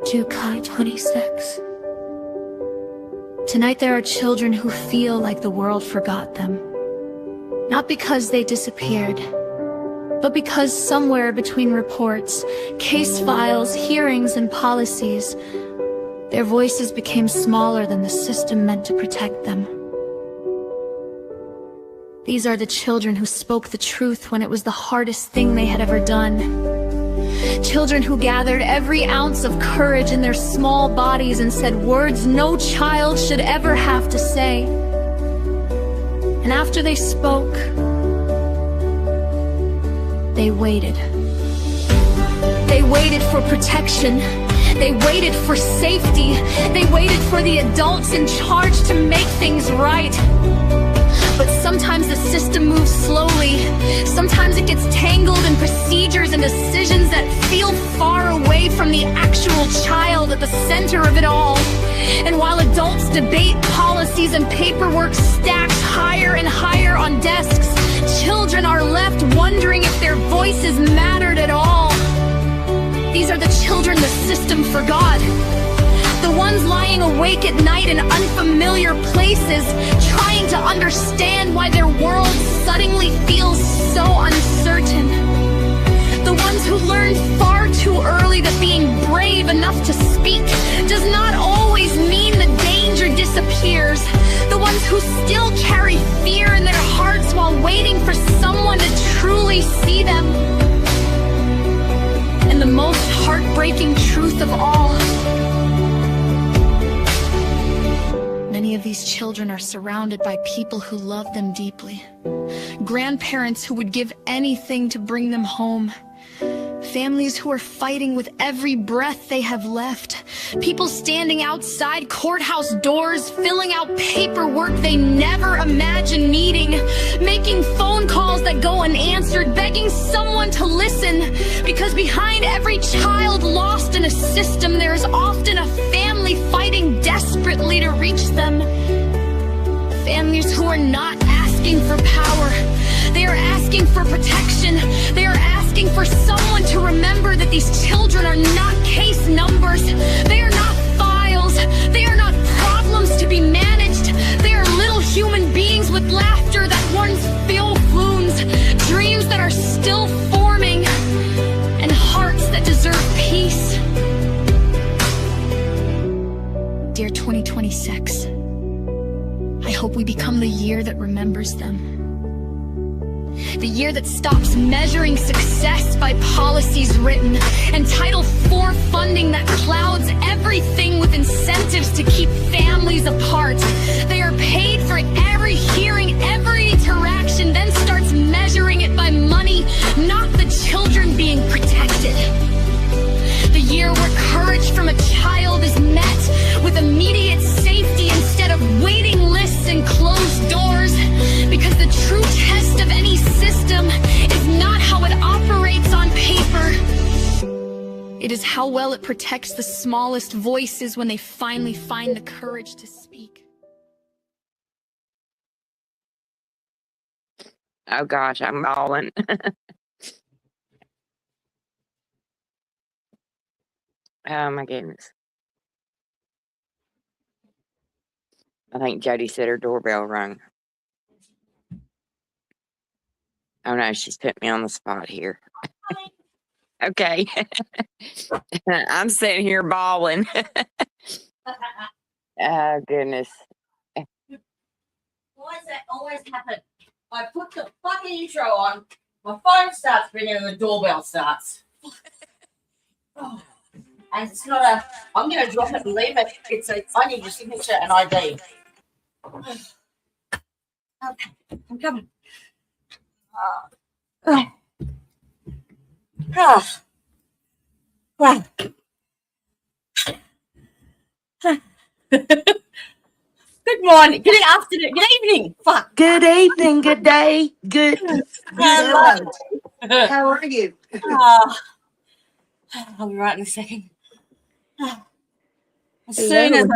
Jukai 26. Tonight there are children who feel like the world forgot them. Not because they disappeared, but because somewhere between reports, case files, hearings, and policies, their voices became smaller than the system meant to protect them. These are the children who spoke the truth when it was the hardest thing they had ever done. Children who gathered every ounce of courage in their small bodies and said words no child should ever have to say. And after they spoke, they waited. They waited for protection. They waited for safety. They waited for the adults in charge to make things right. But sometimes the system moves slowly. Sometimes it gets tangled in procedures and decisions that feel far away from the actual child at the center of it all. And while adults debate policies and paperwork stacked higher and higher on desks, children are left wondering if their voices mattered at all. These are the children the system forgot. The ones lying awake at night in unfamiliar places, trying to understand why their world suddenly feels so uncertain. The ones who learned far too early that being brave enough to speak does not always mean the danger disappears. The ones who still carry fear in their hearts while waiting for someone to truly see them. And the most heartbreaking truth of all, many of these children are surrounded by people who love them deeply. Grandparents who would give anything to bring them home. Families who are fighting with every breath they have left. People standing outside courthouse doors, filling out paperwork they never imagined needing. Making phone calls that go unanswered, begging someone to listen. Because behind every child lost in a system, there is often a family fighting desperately to reach them. Families who are not asking for power. They are asking for protection. They are asking for someone to remember that these children are not case numbers. They are not files. They are not problems to be managed. They are little human beings with laughter that once filled wounds, dreams that are still forming, and hearts that deserve peace. Dear 2026, I hope we become the year that remembers them. The year that stops measuring success by policies written and Title IV funding that clouds everything with incentives to keep families apart. They are paid for every hearing, every interaction, then starts measuring it by money, not the children being protected. The year where courage from a child is met with immediate safety instead of waiting lists and closed doors. Because the true test of any system is not how it operates on paper. It is how well it protects the smallest voices when they finally find the courage to speak. Oh gosh, I'm bawling. Oh my goodness. I think Jody said her doorbell rang. Oh no, she's put me on the spot here. Okay. I'm sitting here bawling. Oh goodness. Why does that always happen? I put the fucking intro on, my phone starts ringing and the doorbell starts. Oh. And it's not a, I'm going to drop it and leave it. It's a, I need your signature and ID. Okay, I'm coming. Wow. Good morning, good afternoon, good evening. Fuck. Good evening, good day, good. Hello. How are you? I'll be right in a second. As soon as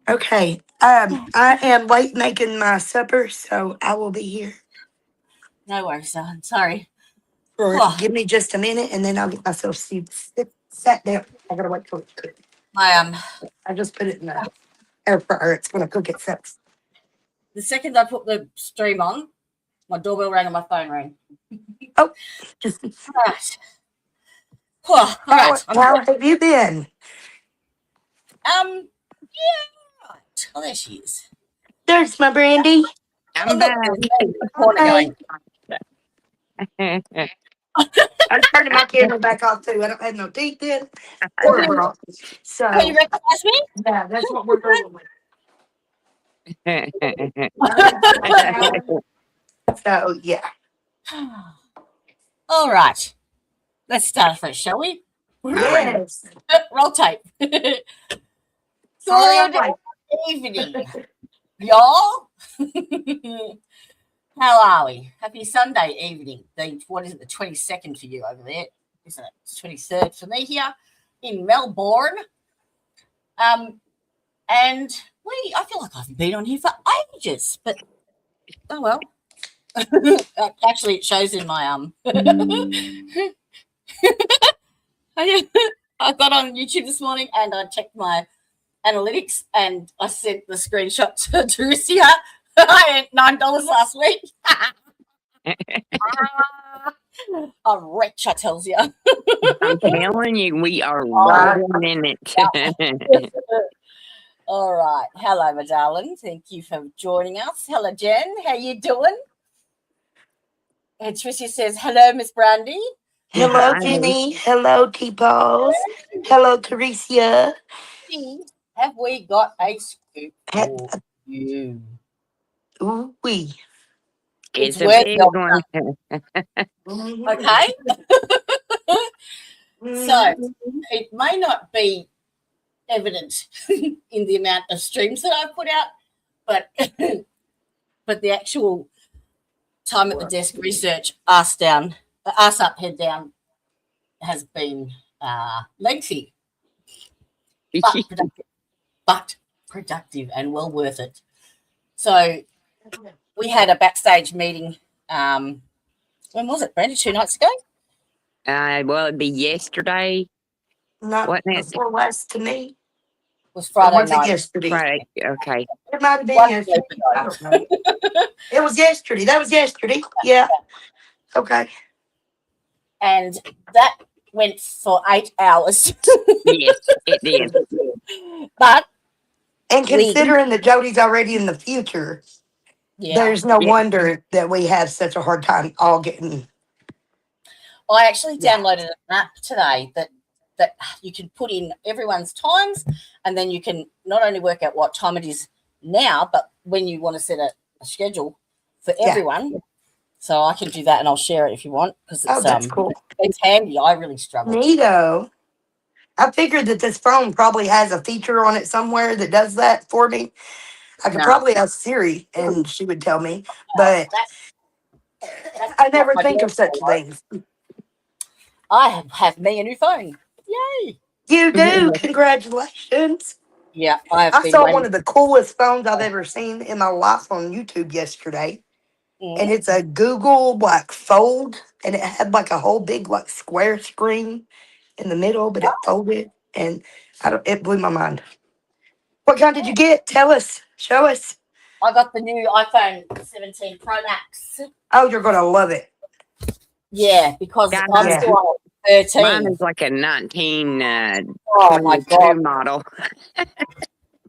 Okay. I am late making my supper, so I will be here. No worries, son. Sorry. Give me just a minute, and then I'll get myself seated. sat down. I gotta wait till it's cooked. My I just put it in the air fryer. It's gonna cook itself. the second I put the stream on, my doorbell rang and my phone rang. Oh, just Right. Oh, all right. how have you been? Yeah. Right. Oh, there she is. There's my Brandy. I'm Oh, look, back. there's me in the corner going. I'm turning my camera back off too. I don't have no teeth in or a bra. So Oh, you recognize me? yeah, that's what we're going with. So yeah. All right. Let's start afresh, shall we? Yes. Roll tape. Sorry, I'm Good late. evening, y'all. How are we? Happy Sunday evening. What is it, the 22nd for you over there? Isn't it? It's 23rd for me here in Melbourne. And I feel like I've been on here for ages, but oh well. Actually, it shows in my I got on YouTube this morning and I checked my analytics and I sent the screenshot to Teresa. I earned $9 last week. A wretch, I tells you. I'm telling you, we are rolling in it. All right. Hello, my darling. Thank you for joining us. Hello, Jen. How you doing? And Tricia says, hello, Miss Brandy. Hello, Hi. Jenny. Hello, T-Balls. Hello, Teresia. Have we got a scoop Ha- for you? Ooh wee. It's It's a worth big your one. okay. So it may not be evident in the amount of streams that I've put out, but but the actual time at the desk research, ass up, head down, has been lengthy, but productive and well worth it. So we had a backstage meeting. When was it, Brandy? 2 nights ago? Well, it'd be yesterday. Not Wasn't it? before last to me. It was Or Friday was it night. yesterday? Friday. Okay. It might have been One yesterday. week I ago. don't know. It was yesterday. That was yesterday. Yeah. Okay. And that went for 8 hours. Yes, it did. But And considering that Jody's already in the future, yeah, there's no Yeah. wonder that we have such a hard time all getting. I actually Yeah. downloaded an app today that you can put in everyone's times, and then you can not only work out what time it is now, but when you want to set a schedule for Yeah. everyone. So I can do that, and I'll share it if you want, because Oh, it's that's cool. it's handy. I really struggle. Neato. I figured that this phone probably has a feature on it somewhere that does that for me. I could No. probably ask Siri and she would tell me, but That's I never what my think of such daughter things. I have me a new phone. Yay! You do. Congratulations. Yeah, I have I been saw waiting. one of the coolest phones I've ever seen in my life on YouTube yesterday. And it's a Google like fold, and it had like a whole big like square screen in the middle, but it folded, and it blew my mind. What kind did you get? Tell us. Show us. I got the new iPhone 17 Pro Max. Oh, you're gonna love it. Yeah, because Yeah, I'm Yeah. still on Mine 13. is like a 1922 Oh my God, model.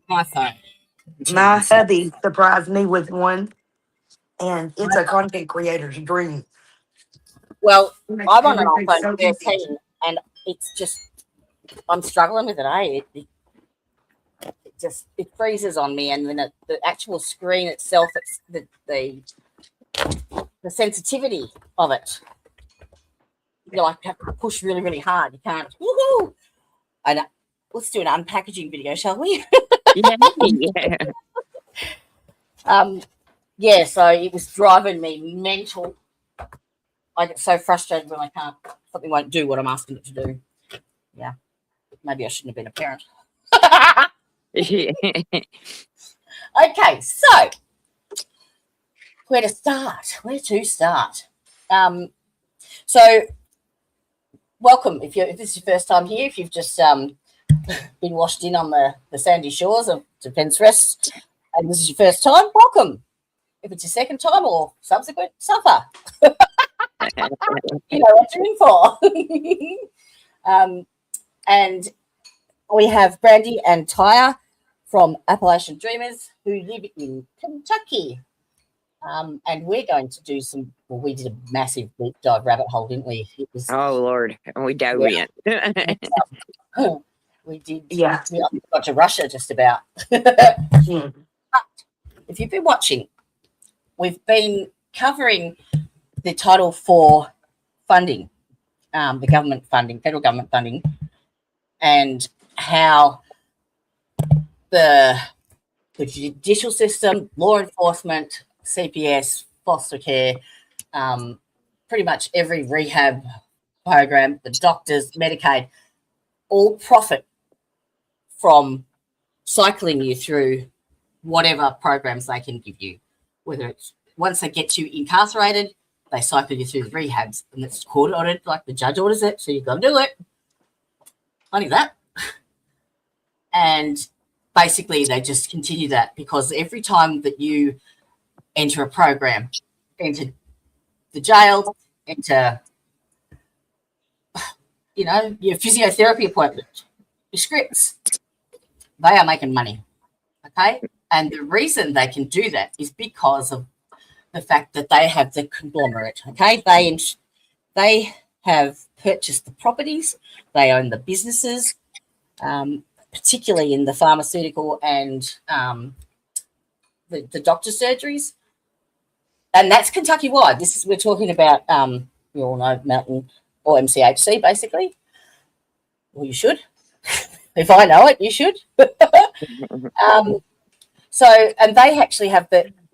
my phone. My Jeez. hubby surprised me with one, and it's a content creator's dream. Well, It makes I'm on an everything iPhone so easy. 13, and it's just I'm struggling with it. It freezes on me, and then the actual screen itself, it's the sensitivity of it. You like have to push really, really hard. You can't. Woohoo! And let's do an unpackaging video, shall we? Yeah. Yeah. So it was driving me mental. I get so frustrated when something won't do what I'm asking it to do. Yeah. Maybe I shouldn't have been a parent. Okay, so where to start? So welcome. If this is your first time here, if you've just been washed in on the sandy shores of Defence Rest, and this is your first time, welcome. If it's your second time or subsequent, suffer. You know what you're in for. And we have Brandy and Tyre from Appalachian Dreamers who live in Kentucky. And we're going to do we did a massive deep dive rabbit hole, didn't we? It was, Oh, Lord. And we dove in. we did. Yeah. We got to Russia just about. Hmm. If you've been watching, we've been covering the Title IV funding, the government funding, federal government funding, and how the judicial system, law enforcement, CPS, foster care, pretty much every rehab program, the doctors, Medicaid, all profit from cycling you through whatever programs they can give you. Whether it's once they get you incarcerated, they cycle you through the rehabs, and it's court ordered, like the judge orders it, so you've got to do it. Only that. And basically, they just continue that because every time that you enter a program, enter the jail, enter, your physiotherapy appointment, your scripts, they are making money, okay? And the reason they can do that is because of the fact that they have the conglomerate, okay? They have purchased the properties, they own the businesses, particularly in the pharmaceutical and the doctor surgeries. And that's Kentucky-wide. We're talking about, you all know, Mountain or MCHC, basically. Well, you should. If I know it, you should. And they actually have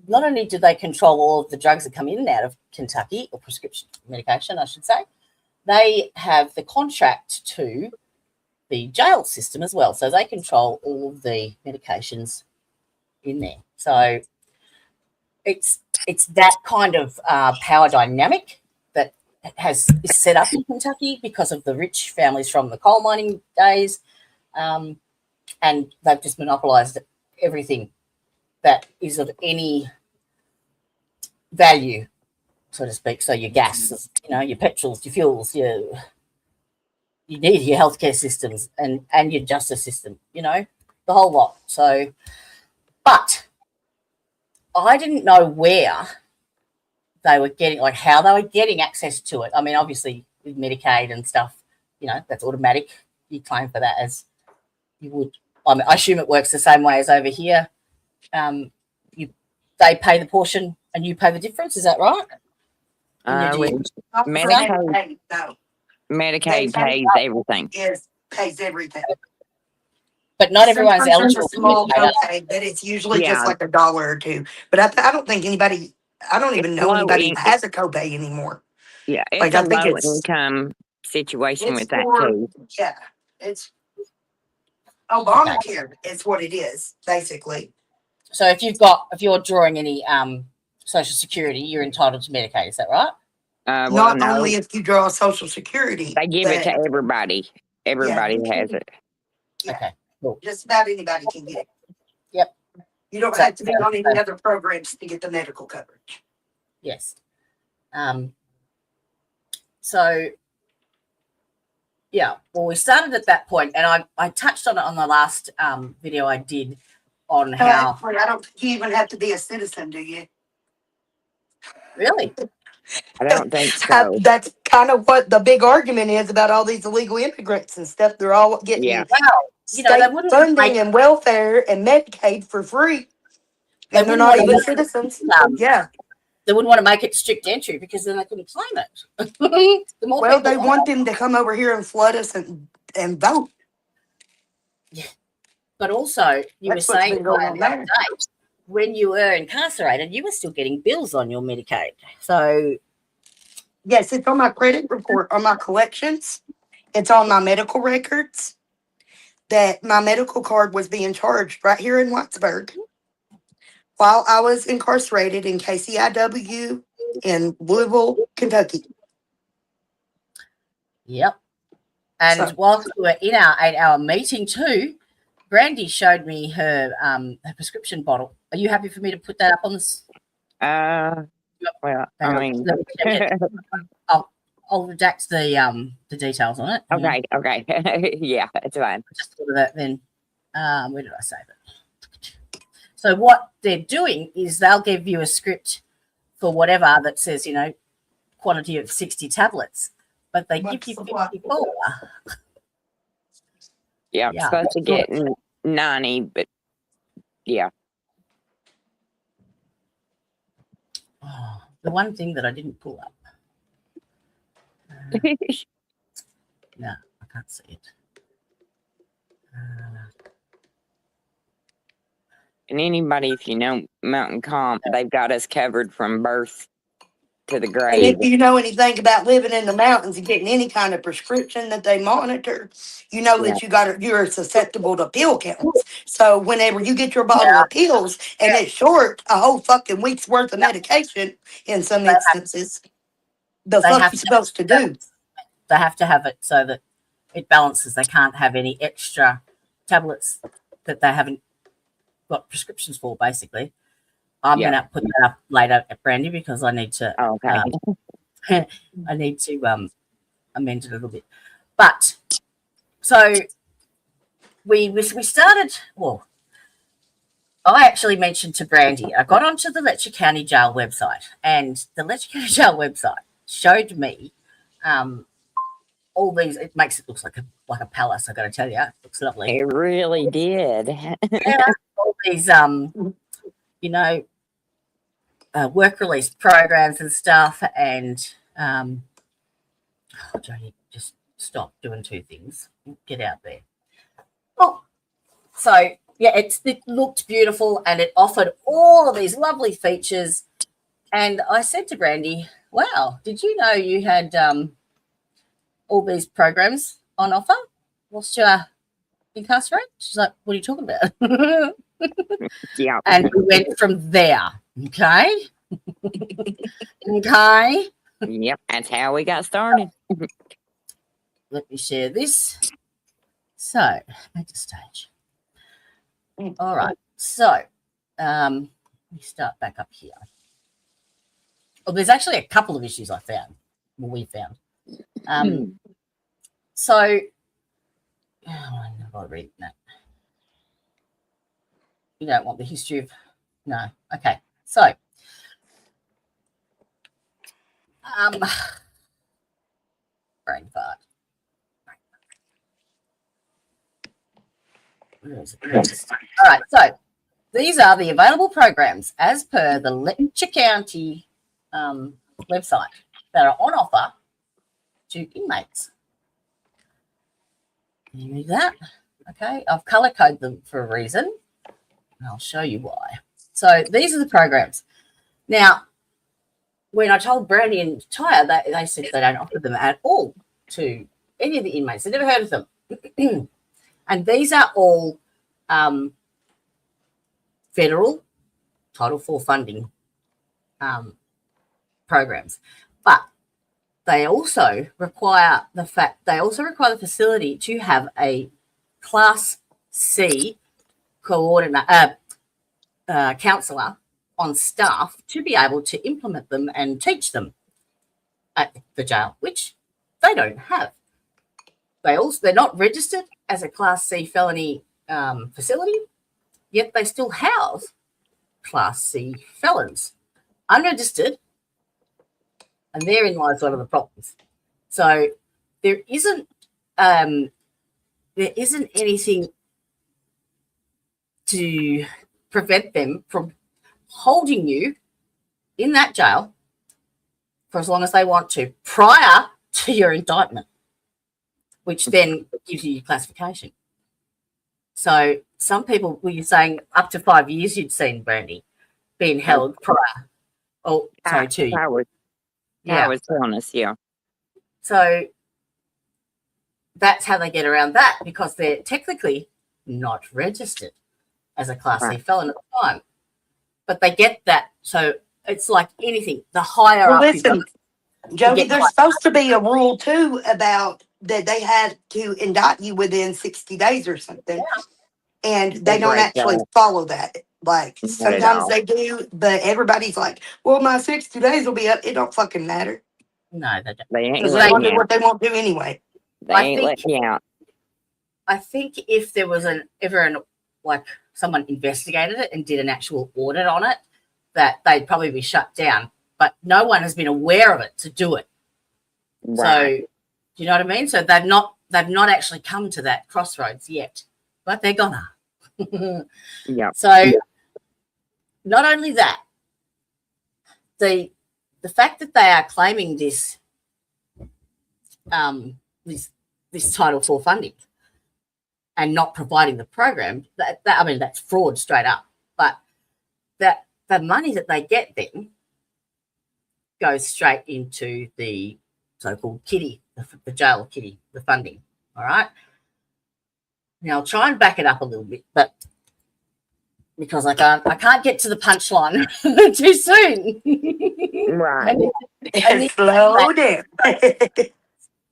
not only do they control all of the drugs that come in and out of Kentucky, or prescription medication, I should say, they have the contract to the jail system as well. So they control all of the medications in there. So it's that kind of power dynamic that is set up in Kentucky because of the rich families from the coal mining days, and they've just monopolised everything that is of any value, so to speak. So your gas, your petrols, your fuels, you need your healthcare systems and your justice system, the whole lot. So, but I didn't know where they were getting, how they were getting access to it. I mean, obviously with Medicaid and stuff, that's automatic. You claim for that as you would. I assume it works the same way as over here. They pay the portion and you pay the difference. Is that right? Medicaid pays everything. Yes, pays everything. But not everyone's eligible. A small copay, but it's usually just like $1 or $2. But I don't think anybody. I don't even know anybody who has a copay anymore. Yeah, it's a low income situation with that too. Yeah, it's Obamacare. It's what it is basically. So if you're drawing any Social Security, you're entitled to Medicaid. Is that right? Not only if you draw Social Security, they give it to everybody. Everybody has it. Yeah. Okay, cool. Just about anybody can get it. Yep. You don't have to be on any other programs to get the medical coverage. Yes. So, yeah, well, we started at that point, and I touched on it on the last video I did on how. I don't think you even have to be a citizen, do you? Really? I don't think so. That's kind of what the big argument is about all these illegal immigrants and stuff. They're all getting state funding and welfare and Medicaid for free, and they're not even citizens. Yeah. They wouldn't want to make it strict entry because then they couldn't claim it. Well, they want them to come over here and flood us and vote. Yeah. But also, you were saying the other day, when you were incarcerated, you were still getting bills on your Medicaid. So, yes, it's on my credit report, on my collections. It's on my medical records that my medical card was being charged right here in Whitesburg while I was incarcerated in KCIW in Louisville, Kentucky. Yep. And So- whilst we were in our 8-hour meeting too, Brandy showed me her prescription bottle. Are you happy for me to put that up on this? Well, I Hang on, mean, let me check it. I'll redact the details on it. Hang on. okay. Yeah, it's fine. Just thought of that then. Where did I save it? So what they're doing is they'll give you a script for whatever that says, quantity of 60 tablets, but they give you 54. Yeah, I'm supposed to get 90, but yeah. Oh, the one thing that I didn't pull up. No, I can't see it. And anybody, if you know Mountain Comp, they've got us covered from birth to the And grave. if you know anything about living in the mountains and getting any kind of prescription that they monitor, you know Yeah. that you're susceptible to pill counts. So whenever you get your bottle of pills and it's short a whole fucking week's worth of medication in some instances, the They fuck have you to- supposed to do? They have to have it so that it balances. They can't have any extra tablets that they haven't got prescriptions for, basically. I'm Yeah. going to put that up later at Brandy because I need to Oh, okay. amend it a little bit. But so we started. Well, I actually mentioned to Brandy. I got onto the Letcher County Jail website, and the Letcher County Jail website showed me all these. It makes it look like a palace. I got to tell you, it looks lovely. It really did. Yeah, all these work release programs and stuff, and Jodie, just stop doing two things. Get out there. Oh, so yeah, it looked beautiful, and it offered all of these lovely features. And I said to Brandy, "Wow, did you know you had all these programs on offer whilst you're incarcerated?" She's like, "What are you talking about?" Yeah. And we went from there. Okay. Okay. Yep. That's how we got started. Let me share this. So, make the stage. All right. So, let me start back up here. Oh, there's actually a couple of issues I found. Well, we found. So, I'll read that. You don't want the history of. No. Okay. So, brain fart. Where is it? All right. So, these are the available programs as per the Letcher County website that are on offer to inmates. Can you read that? Okay. I've color coded them for a reason. And I'll show you why. So, these are the programs. Now, when I told Brandy and Tyre, they said they don't offer them at all to any of the inmates. They've never heard of them. And these are all federal Title IV funding programs. But they also require the facility to have a Class C counselor on staff to be able to implement them and teach them at the jail, which they don't have. They're not registered as a Class C felony facility, yet they still house Class C felons, unregistered, and therein lies one of the problems. So there isn't anything to prevent them from holding you in that jail for as long as they want to prior to your indictment, which then gives you your classification. So some people were saying up to 5 years you'd seen, Brandy, being held prior. Oh, sorry, 2 years. I was telling us, yeah. So that's how they get around that, because they're technically not registered as a Class C felon at the time. But they get that. So it's like anything. The higher up you go. Listen, Jody, there's supposed to be a rule too about that they had to indict you within 60 days or something. Yeah. And They they don't break actually that. follow that. Like, Not at sometimes all. they do, but everybody's like, well, my 60 days will be up. It don't fucking matter. No, they don't. They ain't Because they're letting going to do you out. what they want to anyway. They I ain't think- letting you out. I think if there was like someone investigated it and did an actual audit on it, that they'd probably be shut down. But no one has been aware of it to do it. Right. So, do you know what I mean? So they've not actually come to that crossroads yet, but they're gonna. Yeah. So, not only that, the fact that they are claiming this this Title IV funding and not providing the program, I mean, that's fraud straight up. But that the money that they get then goes straight into the so-called kitty, the jail kitty, the funding. All right. Now I'll try and back it up a little bit, but because I can't get to the punchline too soon. Right. I need Slow down.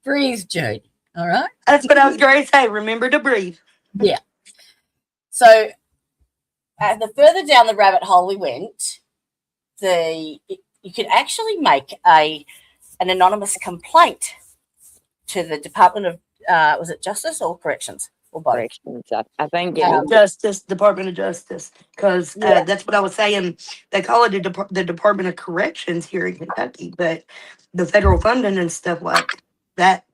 breathe, Jody. All right. That's what I was going to say. Remember to breathe. So the further down the rabbit hole we went, you could actually make an anonymous complaint to the Department of was it Justice or Corrections or both? Corrections. I think Department of Justice. Because Yeah. that's what I was saying. They call it the Department of Corrections here in Kentucky. But the federal funding and stuff like that,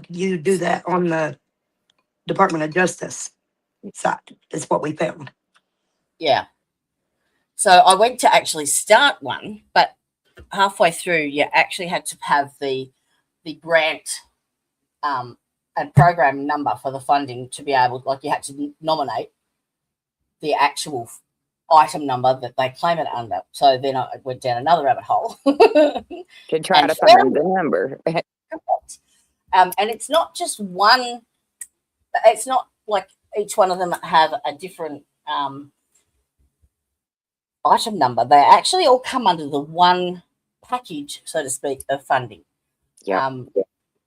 you do that on the Department of Justice side. Is what we found. Yeah. So I went to actually start one, but halfway through, you actually had to have the grant and program number for the funding to be able, like, you had to nominate the actual item number that they claim it under. So then I went down another rabbit hole to try and to find the number. and it's not just one. It's not like each one of them have a different item number. They actually all come under the one package, so to speak, of funding. Yeah.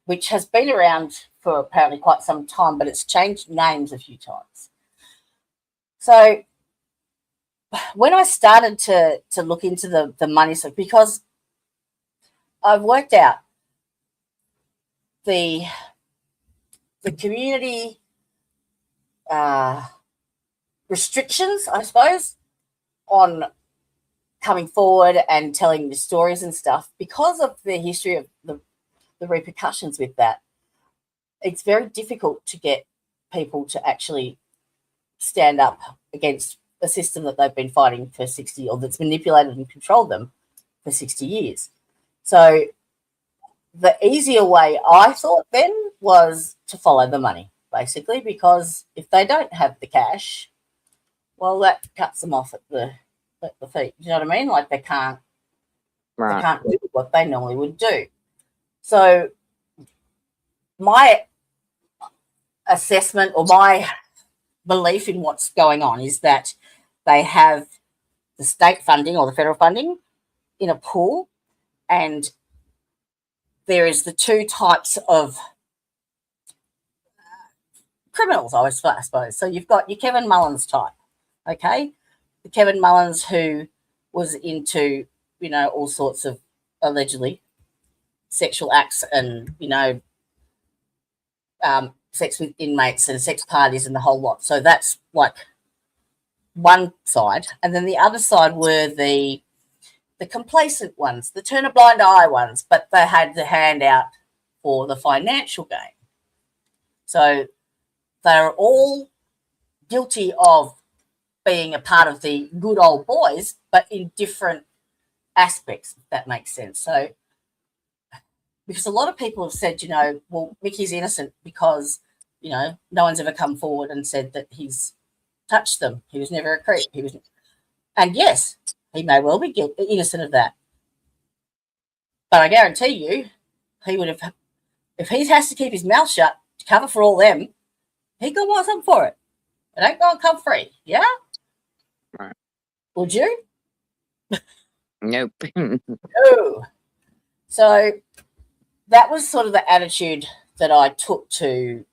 Which has been around for apparently quite some time, but it's changed names a few times. So when I started to look into the money, so because I've worked out the community restrictions, I suppose, on coming forward and telling the stories and stuff, because of the history of the repercussions with that, it's very difficult to get people to actually stand up against a system that they've been fighting for 60, or that's manipulated and controlled them for 60 years. So the easier way, I thought then, was to follow the money, basically, because if they don't have the cash, well, that cuts them off at the feet. Do you know what I mean? Like, they can't do what they normally would do. So my assessment, or my belief in what's going on, is that they have the state funding or the federal funding in a pool, and there is the two types of criminals, I suppose. So you've got your Kevin Mullins type, okay? The Kevin Mullins who was into, all sorts of allegedly sexual acts and, sex with inmates and sex parties and the whole lot. So that's like one side. And then the other side were the complacent ones, the turn a blind eye ones, but they had the hand out for the financial gain. So they're all guilty of being a part of the good old boys, but in different aspects, if that makes sense. So, because a lot of people have said, well, Mickey's innocent because, no one's ever come forward and said that he's touched them. He was never a creep. And yes, he may well be innocent of that. But I guarantee you, he would have, if he has to keep his mouth shut to cover for all them, he gonna want something for it. It ain't gonna come free, yeah? Right. Would you? Nope. No. So that was sort of the attitude that I took to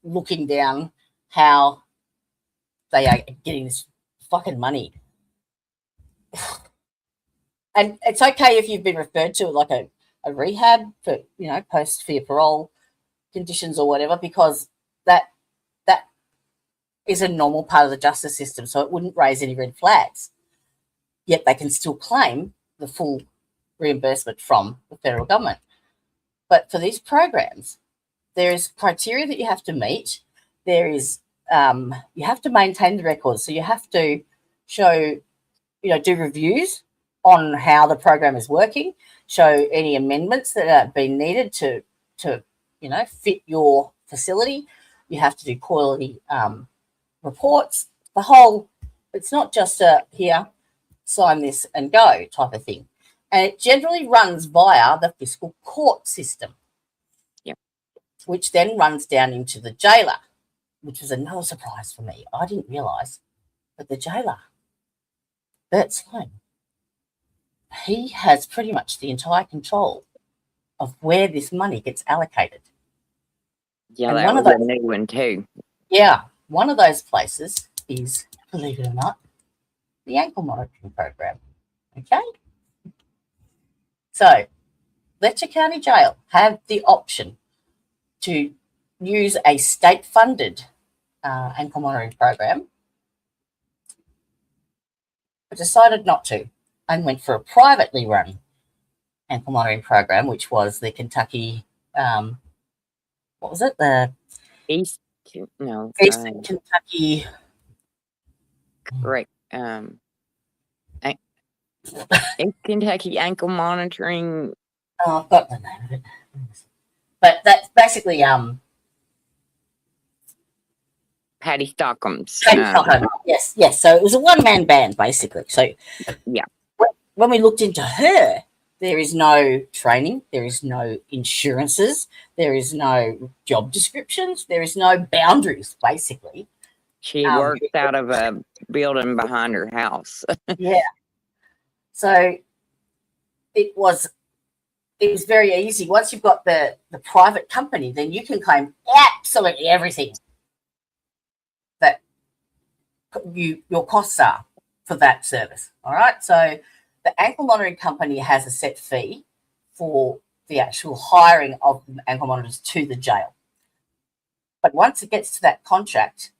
looking down how they are getting this fucking money. And it's okay if you've been referred to like a rehab for, you know, post for your parole conditions or whatever, because that is a normal part of the justice system, so it wouldn't raise any red flags. Yet they can still claim the full reimbursement from the federal government. But for these programs, there is criteria that you have to meet. There is you have to maintain the records, so you have to show, you know, do reviews on how the program is working, show any amendments that are being needed to you know, fit your facility. You have to do quality reports. The whole, it's not just a here, sign this and go type of thing. And it generally runs via the fiscal court system, which then runs down into the jailer, which was another surprise for me. I didn't realise, but the jailer, Bert Sloan, he has pretty much the entire control of where this money gets allocated. Yeah, and that one was of a those, new one too. yeah, one of those places is, believe it or not, the ankle monitoring program. Okay? So, Letcher County Jail have the option to use a state-funded ankle monitoring program, but decided not to and went for a privately run ankle monitoring program, which was the Kentucky, what was it? The Eastern Kentucky. Right. East Kentucky Ankle Monitoring. Oh, I've got the name of it. But that's basically Patty Stockham's. Yes. So it was a one-man band, basically. So yeah, when we looked into her, there is no training, there is no insurances, there is no job descriptions, there is no boundaries, basically. She works out of a building behind her house. Yeah. So it was very easy. Once you've got the private company, then you can claim absolutely everything that your costs are for that service. All right. So the ankle monitoring company has a set fee for the actual hiring of ankle monitors to the jail. But once it gets to that contract,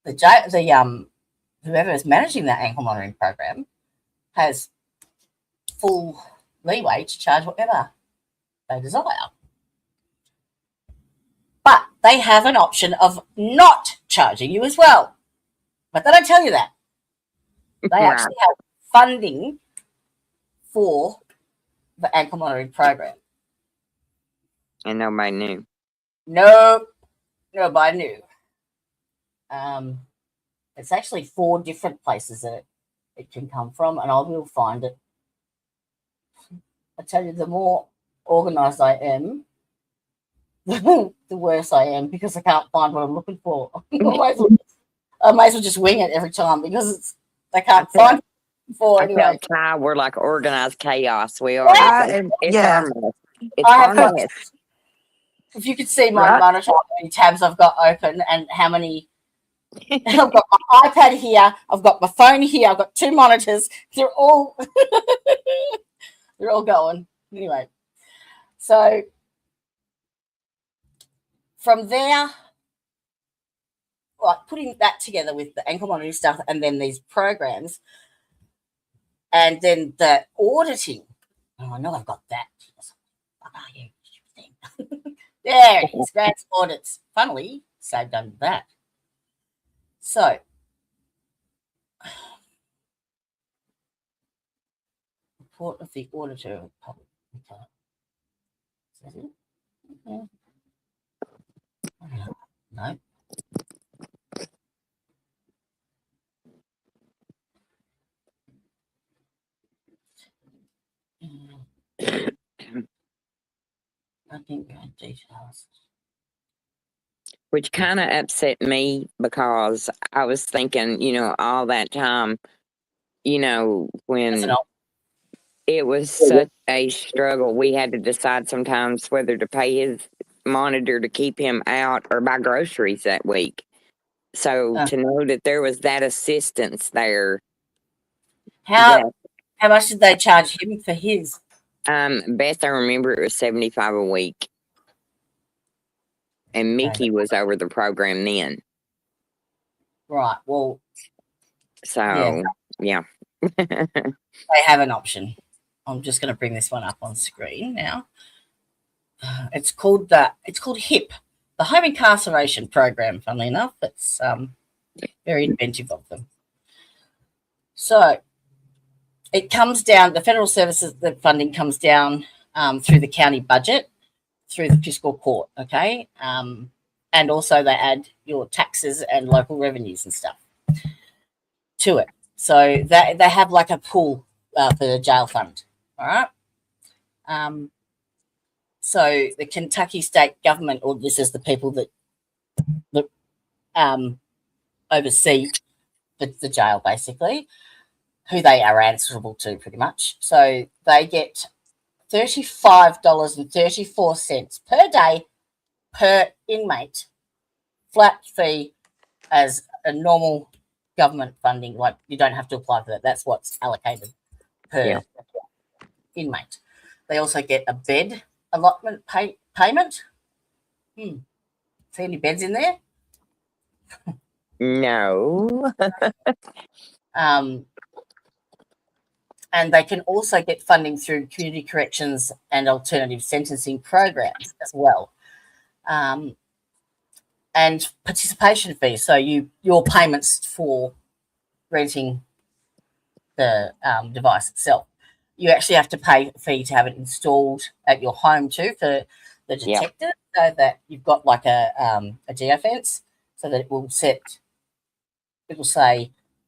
whoever is managing that ankle monitoring program has full leeway to charge whatever they desire. But they have an option of not charging you as well. But they don't tell you that. They actually have funding for the ankle monitoring program. And nobody knew. No, nobody knew. It's actually 4 different places that it can come from, and I will find it. I tell you, the more organised I am, the worse I am, because I can't find what I'm looking for. I might as well just wing it every time, because I can't find it for anyway. Ty, we're like organized chaos. We are. It's our mess. It's our mess. If you could see my monitor, how many tabs I've got open and how many. I've got my iPad here. I've got my phone here. I've got 2 monitors. They're all they're all going anyway. So from there, like putting that together with the ankle monitoring stuff, and then these programs, and then the auditing. Oh, I know I've got that. What are you? There it is. Grants audits. Funnily, saved under that. So, report of the auditor of public. Okay. No. I think details. Which kind of upset me, because I was thinking, all that time, when It was such a struggle. We had to decide sometimes whether to pay his monitor to keep him out or buy groceries that week. So to know that there was that assistance there. How much did they charge him for his? Best I remember it was $75 a week. And Mickey was over the program then. Right. Well, so yeah. They have an option. I'm just going to bring this one up on screen now. It's called HIP, the Home Incarceration Program. Funnily enough, it's very inventive of them. So it comes down. The federal services, the funding comes down through the county budget, through the fiscal court. Okay, and also they add your taxes and local revenues and stuff to it. So they have like a pool for the jail fund. All right. So the Kentucky state government, or this is the people that oversee the jail, basically, who they are answerable to, pretty much. So they get $35.34 per day per inmate, flat fee as a normal government funding. Like, you don't have to apply for that. That's what's allocated per inmate. They also get a bed allotment payment. See any beds in there? No. And they can also get funding through community corrections and alternative sentencing programs as well. And participation fees. So your payments for renting the device itself. You actually have to pay a fee to have it installed at your home too for the detector, so that you've got like a geofence, so that it will say,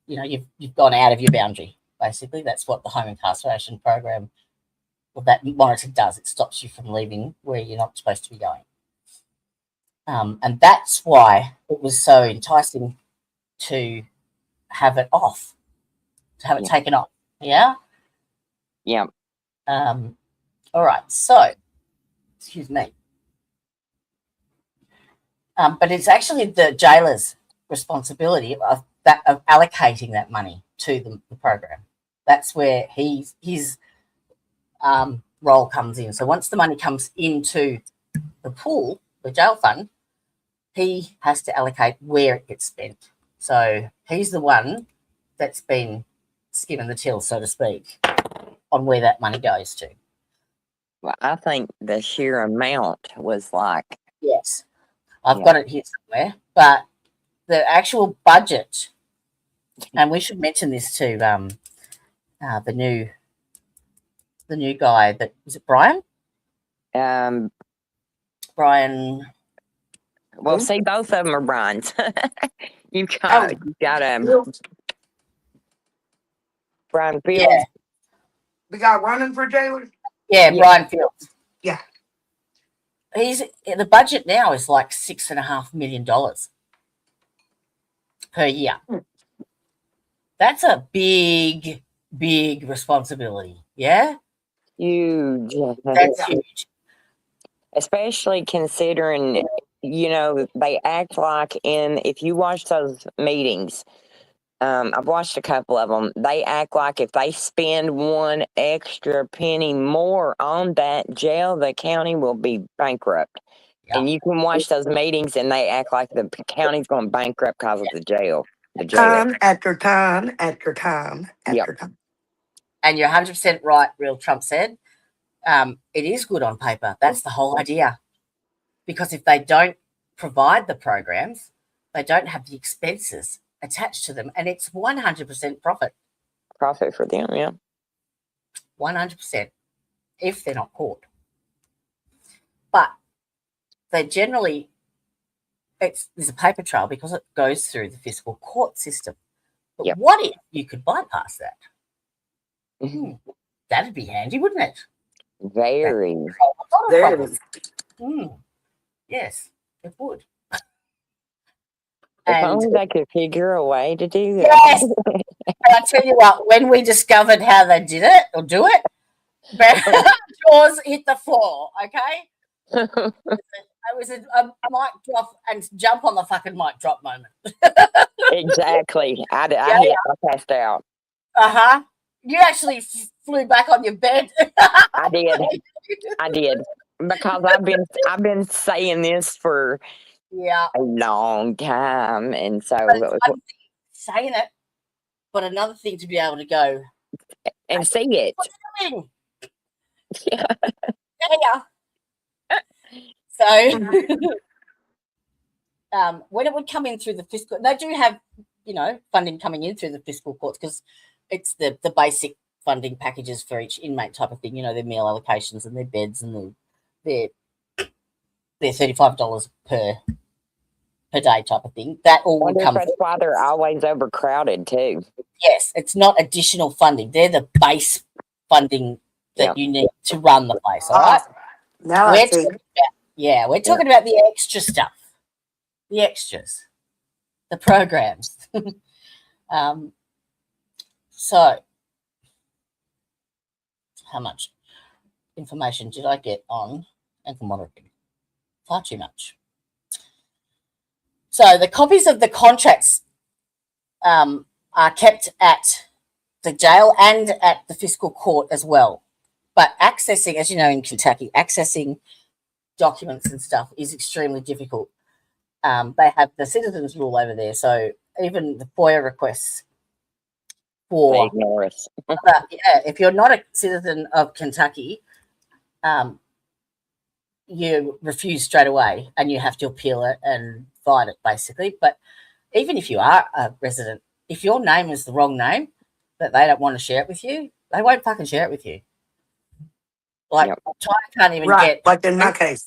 you've gone out of your boundary. Basically, that's what the home incarceration program, or that monitor does. It stops you from leaving where you're not supposed to be going. And that's why it was so enticing to have it off, to have it taken off. Yeah. Yeah. All right. So, excuse me. But it's actually the jailer's responsibility of allocating that money to the program. That's where his role comes in. So once the money comes into the pool, the jail fund, he has to allocate where it gets spent. So he's the one that's been skimming the till, so to speak, on where that money goes to. Well, I think the sheer amount was like... Yes. I've got it here somewhere. But the actual budget, and we should mention this to the new guy, that was it Brian? Brian. Well, see, both of them are Brian's. you've got Brian Fields. Yeah. The guy running for jailer? Yeah, Brian Fields. Yeah. The budget now is like $6.5 million per year. That's a big, big responsibility. Yeah? Huge. That's huge. Especially considering, they act like if you watch those meetings, I've watched a couple of them, they act like if they spend one extra penny more on that jail, the county will be bankrupt. Yeah. And you can watch those meetings and they act like the county's going bankrupt because of the jail. Time after time after time after time. And you're 100% right, Real Trump said. It is good on paper. That's the whole idea. Because if they don't provide the programs, they don't have the expenses attached to them, and it's 100% profit. Profit for them, yeah. 100%, if they're not caught. But they generally, there's a paper trail because it goes through the fiscal court system. But what if you could bypass that? That'd be handy, wouldn't it? Very. Yes, it would. If only they could figure a way to do that. Yes. And I tell you what, when we discovered how they did it or do it, jaws hit the floor. Okay, it was a mic drop and jump on the fucking mic drop moment. Exactly. I Yeah. passed out. You actually flew back on your bed. I did. I did because I've been saying this for Yeah. a long time, and so But it's one thing saying it, but another thing to be able to go and see it. What are you doing? Yeah. Yeah. So when it would come in through the fiscal, they do have, funding coming in through the fiscal courts because it's the basic funding packages for each inmate type of thing. Their meal allocations and their beds and their $35 per day type of thing. That all would come. That's why they're always overcrowded too. Yes, it's not additional funding. They're the base funding that you need to run the place. All right. Now I see. We're talking about the extra stuff, the extras, the programs. So, how much information did I get on ankle monitoring? Far too much. So, the copies of the contracts are kept at the jail and at the fiscal court as well. But accessing, as you know, in Kentucky, accessing documents and stuff is extremely difficult. They have the citizens rule over there, so even the FOIA requests for if you're not a citizen of Kentucky, you refuse straight away and you have to appeal it and fight it basically. But even if you are a resident, if your name is the wrong name that they don't want to share it with you, they won't fucking share it with you. Like China can't even get like in my case.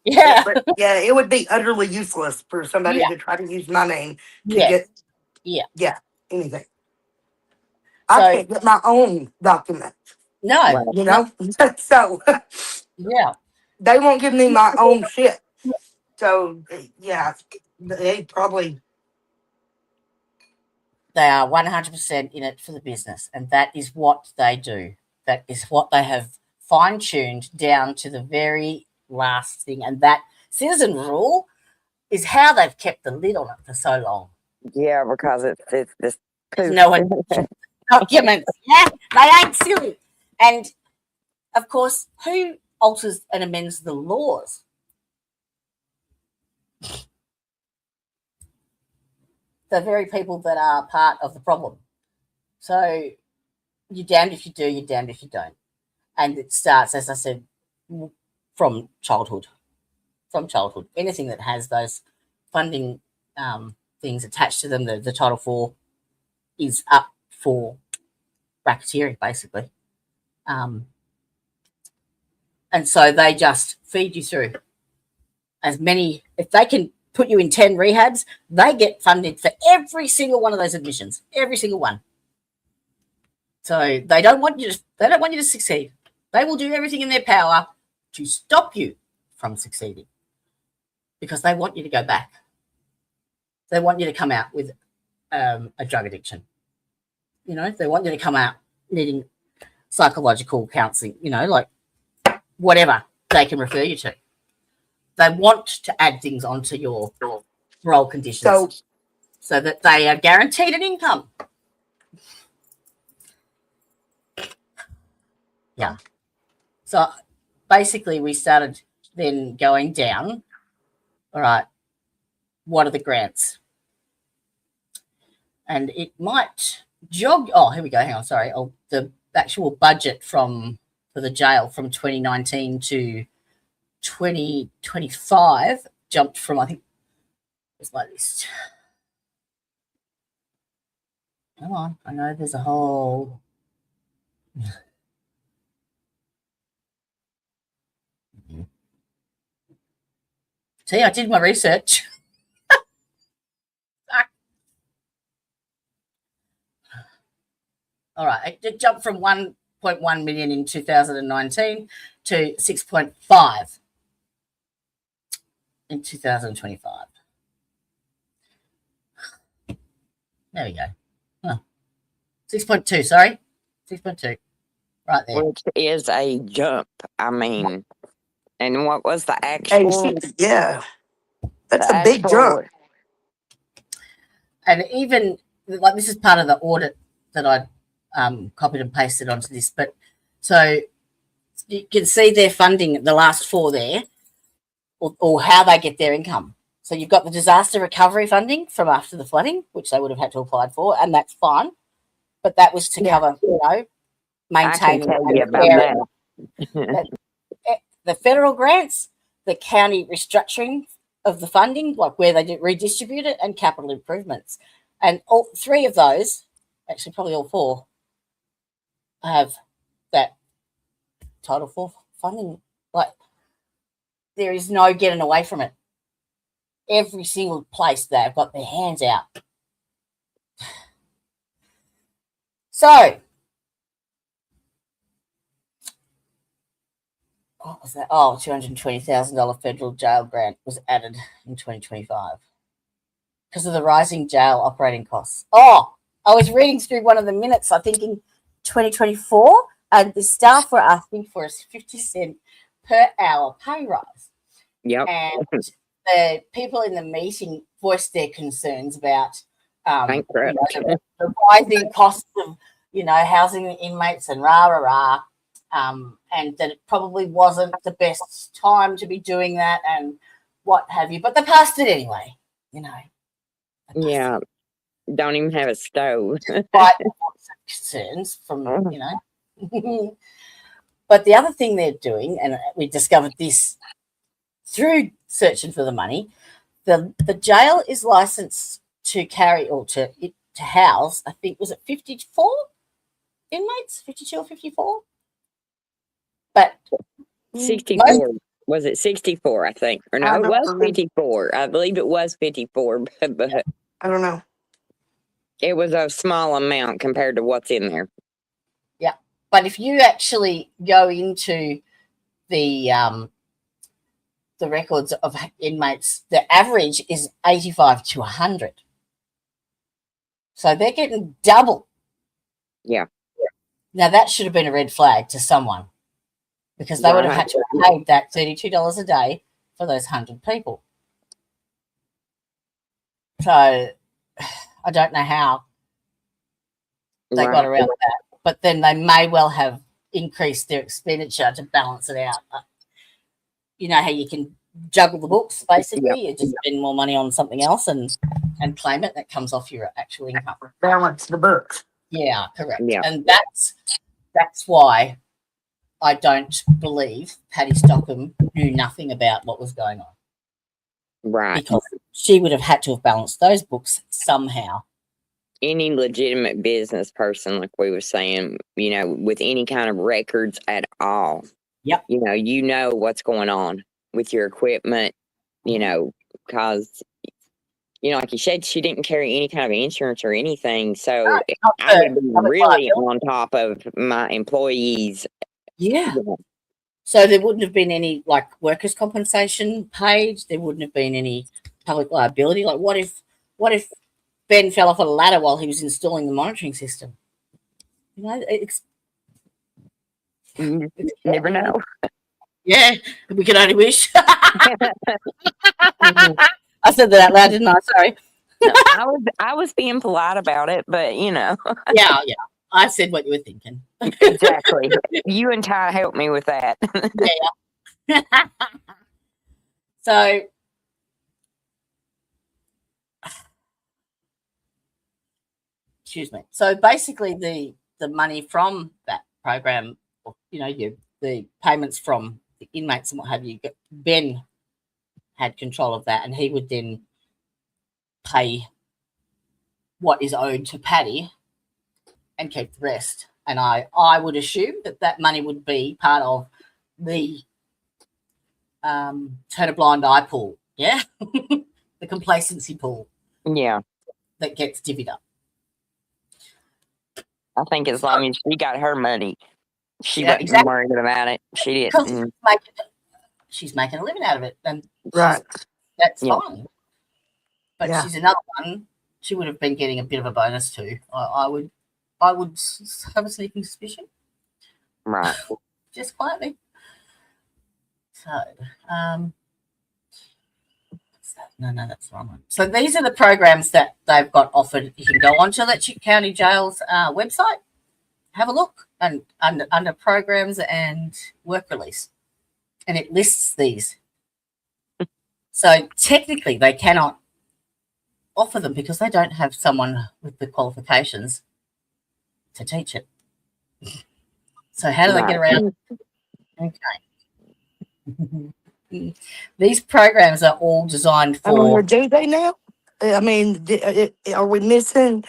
Yeah. It would be utterly useless for somebody to try to use my name to get anything. I can't get my own documents. No. So they won't give me my own shit. So they are 100% in it for the business, and that is what they do. That is what they have fine-tuned down to the very last thing, and that citizen rule is how they've kept the lid on it for so long. Yeah, because it's this no one documents. They ain't silly. And of course, who alters and amends the laws? The very people that are part of the problem. So you're damned if you do, you're damned if you don't. And it starts, as I said, from childhood. From childhood. Anything that has those funding things attached to them, the Title IV is up for racketeering, basically. And so they just feed you through as many. If they can put you in 10 rehabs, they get funded for every single one of those admissions, every single one. So they don't want you to succeed. They will do everything in their power to stop you from succeeding because they want you to go back. They want you to come out with a drug addiction. They want you to come out needing psychological counseling, like whatever they can refer you to. They want to add things onto your parole conditions so that they are guaranteed an income. Yeah. So basically we started then going down. All right, what are the grants? And it might jog. Oh, here we go. Hang on. Sorry. The actual budget for the jail from 2019 to 2025 jumped from, I think, where's my list? Come on. I know there's a whole. See, I did my research. All right, it jumped from 1.1 million in 2019 to 6.5 in 2025. There we go. 6.2, sorry. 6.2. right there. which is a jump. I mean, and what was the Hey, actual? yeah, that's The a big jump. actual. And even like this is part of the audit that I copied and pasted onto this. But so you can see their funding, the last four there, or how they get their income. So you've got the disaster recovery funding from after the flooding, which they would have had to apply for, and that's fine. But that was to cover, I can maintaining tell you and about that. the federal grants, the county restructuring of the funding, like where they redistribute it, and capital improvements. And all three of those, actually probably all four, have that Title IV funding. Like, there is no getting away from it. Every single place they've got their hands out. So, what was that? Oh, $220,000 federal jail grant was added in 2025 because of the rising jail operating costs. Oh, I was reading through one of the minutes, I think in 2024, and the staff were asking for a 50-cent per hour pay rise. Yep. And the people in the meeting voiced their concerns about the rising costs of housing the inmates and and that it probably wasn't the best time to be doing that and what have you. But they passed it anyway, Yeah. Don't even have a stove. Despite concerns from, But the other thing they're doing, and we discovered this through searching for the money, the jail is licensed to carry or to house, I think, was it 54 inmates, 52 or 54? But 64. Was it 64, I think? Or no, it was 54. I believe it was 54, but I don't know. It was a small amount compared to what's in there. Yeah. But if you actually go into the records of inmates, the average is 85 to 100. So they're getting double. Yeah. Now, that should have been a red flag to someone because they would have had to have paid that $32 a day for those 100 people. So I don't know how they got around that, but then they may well have increased their expenditure to balance it out. You know how you can juggle the books, basically. You just spend more money on something else and claim it. That comes off your actual income. Balance the books. Yeah, correct. Yeah. And that's why I don't believe Patty Stockham knew nothing about what was going on. Right. Because she would have had to have balanced those books somehow. Any legitimate business person, like we were saying, with any kind of records at all. Yep. You know what's going on with your equipment, because, like you said, she didn't carry any kind of insurance or anything. So I would be really on top of my employees. Yeah. So there wouldn't have been any workers' compensation paid. There wouldn't have been any public liability. Like what if Ben fell off a ladder while he was installing the monitoring system? It's never know. Yeah, we can only wish. I said that out loud, didn't I? Sorry. No, I was being polite about it, but Yeah. I said what you were thinking. Exactly. You and Ty helped me with that. Yeah. So excuse me. So basically the money from that program, the payments from the inmates and what have you, Ben had control of that, and he would then pay what is owed to Patty and keep the rest. And I would assume that money would be part of the turn a blind eye pool, yeah? The complacency pool. Yeah. That gets divvied up. I think as long as she got her money, she wasn't worried about it. She didn't. She's making a living out of it, and that's fine. But she's another one. She would have been getting a bit of a bonus too. I would have a sneaking suspicion. Right. just quietly. So, no, that's the wrong one. So these are the programs that they've got offered. You can go onto Letcher County Jail's website, have a look, and under programs and work release, and it lists these. So technically, they cannot offer them because they don't have someone with the qualifications to teach it. So how do they get around? Okay. These programs are all designed I mean, for. do they now? I mean, are we missing?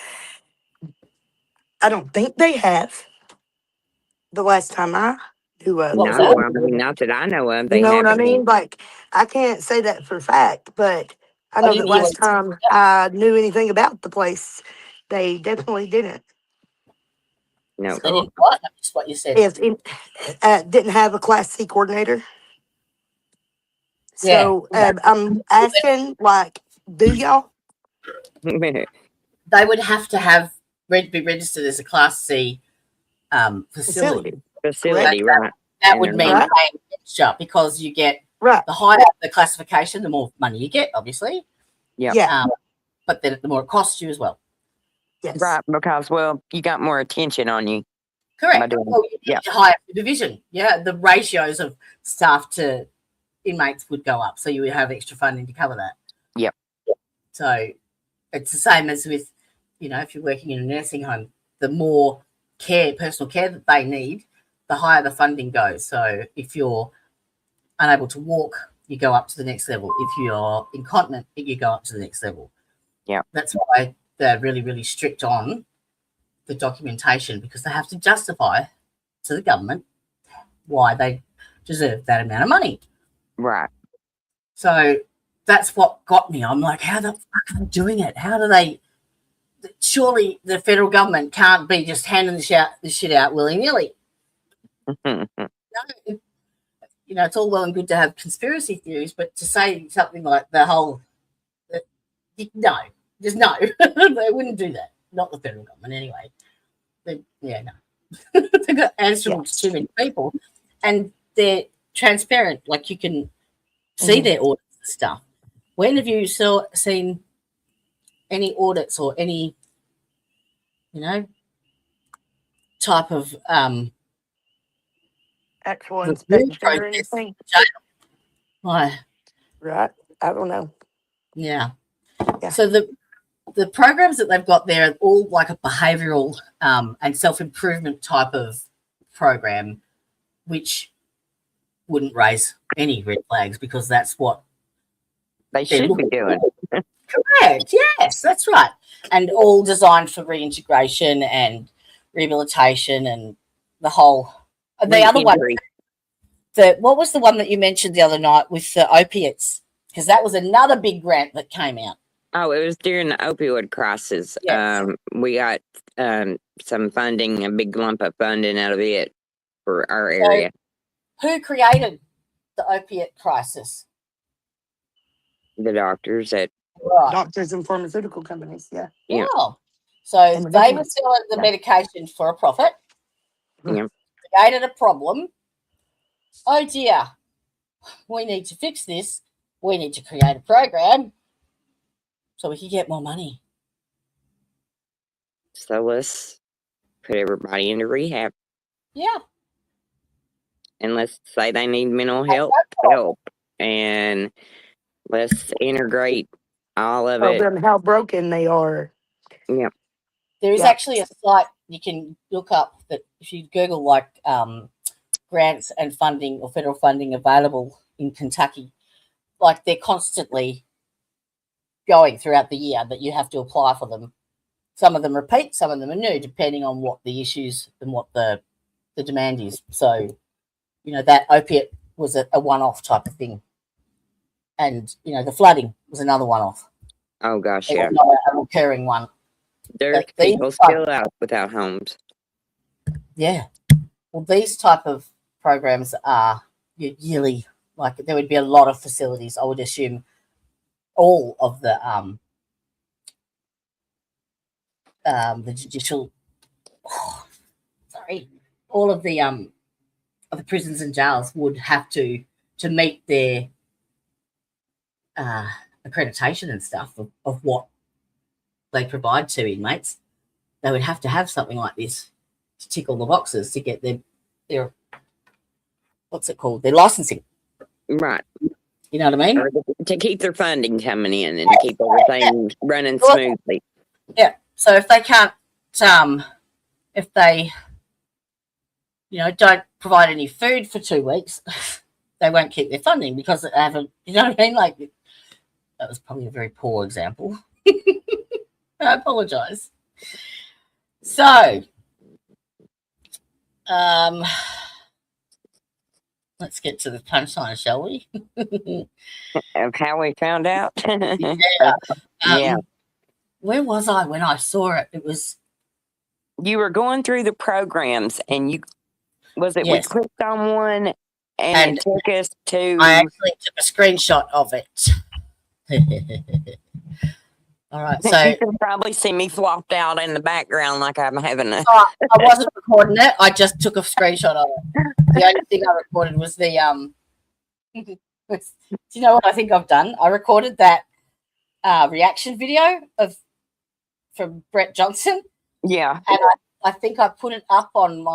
I don't think they have. The last time I knew of, What was No, that? I mean, not that I know of. you They know what I haven't been. mean? Like, I can't say that for a fact, but I Oh, know you that mean last time I knew anything about the place, they definitely didn't. No. they So, didn't what? That's what you said. if it, didn't have a Class C coordinator, Yeah. so I'm asking, like, do y'all? They would have to be registered as a Class C facility. Facility, correct? Facility, right. That And would they're mean not. Right, paying extra because you get right, the higher the classification, the more money you get, obviously. Yep. yeah, But then the more it costs you as well. yes, Right, because, well, you got more attention on you. By Correct. doing, Well, you yeah. need higher division. Yeah, the ratios of staff to inmates would go up, so you would have extra funding to cover that. Yep. So it's the same as with, if you're working in a nursing home, the more personal care that they need, the higher the funding goes. So if you're unable to walk, you go up to the next level. If you're incontinent, you go up to the next level. Yeah. That's why they're really, really strict on the documentation, because they have to justify to the government why they deserve that amount of money. Right. So that's what got me. I'm like, how the fuck are they doing it? How do they? Surely the federal government can't be just handing the shit out willy-nilly. No, it's all well and good to have conspiracy theories, but to say something like the whole, no, just no, they wouldn't do that. Not the federal government, anyway. No. They've got answerable to too many people, and they're transparent. Like, you can see their audits and stuff. When have you seen any audits or any, type of actual review inspection or process? anything? Why? Right, I don't know. Yeah. Yeah. So the programs that they've got there are all like a behavioural and self-improvement type of program, which wouldn't raise any red flags because that's what They should be doing. Correct. Yes, that's right. And all designed for reintegration and rehabilitation and the whole. The other one, what was the one that you mentioned the other night with the opiates? Because that was another big grant that came out. Oh, it was during the opioid crisis. Yes. We got some funding, a big lump of funding out of it for our area. So who created the opiate crisis? The doctors at Doctors and pharmaceutical companies, yeah. Wow. So And the they were government. selling the medication for a profit. Yeah. Created a problem. Oh dear, we need to fix this. We need to create a program so we can get more money. So let's put everybody into rehab. Yeah. And let's say they need mental health help. And let's integrate all of Tell it. them how broken they are. Yeah. There is actually a site you can look up that if you Google like grants and funding or federal funding available in Kentucky, like they're constantly going throughout the year that you have to apply for them. Some of them repeat, some of them are new, depending on what the issues and what the demand is. So, that opiate was a one-off type of thing. And, the flooding was another one-off. Oh, gosh, It yeah. was not a recurring one. There's But these people still out without homes. Yeah. Well, these type of programs are yearly. Like, there would be a lot of facilities. I would assume all of the judicial. Sorry, all of the the prisons and jails would have to meet their accreditation and stuff of what they provide to inmates. They would have to have something like this to tick all the boxes to get their what's it called? Their licensing. Right. You know what I mean? Or to keep their funding coming in and to keep everything running smoothly. Yeah. So if they can't, if they, don't provide any food for 2 weeks, they won't keep their funding because they haven't, you know what I mean? Like, that was probably a very poor example. I apologize. So, let's get to the punchline, shall we? Of how we found out. Yeah. Where was I when I saw it? It was. You were going through the programs and we clicked on one and it took us to. I actually took a screenshot of it. All right, so you can probably see me flopped out in the background like I'm having a. I wasn't recording it. I just took a screenshot of it. The only thing I recorded was the do you know what I think I've done? I recorded that reaction video from Brett Johnson. Yeah, and I think I put it up on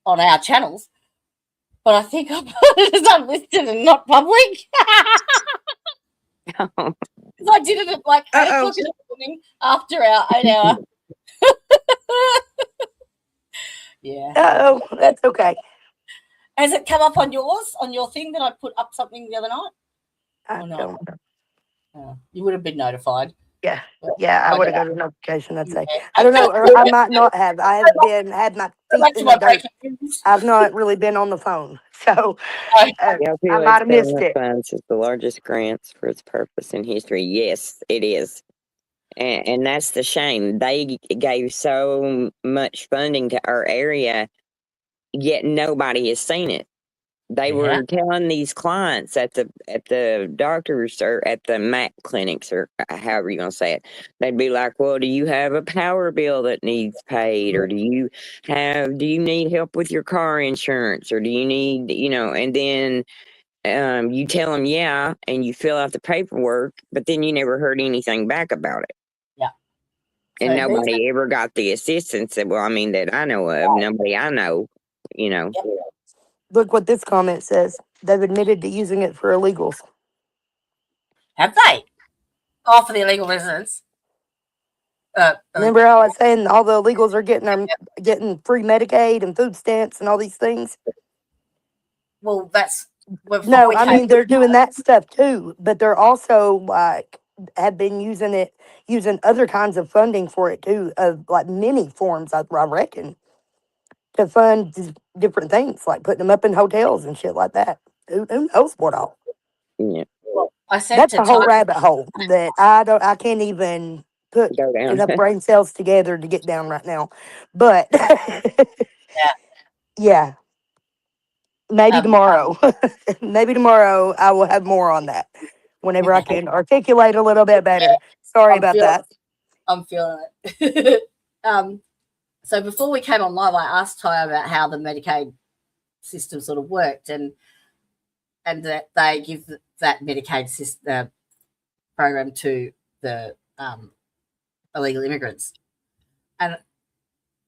our channels, but I think I put it as unlisted and not public. I did it at like 8 o'clock in the morning after our 8 hour. Yeah. Oh, that's okay. Has it come up on yours, on your thing that I put up something the other night? I Or not? don't know. Oh, you would have been notified. Yeah, I would have got a notification. I'd say Yeah. I don't know, or I might not have. I have had my feet in the dirt. I've not really been on the phone, so I might have missed it. Funds is the largest grants for its purpose in history. Yes, it is, and that's the shame. They gave so much funding to our area, yet nobody has seen it. They were telling these clients at the doctors or at the MAC clinics or however you want to say it, they'd be like, well, do you have a power bill that needs paid? Or do you need help with your car insurance? Or do you need, and then you tell them, yeah, and you fill out the paperwork, but then you never heard anything back about it. Yeah. And nobody ever got the assistance that I know of, nobody I know, Yep. Look what this comment says. They've admitted to using it for illegals. Have they? Oh, for the illegal residents. Remember how I was saying all the illegals are getting free Medicaid and food stamps and all these things? Well, that's no. I mean, they're doing that stuff too, but they're also have been using other kinds of funding for it too, of like many forms. I reckon. To fund different things, like putting them up in hotels and shit like that. Who knows what all? Yeah. Well, I said that's a whole rabbit hole that I can't even put enough brain cells together to get down right now. But yeah. Maybe tomorrow. Maybe tomorrow I will have more on that whenever I can articulate a little bit better. Sorry about that. I'm feeling it. So before we came on live, I asked Ty about how the Medicaid system sort of worked, and that they give that Medicaid system program to the illegal immigrants. And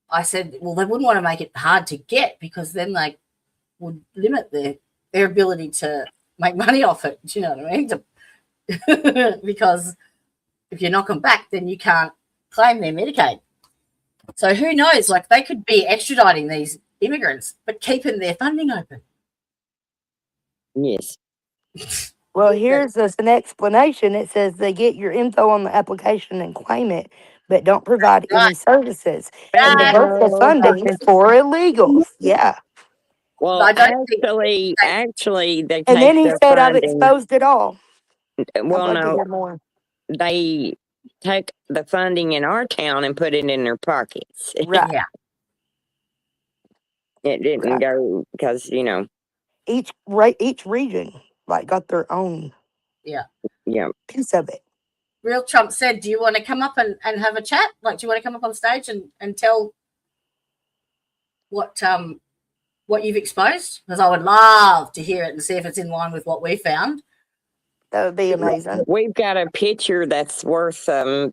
I said, well, they wouldn't want to make it hard to get because then they would limit their ability to make money off it. Do you know what I mean? Because if you knock them back, then you can't claim their Medicaid. So who knows? Like they could be extraditing these immigrants, but keeping their funding open. Yes. Well, here's an explanation. It says they get your info on the application and claim it, but don't provide any services. And diverse funding for illegals. Yeah. Well, actually, they take and then he their said, funding. I've exposed it all. Well, no, they take the funding in our town and put it in their pockets. Right. Yeah. It didn't go because, each region got their own piece of it. Real Trump said, do you want to come up and have a chat? Like, do you want to come up on stage and tell what what you've exposed? Because I would love to hear it and see if it's in line with what we found. That would be amazing. We've got a picture that's worth Oh,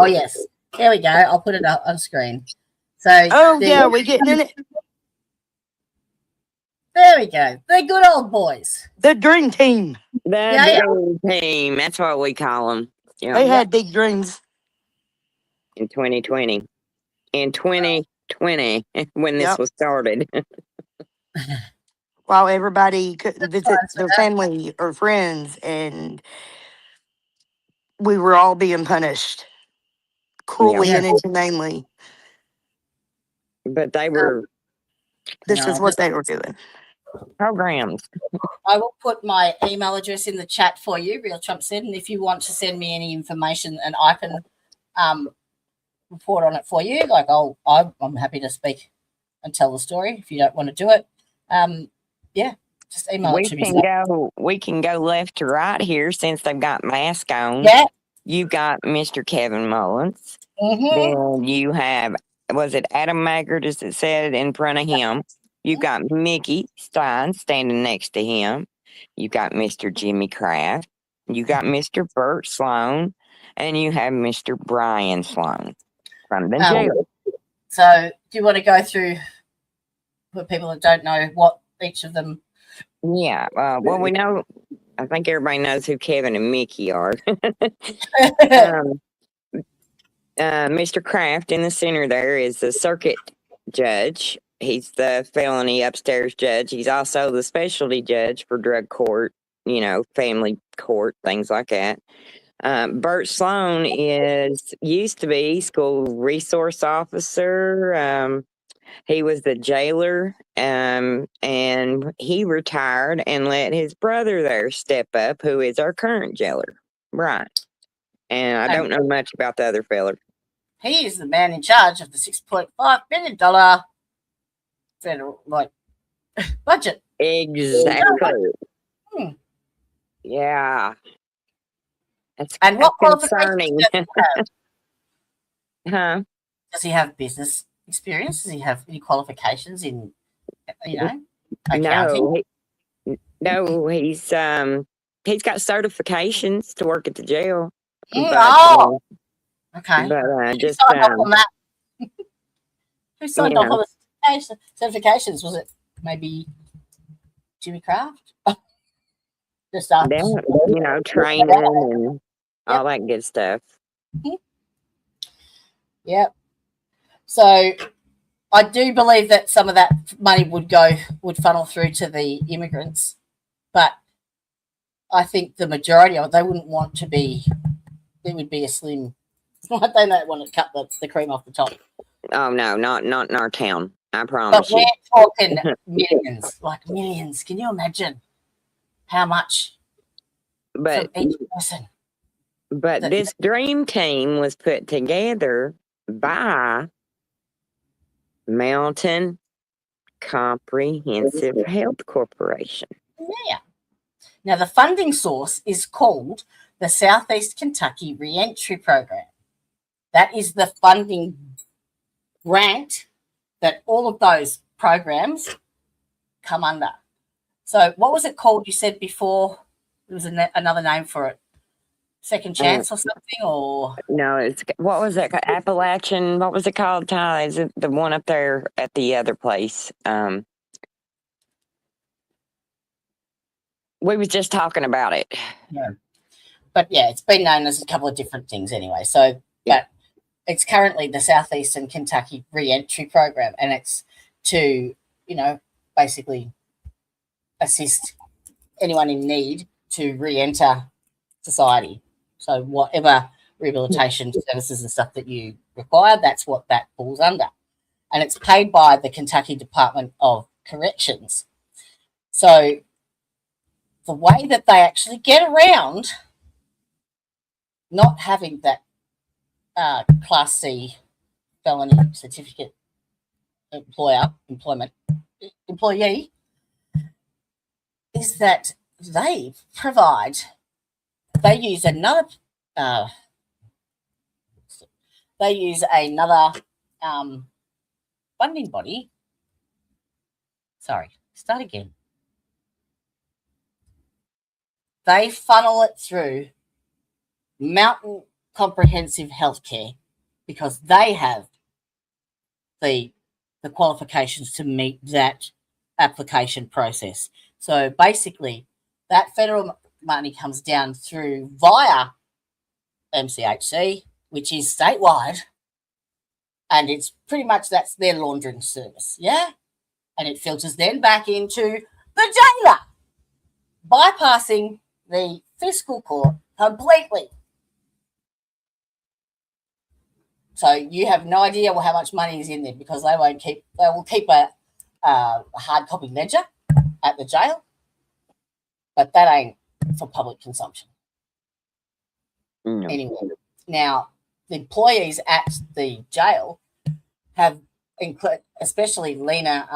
yes. There we go. I'll put it up on screen. So, Oh, yeah, we're getting in it. there we go. The good old boys. The dream team. the dream team. That's what we call them. They had big dreams. In 2020. In 2020, when this was started. While everybody couldn't visit their family or friends, and we were all being punished cruelly and inhumanely. But they were. This is what they were doing. Programs. I will put my email address in the chat for you, Real Trump said, and if you want to send me any information and I can report on it for you, like I'm happy to speak and tell the story if you don't want to do it. Just email it to me. We can go left to right here since they've got masks on. Yeah. You got Mr. Kevin Mullins. Mm-hmm. Then you have, was it Adam Maggard, as it said, in front of him? You got Mickey Stein standing next to him. You got Mr. Jimmy Kraft. You got Mr. Bert Sloan. And you have Mr. Brian Sloan from the jail. So do you want to go through, for people that don't know, what each of them? Yeah. Well, we know, I think everybody knows who Kevin and Mickey are. Mr. Kraft in the center there is the circuit judge. He's the felony upstairs judge. He's also the specialty judge for drug court, family court, things like that. Bert Sloan used to be school resource officer. He was the jailer, and he retired and let his brother there step up, who is our current jailer, Brian. And I don't know much about the other fella. He is the man in charge of the $6.5 billion federal budget. Exactly. Yeah. And what concerning? Huh? Does he have business experience? Does he have any qualifications in, accounting? No, he's got certifications to work at the jail. Okay. But just signed off on that. Who signed off on the certifications? Was it maybe Jimmy Kraft? Just training and all that good stuff. Yep. So I do believe that some of that money would funnel through to the immigrants, but I think the majority of it, they wouldn't want to be. It would be a slim. They don't want to cut the cream off the top. Oh no, not in our town. I promise you. But we're talking millions, like millions. Can you imagine how much? But from each person. But this dream team was put together by Mountain Comprehensive Health Corporation. Yeah. Now, the funding source is called the Southeast Kentucky Reentry Program. That is the funding grant that all of those programs come under. So what was it called? You said before there was another name for it. Second Chance or something? Or no, what was it? Appalachian. What was it called, Ty? Is it the one up there at the other place? We was just talking about it. Yeah. But yeah, it's been known as a couple of different things anyway. So but it's currently the Southeastern Kentucky Reentry Program, and it's to, basically assist anyone in need to re-enter society. So whatever rehabilitation services and stuff that you require, that's what that falls under. And it's paid by the Kentucky Department of Corrections. So the way that they actually get around not having that Class C felony certificate employee is that they use another funding body. Sorry, start again. They funnel it through Mountain Comprehensive Healthcare because they have the qualifications to meet that application process. So basically, that federal money comes down through via MCHC, which is statewide, and it's pretty much that's their laundering service, yeah? And it filters then back into the jailer, bypassing the fiscal court completely. So you have no idea how much money is in there because they will keep a hard copy ledger at the jail, but that ain't for public consumption. No. Anyway, now the employees at the jail have, especially Lena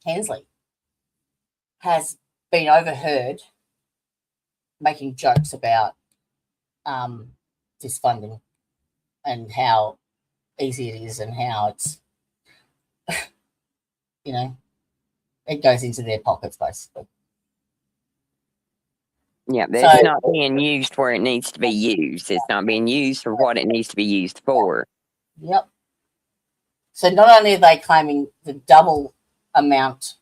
Hensley, has been overheard making jokes about this funding and how easy it is and how it's, it goes into their pockets basically. Yeah, but it's not being used where it needs to be used. It's not being used for what it needs to be used for. Yep. So not only are they claiming the double amount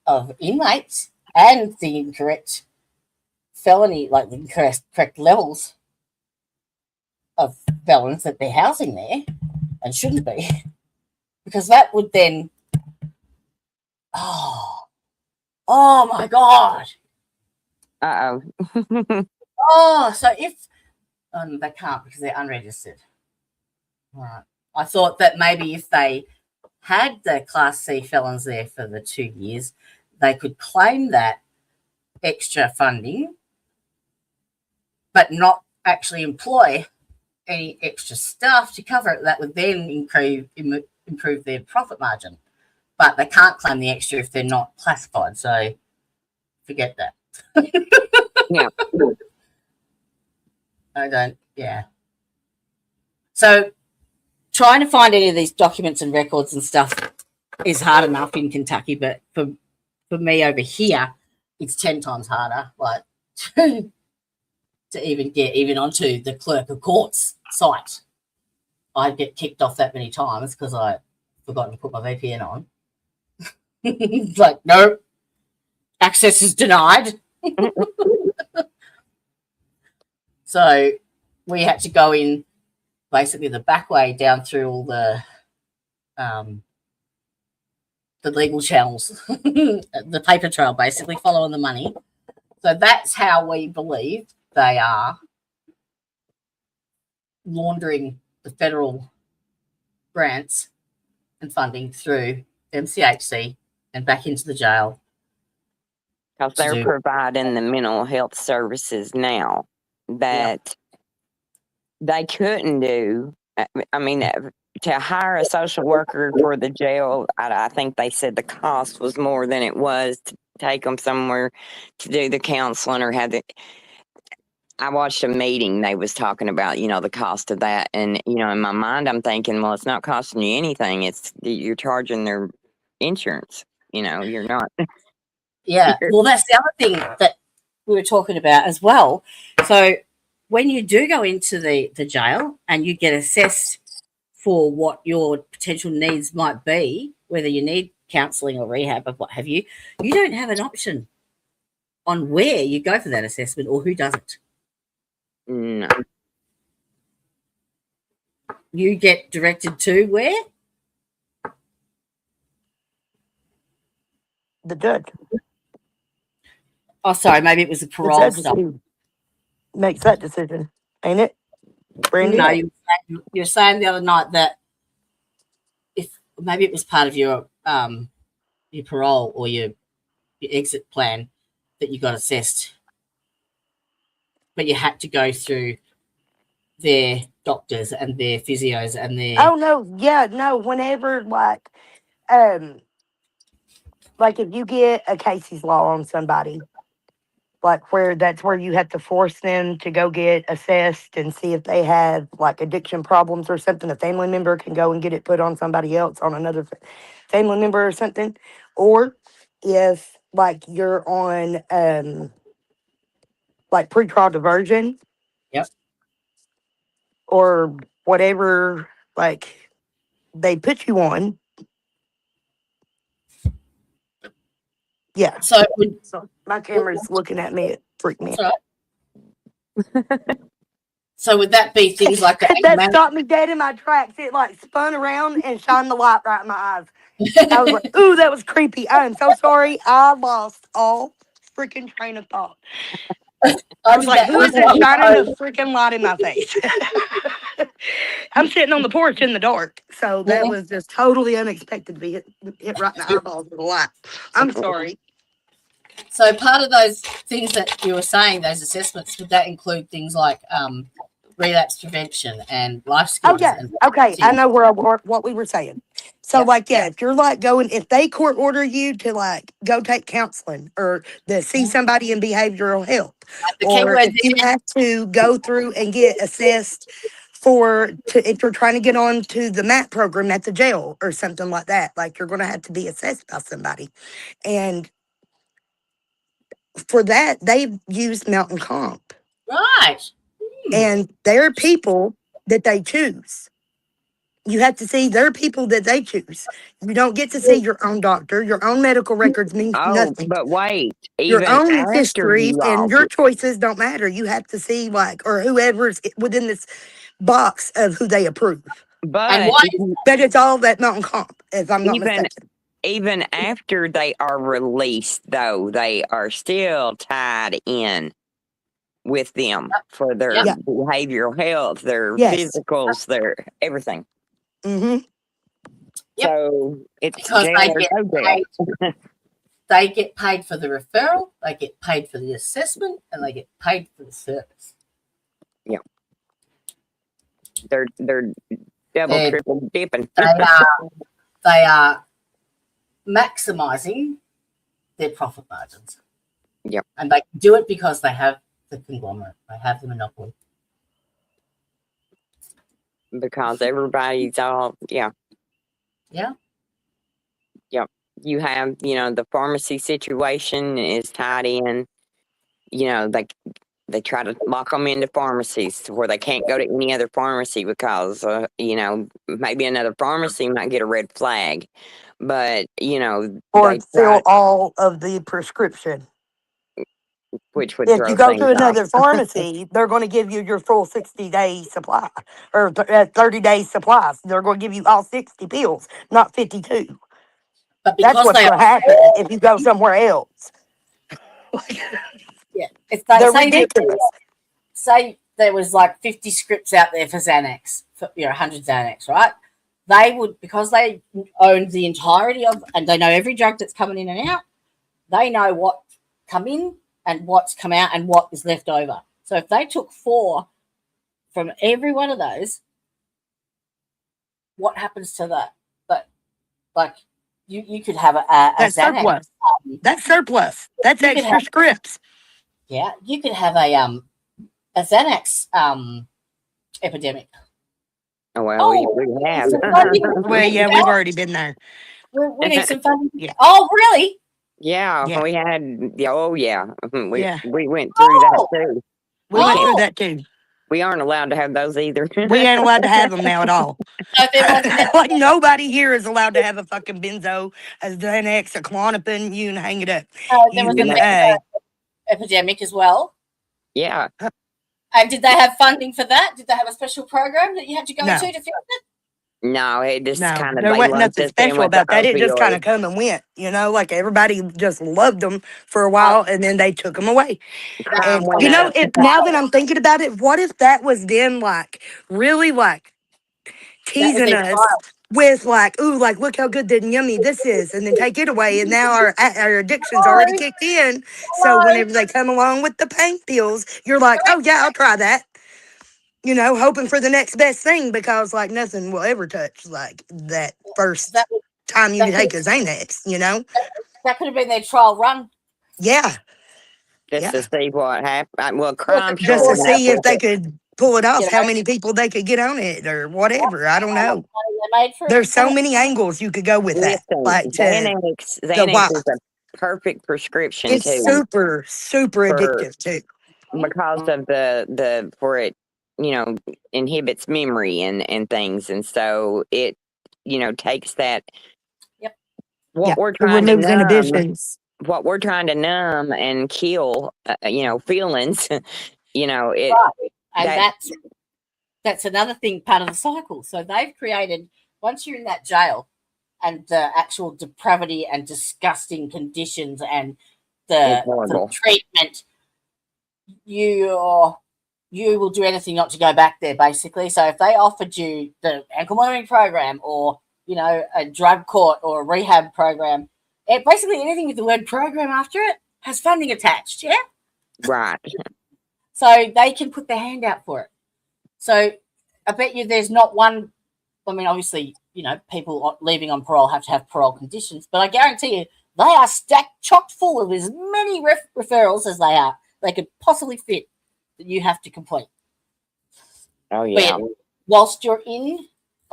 of inmates and the incorrect felony, like the correct levels of felons that they're housing there and shouldn't be, because that would then, oh my God. Uh-oh. So if they can't because they're unregistered. All right. I thought that maybe if they had the Class C felons there for the 2 years, they could claim that extra funding, but not actually employ any extra staff to cover it. That would then improve their profit margin. But they can't claim the extra if they're not classified. So forget that. Yeah. I don't, yeah. So trying to find any of these documents and records and stuff is hard enough in Kentucky, but for me over here, it's 10 times harder, like, to even get onto the clerk of court's site. I get kicked off that many times because I forgot to put my VPN on. It's like, nope, access is denied. So we had to go in basically the back way down through all the legal channels, the paper trail, basically following the money. So that's how we believe they are laundering the federal grants and funding through MCHC and back into the jail. Because they're providing the mental health services now that they couldn't do. I mean, to hire a social worker for the jail, I think they said the cost was more than it was to take them somewhere to do the counseling or have the. I watched a meeting they was talking about, the cost of that. And, in my mind, I'm thinking, well, it's not costing you anything. You're charging their insurance. You're not. Yeah. Well, that's the other thing that we were talking about as well. So when you do go into the jail and you get assessed for what your potential needs might be, whether you need counselling or rehab or what have you, you don't have an option on where you go for that assessment or who does it. No. You get directed to where? The judge. Oh, sorry, maybe it was the parole stuff. Makes that decision, ain't it, Brandy? No, you're saying the other night that if maybe it was part of your parole or your exit plan that you got assessed, but you had to go through their doctors and their physios and their. Oh no, whenever like if you get a Casey's law on somebody, like where you have to force them to go get assessed and see if they have like addiction problems or something, a family member can go and get it put on somebody else, on another family member or something. Or if like you're on like pretrial diversion Yep. or whatever like they put you on. Yeah. So So my camera's looking at me. It freaked me out. so would that be things like That stopped me dead in my tracks. It like spun around and shined the light right in my eyes. I was like, ooh, that was creepy. I am so sorry. I lost all freaking train of thought. I was like, who is this shining a freaking light in my face? I'm sitting on the porch in the dark. So that was just totally unexpected to be hit right in the eyeballs with a light. I'm sorry. So part of those things that you were saying, those assessments, would that include things like relapse prevention and life skills? Oh, yeah. Okay. I know what we were saying. So, if you're like if they court order you to like go take counseling or to see somebody in behavioral health, or if you have to go through and get assessed if you're trying to get on to the MAT program at the jail or something like that, like you're going to have to be assessed by somebody. And for that, they've used Mountain Comp. Right. And they're people that they choose. You have to see their people that they choose. You don't get to see your own doctor. Your own medical records mean nothing. But wait, Your even own after history you and all, your choices don't matter. You have to see or whoever's within this box of who they approve. but But it's all that Mountain Comp, if I'm not mistaken. Even after they are released, though, they are still tied in with them for their behavioral health, their physicals, their everything. Mm-hmm. So it's because jail or no jail. They get paid for the referral, they get paid for the assessment, and they get paid for the service. Yeah. They're double, triple dipping. They are maximizing their profit margins. Yep. And they do it because they have the conglomerate. They have the monopoly. Because everybody's all, Yeah. Yep. You have, the pharmacy situation is tied in. They try to lock them into pharmacies where they can't go to any other pharmacy because, maybe another pharmacy might get a red flag. But, or fill all of the prescription. Which would if you go to another pharmacy, they're going to give you your full 60-day supply or 30-day supplies. They're going to give you all 60 pills, not 52. But that's what's going to happen if you go somewhere else. If they're ridiculous. Say there was like 50 scripts out there for Xanax, for 100 Xanax, right? They would, because they own the entirety of, and they know every drug that's coming in and out, they know what come in and what's come out and what is left over. So if they took 4 from every one of those, what happens to that? But like you could have a that's Xanax. Surplus. That's surplus. That's extra scripts. Yeah, you could have a Xanax epidemic. Oh well, we have. Well, yeah, we've already been there. We need some funding. Yeah. Oh, really? Yeah, we had. Oh, yeah. We went through that too. We went through that too. We aren't allowed to have those either. We ain't allowed to have them now at all. Like nobody here is allowed to have a fucking benzo, a Xanax, a Klonopin. You can hang it up. There was an epidemic as well. Yeah. And did they have funding for that? Did they have a special program that you had to go to fix it? No, it just kind of. There wasn't nothing special about that. It just kind of come and went. Like everybody just loved them for a while, and then they took them away. And, now that I'm thinking about it, what if that was them really teasing us with ooh, look how good and yummy this is, and then take it away, and now our addiction's already kicked in. So whenever they come along with the pain pills, you're like, oh yeah, I'll try that. Hoping for the next best thing because nothing will ever touch that first time you take a Xanax. That could have been their trial run. Yeah. Just to see what happened. Well, crime. Just to see if they could pull it off, how many people they could get on it or whatever. I don't know. There's so many angles you could go with that. Xanax is perfect prescription It's too super, super for addictive too. because of the for it, you know, inhibits memory and things, and so it, you know, takes that Yep. what Yeah, we're it trying to removes numb, inhibitions. what we're trying to numb and kill, you know, feelings. You know, it Right. And that that's another thing, part of the cycle. So they've created, once you're in that jail and the actual depravity and disgusting conditions and is the horrible. treatment, you will do anything not to go back there, basically. So if they offered you the ankle monitoring program, or a drug court or a rehab program, basically anything with the word program after it has funding attached. Yeah. Right. So they can put their hand out for it. So I bet you there's not one. I mean, obviously, people leaving on parole have to have parole conditions, but I guarantee you they are stacked chock full of as many referrals as they could possibly fit that you have to complete. Oh yeah. But whilst you're in,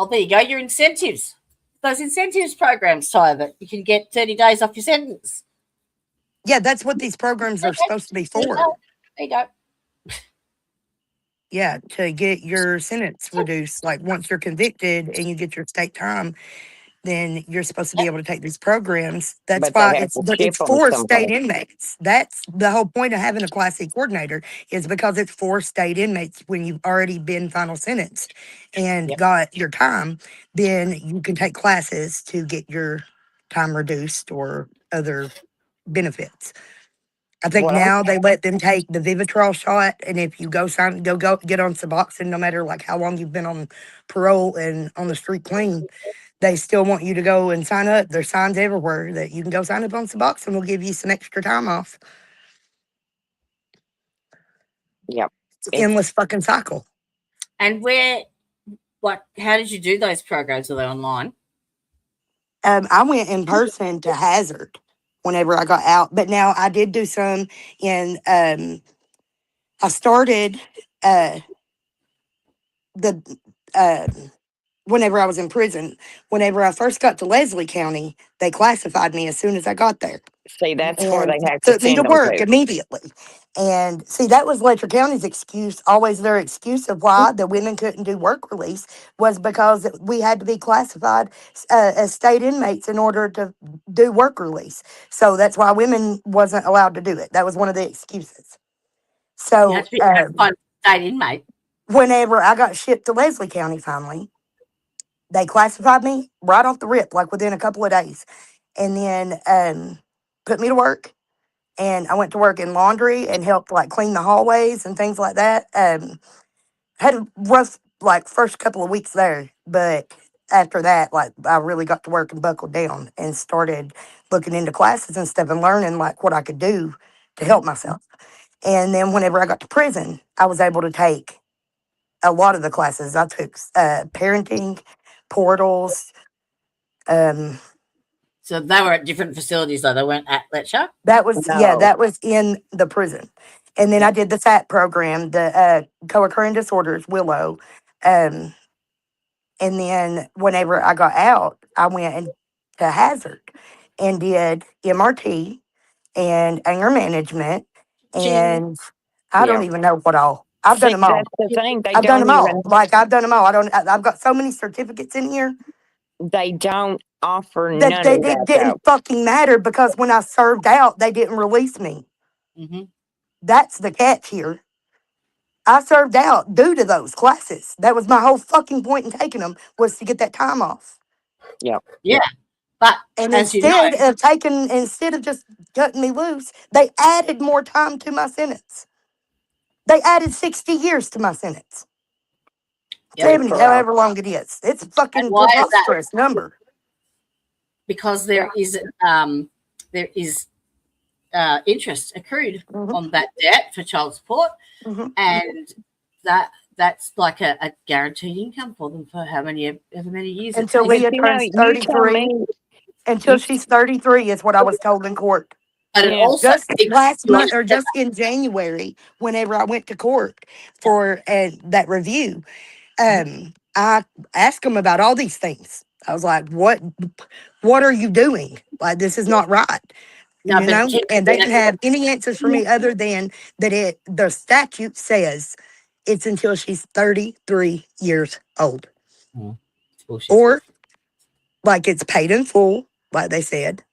there you go, your incentives. Those incentives programs, Tyler, you can get 30 days off your sentence. Yeah, that's what these programs are supposed to be There you for. go. There you go. Yeah, to get your sentence reduced. Like once you're convicted and you get your state time, then you're supposed to be Yep. able to take these programs. That's But they why have to ship it's them for state someplace. inmates. That's the whole point of having a Class C coordinator, is because it's for state inmates. When you've already been final sentenced and Yep. got your time, then you can take classes to get your time reduced or other benefits. I think What I'm now they let them take the Vivitrol shot, and if you go get on Suboxone, no matter like how long you've been on parole and on the street clean, they still want you to go and sign up. There's signs everywhere that you can go sign up on Suboxone. We'll give you some extra time off. Yep. It's an It's endless fucking cycle. And how did you do those programs? Are they online? I went in person to Hazard whenever I got out, but now I did do some in. I started the whenever I was in prison. Whenever I first got to Leslie County, they classified me as soon as I got there see, that's where and they have to put me to send them work to. immediately. And see, that was Letcher County's excuse, always their excuse of why the women couldn't do work release, was because we had to be classified as state inmates in order to do work release. So that's why women wasn't allowed to do it. That was one of the excuses. You have So to be a state inmate. whenever I got shipped to Leslie County finally, they classified me right off the rip, like within a couple of days, and then put me to work. And I went to work in laundry and helped like clean the hallways and things like that. Had a rough like first couple of weeks there, but after that, like I really got to work and buckled down and started looking into classes and stuff and learning like what I could do to help myself. And then whenever I got to prison, I was able to take a lot of the classes. I took parenting, portals. Um, So they were at different facilities, though. They weren't at Letcher. that was No. that was in the prison. And then I Yep. did the SAT program, the co-occurring disorders, Willow. Um, and then whenever I got out, I went to Hazard and did MRT and anger management, Ching. and I Yeah. don't even know what all. I've done See, them all. that's the thing. They I've done don't them all. even. Like I've done them all. I've got so many certificates in here They don't offer that none of it that though. didn't fucking matter because when I served out, they didn't release me. Mm-hmm. That's the catch here. I served out due to those classes. That was my whole fucking point in taking them, was to get that time off. Yep. Yeah. But And as you know, instead of just cutting me loose, they added more time to my sentence. They added 60 years to my sentence. yep. 70, however long it is. It's a And fucking why is that? preposterous number. Because there is interest accrued Mhm, on that debt for child support, mhm. and that's like a guaranteed income for them for ever many years. Until But Leah you know, turns you tell 33. me, Until you she's 33 is what I was told in court. But it yeah, also Just keeps last you month or just in January, whenever I went to court for that review, I asked them about all these things. I was like, what are you doing? Like, this is not right. No, you but know, and they didn't have any answers for me other than that the statute says it's until she's 33 years old. bullshit. Or like it's paid in full, like they said,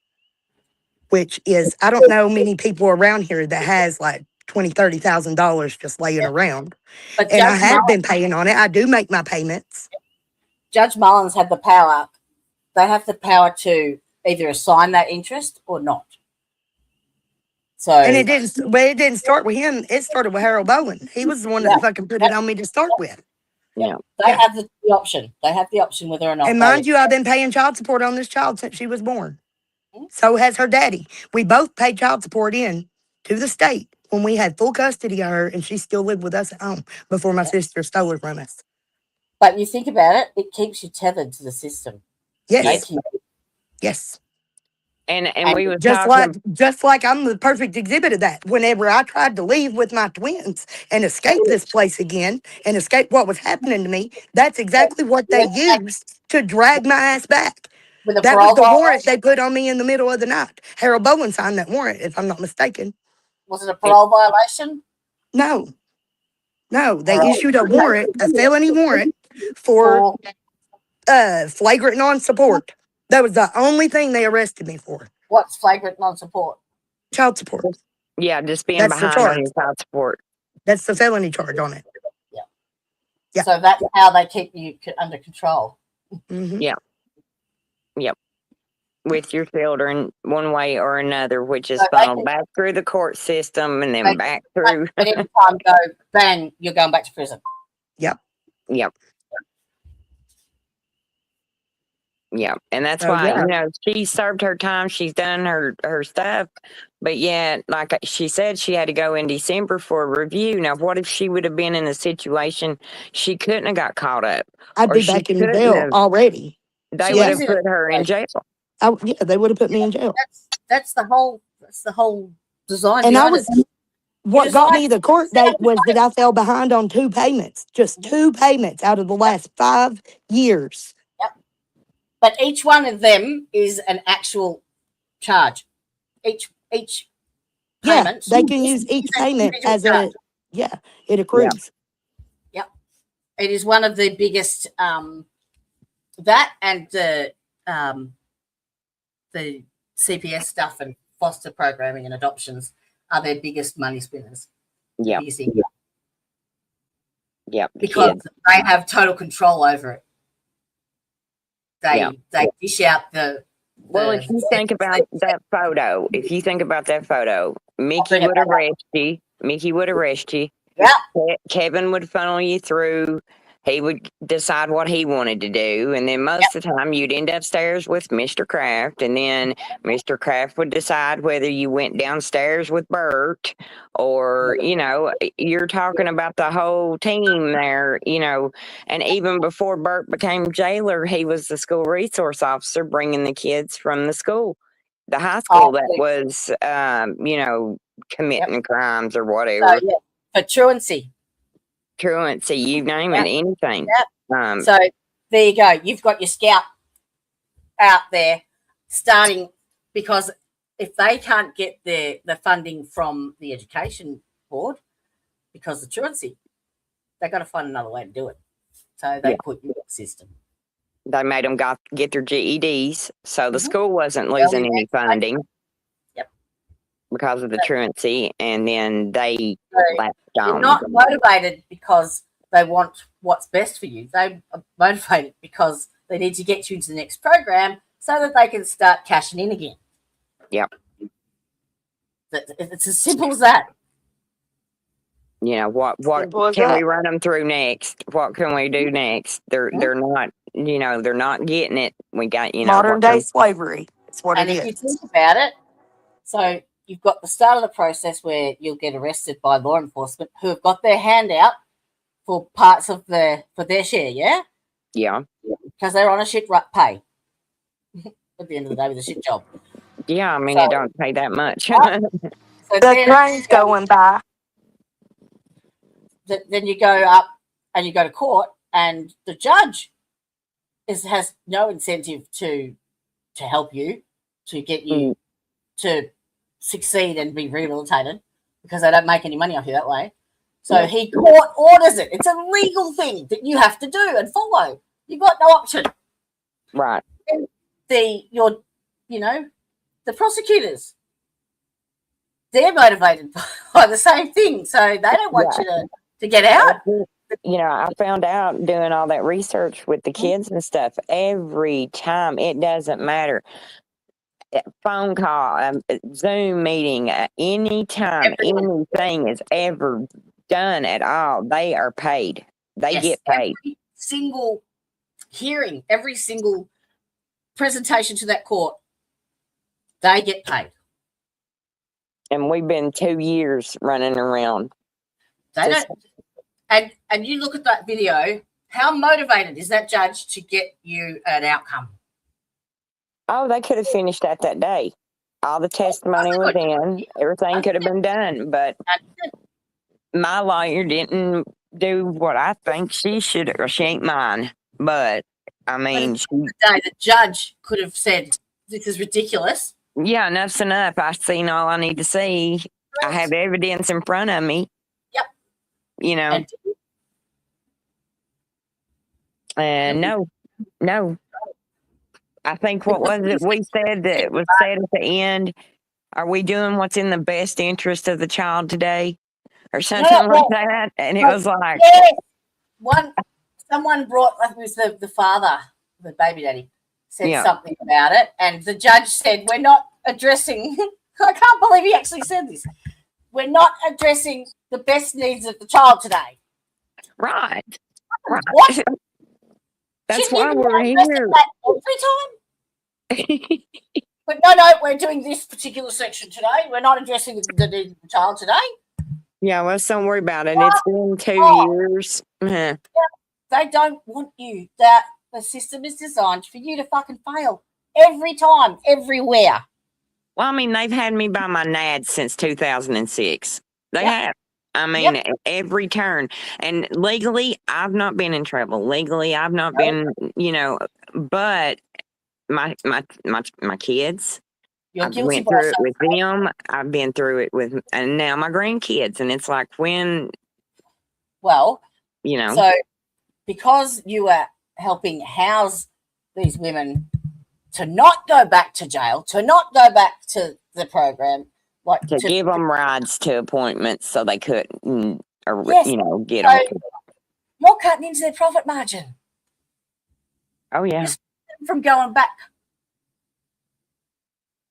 which is, I don't know many people around here that has like $20,000-$30,000 just laying around. But And I have been paying on it. I do make my payments. Judge Mullins had the power. They have the power to either assign that interest or not. So And it didn't start with him. It started with Harold Bowen. He was the one that fucking put it on me to start with. Yeah. they have the option. They have the option whether or not. And mind you, I've been paying child support on this child since she was born. So has her daddy. We both paid child support in to the state when we had full custody of her, and she still lived with us at home before my sister stole her from us. But you think about it, it keeps you tethered to the system. Yes. Yes. And we were just talking, like I'm the perfect exhibit of that. Whenever I tried to leave with my twins and escape this place again and escape what was happening to me, that's exactly what they used to drag my ass back. That was the warrant they put on me in the middle of the night. Harold Bowen signed that warrant, if I'm not mistaken. Was it a parole violation? No. They issued a warrant, a felony warrant for flagrant non-support. That was the only thing they arrested me for. What's flagrant non-support? Child support. yeah, just being That's the behind on charge. your child support. That's the felony charge on it. Yeah. So that's how they keep you under control. Mm-hmm. Yeah. Yep. With your children, one way or another, which is So they funneled can- back through the court system and then back through. But every time you go, bang, you're going back to prison. Yep. Yeah, and that's Oh, why, yeah. you know, she served her time. She's done her stuff. But yet, like she said, she had to go in December for a review. Now, what if she would have been in a situation she couldn't have got caught up? I'd Or be she back in couldn't jail have- already. They She would was have in a put her in jail. Yeah, they would have put me in jail. That's the whole design. And I behind was, it. what just got like- me the court date was that I fell behind on 2 payments. Just 2 payments out of the last 5 years. But each one of them is an actual charge. Each Yeah, payment. they can use each payment as a, it accrues. It is one of the biggest. That and the CPS stuff and foster programming and adoptions are their biggest money spinners. Yeah. Biggest thing. Yeah. Because they have total control over it. They dish out the. Well, if you think about that photo, Mickey would arrest you. Yeah. Kevin would funnel you through. He would decide what he wanted to do. And then most of the time you'd end upstairs with Mr. Kraft. And then Mr. Kraft would decide whether you went downstairs with Bert or, you know, you're talking about the whole team there, you know. And even before Bert became jailer, he was the school resource officer bringing the kids from the school, the high school that was, you know, committing crimes or whatever. So, for truancy. Truancy, you name it, anything. So there you go. You've got your scout out there starting, because if they can't get the funding from the education board because of truancy, they've got to find another way to do it. So they put you in the system. They made them get their GEDs, so the school wasn't losing any funding. Because of the truancy, and then they lapsed on. They're not motivated because they want what's best for you. They are motivated because they need to get you into the next program so that they can start cashing in again. Yep. It's as simple as that. You know, what can we run them through next? What can we do next? They're not, you know, they're not getting it. We got, you know, Modern day slavery. It's what and it if is. you think about it, so you've got the start of the process where you'll get arrested by law enforcement who have got their hand out for parts of for their share, Yeah. because they're on a shit pay at the end of the day with a shit job. Yeah, I mean, it don't pay that much. So The train's going by. Then you go up and you go to court, and the judge has no incentive to help you, to get you to succeed and be rehabilitated because they don't make any money off you that way. So he court orders it. It's a legal thing that you have to do and follow. You've got no option. Right. And the prosecutors, they're motivated by the same thing. So they don't want you to get out. You know, I found out doing all that research with the kids and stuff, every time, it doesn't matter. Phone call, Zoom meeting, anytime anything is ever done at all, they are paid. They get paid. Every single hearing, every single presentation to that court, they get paid. And we've been 2 years running around. They don't. And you look at that video, how motivated is that judge to get you an outcome? Oh, they could have finished that day. All the testimony was in. Everything could have been done. But my lawyer didn't do what I think she should, or she ain't mine. But, I mean, the judge could have said, this is ridiculous. Yeah, enough's enough. I've seen all I need to see. I have evidence in front of me. Yep. You know. And no. I think what was it we said that was said at the end? Are we doing what's in the best interest of the child today? Or something like that? And it was like someone brought, it was the father, the baby daddy, said something about it, and the judge said, we're not addressing I can't believe he actually said this. We're not addressing the best needs of the child today. Right. What? That's why we're here. Every time. But no, we're doing this particular section today. We're not addressing the needs of the child today. Yeah, well, don't worry about it. It's been 2 years. Yeah, they don't want you. That the system is designed for you to fucking fail every time, everywhere. Well, I mean, they've had me by my nads since 2006. They have. I mean, every turn. And legally, I've not been in trouble. Legally, I've not been, but my kids, I've went through it with them. I've been through it with, and now my grandkids. And it's like when, so because you are helping house these women to not go back to jail, to not go back to the program, like to give them rides to appointments so they couldn't, get on. You're cutting into their profit margin. Oh yeah, from going back.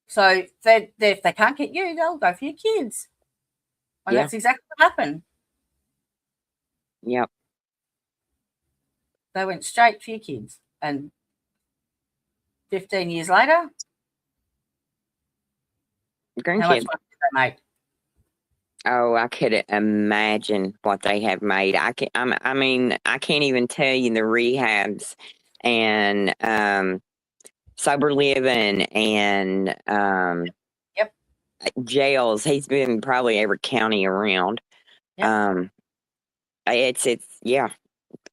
So if they can't get you, they'll go for your kids. And that's exactly what happened. Yep. They went straight for your kids, and 15 years later, grandkids. How much money did they make? Oh, I could imagine what they have made. I can't even tell you the rehabs and sober living and jails. He's been probably every county around. Yep. It's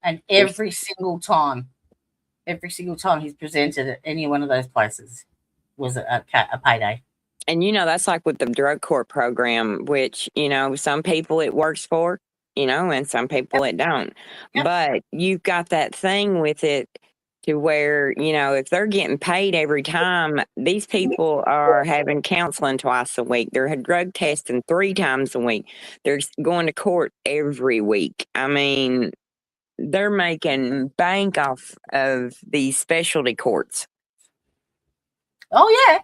And every single time he's presented at any one of those places was a payday. And, that's like with the drug court program, which, some people it works for, and some people it don't. Yep. But you've got that thing with it to where, if they're getting paid every time, these people are having counseling twice a week. They're drug testing 3 times a week. They're going to court every week. I mean, they're making bank off of these specialty courts. Oh, yeah.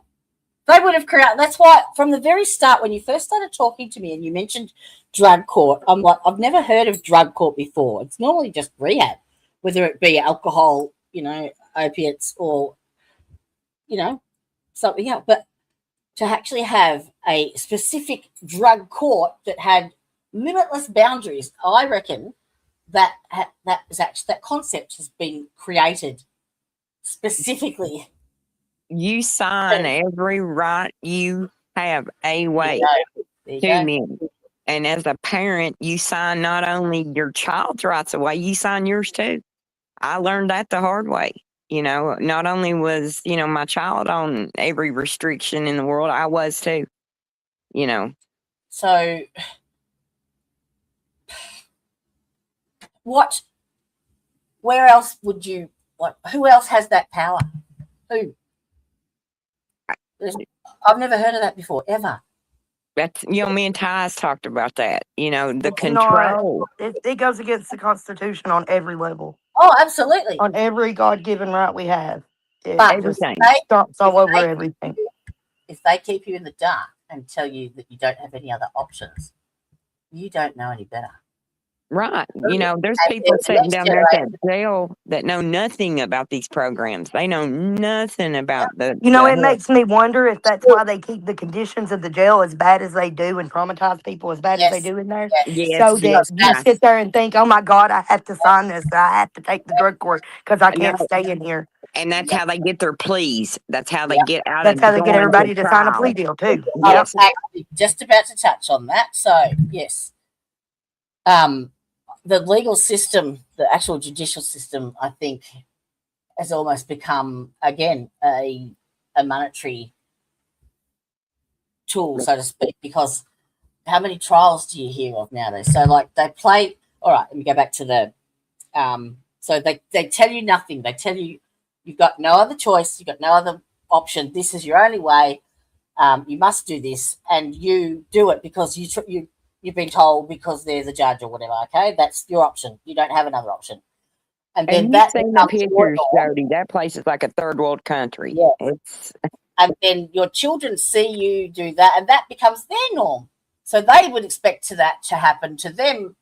They would have created. That's why from the very start, when you first started talking to me and you mentioned drug court, I'm like, I've never heard of drug court before. It's normally just rehab, whether it be alcohol, opiates or, something else. But to actually have a specific drug court that had limitless boundaries, I reckon that concept has been created specifically. You sign every right you have a way to them. And as a parent, you sign not only your child's rights away, you sign yours too. I learned that the hard way. Not only was, my child on every restriction in the world, I was too. you know. So where else would you, who else has that power? Who? I've never heard of that before, ever. That's, me and Ty's talked about that, the It's not. control. It goes against the Constitution on every level, Oh, absolutely. on every God-given right we have. It But just Everything. stops all over everything. If they keep you in the dark and tell you that you don't have any other options, you don't know any better. Right. There's And people the sitting next down there at that generation- jail that know nothing about these programs. They know nothing about the It health. makes me wonder if that's why they keep the conditions of the jail as bad as they do and traumatize people as bad as they Yes, do in there. yes. Yes, So that yes, you yes. sit there and think, oh my God, I have to sign this. I have to take the drug court because I can't No, stay in here. and that's how they get their pleas. That's how they Yep. get out That's of how they get going everybody to to sign a plea trial. deal too. I Yes. was actually just about to touch on that. So, yes. The legal system, the actual judicial system, I think, has almost become, again, a monetary tool, so to speak, because how many trials do you hear of nowadays? So, they play, all right, let me go back to the, so they tell you nothing. They tell you you've got no other choice, you've got no other option, this is your only way, you must do this, and you do it because you've been told because there's a judge or whatever, okay? That's your option. You don't have another option. And then And you've that seen the becomes your pictures, norm. Jody. That place is like a third world country. Yeah. It's And then your children see you do that, and that becomes their norm. So they would expect that to happen to them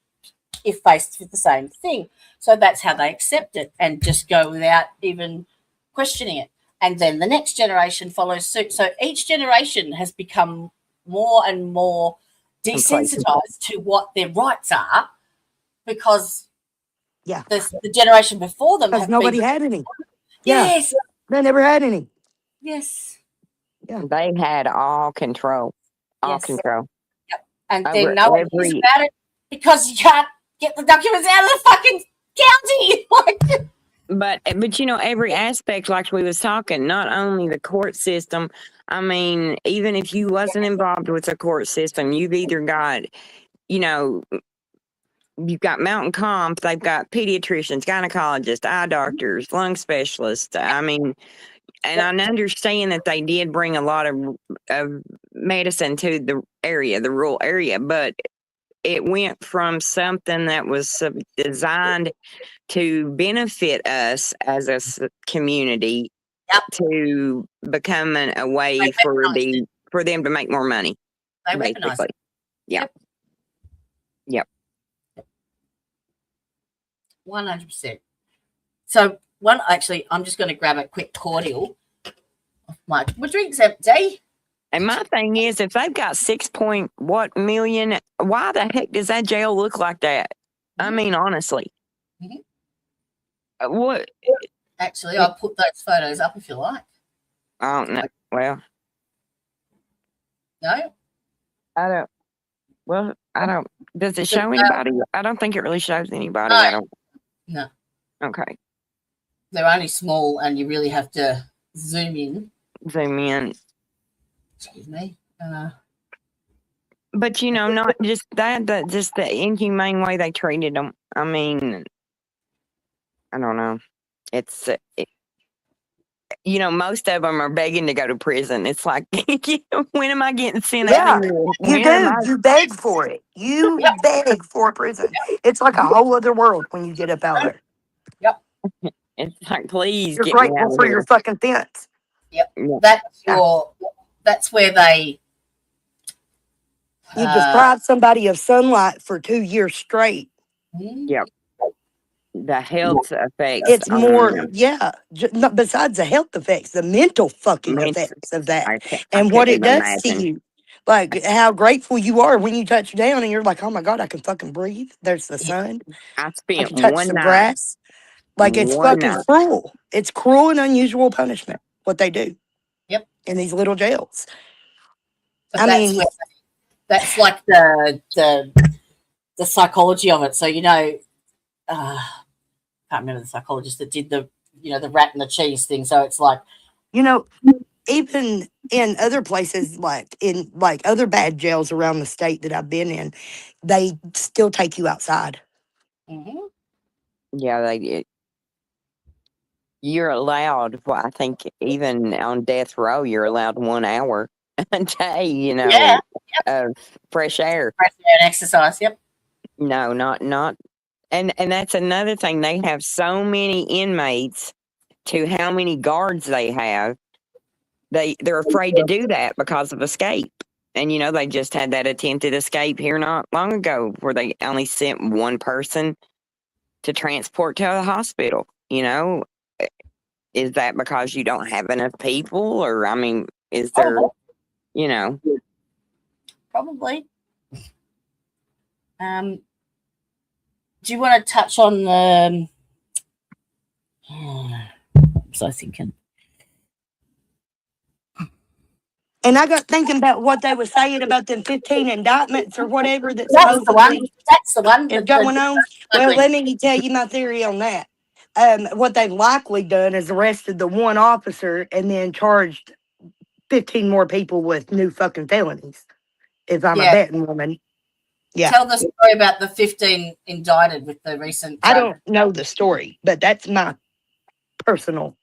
if faced with the same thing. So that's how they accept it and just go without even questioning it. And then the next generation follows suit. So each generation has become more and more desensitized to what their rights are because the generation before them Because nobody had any. Yes. Yeah. They never had any. Yes. Yeah. They had all control. All Yes. control. Yep. And Over then no one hears about it because you can't get the documents out of the fucking county. But every aspect, like we was talking, not only the court system. I mean, even if you wasn't involved with the court system, you've either got, you've got Mountain Comp, they've got pediatricians, gynecologists, eye doctors, lung specialists. I mean, and I understand that they did bring a lot of medicine to the area, the rural area, but it went from something that was designed to benefit us as a community to becoming a way for them to make more money. They recognize it. Yeah. Yep. 100%. So I'm just going to grab a quick cordial. My drink's empty. And my thing is, if they've got 6 million, why the heck does that jail look like that? I mean, honestly. What? Actually, I'll put those photos up if you like. I don't know. Well, no, I don't. Well, I don't. Does it show anybody? I don't think it really shows anybody. No. I don't. No. Okay. They're only small, and you really have to zoom in. Zoom in. Excuse me. But not just that, just the inhumane way they treated them. I mean, I don't know. It's, most of them are begging to go to prison. It's like, when am I getting sent out of here? You do. You beg for it. You beg for prison. It's like a whole other world when you get up out there. Yep. It's like, please You're get me out grateful of for here. your fucking fence. Yep. That's where they. You deprive somebody of sunlight for 2 years straight. Yep. The health effects. It's more, besides the health effects, the mental fucking effects of that. And what it does to you. Like how grateful you are when you touch down and you're like, oh my God, I can fucking breathe. There's the sun. I I spent can touch one some night. grass. Like it's fucking cruel. It's cruel and unusual punishment, what they do. Yep. In these little jails. But that's like the psychology of it. So, I can't remember the psychologist that did the rat and the cheese thing. So it's like, even in other places, like in like other bad jails around the state that I've been in, they still take you outside. Mm-hmm. Yeah, you're allowed. Well, I think even on death row, you're allowed 1 hour a day. Yeah. Of fresh air. Fresh air and exercise. Yep. No, not. And that's another thing. They have so many inmates to how many guards they have. They're afraid to do that because of escape. And they just had that attempted escape here not long ago where they only sent one person to transport to the hospital. Is that because you don't have enough people, or I mean, is there, Probably. you know? Probably. Do you want to touch on the? So thinking. And I got thinking about what they were saying about them 15 indictments or whatever that That's the one. supposedly That's the one. is going on. Well, let me tell you my theory on that. What they've likely done is arrested the one officer and then charged 15 more people with new fucking felonies. If I'm a betting woman. Yeah. Tell the story about the 15 indicted with the recent. I don't know the story, but that's my personal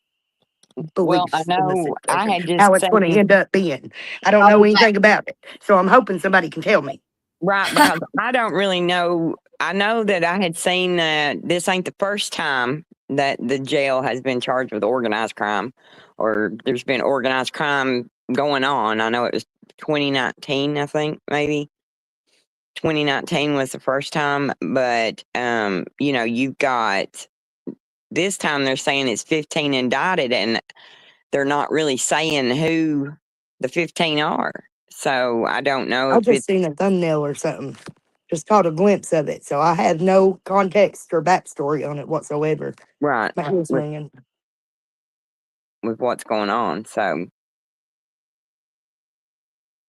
Well, beliefs I in the know I situation, had just how it's going to seen, end up being. I don't know anything about it, so I'm hoping somebody can tell me. right, because I don't really know. I know that I had seen this ain't the first time that the jail has been charged with organized crime, or there's been organized crime going on. I know it was 2019, I think, maybe. 2019 was the first time, but you've got this time they're saying it's 15 indicted, and they're not really saying who the 15 are. So I don't know I if just it's seen a thumbnail or something, just caught a glimpse of it, so I have no context or backstory on it whatsoever. right My ears with, ringing. with what's going on. So,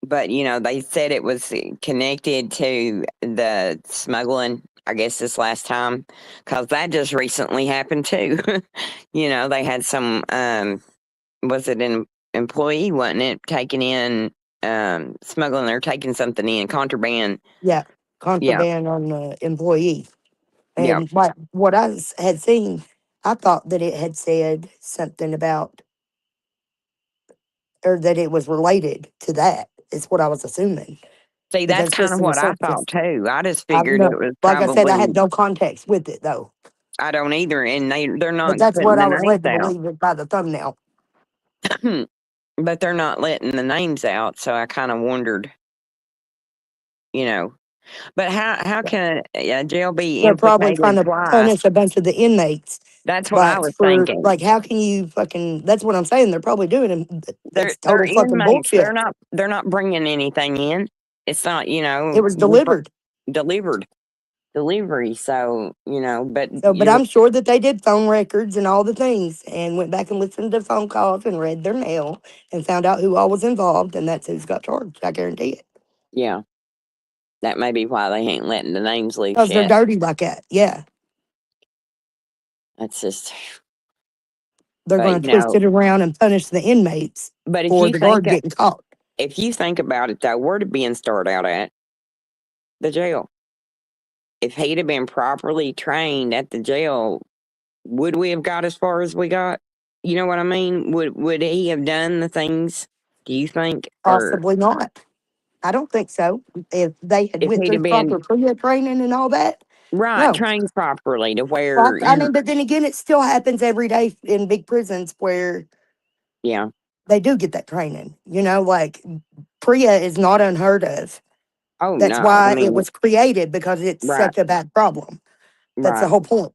but they said it was connected to the smuggling, I guess, this last time, because that just recently happened too. They had some, was it an employee, wasn't it, taking in, smuggling or taking something in, contraband. Yeah, Yeah, contraband on the employee. yeah. And what I had seen, I thought that it had said something about, or that it was related to that. Is what I was assuming. See, that's Because kind just of in the what I thought surface, too. I just I figured it know. was Like I said, I had probably, no context with it though. I don't either, and they're But not that's putting what the I was names led to out. believe by the thumbnail. But they're not letting the names out, so I kind of wondered, you know. But how can a jail be They're probably trying implicated to twice? punish a bunch of the inmates. That's what I Like was for thinking. like, how can you fucking? That's what I'm saying. They're probably doing it. They're That's they're total fucking inmates. They're bullshit. not they're not bringing anything in. It's not, It was delivered. delivered delivery. So but So, but I'm sure that they did phone records and all the things, and went back and listened to phone calls and read their mail and found out who all was involved, and that's who's got charged. I guarantee it. yeah, that may be why they ain't letting the names loose Because they're yet. dirty like that. Yeah, That's just, they're but going to twist it around and punish the inmates but for the guard getting caught. if you think about it though, where did Ben start out at? The jail. If he'd have been properly trained at the jail, would we have got as far as we got? You know what I mean? Would he have done the things, do you think? Or Possibly not. I don't think so. If they had if went he'd through have been proper PRIA training and all that, right, no. trained properly to Well, where I mean, but then again, it still happens every day in big prisons where yeah. they do get that training. Like PRIA is not unheard of. Oh That's no. I why it mean, was created, because it's right, such a bad problem. That's the right. whole point.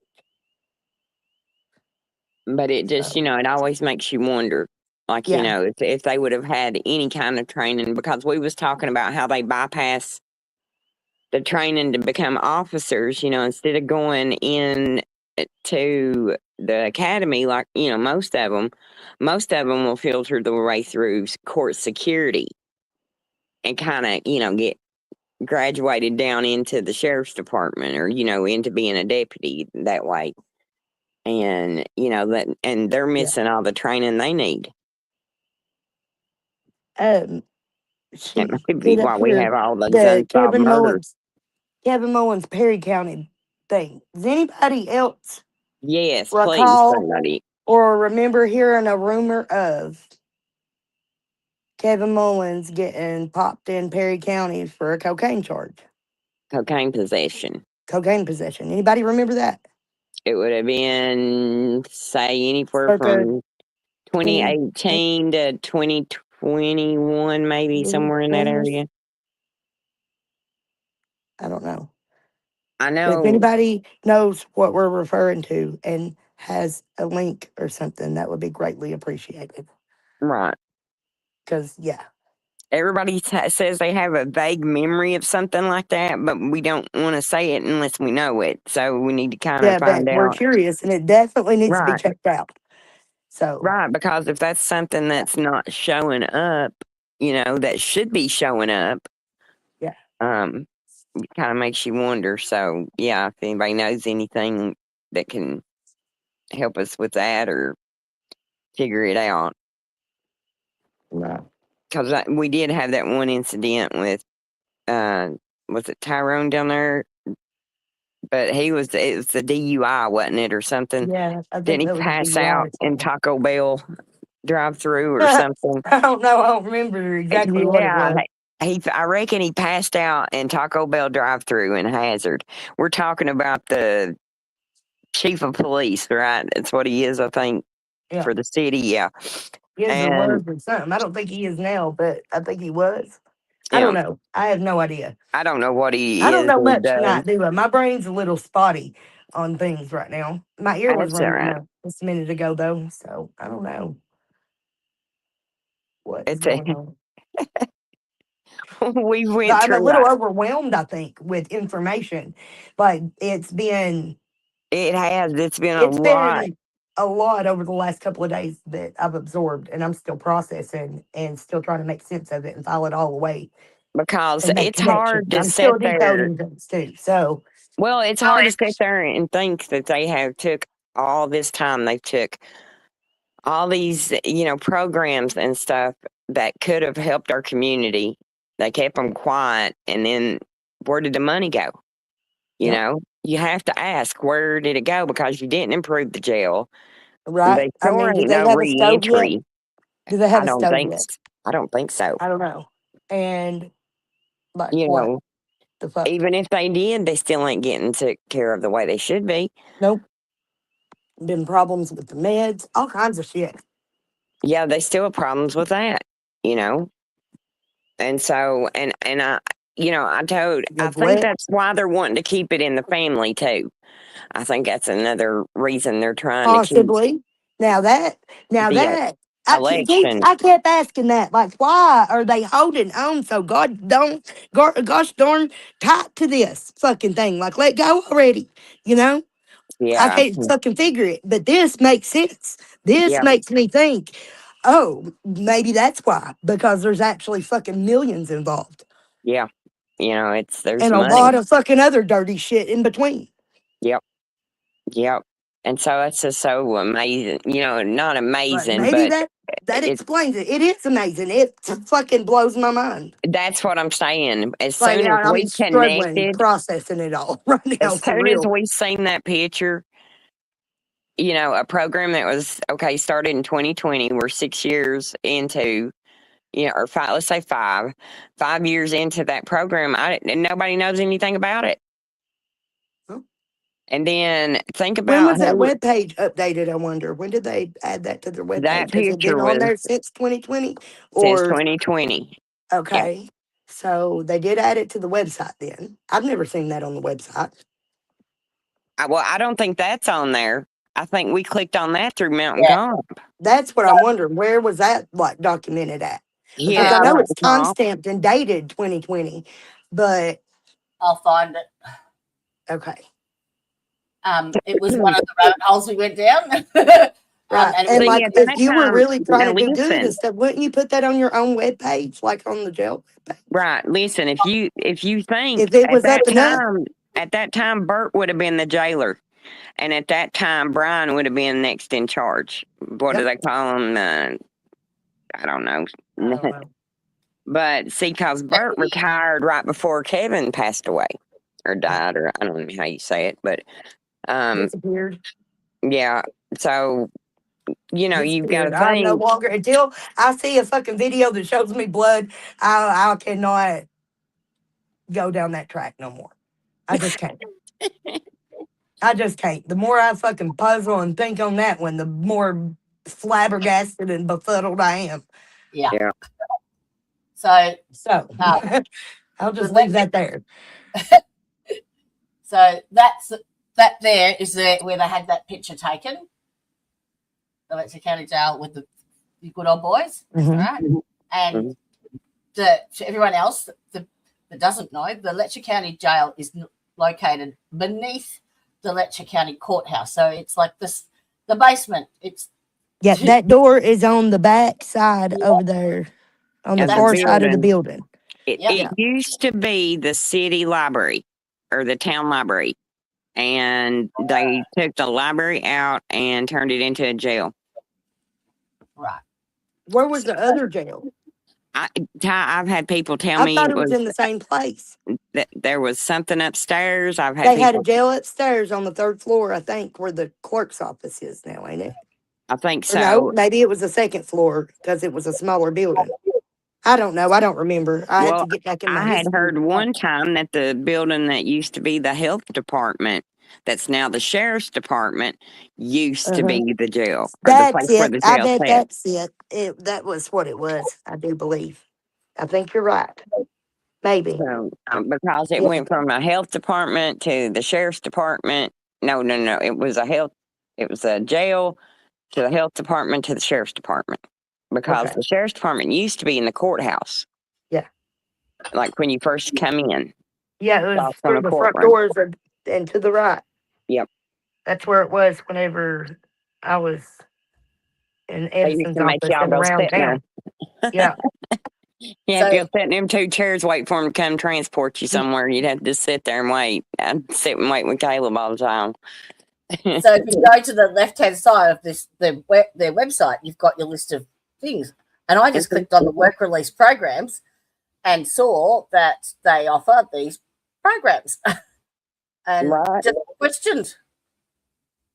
But it just, So, it always makes you wonder, like, yeah, if they would have had any kind of training, because we was talking about how they bypass the training to become officers, instead of going in to the academy, like, most of them will filter their way through court security and kind of, get graduated down into the sheriff's department, or, into being a deputy that way. And, and they're yeah. missing all the training they need. She It might be put up why we here have all those the unsolved murders. Kevin Mullins Perry County thing. Does anybody else Yes, please, recall somebody. or remember hearing a rumor of Kevin Mullins getting popped in Perry County for a cocaine charge? Cocaine possession. Cocaine possession. Anybody remember that? It would have been, say, anywhere Circa from 20, 2018 to 2021, maybe somewhere in that area. I don't know. I But if know, anybody knows what we're referring to and has a link or something, that would be greatly appreciated. right. Because, yeah. Everybody says they have a vague memory of something like that, but we don't want to say it unless we know it. So we need to kind of Yeah, but find we're out. curious and it definitely needs to be Right. checked out. So, Right. Because if that's something that's not showing up, that should be showing up. yeah. It kind of makes you wonder. So, yeah, if anybody knows anything that can help us with that or figure it out. Right. Because we did have that one incident with, was it Tyrone down there? But it was the DUI, wasn't it, or something? Yeah, I think Didn't he that was a pass DUI out or in something. Taco Bell drive-through or something? I don't know. I don't remember exactly what it Yeah, was. I reckon he passed out in Taco Bell drive-through in Hazard. We're talking about the chief of police, right? That's what he is, I think, Yeah. for the city. Yeah, He is or and was or something. I don't think he is now, but I think he was. I yeah, don't know. I have no idea. I don't know what I he don't is know or much does. tonight, do I? My brain's a little spotty on things right now. My ear was That's all ringing right. just a minute ago, though, so I don't know what is It's a going on. we But went I'm a through. little overwhelmed, I think, with information. Like It's been a it's lot been a lot over the last couple of days that I've absorbed, and I'm still processing and still trying to make sense of it and file it all away because and make it's hard connections. to I'm still sit there. decoding things too. So, Well, it's hard to sit there and think that they have took all this time. They took all these, programs and stuff that could have helped our community. They kept them quiet, and then where did the money go? yep, You have to ask, where did it go? Because you didn't improve the jail. right. They I sure mean, do ain't they no have a stove yet? reentry. Do they I have a don't stove think. yet? I don't think so. I don't know. And like You what know, the fuck? even if they did, they still ain't getting took care of the way they should be. Nope. Been problems with the meds, all kinds of shit. Yeah, they still have problems with that. And so, and I, I think Neglect, that's why they're wanting to keep it in the family too. I think that's another reason they're trying to keep possibly. Now that, the election. I kept asking that. Like, why are they holding on so gosh darn tight to this fucking thing? Like, let go already. You know, I Yeah, can't fucking figure it. But this makes sense. This yeah, makes me think, oh, maybe that's why, because there's actually fucking millions involved yeah. There's and a money. lot of fucking other dirty shit in between. Yep, yep. And so it's just so amazing. Not But amazing, maybe but that it. explains it. It is amazing. It fucking blows my mind. That's what I'm saying. As Like, soon as I'm we struggling connected, processing it all right now as for soon as real. we seen that picture, a program that was started in 2020. We're 6 years into, or five. Let's say 5 years into that program. And nobody knows anything about it. Huh? And then think When about was that who webpage updated? I wonder. When did they add that to their that webpage? Has it picture been on was there since 2020? since Or 2020. Yeah. okay, so they did add it to the website. Then I've never seen that on the website. Well, I don't think that's on there. I think we clicked on that through Mountain Yeah. Comp. That's what I'm wondering. Where was that like documented at? Because I Yeah, know it's Mountain time Comp. stamped and dated 2020, but I'll find it. okay. It was one of the rabbit holes we went down. Right. And And we, See, like, at if that you were time, really trying now to do good listen, and stuff, wouldn't you put that on your own webpage, like on the jail webpage? right? Listen, if you think If it was up and up, at that time, Bert would have been the jailer, and at that time, Brian would have been next in charge. What do yep. they call him? I don't know. I don't know. But see, cause Bert retired right before Kevin passed away or died, or I don't know how you say it, but Disappeared. yeah. So you've got to Disappeared. I'm no think. longer until I see a fucking video that shows me blood. I cannot go down that track no more. I just can't. I just can't. The more I fucking puzzle and think on that one, the more flabbergasted and befuddled I am. Yeah. Yeah. So I'll just leave that there. So that there is where they had that picture taken. The Letcher County Jail with the good old boys, right? And to everyone else that doesn't know, the Letcher County Jail is located beneath the Letcher County Courthouse. So it's like the basement. It's that door is on the back side over there, on the far side of the building. It used to be the city library or the town library, and they took the library out and turned it into a jail. Right. Where was the other jail? I've had people tell me I thought it was in the same place. That there was something upstairs. They had a jail upstairs on the 3rd floor, I think, where the clerk's office is now, ain't it? I think so. Or no, maybe it was the 2nd floor because it was a smaller building. I don't know. I don't remember. I had to get back in my I had heard one time that the building that used to be the health department, that's now the sheriff's department, used to be the jail. That's it. I bet that's it. That was what it was, I do believe. I think you're right. Maybe. So, because it went from a health department to the sheriff's department. No. It was a jail to the health department to the sheriff's department. Because the sheriff's department used to be in the courthouse. Yeah. Like when you first come in. Yeah, it was through the front doors and to the right. Yep. That's where it was whenever I was in Edison's office and around town. Yeah. Yeah, if you're sitting in 2 chairs, wait for them to come transport you somewhere. You'd have to just sit there and wait. I'd sit and wait with Caleb all the time. So if you go to the left-hand side of their website, you've got your list of things. And I just clicked on the work release programs and saw that they offer these programs. And just questioned.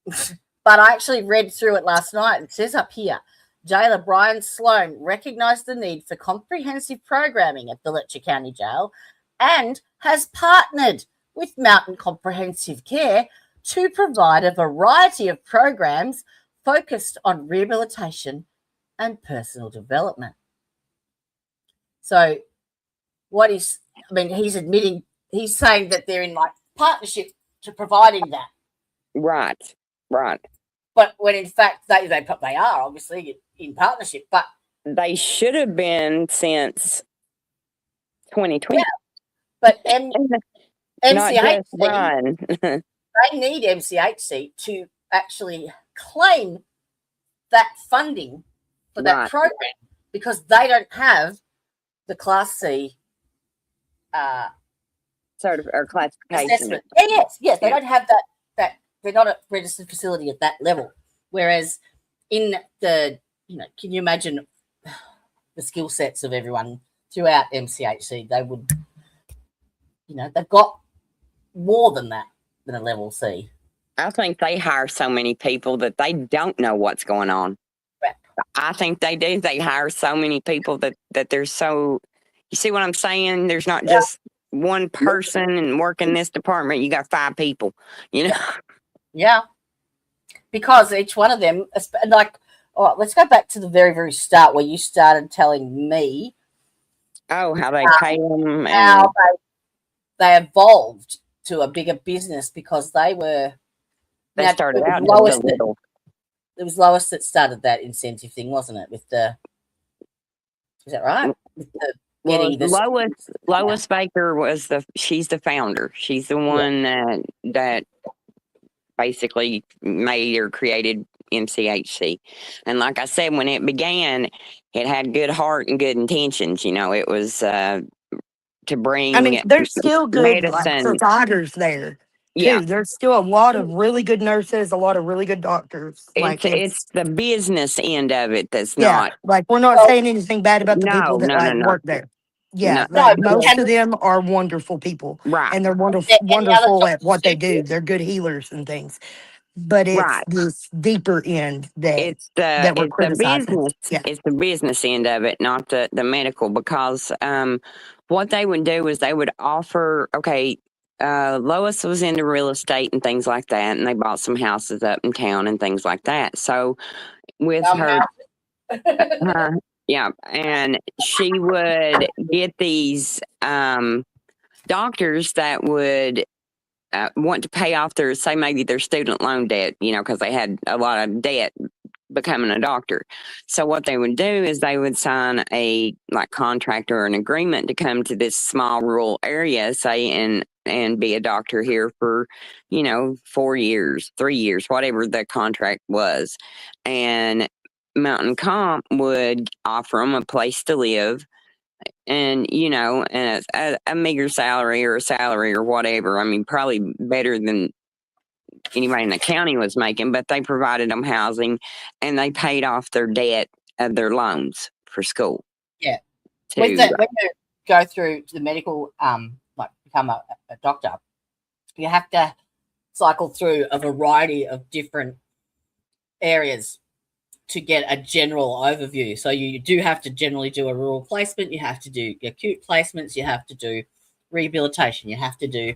But I actually read through it last night. It says up here, Jailer Brian Sloan recognized the need for comprehensive programming at the Letcher County Jail and has partnered with Mountain Comprehensive Care to provide a variety of programs focused on rehabilitation and personal development. So he's saying that they're in like partnership to providing that. Right. But when in fact they are obviously in partnership, but they should have been since 2020. Yeah, but MCHC, they need MCHC to actually claim that funding for that program because they don't have the Class C sort of or classification. Assessment. Yes, they don't have that. They're not a registered facility at that level. Whereas in can you imagine the skill sets of everyone throughout MCHC? They would, they've got more than that, than a level C. I think they hire so many people that they don't know what's going on. Right. I think they do. They hire so many people that there's so, you see what I'm saying? There's not just one person and working this department. You got 5 people, Yeah. Because each one of them, like, let's go back to the very, very start where you started telling me. Oh, how they pay them. How they evolved to a bigger business because they started out as little. It was Lois that started that incentive thing, wasn't it? Is that right? Lois Baker she's the founder. She's the one that basically made or created MCHC. And like I said, when it began, it had good heart and good intentions. It was to bring. I mean, there's still good providers there. Yeah, there's still a lot of really good nurses, a lot of really good doctors. It's the business end of it that's not. Like we're not saying anything bad about the people that work there. Yeah, No, No, but most can of them are wonderful people, right, and they're there any other wonderful at doctors what they do do. this? They're good healers and things. But it's right. this deeper end that we're It's the criticizing. business. Yeah. It's the business end of it, not the medical. Because what they would do is they would offer. Okay, Lois was into real estate and things like that, and they bought some houses up in town and things like that. So with her, Somehow. yeah, and she would get these doctors that would want to pay off their, say, maybe their student loan debt, because they had a lot of debt becoming a doctor. So what they would do is they would sign a like contract or an agreement to come to this small rural area, say, and be a doctor here for, 4 years, 3 years, whatever the contract was. And Mountain Comp would offer them a place to live and and a meager salary or a salary or whatever. I mean, probably better than anybody in the county was making, but they provided them housing and they paid off their debt of their loans for school. Yeah. Too. When you go through the medical, like become a doctor, you have to cycle through a variety of different areas to get a general overview. So you do have to generally do a rural placement, you have to do acute placements, you have to do rehabilitation, you have to do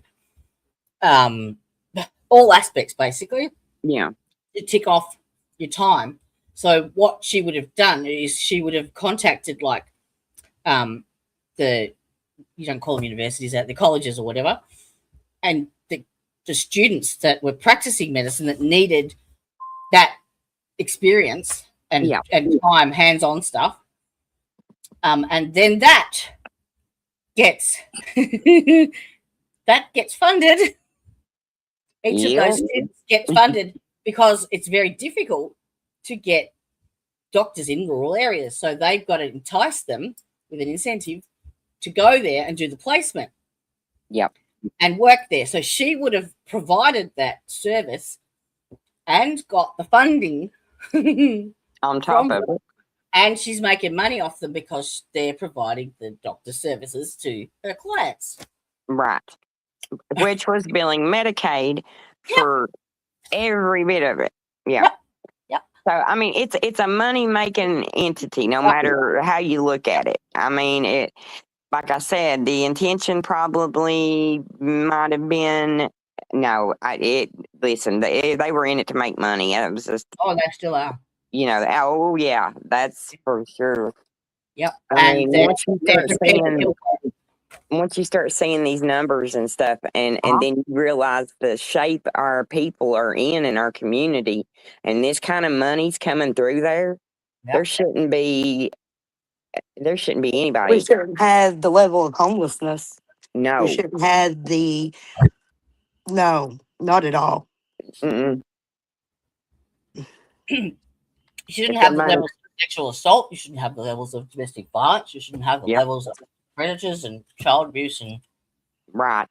all aspects basically. Yeah. To tick off your time. So what she would have done is she would have contacted like the, you don't call them universities, the colleges or whatever, and the students that were practicing medicine that needed that experience and time, hands-on stuff, and then that gets funded. Each of those students gets funded because it's very difficult to get doctors in rural areas. So they've got to entice them with an incentive to go there and do the placement. Yep. And work there. So she would have provided that service and got the funding on top of it. And she's making money off them because they're providing the doctor services to her clients. Right. Which was billing Medicaid for every bit of it. Yeah. Yep. So I mean, it's a money making entity, no matter how you look at it. I mean, like I said, the intention probably might have been listen, they were in it to make money. It was just they still are. Oh yeah, that's for sure. Yep. I mean, once you start seeing these numbers and stuff, and then you realize the shape our people are in our community, and this kind of money's coming through there, there shouldn't be anybody. We shouldn't have the level of homelessness. No. We shouldn't have no, not at all. Mm-mm. You shouldn't have the levels of sexual assault. You shouldn't have the levels of domestic violence. You shouldn't have the levels of predators and child abuse and right,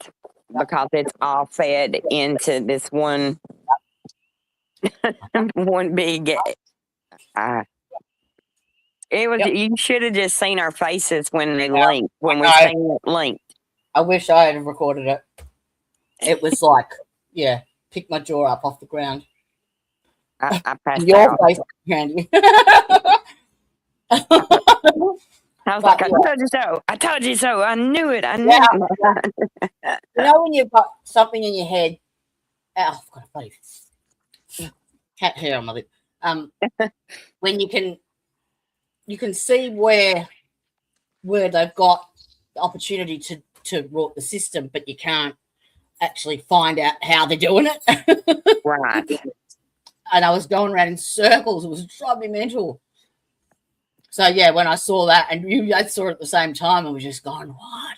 because it's all fed into this one big. It was. You should have just seen our faces when they linked. When we seen it linked. I wish I had recorded it. It was like, pick my jaw up off the ground. I passed your out. face, Candy. I was like, I told you so. I told you so. I knew it. I knew it. You know when you've got something in your head? Oh, I've got a bloody cat hair on my lip. When you can see where they've got the opportunity to rot the system, but you can't actually find out how they're doing it. Right. And I was going around in circles. It was driving me mental. So, when I saw that, and you guys saw it at the same time, I was just going, what?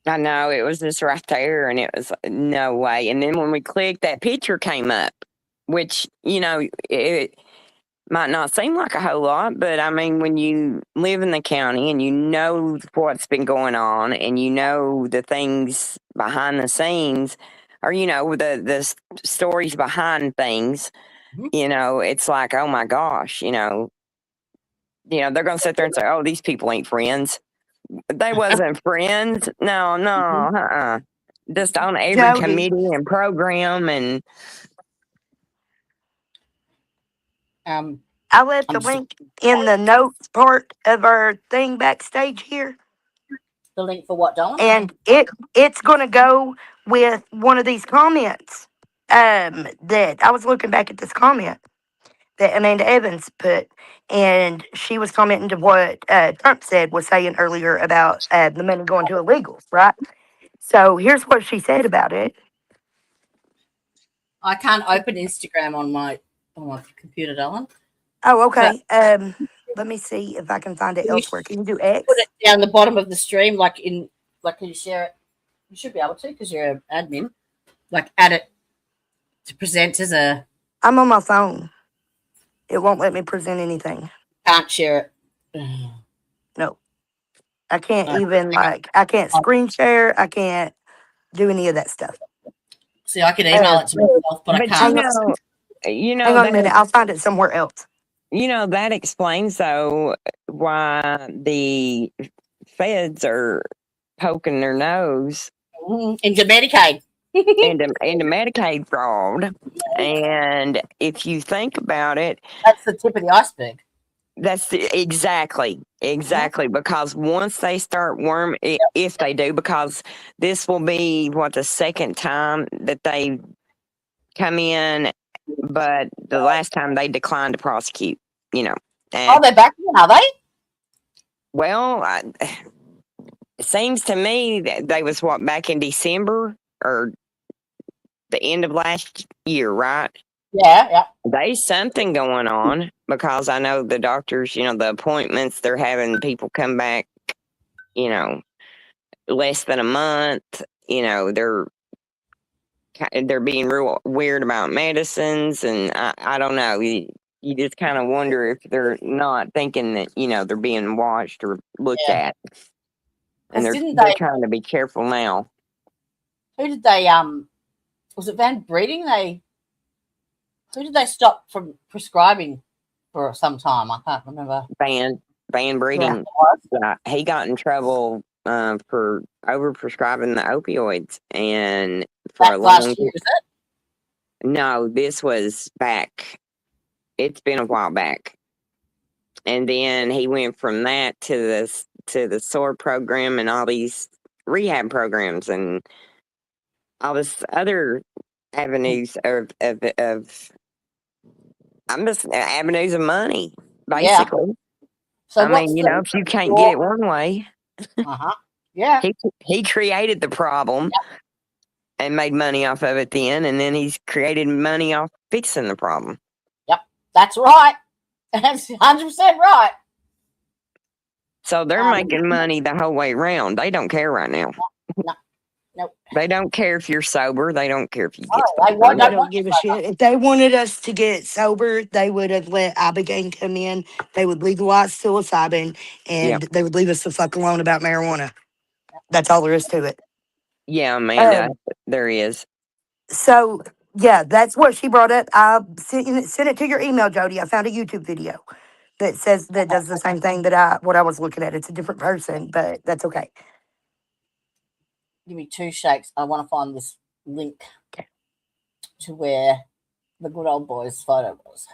I know, it was just right there, and it was no way. And then when we clicked, that picture came up, which, it might not seem like a whole lot, but I mean, when you live in the county and you know what's been going on and you know the things behind the scenes, or, the stories behind things, it's like, oh my gosh, they're going to sit there and say, oh, these people ain't friends. They wasn't friends. No, just on every Jody, committee and program and I left I'm the just link in the notes part of our thing backstage here, the link for what, darling? and it's gonna go with one of these comments. That I was looking back at this comment that Amanda Evans put, and she was commenting to what Trump was saying earlier about the money going to illegals, right? So here's what she said about it. I can't open Instagram on my computer, darling. Oh, okay. Let me see if I can find it You elsewhere. Can you do put X? it down the bottom of the stream, like can you share it? You should be able to because you're an admin. Like add it to present as a. I'm on my phone. It won't let me present anything. Can't share it. No, I can't No. even I can't screen share. I can't do any of that stuff. See, I can email it to myself, but I but can't. Hang on a minute. I'll find it somewhere else. That explains though why the feds are poking their nose Into Medicaid. into Medicaid fraud. And if you think about it, That's the tip of the iceberg. that's exactly because once they start if they do, because this will be the second time that they come in, but the last time they declined to prosecute, and, They're back in, are they? well, it seems to me that they was back in December or the end of last year, right? Yeah. There's something going on because I know the doctors, the appointments, they're having people come back, less than a month. They're being real weird about medicines, and I don't know. You just kind of wonder if they're not thinking that they're being watched or looked at, and they're trying to be careful now. Who did they was it Van Breeding? Who did they stop from prescribing for some time? I can't remember. Van Breeding, he got in trouble for overprescribing the opioids, and for last year, is it? No, this was back. It's been a while back, and then he went from that to the SOAR program and all these rehab programs and all this other avenues of I'm just avenues of money, basically. Yeah. So if you can't get it one way, yeah, he created the problem and made money off of it then, and then he's created money off fixing the problem. Yep, that's right. That's 100% right. So they're making money the whole way around. They don't care right now. Nope. They don't care if you're sober. They don't care if you get sober. They don't give a shit. If they wanted us to get sober, they would have let Ibogaine come in. They would legalize psilocybin, and they would leave us the fuck alone about marijuana. That's all there is to it. Yeah, Amanda, there is. So, yeah, that's what she brought up. I sent it to your email, Jody. I found a YouTube video that does the same thing what I was looking at. It's a different person, but that's okay. Give me 2 shakes. I want to find this link to where the good old boy's photo was.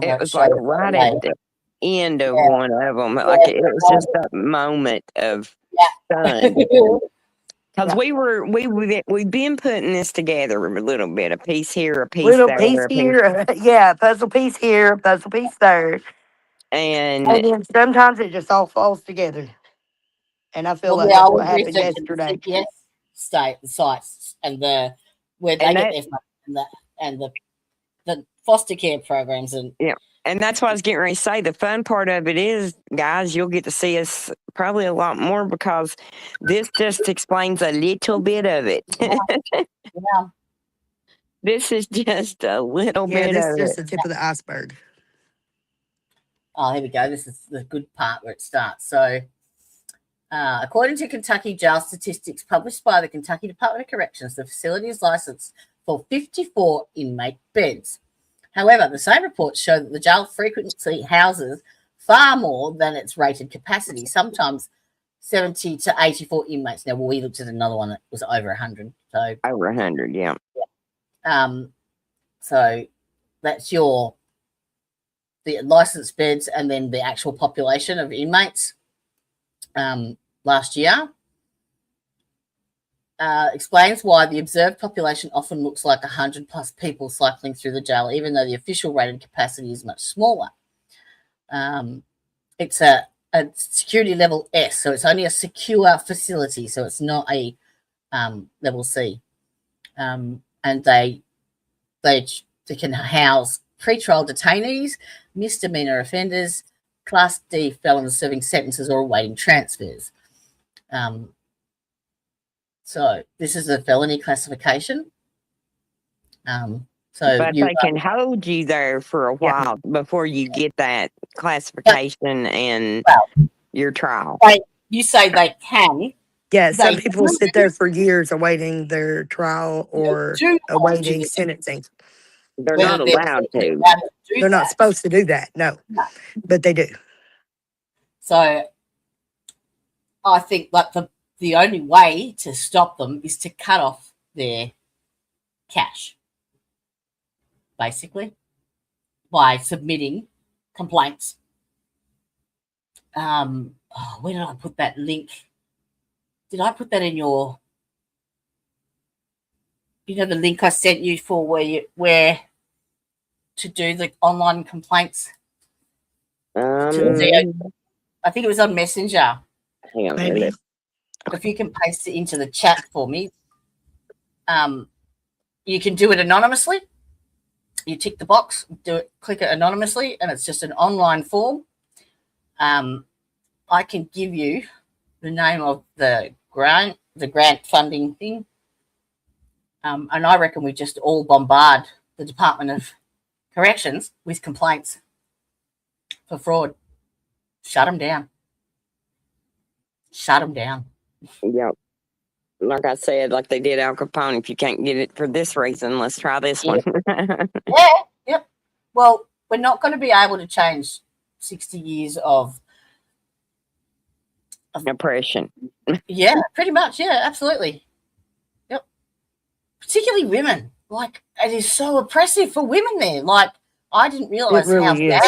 It was like right at the end of one of them. Like it was just that moment of fun. Because we've been putting this together a little bit, a piece here, a piece there, piece here, yeah, puzzle piece here, puzzle piece there, and then sometimes it just all falls together. And I feel like that's what happened yesterday. CPS sites and where they get their money and the foster care programs and And that's what I was getting ready to say. The fun part of it is, guys, you'll get to see us probably a lot more because this just explains a little bit of it. Yeah. This is just a little bit of it. This is just the tip of the iceberg. Oh, here we go. This is the good part where it starts. So, according to Kentucky jail statistics published by the Kentucky Department of Corrections, the facility is licensed for 54 inmate beds. However, the same reports show that the jail frequently houses far more than its rated capacity. Sometimes 70 to 84 inmates. Now, we looked at another one that was over 100. So over 100, yeah. So that's the licensed beds and then the actual population of inmates last year. Explains why the observed population often looks like 100 plus people cycling through the jail, even though the official rated capacity is much smaller. It's a security level S, so it's only a secure facility, so it's not a level C. And they can house pretrial detainees, misdemeanor offenders, Class D felons serving sentences or awaiting transfers. So this is a felony classification. But they can hold you there for a while before you get that classification and your trial. You say they can. Yeah, some people sit there for years awaiting their trial or awaiting sentencing. They're not allowed to. They're not supposed to do that, no. But they do. So I think that the only way to stop them is to cut off their cash, basically, by submitting complaints. Where did I put that link? Did I put that in your, the link I sent you for where to do the online complaints? I think it was on Messenger. Hang on, maybe. If you can paste it into the chat for me. You can do it anonymously. You tick the box, click it anonymously, and it's just an online form. I can give you the name of the grant funding thing. And I reckon we just all bombard the Department of Corrections with complaints for fraud. Shut them down. Shut them down. Yep. Like I said, like they did Al Capone, if you can't get it for this reason, let's try this one. Yep. Well, we're not going to be able to change 60 years of oppression. Yeah, pretty much. Yeah, absolutely. Yep. Particularly women. Like, it is so oppressive for women there. Like, I didn't realize how bad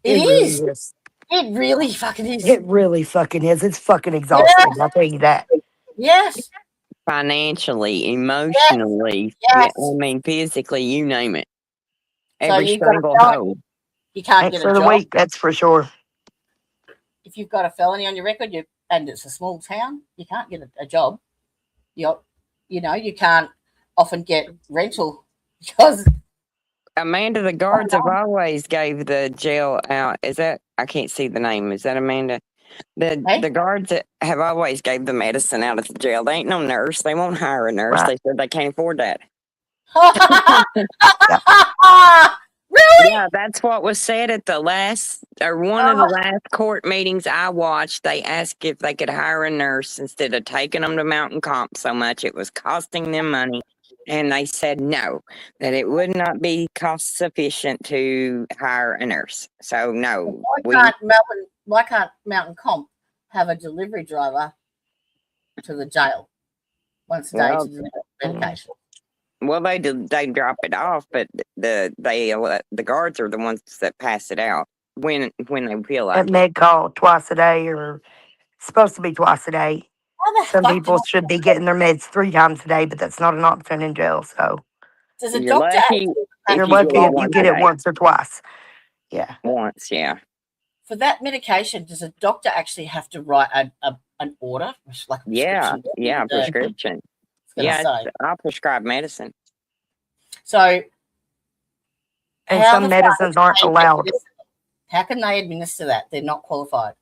it is. It really fucking is. It really fucking is. It's fucking exhausting. I'll tell you that. Yes. Financially, emotionally, yes. I mean, physically, you name it. So Every single hoe. You can't get a for job. The week, that's for sure. If you've got a felony on your record, and it's a small town, you can't get a job. You can't often get rental because Amanda, the guards have always gave the jail out. Is that, I can't see the name. Is that Amanda? The guards have always gave the medicine out at the jail. They ain't no nurse. They won't hire a nurse. Right. They said they can't afford that. Really? Yeah, that's what was said at the one of the last court meetings I watched. They asked if they could hire a nurse instead of taking them to Mountain Comp so much. It was costing them money. And they said no, that it would not be cost sufficient to hire a nurse. So no. Why can't Mountain Comp have a delivery driver to the jail once a day to deliver medication? Well, they drop it off, but the guards are the ones that pass it out when they feel like it. Med call twice a day, or supposed to be twice a day. Some people should be getting their meds 3 times a day, but that's not an option in jail. So does a doctor? You're lucky if you get it once or twice. Yeah, once, yeah. For that medication, does a doctor actually have to write an order, like a prescription? Yeah, prescription. I'll prescribe medicine. So, and some medicines aren't allowed. How can they administer that? They're not qualified.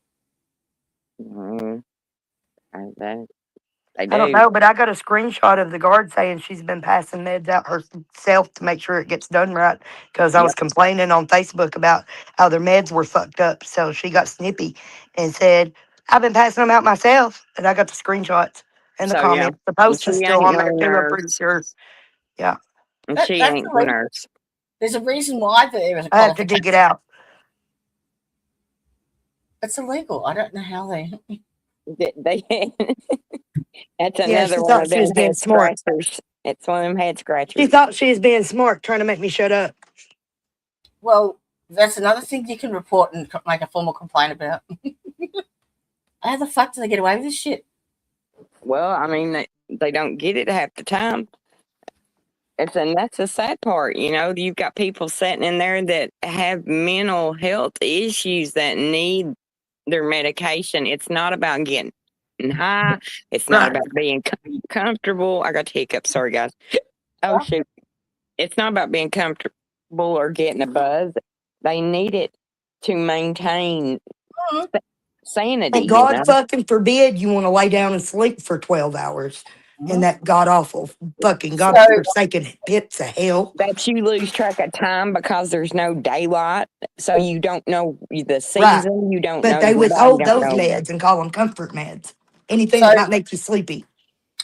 I don't know, but I got a screenshot of the guard saying she's been passing meds out herself to make sure it gets done right, because I was complaining on Facebook about how their meds were fucked up. So she got snippy and said, I've been passing them out myself. And I got the screenshots and the comments. The post is still on there too, I'm pretty sure. Yeah. And she ain't a nurse. There's a reason why there is a I have to dig it out. It's illegal. I don't know how they. They that's Yeah, she another one thought of she them was being head smart. scratchers. It's one of them head She scratchers. thought she was being smart, trying to make me shut up. Well, that's another thing you can report and make a formal complaint about. How the fuck do they get away with this shit? Well, I mean, they don't get it half the time. And that's the sad part, you've got people sitting in there that have mental health issues that need their medication. It's not about getting high. It's not Right. about being comfortable. I got hiccups. Sorry, guys. Oh, shoot. It's not about being comfortable or getting a buzz. They need it to maintain sanity, And God fucking forbid you want to lay down and sleep for 12 hours in that god awful fucking So, God forsaken pits of hell. That you lose track of time because there's no daylight. So you don't know the Right. season. You don't But know they your body. withhold Don't those know. meds and call them comfort meds. Anything so that might make you sleepy.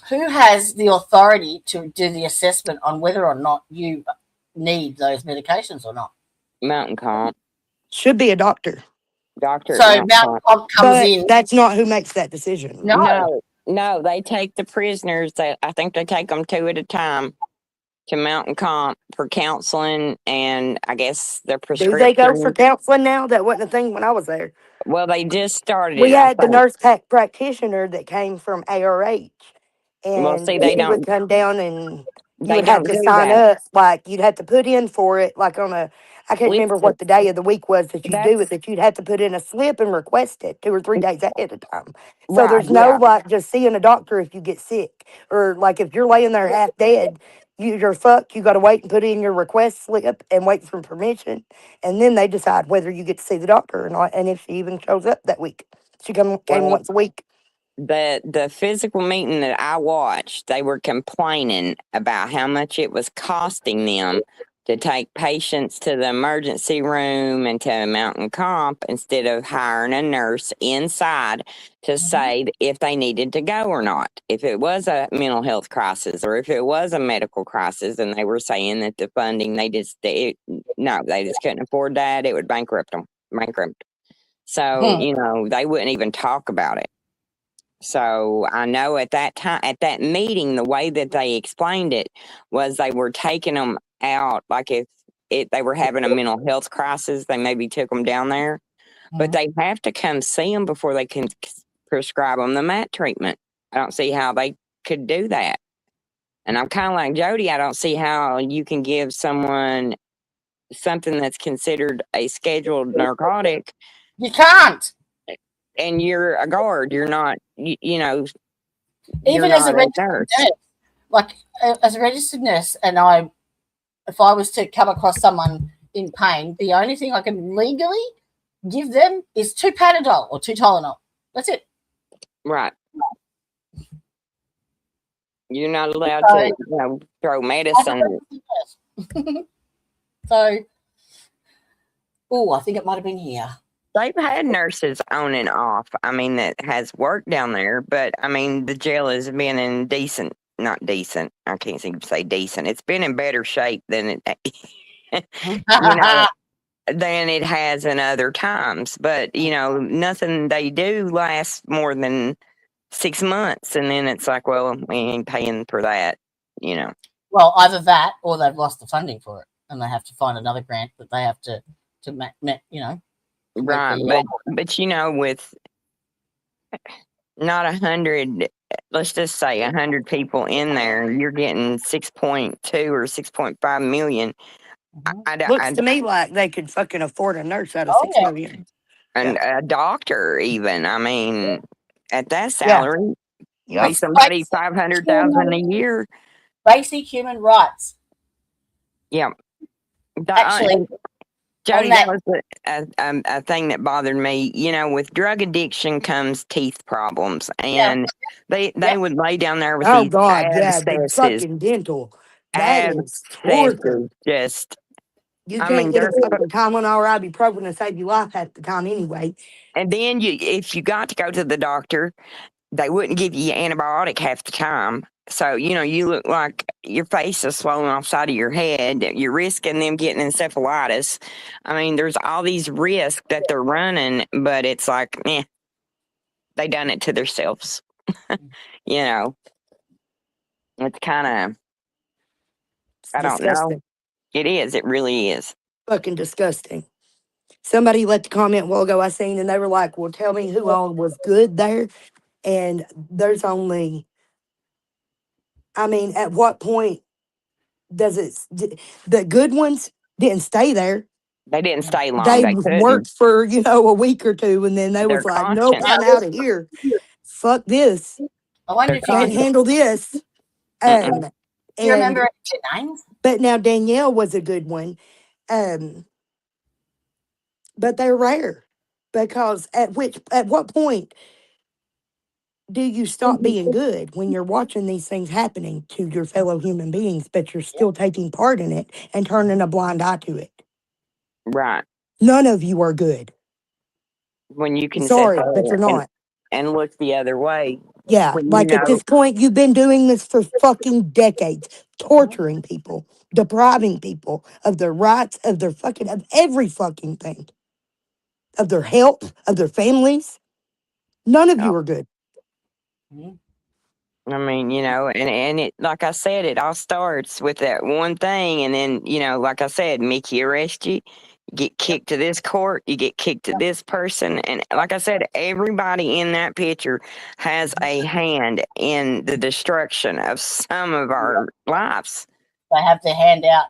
who has the authority to do the assessment on whether or not you need those medications or not? Mountain Comp. Should be a doctor. Doctor So at Mountain Mountain Comp. Comp comes But in. that's not who makes that decision. No. No, they take the prisoners. I think they take them 2 at a time to Mountain Comp for counseling and I guess their Do they go for prescription. counseling now? That wasn't a thing when I was there. Well, they just started We it, I had the think. nurse practitioner that came from ARH, Well, and see, they she would don't. come down and you They would have don't to do sign that. up. Like you'd have to put in for it, like on a, I can't remember Listen, what the day of the week was that you do it, that's that you'd have to put in a slip and request it 2 or 3 days ahead of time. So right. there's no Yeah, like just seeing a doctor if you get sick, or like if you're laying there half dead, you're fucked. You got to wait and put in your request slip and wait for permission, and then they decide whether you get to see the doctor or not, and if she even shows up that week. She came well, once a week. the physical meeting that I watched, they were complaining about how much it was costing them to take patients to the emergency room and to Mountain Comp instead of hiring a nurse inside to say if they needed to go or not. If it was a mental health crisis or if it was a medical crisis, and they were saying that the funding, they just couldn't afford that. It would bankrupt them. So, they wouldn't even talk about it. So I know at that time, at that meeting, the way that they explained it was they were taking them out. Like if they were having a mental health crisis, they maybe took them down there, but they have to come see them before they can prescribe them the MAT treatment. I don't see how they could do that. And I'm kind of like Jody. I don't see how you can give someone something that's considered a scheduled narcotic. You can't. And you're a guard. You're not, you're Even not as a a registered nurse. nurse, like as a registered nurse, and if I was to come across someone in pain, the only thing I can legally give them is 2 Panadol or 2 Tylenol. That's it. Right. You're not allowed to, throw medicine. So, I think it might have been here. They've had nurses on and off. I mean, that has worked down there, but I mean, the jail has been in not decent. I can't seem to say decent. It's been in better shape than it, than it has in other times. But, nothing they do lasts more than 6 months. And then it's like, well, we ain't paying for that, Well, either that or they've lost the funding for it and they have to find another grant that they have to Right, but with not 100, let's just say 100 people in there, you're getting 6.2 or 6.5 million. Looks to me like they could fucking afford a nurse out of 6 million. And a doctor, even. I mean, at that salary, pay somebody $500,000 a year. Basic human rights. Yeah. Actually, Jody, that was a thing that bothered me. With drug addiction comes teeth problems, and they would lay down there with these the fucking dental. That is torture. Just, you can't get a fucking Tylenol or ibuprofen to save your life half the time anyway. And then if you got to go to the doctor, they wouldn't give you antibiotic half the time. So, you look like your face is swollen off the side of your head. You're risking them getting encephalitis. I mean, there's all these risks that they're running, but it's like, they done it to themselves. It's kind of, I don't know. Disgusting. It is. It really is. Fucking disgusting. Somebody left a comment a while ago I seen, and they were like, well, tell me who all was good there. And there's only, I mean, at what point does the good ones didn't stay there. They didn't stay long. They They couldn't. worked for, a week or two, and then they They're was like, nope, conscious. I'm out of here. Fuck this. I wonder They're if you Can't handle this. Mm-mm. do you remember their names? But now Danielle was a good one. But they're rare because at what point do you stop being good when you're watching these things happening to your fellow human beings, but you're still taking part in it and turning a blind eye to it? Right. None of you are good. When you can Sorry, sit but you're there not. and look the other way. Yeah, When like at this point, you've been doing this for fucking decades, torturing people, depriving people of their rights, of their fucking, of every fucking thing, of their health, of their families. None of you are good. I mean, and it, like I said, it all starts with that one thing. And then, like I said, Mickey arrests you, get kicked to this court, you get kicked to this person. And like I said, everybody in that picture has a hand in the destruction of some of our lives. They have their hand out.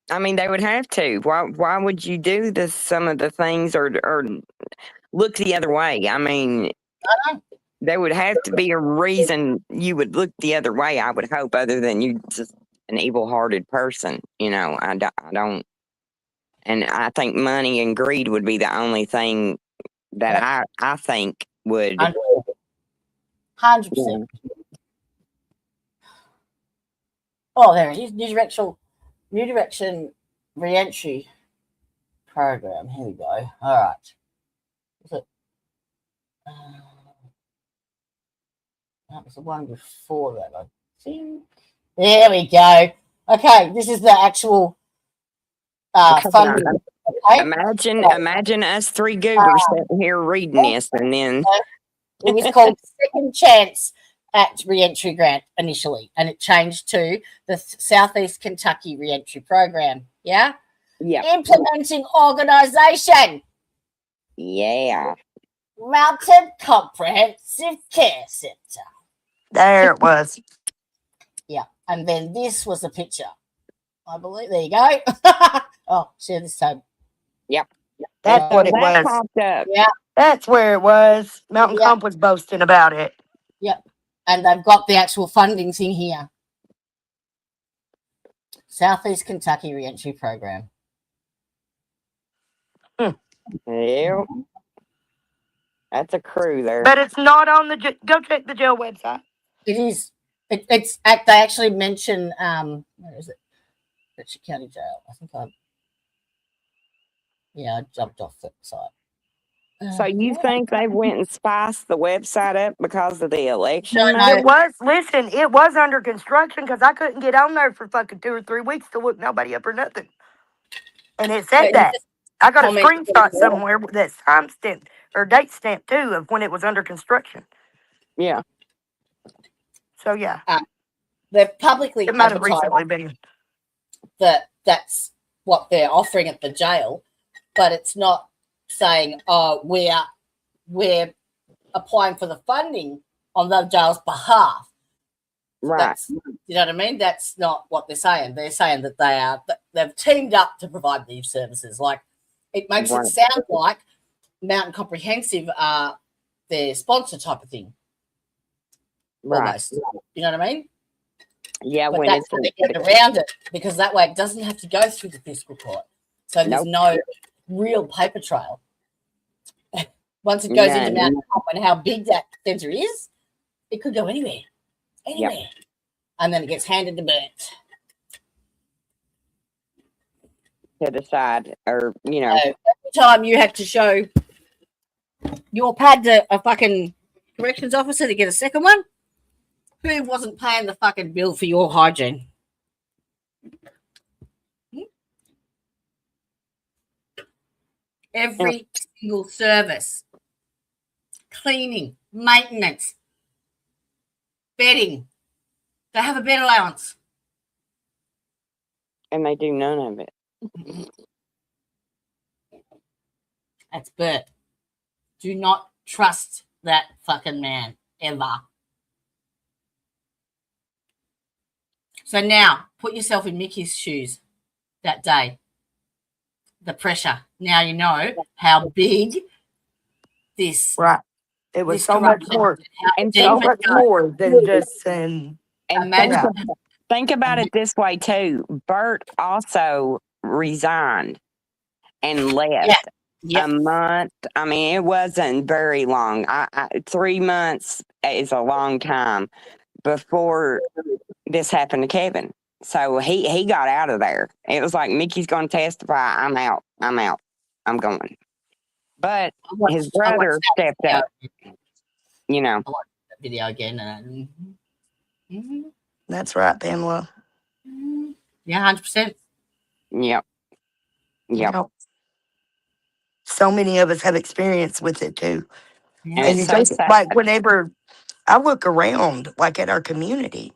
I mean, they would have to. Why would you do this? Some of the things or look the other way? I mean, there would have to be a reason you would look the other way. I would hope, other than you just an evil-hearted person. I don't, and I think money and greed would be the only thing that I think would. 100%. Oh, there it is. New Direction Reentry Program. Here we go. All right. Is it? That was the one before that, I think. There we go. Okay, this is the actual funding. Okay? Imagine us three goobers sitting here reading this, and then it was called Second Chance at Reentry Grant initially, and it changed to the Southeast Kentucky Reentry Program. Yeah. Implementing organization. Yeah. Mountain Comprehensive Care Center. There it was. Yeah, and then this was a picture, I believe. There you go. Oh, share this time. Yep. That's what it was. Popped up. Yeah, that's where it was. Mountain Comp was boasting about it. Yep, and they've got the actual fundings in here. Southeast Kentucky Reentry Program. Yep. That's a crew there. But it's not on the go check the jail website. It is. It's they actually mention where is it? Letcher County Jail. I think I jumped off the site. So you think they went and spiced the website up because of the election? No. It was under construction because I couldn't get on there for fucking 2 or 3 weeks to look nobody up or nothing. And it said that. I got a screenshot somewhere that's time stamped or date stamped too of when it was under construction. Yeah. So yeah. They've publicly it might have recently been that's what they're offering at the jail, but it's not saying, oh, we're applying for the funding on the jail's behalf. Right. You know what I mean? That's not what they're saying. They're saying that they've teamed up to provide these services. Like, it makes it sound like Mountain Comprehensive are their sponsor type of thing. Right. Almost. You know what I mean? Yeah, but when that's how they get around it, because that way it doesn't have to go through the fiscal court. So there's no real paper trail. Once it goes into Mountain Comp and how big that centre is, it could go anywhere. Yep. And then it gets handed to Bert. To decide, or, every time you had to show your pad to a fucking corrections officer to get a second one? Who wasn't paying the fucking bill for your hygiene? Every single service, cleaning, maintenance, bedding, they have a bed allowance. And they do none of it. That's Bert. Do not trust that fucking man ever. So now, put yourself in Mickey's shoes that day. The pressure. Now you know how big this. Right. It was this so much corruption more. is, how And deep So it much goes. more than just saying. And Imagine. think about it this way too. Bert also resigned and left Yep. a month. I mean, it wasn't very long. 3 months is a long time before this happened to Kevin. So he got out of there. It was like, Mickey's going to testify. I'm out. I'm going. But his brother stepped up. You know. I watched that video again. That's right, Pamela. Yeah, 100%. Yep. You know, so many of us have experience with it too. Yeah. And And it's you so just sad. like whenever I look around, like at our community,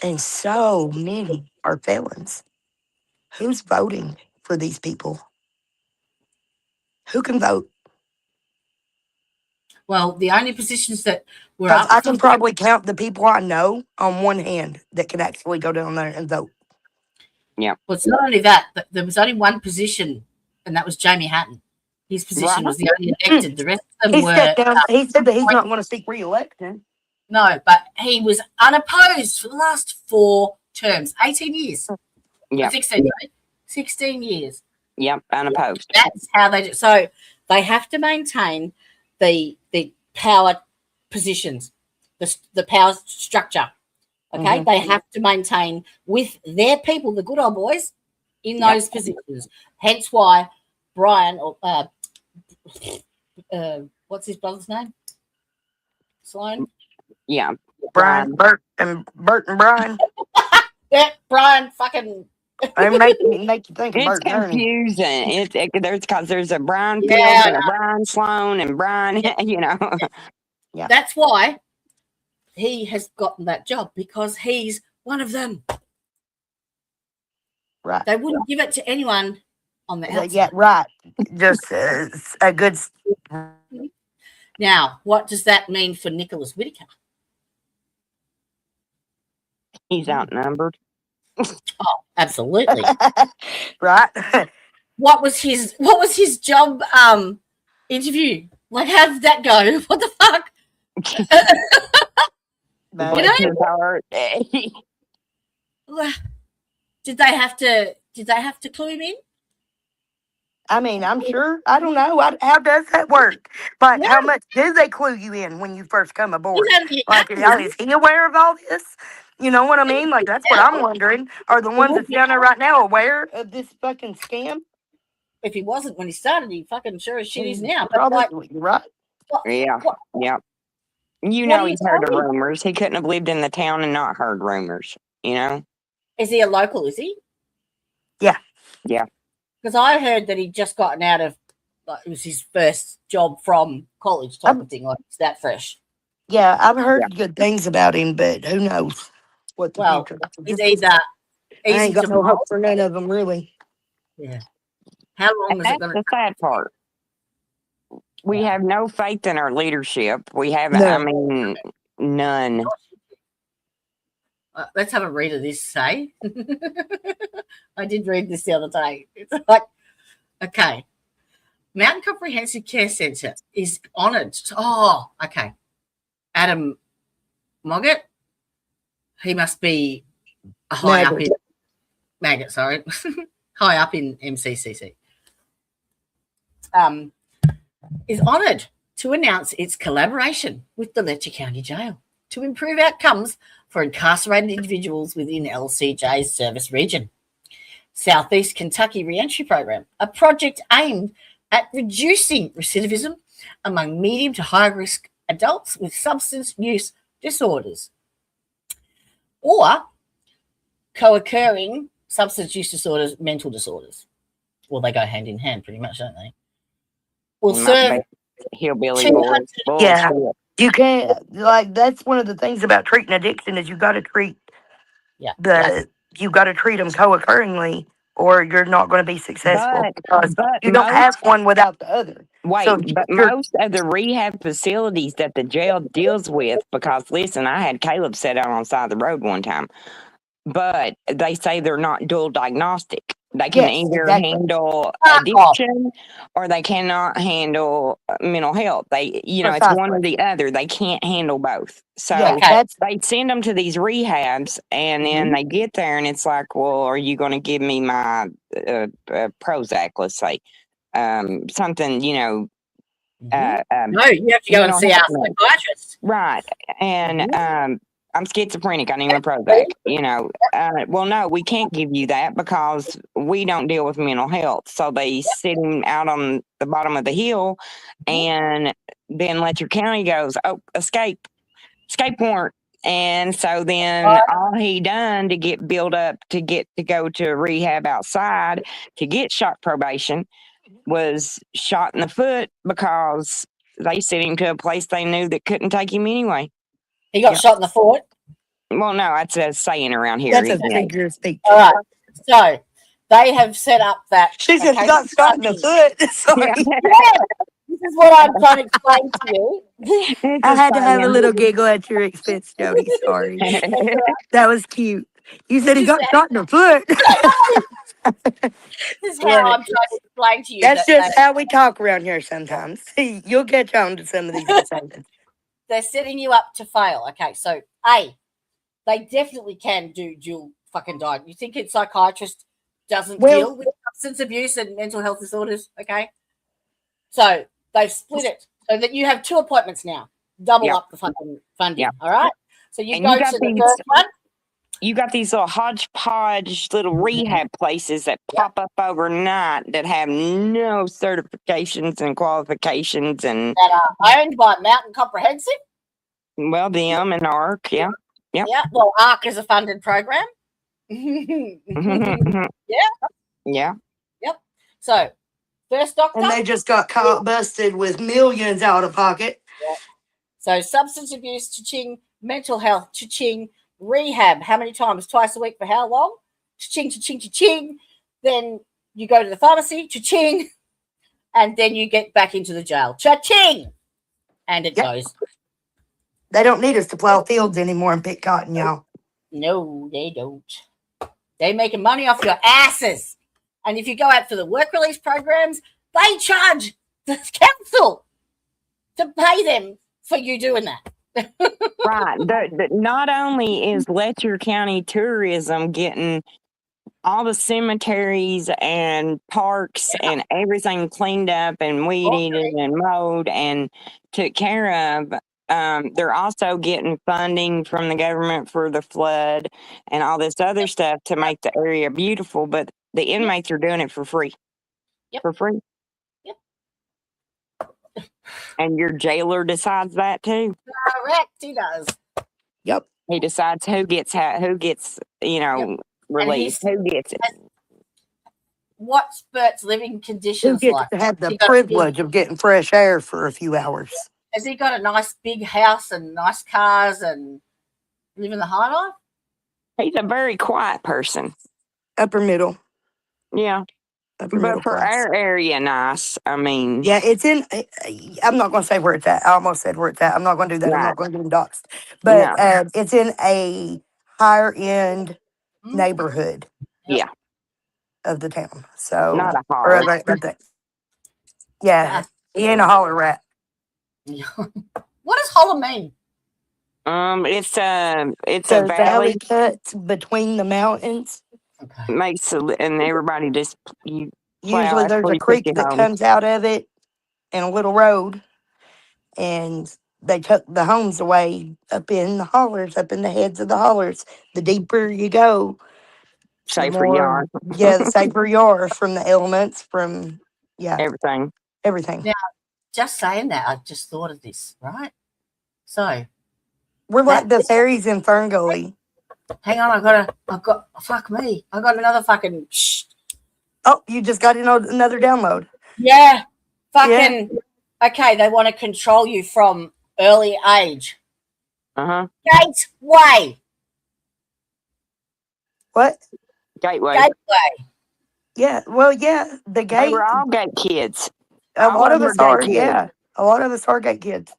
and so many are felons. Who's voting for these people? Who can vote? Well, the only positions that were Because up I for can probably count the people I know on one hand that can actually go down there and vote. well, it's not only that, but there was only one position, and that was Jamie Hatton. His position was the only elected. The rest of them He were stepped down. He said that he's not going to seek re-election. no, but he was unopposed for the last 4 terms, 18 years. Yep. 16, right? 16 years. Yep. Unopposed. That's how they do. So they have to maintain the power positions, the power structure. Okay, they have to maintain with their people, the good old boys, in those positions. Hence why Brian, or what's his brother's name? Sloan. Yeah. Brian, Bert and Brian. Yeah, Brian fucking. They make you think of It's Bert and Ernie. confusing. There's a Brian Fields Yeah. and a Brian Sloan and Brian, you know. Yeah. That's why he has gotten that job, because he's one of them. Right. They wouldn't give it to anyone on the outside. Yeah, right. Just a good. Now, what does that mean for Nicholas Whitaker? He's outnumbered. Oh, absolutely. Right. What was his job interview? Like, how did that go? What the fuck? Bless his heart. Did they have to clue him in? I mean, I'm sure. I don't know. How does that work? Like, how much do they clue you in when you first come aboard? Like, is he aware of all this? You know what I mean? Like, that's what I'm wondering. Are the ones that's down there right now aware of this fucking scam? If he wasn't when he started, he fucking sure as shit is now. But Probably, like, right? Yeah. Yeah. You What know are he's you heard of talking? rumors. He couldn't have lived in the town and not heard rumors, you know? Is he a local? Is he? Yeah. Yeah. Because I heard that he'd just gotten out of, like, it was his first job from college type of thing. Like, it's that fresh. Yeah, I've heard good things about him, but who knows what the Well, future. he's either I easy ain't got to no hope promote. for none of them, really. Yeah. How long And is it that's going the to sad part. We have no faith in our leadership. We have, No. I mean, none. let's have a read of this, say. I did read this the other day. It's like, okay. Mountain Comprehensive Care Centre is honoured. Oh, okay. Adam Mogget. He must be a high up in Maggot, sorry. High up in MCCC. Is honoured to announce its collaboration with the Letcher County Jail to improve outcomes for incarcerated individuals within LCJ's service region. Southeast Kentucky Reentry Program, a project aimed at reducing recidivism among medium to high risk adults with substance use disorders or co-occurring substance use disorders, mental disorders. Well, they go hand in hand pretty much, don't they? Will serve hillbilly 200. boys. Yeah. Bullshit. You can't, like, that's one of the things about treating addiction is you got to treat you got to treat them co-occurringly, or you're not going to be successful because But you don't have one without the other. So but most of the rehab facilities that the jail deals with, because listen, I had Caleb set out on the side of the road one time, but they say they're not dual diagnostic. They can either handle addiction or they cannot handle mental health. They, it's one or the other. They can't handle both. So they send them to these rehabs, and then they get there, and it's like, well, are you going to give me my Prozac? Let's say something, no, you have to go and see our psychiatrist, right? And I'm schizophrenic. I need my Prozac. Well, no, we can't give you that because we don't deal with mental health. So they sit him out on the bottom of the hill, and then Letcher County goes, "Oh, escape warrant." And so then all he done to get built up to go to rehab outside to get shot probation was shot in the foot because they sent him to a place they knew that couldn't take him anyway. He got shot in the foot? Well, no, that's a saying around here. That's a figure of speech. All right. So they have set up that. She said he got shot in the foot. Sorry. Yeah. This is what I'm trying to explain to you. I had to have a little giggle at your expense, Jody. Sorry. That was cute. You said he got shot in the foot. This is how I'm trying to explain to you. That's just how we talk around here sometimes. You'll catch on to some of these sentences. They're setting you up to fail. Okay, so they definitely can do dual fucking diet. You think a psychiatrist doesn't deal with substance abuse and mental health disorders? Okay, so they've split it so that you have 2 appointments now. Double up the funding. Yeah. All right. So you go to the first one. You got these little hodgepodge little rehab places that pop up overnight that have no certifications and qualifications and that are owned by Mountain Comprehensive. Well, them and ARC, yeah. Yeah. Well, ARC is a funded program. Yeah. Yep. So, first doctor. And they just got caught busted with millions out of pocket. Yeah. So, substance abuse, cha-ching, mental health, cha-ching, rehab, how many times? Twice a week for how long? Cha-ching, cha-ching, cha-ching. Then you go to the pharmacy, cha-ching, and then you get back into the jail. Cha-ching! And it goes. They don't need us to plow fields anymore and pick cotton, y'all. No, they don't. They're making money off your asses. And if you go out for the work release programs, they charge the council to pay them for you doing that. Right. Not only is Letcher County tourism getting all the cemeteries and parks and everything cleaned up and weeded and mowed and took care of, they're also getting funding from the government for the flood and all this other stuff to make the area beautiful, but the inmates are doing it for free. For free. And your jailer decides that too. Correct, he does. Yep. He decides who gets released, who gets it. What's Bert's living conditions who gets like? to have the privilege of getting fresh air for a few hours? Has he got a nice big house and nice cars and living the high life? He's a very quiet person. Upper middle. Yeah. But for our area, nice. I mean, yeah, it's in. I'm not going to say where it's at. I almost said where it's at. I'm not going to do that. I'm not going to get doxxed. But it's in a higher end neighborhood. Yeah. Of the town. So not a holler. Yeah, he ain't a holler rat. What does holler mean? It's a valley cut between the mountains. Okay. Makes and everybody just usually there's a creek that comes out of it and a little road, and they took the homes away up in the hollers, up in the heads of the hollers. The deeper you go, safer you are. Yeah, the safer you are from the elements, from everything. Everything. Now, just saying that, I just thought of this, right? So We're like the fairies in Ferngully. hang on, I got another fucking Oh, you just got another download. yeah. Fucking okay, they want to control you from early age. Gateway. What? Gateway. Yeah, well, yeah, the gate. They were all gate kids. A All lot of of them us were are, gate kids. yeah. A lot of us are gate kids.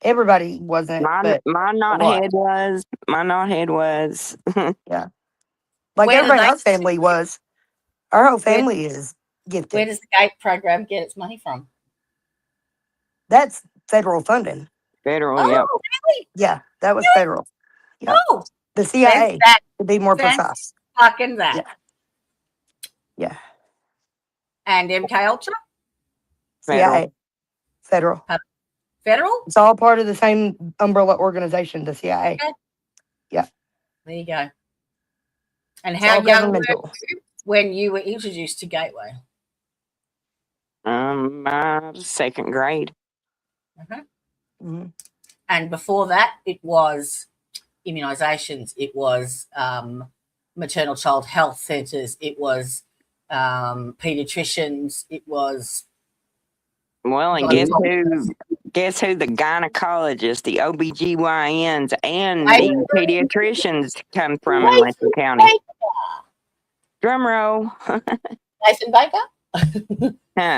Everybody wasn't, but My knothead was. My knothead was. yeah. Like Where do everybody in they- our family was. Our whole family is gifted. Where does the GATE program get its money from? That's federal funding. Federal, Oh, yeah. really? Yeah, that was federal. Yeah. Oh, The CIA, that. to be more Fancy. precise. Fucking that. Yeah. Yeah. And MK Ultra? CIA. Federal. Federal? It's all part of the same umbrella organization, the CIA. Okay. Yeah. There you go. And It's how all young were governmental. you when you were introduced to Gateway? My second grade. Mhm. And before that, it was immunisations. It was maternal child health centres. It was paediatricians. It was Well, and guess who the gynecologists, the OBGYNs, and the pediatricians come from in Letcher County? Drum roll. Nathan Baker.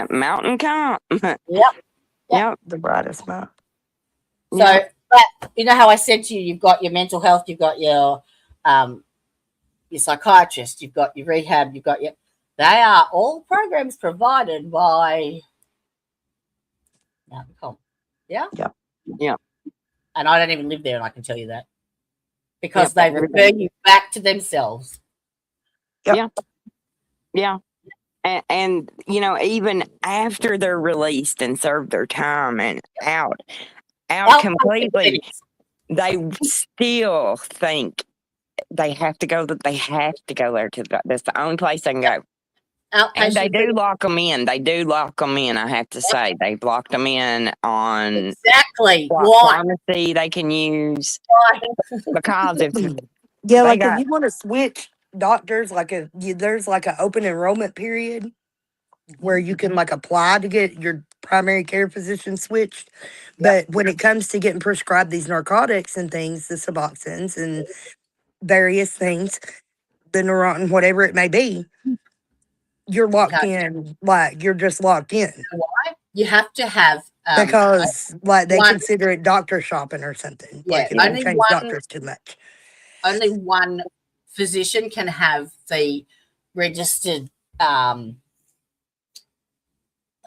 Mountain Comp. Yep. The brightest smile. So, but you know how I said to you, you've got your mental health, you've got your psychiatrist, you've got your rehab, you've got your. They are all programs provided by Mountain Comp. Yeah. Yeah. Yeah. And I don't even live there, and I can tell you that because they refer you back to themselves. Yep. Yeah. And you know, even after they're released and served their time and out completely, they still think they have to go. They have to go there that's the only place they can go. And they do lock them in. They do lock them in. I have to say, they've locked them in on exactly what pharmacy they can use because if if you want to switch doctors, there's like an open enrollment period where you can like apply to get your primary care physician switched. But when it comes to getting prescribed these narcotics and things, the Suboxones and various things, the Neurontin, whatever it may be, you're locked in. Like you're just locked in. Why? You have to have because they consider it doctor shopping or something. Yeah, like it don't change doctors too much. Only one physician can have the registered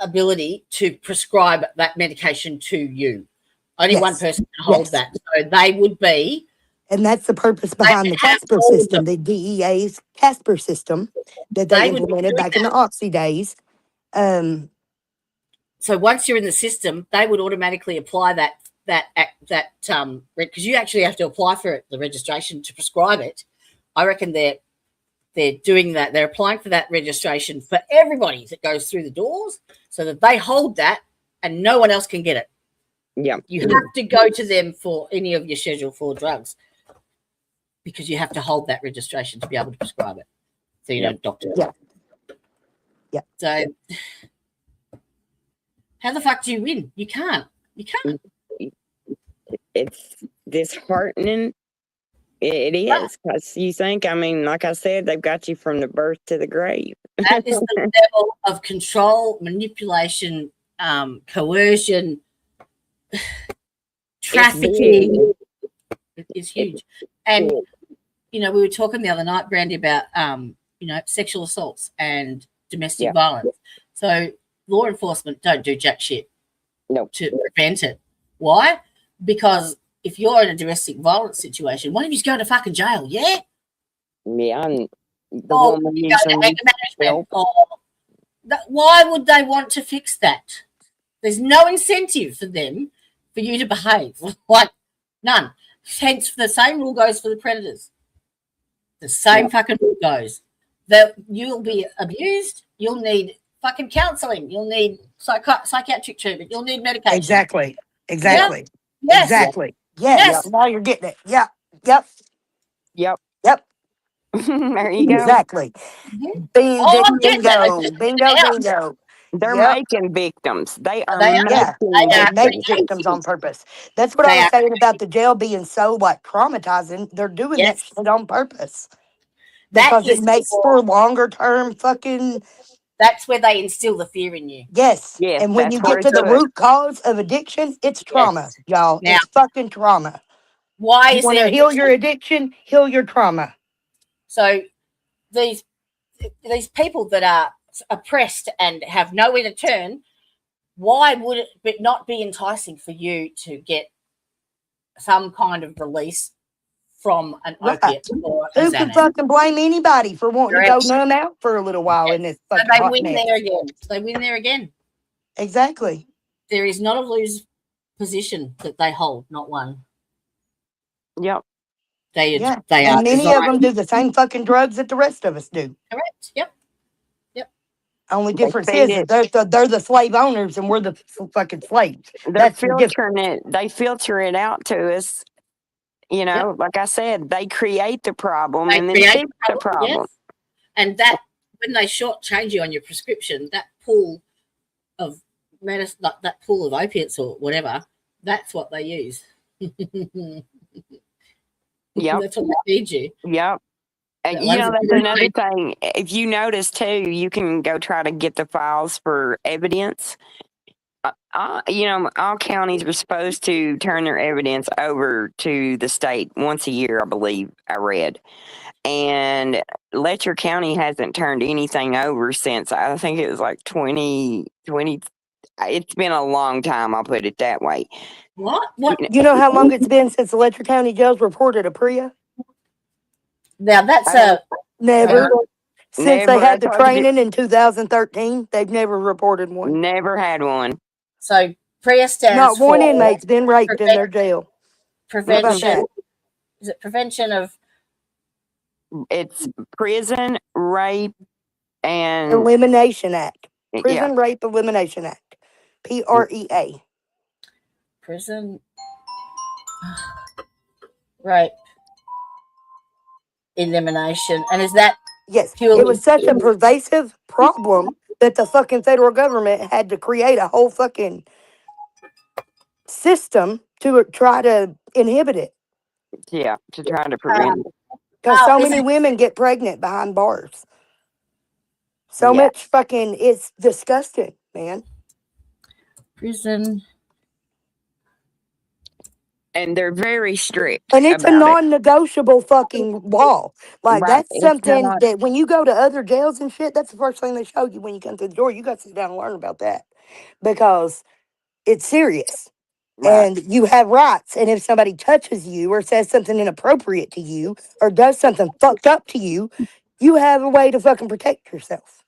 ability to prescribe that medication to you. Only one person can hold that. So they would be. And that's the purpose behind the Casper system, the DEA's Casper system that they implemented back in the Oxy days. So once you're in the system, they would automatically apply that because you actually have to apply for it, the registration to prescribe it. I reckon they're doing that. They're applying for that registration for everybody that goes through the doors so that they hold that and no one else can get it. Yeah. You have to go to them for any of your Schedule 4 drugs because you have to hold that registration to be able to prescribe it. So you don't doctor it. Yeah. Yeah. So how the fuck do you win? You can't. You can't. It's disheartening. It is. Because you think, I mean, like I said, they've got you from the birth to the grave. That is the level of control, manipulation, coercion, trafficking. It's huge. And, you know, we were talking the other night, Brandy, about, sexual assaults and domestic violence. So law enforcement don't do jack shit to prevent it. Why? Because if you're in a domestic violence situation, why don't you just go to fucking jail? Yeah. Yeah. Why would they want to fix that? There's no incentive for them for you to behave. Like none. Hence, the same rule goes for the predators. The same fucking rule goes. That you'll be abused. You'll need fucking counselling. You'll need psychiatric treatment. You'll need medication. Exactly. Yes. Exactly. Yes. Yes. Now you're getting it. Yep. Yep. Yep. Yep. There you go. Exactly. Mhm. Bing, Oh, I'm getting bingo. it. Bingo, Yeah. bingo. They're Yep. making victims. They are They are. Yeah. making They They are make victims. victims on creating. purpose. That's what I They was are. saying about the jail being so like traumatizing. They're doing that Yes. shit on purpose That because it is makes for. for longer term fucking That's where they instill the fear in you. yes. Yes, And when that's you where get it's to the put. root cause of addiction, it's trauma, Yes. y'all. Now, It's fucking trauma. why You is want there to heal your addiction? addiction, heal your trauma. So these people that are oppressed and have nowhere to turn, why would it not be enticing for you to get some kind of release from an Right. opiate or a Who can Xanax? fucking blame anybody for wanting to go Correct. numb out for a little while in Yes. this So fucking they hot win there mess? again. They win there again. Exactly. There is not a lose position that they hold, not one. Yep. Yeah. They And are many of them designed. do the same fucking drugs that the rest of us do. Correct. Yep. Yep. Only They difference feed is it. that they're the slave owners and we're the fucking slaves. They're That's the difference. filtering it. They filter it out to us. You Yep. know, like I said, they create the problem They and then create fix the the problem. problem. Yes. And that when they shortchange you on your prescription, that pool of medicine, that pool of opiates or whatever, that's what they use. Yep. That's what they feed you. Yep. That You one's know, a that's good another idea. thing. If you notice too, you can go try to get the files for evidence. You know, all counties are supposed to turn their evidence over to the state once a year, I believe I read. And Letcher County hasn't turned anything over since I think it was like 2020. It's been a long time, I'll put it that way. What? What? You know how long it's been since the Letcher County jails reported a PRIA? Now that's I Never. Since they never, I had the told you, training in 2013, they've never reported one. never had one. so PRIA stands Not one for inmate's been raped in prevent, their jail. How about prevention. that? Is it prevention of It's prison, rape, and Elimination Act. yeah, Prison Rape Elimination Act. PREA. prison rape elimination? And is that Yes. It purely? was such a pervasive problem that the fucking federal government had to create a whole fucking system to try to inhibit it. yeah, to try to prevent it. Because so Is many it women get pregnant behind bars. So Yeah, much fucking, it's disgusting, man. prison? and they're very strict And it's a about it. non-negotiable fucking law. Like Right? that's It's something not that when you go to other jails and shit, that's the first thing they show you when you come through the door. You got to sit down and learn about that because it's serious right. and you have rights. And if somebody touches you or says something inappropriate to you or does something fucked up to you, you have a way to fucking protect yourself.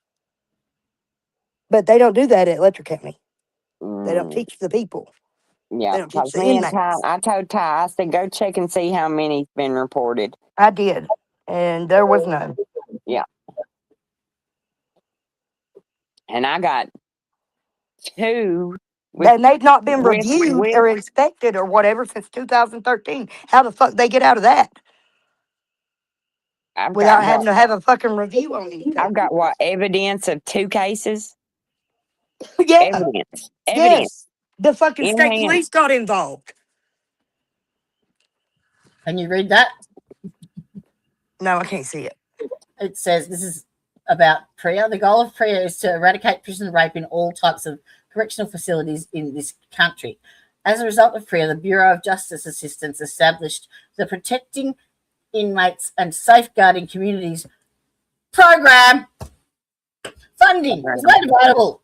But they don't do that at Letcher County. They don't Mm, teach the people. yeah, They don't teach because the me and Ty, inmates. I told Ty, I said, go check and see how many's been reported. I did, and there was none. Yeah, and I got two with And they've not been with reviewed with. or inspected or whatever since 2013. How the fuck they get out of that I've got without what having to have a fucking review on anything? I've got what evidence of 2 cases. Yeah, Evidence yes. The fucking in state hand. police got involved. Can you read that? No, I can't see it. It says this is about PRIA. The goal of PRIA is to eradicate prison rape in all types of correctional facilities in this country. As a result of PRIA, the Bureau of Justice Assistance established the Protecting Inmates and Safeguarding Communities program. Funding is made available.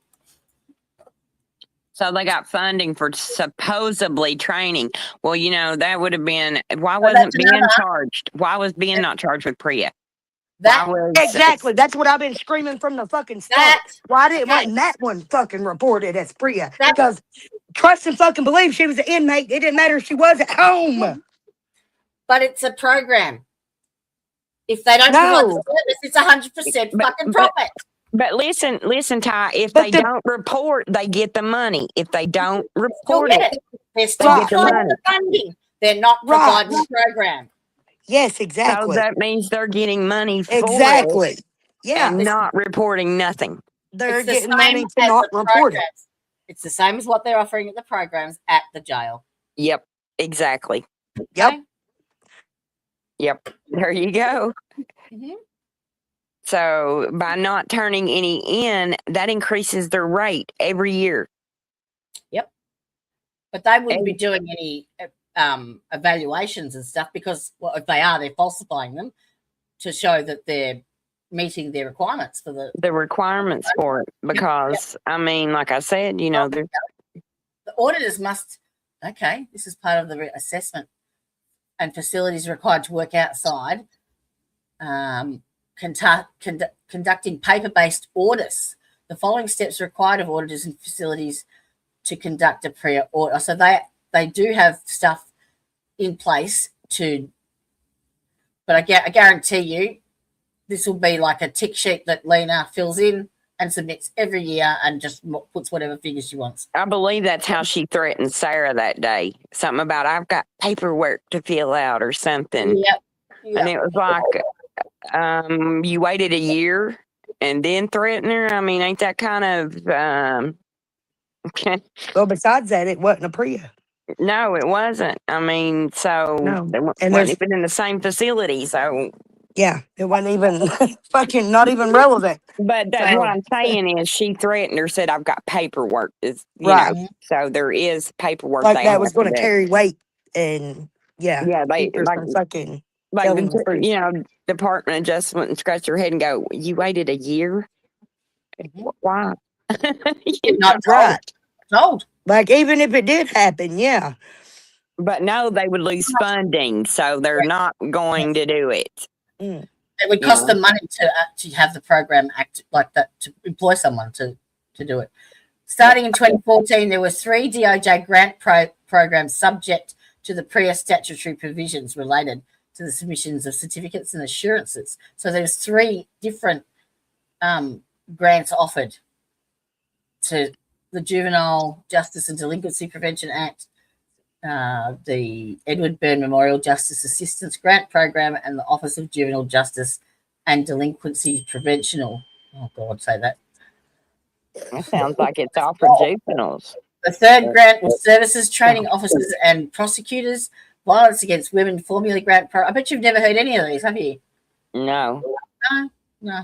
So they got funding for supposedly training. Well, you know, that would have been why wasn't being charged? Why was being not charged with PRIA? That Why was Exactly. That's what I've been screaming from the fucking start. Why didn't okay. wasn't that one fucking reported as Priya? That- Because trust and fucking believe she was an inmate. It didn't matter if she was at home. But it's a program. If they don't provide the No. service, it's 100% fucking profit. But listen, Ty. If But they the don't report, they get the money. If they don't Still report get it, it. They're they still get the applying money. for funding. They're not right. providing the program. Yes, So exactly. that means they're getting money for it Exactly. Yeah. and not reporting nothing. They're It's the getting same money to as not the report it. programs. It's the same as what they're offering at the programs at the jail. Yep, exactly. Yep. Okay? Yep, there you go. Mhm. So by not turning any in, that increases their rate every year. But they wouldn't be And doing any evaluations and stuff because, well, if they are, they're falsifying them to show that they're meeting their requirements for the requirements for it, because I mean, like I said, you know, the auditors must. Okay, this is part of the assessment, and facilities required to work outside, conducting paper-based audits. The following steps are required of auditors and facilities to conduct a pre-audit. So they do have stuff in place to, but I guarantee you, this will be like a tick sheet that Lena fills in and submits every year and just puts whatever figures she wants. I believe that's how she threatened Sarah that day. Something about I've got paperwork to fill out or something. Yep. And it was like, you waited a year and then threaten her. I mean, ain't that kind of Well, besides that, it wasn't a Priya. No, it wasn't. I mean, so No. they And wasn't even in the same facility. So, yeah, it wasn't even fucking not even relevant. but that's So- what I'm saying is she threatened her, said, I've got paperwork. Is you Right. know, so there is paperwork Like they that have was going to do. carry weight, and Yeah, they keep her like from fucking like telling the truth. you know, Department of Justice went and scratched her head and go, "You waited a year? Mhm. Why?" You're not Right. told. Like even if it did happen, yeah. But no, they would lose funding, so they're not going to do it. Mm. It would cost them money to have the program act like that, to employ someone to do it. Starting in 2014, there were 3 DOJ grant programs subject to the PREA statutory provisions related to the submissions of certificates and assurances. So there's 3 different grants offered to the Juvenile Justice and Delinquency Prevention Act, the Edward Byrne Memorial Justice Assistance Grant Program, and the Office of Juvenile Justice and Delinquency Preventional. Oh God, say that. That sounds like it's all for juveniles. The 3rd grant was Services Training Officers and Prosecutors, Violence Against Women Formula Grant Pro. I bet you've never heard any of these, have you? No. No.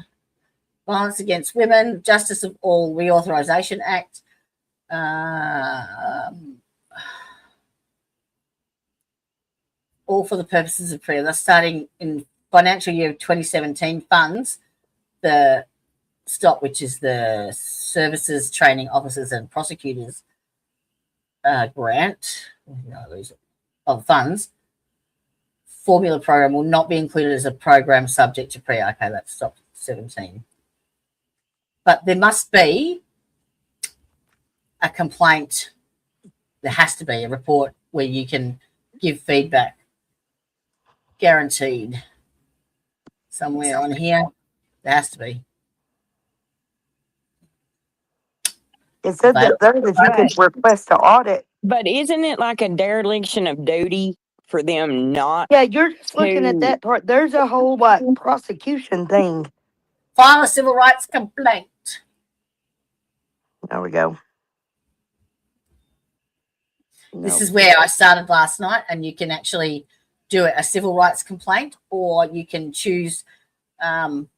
Violence Against Women, Justice of All Reauthorization Act, all for the purposes of PREA. They're starting in financial year 2017 funds, the STOP, which is the Services Training Officers and Prosecutors grant of funds. Formula program will not be included as a program subject to PREA. Okay, that's STOP 17. But there must be a complaint. There has to be a report where you can give feedback. Guaranteed. Somewhere on here, there has to be. It said that there that you could request an audit. But isn't it like a dereliction of duty for them not? Yeah, you're just looking at that part. There's a whole like prosecution thing. File a civil rights complaint. There we go. This is where I started last night, and you can actually do a civil rights complaint, or you can choose something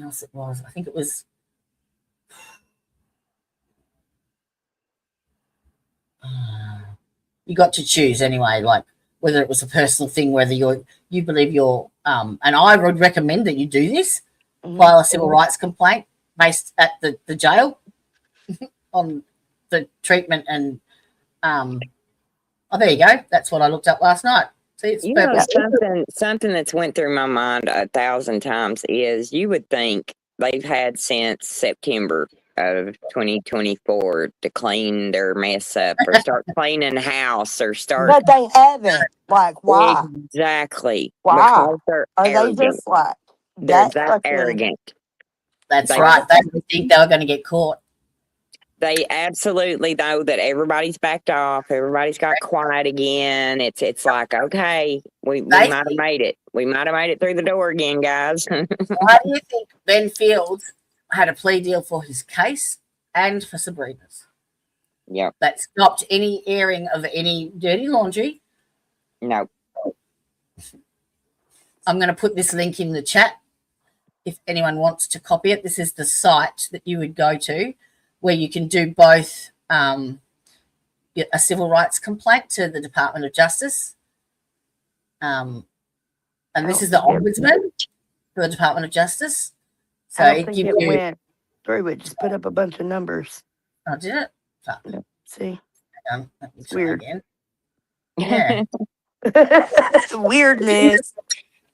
else. It was, I think it was. You got to choose anyway, like whether it was a personal thing, whether you believe you're, and I would recommend that you do this, file a civil rights complaint based at the jail on the treatment and, oh, there you go. That's what I looked up last night. See, it's something that's went through my mind 1,000 times is you would think they've had since September of 2024 to clean their mess up or start cleaning house or start. But they haven't. Like, why? Exactly. Why? Because they're Are arrogant. they just like They're that that fucking arrogant. That's right. They didn't think they were going to get caught. They absolutely know that everybody's backed off. Everybody's got quiet again. It's like, okay, we might have made it. We might have made it through the door again, guys. Why do you think Ben Fields had a plea deal for his case and for Sabrina's? Yep. That stopped any airing of any dirty laundry. No. I'm going to put this link in the chat if anyone wants to copy it. This is the site that you would go to where you can do both a civil rights complaint to the Department of Justice. And this is the ombudsman for the Department of Justice. So I don't think it went through. It just put up a bunch of numbers. Oh, did it? Fuck. See? Let me try Weird. again. Yeah. Weirdness.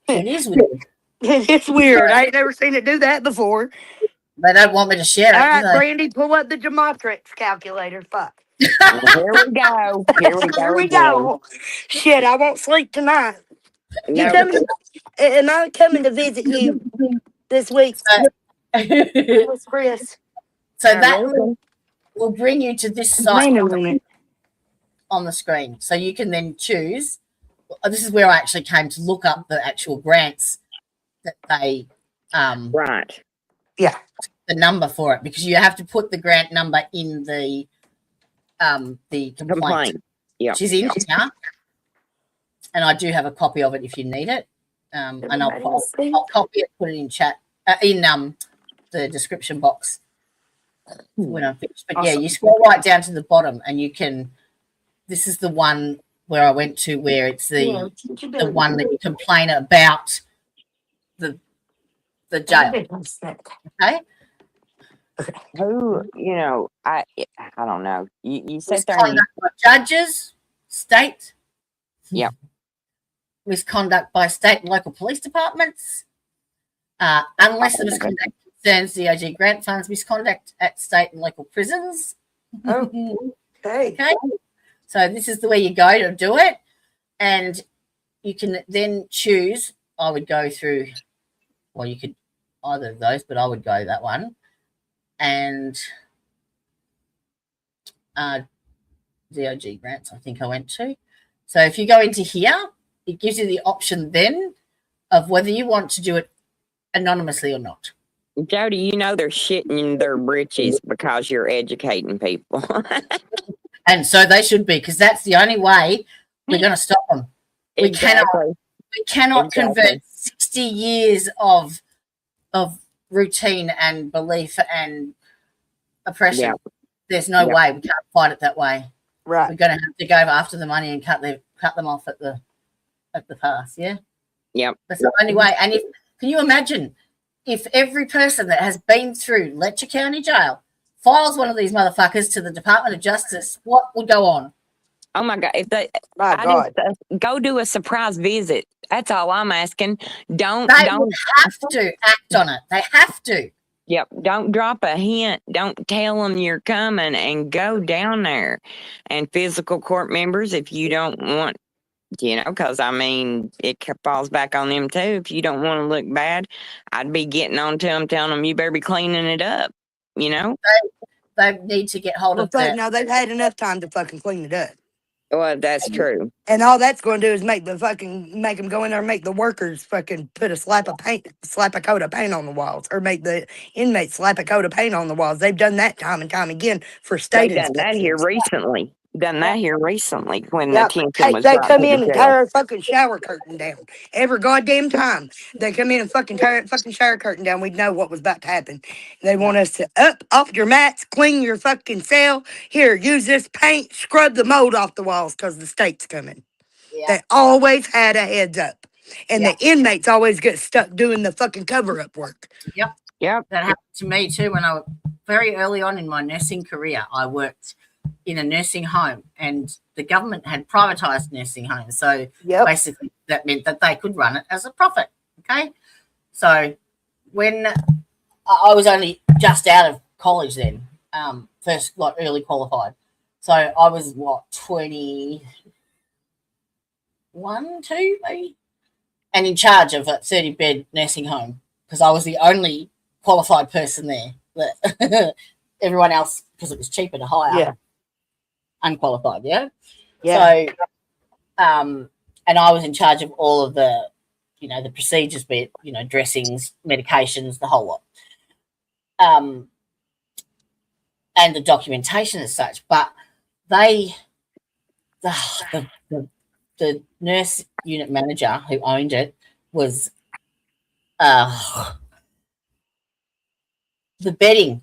It is weird. It's weird. I ain't never seen it do that before. They don't want me to share it. All right, do they? Brandy, pull up the gematria calculator. Fuck. Here we go. Here we go. Here we again. go. Shit, I won't sleep tonight. You No. coming? Am I coming to visit you this week? So What's Chris? that will bring you to this site Wait a minute. on the screen. So you can then choose. This is where I actually came to look up the actual grants that they Right. Yeah. the number for it, because you have to put the grant number in the complaint. Yeah. Which is in here. And I do have a copy of it if you need it. And I'll copy it, put it in chat, in the description box when I'm finished. But yeah, you scroll right down to the bottom and you can, this is the one where I went to where it's the one that you complain about the jail. Okay? Who, I don't know. You sit there and Misconduct by judges, state. Yep. Misconduct by state and local police departments. Unless the misconduct concerns DOG grant funds, misconduct at state and local prisons. Oh, okay. Okay. So this is the way you go to do it. And you can then choose. I would go through, well, you could either of those, but I would go that one. And DOG grants, I think I went to. So if you go into here, it gives you the option then of whether you want to do it anonymously or not. Jody, they're shitting in their britches because you're educating people. And so they should be, because that's the only way we're going to stop them. Exactly. We cannot convert 60 years of routine and belief and oppression. Yeah. There's no way we can't fight it that way. Right. We're going to have to go after the money and cut them off at the pass. Yeah. Yep. That's the only way. And can you imagine if every person that has been through Letcher County Jail files one of these motherfuckers to the Department of Justice, what would go on? Oh my God! If go do a surprise visit. That's all I'm asking. Don't have to act on it. They have to. Yep. Don't drop a hint. Don't tell them you're coming, and go down there. And physical court members, if you don't want, because it falls back on them too. If you don't want to look bad, I'd be getting on to them, telling them you better be cleaning it up. They need to get hold of that. No, they've had enough time to fucking clean it up. Well, that's true. And all that's going to do is make them go in there and make the workers fucking put a slap of coat of paint on the walls, or make the inmates slap a coat of paint on the walls. They've done that time and time again for state inspections. Done that here recently. When the attention was they brought come to in the and jail. tear a fucking shower curtain down every goddamn time. They come in and fucking tear a fucking shower curtain down. We'd know what was about to happen. They want us to up off your mats, clean your fucking cell. Here, use this paint, scrub the mold off the walls because the state's coming. Yeah. They always had a heads up, and the inmates always get stuck doing the fucking cover up work. Yep. That happened to me too. When I was very early on in my nursing career, I worked in a nursing home, and the government had privatized nursing homes. So basically that meant that they could run it as a profit. Okay. So when I was only just out of college then, first early qualified. So I was 21, 2 maybe, and in charge of a 30-bed nursing home, because I was the only qualified person there. But everyone else, because it was cheaper to hire, unqualified. Yeah. So, and I was in charge of all of the, the procedures, be it, dressings, medications, the whole lot. And the documentation as such, but the nurse unit manager who owned it was the bedding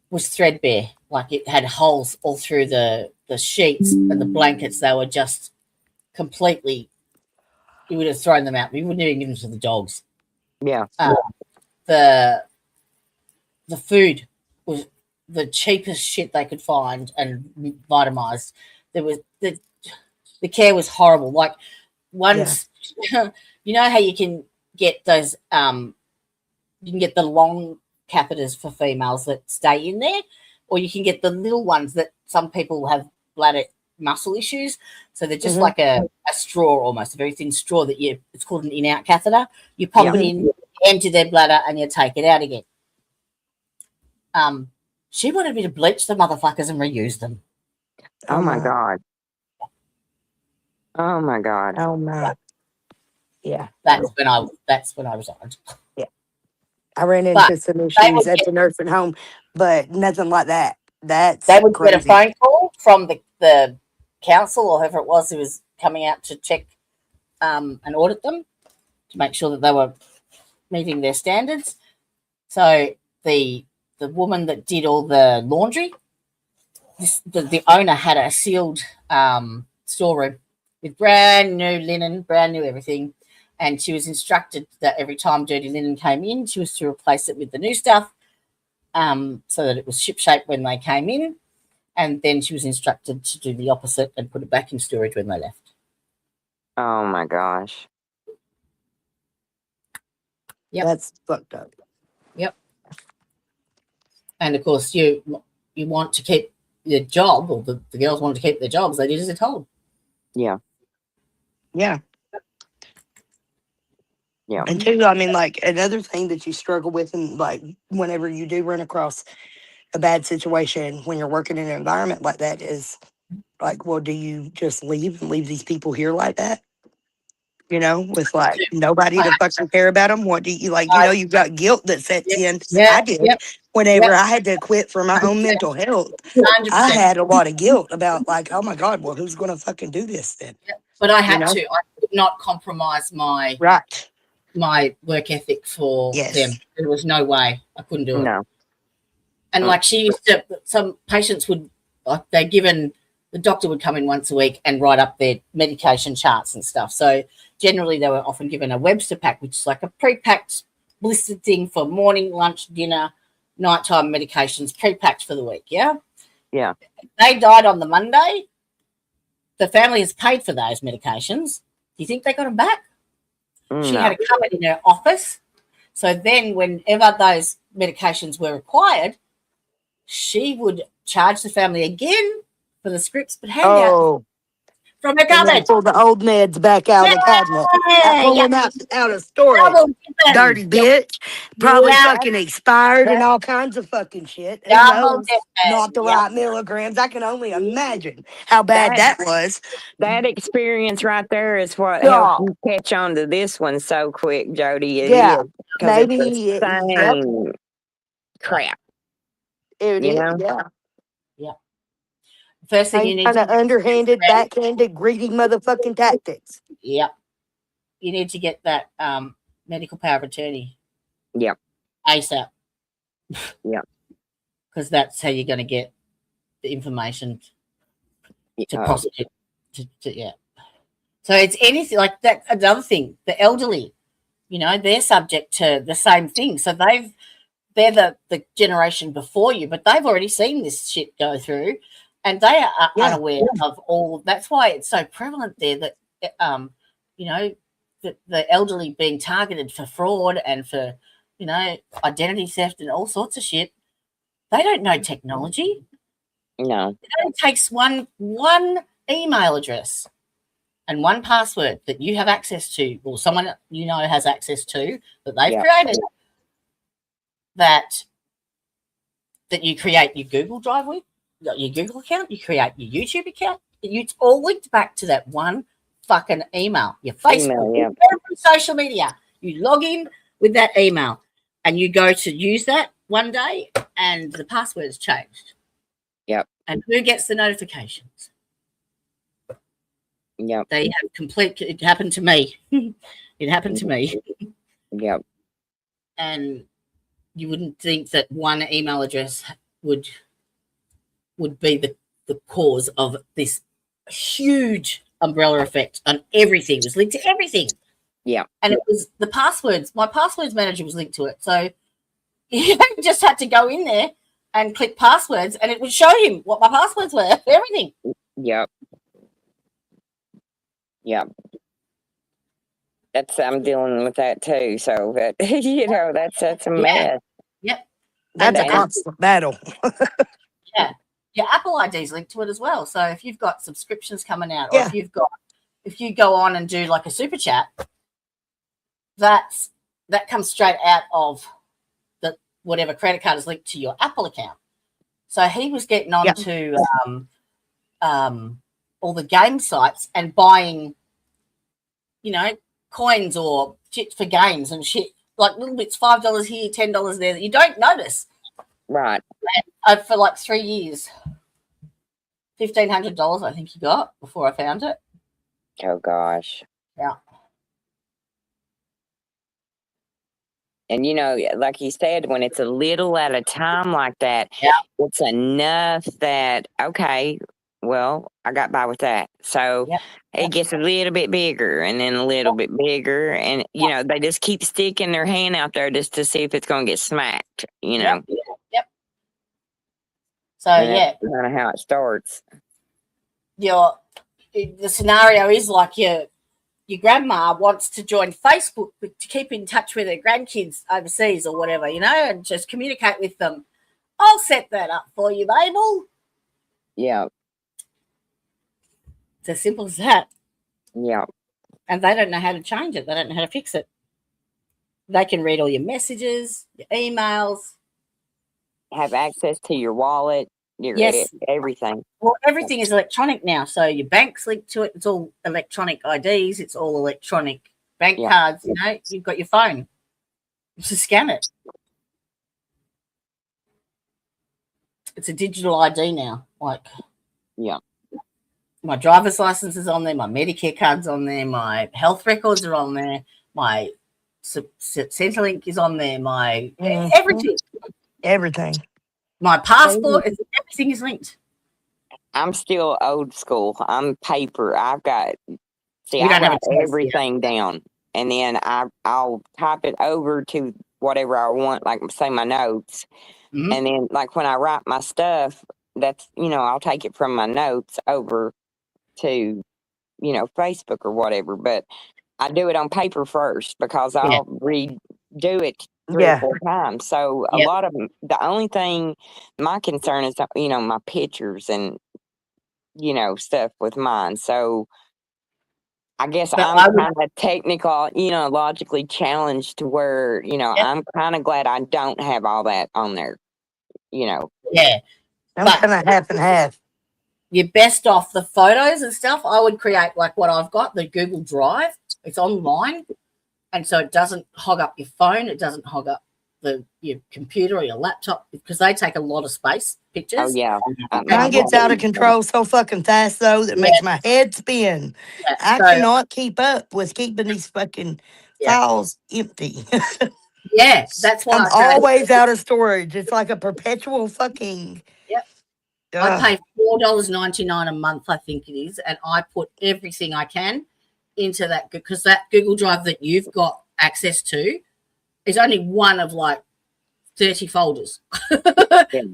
was threadbare, like it had holes all through the sheets and the blankets. They were just completely, you would have thrown them out. We wouldn't even give them to the dogs. Yeah. The food was the cheapest shit they could find and vitamized. There was the care was horrible. Like once, you know how you can get those, you can get the long catheters for females that stay in there, or you can get the little ones that some people have bladder muscle issues. So they're just like a straw, almost a very thin straw that it's called an in-out catheter. You pop it in, empty their bladder, and you take it out again. She wanted me to bleach the motherfuckers and reuse them. Oh my God. Oh my God. Oh my. Yeah. That's when I resigned. Yeah. I ran into some issues at the nursing home, but nothing like that. They would get a phone call from the council or whoever it was who was coming out to check and audit them to make sure that they were meeting their standards. So the woman that did all the laundry, the owner had a sealed storeroom with brand new linen, brand new everything. And she was instructed that every time dirty linen came in, she was to replace it with the new stuff so that it was shipshape when they came in. And then she was instructed to do the opposite and put it back in storage when they left. Oh my gosh. Yep. That's fucked up. Yep. And of course, you want to keep your job, or the girls wanted to keep their jobs. They did as they're told. Yeah. Yeah. Yeah. And two, I mean, like another thing that you struggle with, and like whenever you do run across a bad situation when you're working in an environment like that, is like, well, do you just leave and leave these people here like that? With like nobody to fucking care about them. What do you like? You've got guilt that sets in. I did. Whenever I had to quit for my own mental health, 100%. I had a lot of guilt about like, oh my God, well, who's going to fucking do this then? But I had to. I could not compromise my work ethic for them. There was no way I couldn't do it. No. And like she used to, some patients would, the doctor would come in once a week and write up their medication charts and stuff. So generally they were often given a Webster pack, which is like a pre-packed blistered thing for morning, lunch, dinner, nighttime medications, pre-packed for the week. Yeah. Yeah. They died on the Monday. The family has paid for those medications. Do you think they got them back? She had a cupboard in her office. So then whenever those medications were required, she would charge the family again for the scripts, but hand out from her cupboard. Pull the old meds back out of the cabinet. Pull them out of storage. Dirty bitch. Probably fucking expired and all kinds of fucking shit. Who knows? Not the right milligrams. I can only imagine how bad that was. That experience right there is what helped you catch on to this one so quick, Jody. Maybe it's the same crap. It is, yeah. First thing you need to underhanded, backhanded, greedy motherfucking tactics. Yep. You need to get that medical power of attorney. Yep. ASAP. Yep. Because that's how you're going to get the information to prosecute. So it's anything like that. Another thing, the elderly, they're subject to the same thing. So they're the generation before you, but they've already seen this shit go through. And they are unaware of all. That's why it's so prevalent there that, the elderly being targeted for fraud and for, identity theft and all sorts of shit. They don't know technology. No. It only takes one email address and one password that you have access to, or someone has access to that they've created. that you create your Google Drive with, your Google account, you create your YouTube account. It's all linked back to that one fucking email. Your Facebook, every social media. You log in with that email, and you go to use that one day, and the password's changed. Yep. And who gets the notifications? Yep. They have complete. It happened to me. It happened to me. Yep. And you wouldn't think that one email address would be the cause of this huge umbrella effect on everything. It was linked to everything. Yeah. And it was the passwords. My passwords manager was linked to it. So he just had to go in there and click passwords, and it would show him what my passwords were, everything. Yep. Yep. I'm dealing with that too. So that that's a mess. Yep. That's a constant battle. Yeah. Your Apple ID is linked to it as well. So if you've got subscriptions coming out, or if you go on and do like a super chat, that comes straight out of the whatever credit card is linked to your Apple account. So he was getting on to all the game sites and buying, coins or shit for games and shit, like little bits, $5 here, $10 there that you don't notice. Right. And for like 3 years, $1,500 I think he got before I found it. Oh gosh. Yeah. And like you said, when it's a little at a time like that, it's enough that, okay, well, I got by with that. So it gets a little bit bigger and then a little bit bigger. And, they just keep sticking their hand out there just to see if it's going to get smacked, Yep. So, That's kind of how it starts. The scenario is like your grandma wants to join Facebook to keep in touch with her grandkids overseas or whatever, and just communicate with them. I'll set that up for you, Mabel. Yeah. It's as simple as that. Yeah. And they don't know how to change it. They don't know how to fix it. They can read all your messages, your emails. Have access to your wallet, everything. Well, everything is electronic now. So your bank's linked to it. It's all electronic IDs. It's all electronic bank cards. You've got your phone. You just scan it. It's a digital ID now. My driver's license is on there. My Medicare card's on there. My health records are on there. My Centrelink is on there. My Everything. My passport, everything is linked. I'm still old school. I'm paper. I write everything down, and then I'll type it over to whatever I want, like say my notes, and then like when I write my stuff, that's I'll take it from my notes over to Facebook or whatever. But I do it on paper first because I'll redo it 3 or 4 times. So a lot of them, the only thing my concern is, my pictures and, stuff with mine. So I guess I'm kind of logically challenged to where, I'm kind of glad I don't have all that on there, Yeah. I'm kind of half and half. You're best off the photos and stuff. I would create like what I've got, the Google Drive. It's online. And so it doesn't hog up your phone. It doesn't hog up your computer or your laptop because they take a lot of space, pictures. Oh, yeah. Mine gets out of control so fucking fast, though, that makes my head spin. Yeah, I cannot keep up with keeping these fucking files empty. Yeah, that's why I'm always out of storage. It's like a perpetual fucking... Yep. I pay $4.99 a month, I think it is, and I put everything I can into that because that Google Drive that you've got access to is only one of like 30 folders.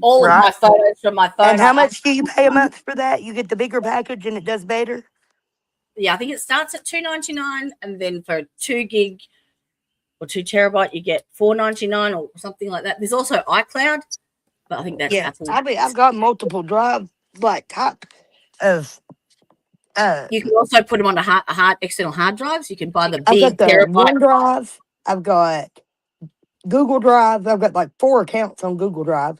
All of my photos from my phone. And how much do you pay a month for that? You get the bigger package and it does better? Yeah, I think it starts at $2.99, and then for 2 gig or 2 terabyte you get $4.99 or something like that. There's also iCloud, but I think that's Apple. I've got multiple drive type of. You can also put them on external hard drives. You can buy the big I've got the OneDrive. I've got Google Drive. I've got like 4 accounts on Google Drive.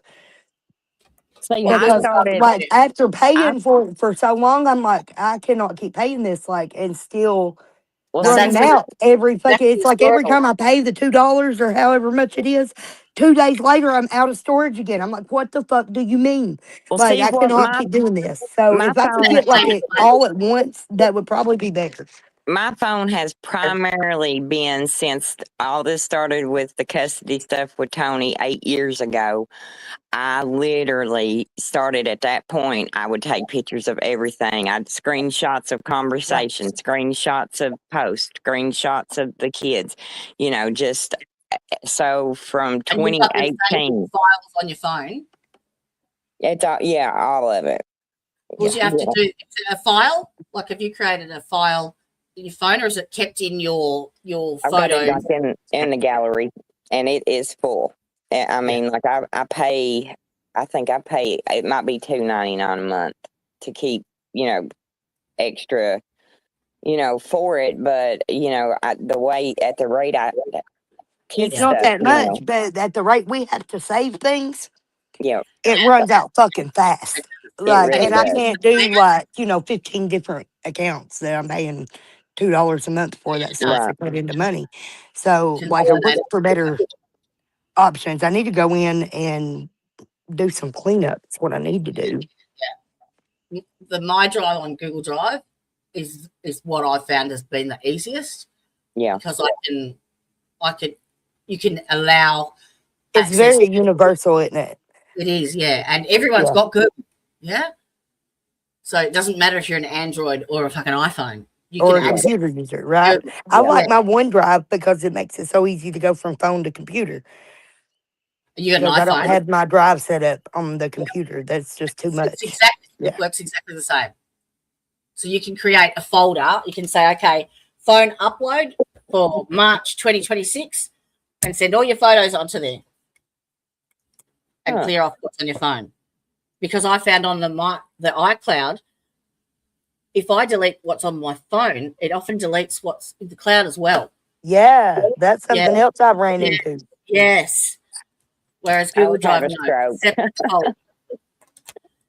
See, Well, I Google Because Drive started. is like good. after I paying for so long, I'm like, I cannot keep paying this like and still well, No, running that's see, the out every that's fucking. the It's like every historical. time I pay the $2 or however much it is, 2 days later I'm out of storage again. I'm like, what the fuck do you mean? well, Like see I what cannot keep doing this. So my if I could phone. get like it all at once, that would probably be better. My phone has primarily been since all this started with the custody stuff with Tony 8 years ago. I literally started at that point. I would take pictures of everything. I'd screenshots of conversations, screenshots of posts, screenshots of the kids, just so from And you've got the same 2018. files on your phone. It's all, yeah, all of it. Would you have to do a file? Like, have you created a file in your phone, or is it kept in your I've got it photos? like in the gallery, and it is full. I mean, like I pay. I think I pay. It might be $2.99 a month to keep, extra, for it. But at the rate I kid It's not stuff, that much, but at the rate we have to save things, yeah, it runs out fucking fast. it Like, And really if and I you does. can't do like 15 different accounts that I'm paying $2 a month for. That starts Right. to cut into money. So, like, I'm consolidate looking for better options. I need to go in and do some cleanup. That's what I need to do. the My Drive on Google Drive is what I found has been the easiest Yeah. because you can allow It's access. very universal, isn't it? It is, yeah, and everyone's Yeah. got Google, yeah. So it doesn't matter if you're an Android or a fucking iPhone. You Or can a access computer user, right? Google. I Yeah. like my OneDrive because it makes it so easy to go from phone to computer. You got an Because I don't iPhone. have my drive set up on the computer. That's just too much. It works exactly the same. So you can create a folder. You can say, okay, phone upload for March 2026 and send all your photos onto there and clear off what's on your phone. Because I found on the iCloud, if I delete what's on my phone, it often deletes what's in the cloud as well. Yeah, that's something else I ran into. Yes. Whereas I Google would have Drive, a stroke. separate folder.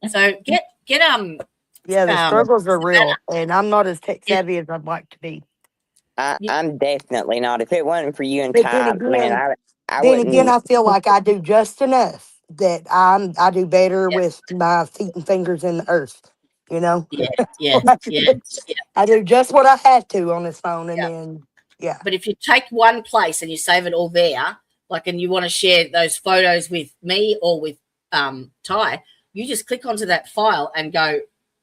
So get Yeah, the struggles are real, and I'm not as tech savvy as I'd like to be. I'm definitely not. If it wasn't for you and But then Ty, man, again, I then again, wouldn't. I feel like I do just enough that I do better with my feet and fingers in the earth. You know, yeah. I do just what I have to on this phone, and then But if you take one place and you save it all there, and you want to share those photos with me or with Ty, you just click onto that file and go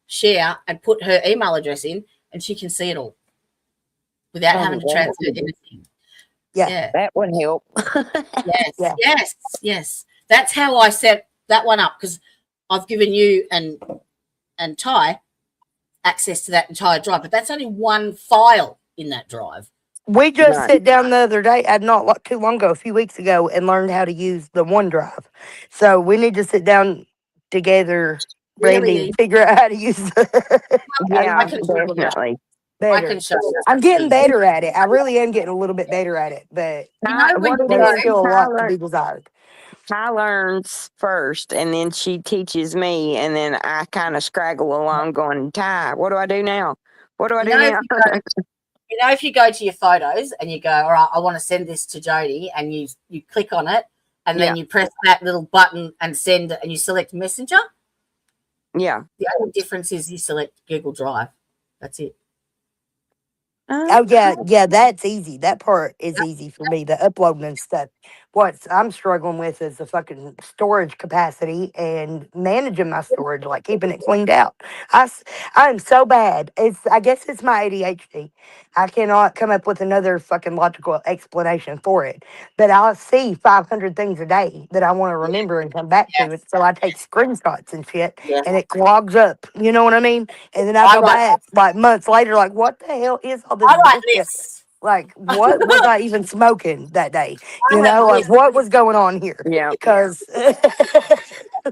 share and put her email address in, and she can see it all without having to transfer anything. Yeah. That would help. Yes. That's how I set that one up, because I've given you and Ty access to that entire drive, but that's only one file in that drive. We just Right. sat down the other day, not too long ago, a few weeks ago, and learned how to use the OneDrive. So we need to sit down together, Randy, and figure out how to use Yeah, I can definitely. I can show you. I'm getting better at it. I really am getting a little bit better at it, but there's still a lot to be desired. Ty learns first, and then she teaches me, and then I kind of scraggle along going, Ty, what do I do now? What do I do now? If you go to your photos and you go, all right, I want to send this to Jody, and you click on it, and then you press that little button and send, and you select Messenger. Yeah. The only difference is you select Google Drive. That's it. Oh yeah, that's easy. That part is easy for me, the uploading and stuff. What I'm struggling with is the fucking storage capacity and managing my storage, like keeping it cleaned out. I am so bad. I guess it's my ADHD. I cannot come up with another fucking logical explanation for it. But I'll see 500 things a day that I want to remember and come back to it. So I take screenshots and shit, and it clogs up. You know what I mean? And then I go back like months later, like, what the hell is all this bullshit? Like, what was I even smoking that day? You know, like, what was going on here? Yeah. Because,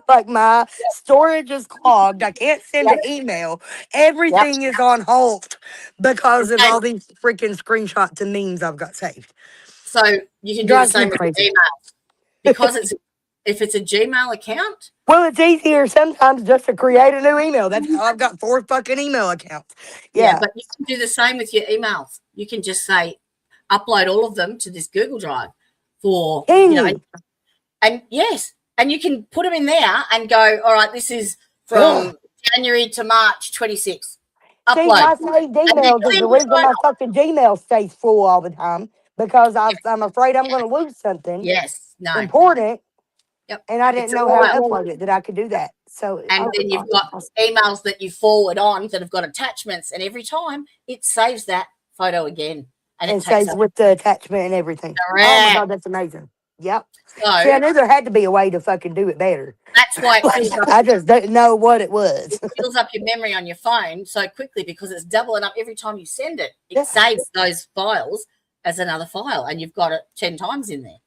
like, my storage is clogged. I can't send an email. Everything is on hold because of all these freaking screenshots and memes I've got saved. So you can do the Drives same me with crazy. email because if it's a Gmail account. Well, it's easier sometimes just to create a new email. That's how I've got 4 fucking email accounts. Yeah, Yeah. but you can do the same with your emails. You can just say upload all of them to this Google Drive for Can you know, you? and yes, and you can put them in there and go, all right, this is from January to March 26. See, Upload. my saved emails is the reason my fucking Gmail stays full all the time because I'm afraid I'm going to lose something Yes, no. important, Yep. and I It's didn't a know how to file. upload it, that I could do that. So, And then you've got emails that you forward on that have got attachments, and every time it saves that photo again. And it takes saves with the attachment and everything. Correct. Oh my God, that's amazing. Yep. So See, I knew there had to be a way to fucking do it better. that's why it fills up, I just didn't know what it was. it fills up your memory on your phone so quickly because it's doubling up every time you send it. It Yeah. saves those files as another file, and you've got it 10 times in there.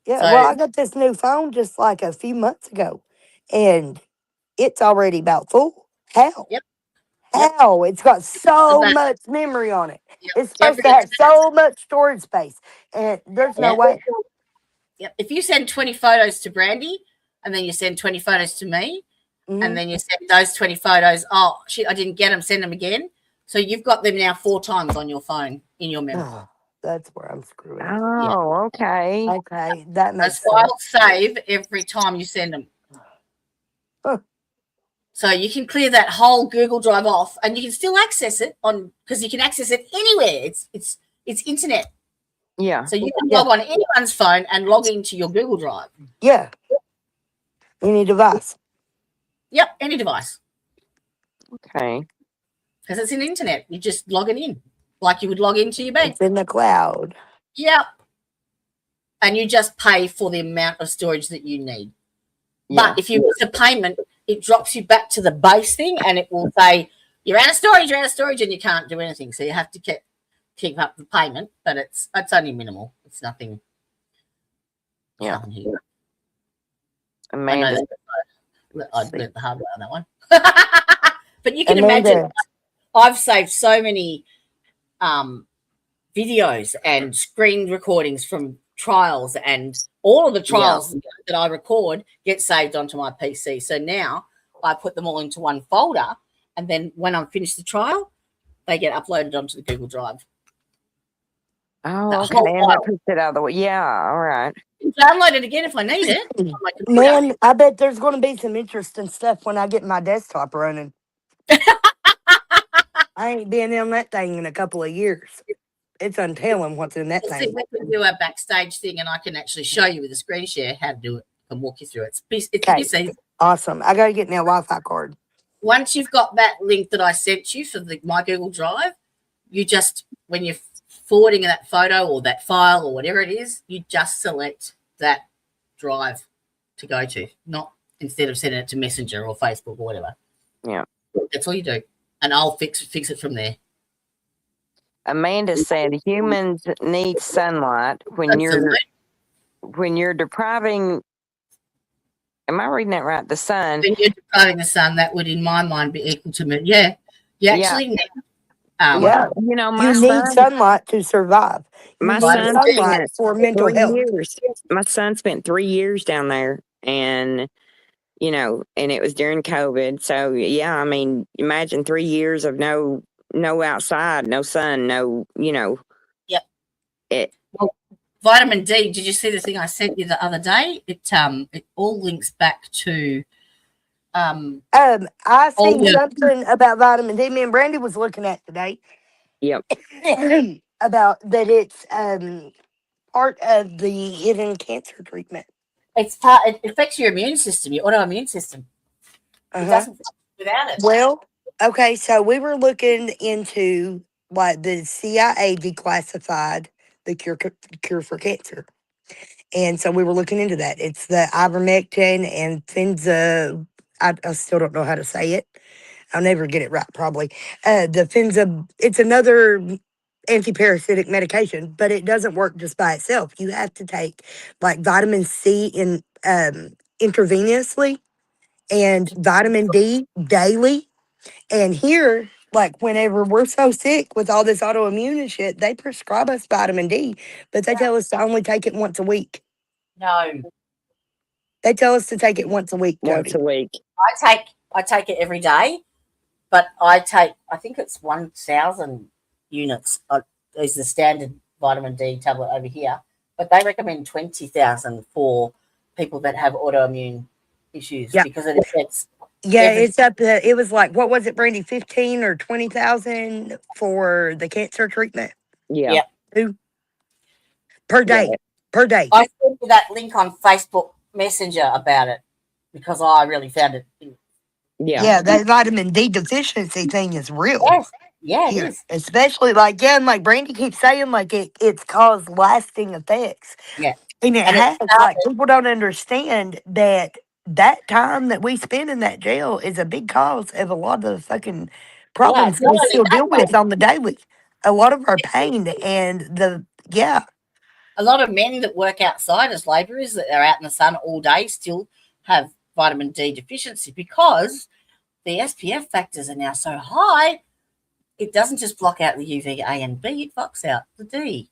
Yeah, So- well, I got this new phone just like a few months ago, and it's already about full. How? Yep. How? It's got so Yep. much memory on it. Yep. It's supposed to have so much storage space, and there's no way. Yep. If you send 20 photos to Brandy, and then you send 20 photos to me, and then you send those 20 photos, oh, shit, I didn't get them, send them again. So you've got them now 4 times on your phone in your memory. Oh, that's where I'm screwing. Oh, okay. Okay, that makes Those files save every time you send them. Huh. So you can clear that whole Google Drive off, and you can still access it on because you can access it anywhere. It's internet. Yeah. So you can log on anyone's phone and log into your Google Drive. Yeah. Any device. Yep, any device. Okay. Because it's an internet. You're just logging in like you would log into your bank. It's in the cloud. Yep. And you just pay for the amount of storage that you need. Yeah. But if you miss a payment, it drops you back to the base thing, and it will say, you're out of storage, and you can't do anything. So you have to keep up the payment, but it's only minimal. It's nothing. Yeah. Nothing huge. Amanda. I learned the hard way on that one. But you can imagine, I've saved so many videos and screen recordings from trials, and all of the trials that I record get saved onto my PC. So now I put them all into one folder, and then when I'm finished the trial, they get uploaded onto the Google Drive. Oh, okay. And that puts it out of the way. Yeah, all right. Download it again if I need it. Man, I bet there's going to be some interesting stuff when I get my desktop running. I ain't been in that thing in a couple of years. It's untelling what's in that thing. We can do a backstage thing, and I can actually show you with a screen share how to do it and walk you through it. It's easy. Awesome. I got to get me a Wi-Fi card. Once you've got that link that I sent you for my Google Drive, you just, when you're forwarding that photo or that file or whatever it is, you just select that drive to go to, not instead of sending it to Messenger or Facebook or whatever. Yeah. That's all you do. And I'll fix it from there. Amanda said humans need sunlight when you're depriving. Am I reading that right? The sun. When you're depriving the sun, that would, in my mind, be equal to me. Yeah. You actually need. You know, my you need sunlight to survive. My son sunlight for mental health. My son spent 3 years down there, and you know, and it was during COVID. So yeah, I mean, imagine 3 years of no outside, no sun, no, you know. Yep. Well, vitamin D. Did you see the thing I sent you the other day? It all links back to. I seen something about vitamin D. Me and Brandy was looking at today. Yep. About that it's part of the hidden cancer treatment. It affects your immune system, your autoimmune system. It doesn't without it. Well, okay, so we were looking into what the CIA declassified the cure for cancer. And so we were looking into that. It's the ivermectin and fenza. I still don't know how to say it. I'll never get it right, probably. The fenza, it's another anti-parasitic medication, but it doesn't work just by itself. You have to take like vitamin C in intravenously and vitamin D daily. And here like whenever we're so sick with all this autoimmune and shit, they prescribe us vitamin D, but they tell us to only take it once a week. No, They tell us to take it once a week, once Jody. a week. I take it every day, but I think it's 1,000 units is the standard vitamin D tablet over here, but they recommend 20,000 for people that have autoimmune issues Yeah. because it affects. Yeah, it's up to, it was like, what was it, Brandy, 15 or 20,000 for the cancer treatment? Yeah. Yeah. Who? Per Yeah. day. Per day. I sent you that link on Facebook Messenger about it because I really found it. Yeah. Yeah, that vitamin D deficiency thing is real. Yes, yeah, it Here, is. especially like, yeah, and like Brandy keeps saying, like it's caused lasting effects. Yeah. And it And has. it's Like people don't understand that time that we spend in that jail is a big cause of a lot of the fucking problems it's not we only still that, deal with on the daily. A lot of our pain and a lot of men that work outside as labourers that are out in the sun all day still have vitamin D deficiency because the SPF factors are now so high. It doesn't just block out the UVA and B; it fucks out the D.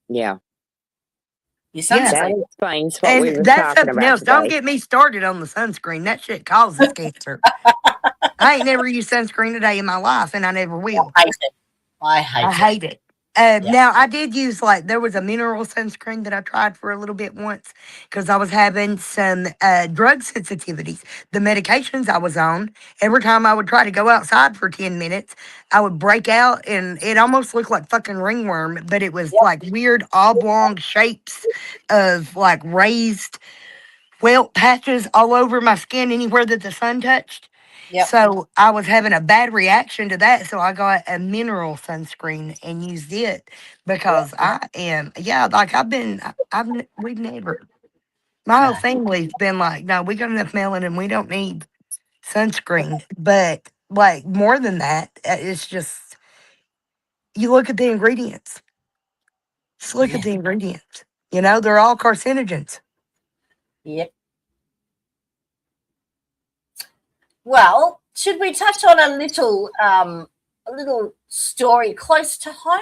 Yeah. Your Yeah. That sunscreen. explains what we and were that's talking something about else. Don't today. get me started on the sunscreen. That shit causes cancer. I ain't never used sunscreen a day in my life, and I never will. I hate it. I I hate it. hate it. Yeah. Now I did use there was a mineral sunscreen that I tried for a little bit once because I was having some drug sensitivities. The medications I was on, every time I would try to go outside for 10 minutes, I would break out and it almost looked like fucking ringworm, but it was like weird oblong shapes of like raised welt patches all over my skin anywhere that the sun touched. Yep. So I was having a bad reaction to that. So I got a mineral sunscreen and used it because we've never, my whole No. family's been like, no, we got enough melanin. We don't need sunscreen. But like more than that, it's just, you look at the ingredients. Just look at Yeah. the ingredients. You know, they're all carcinogens. Yep. Well, should we touch on a little story close to home,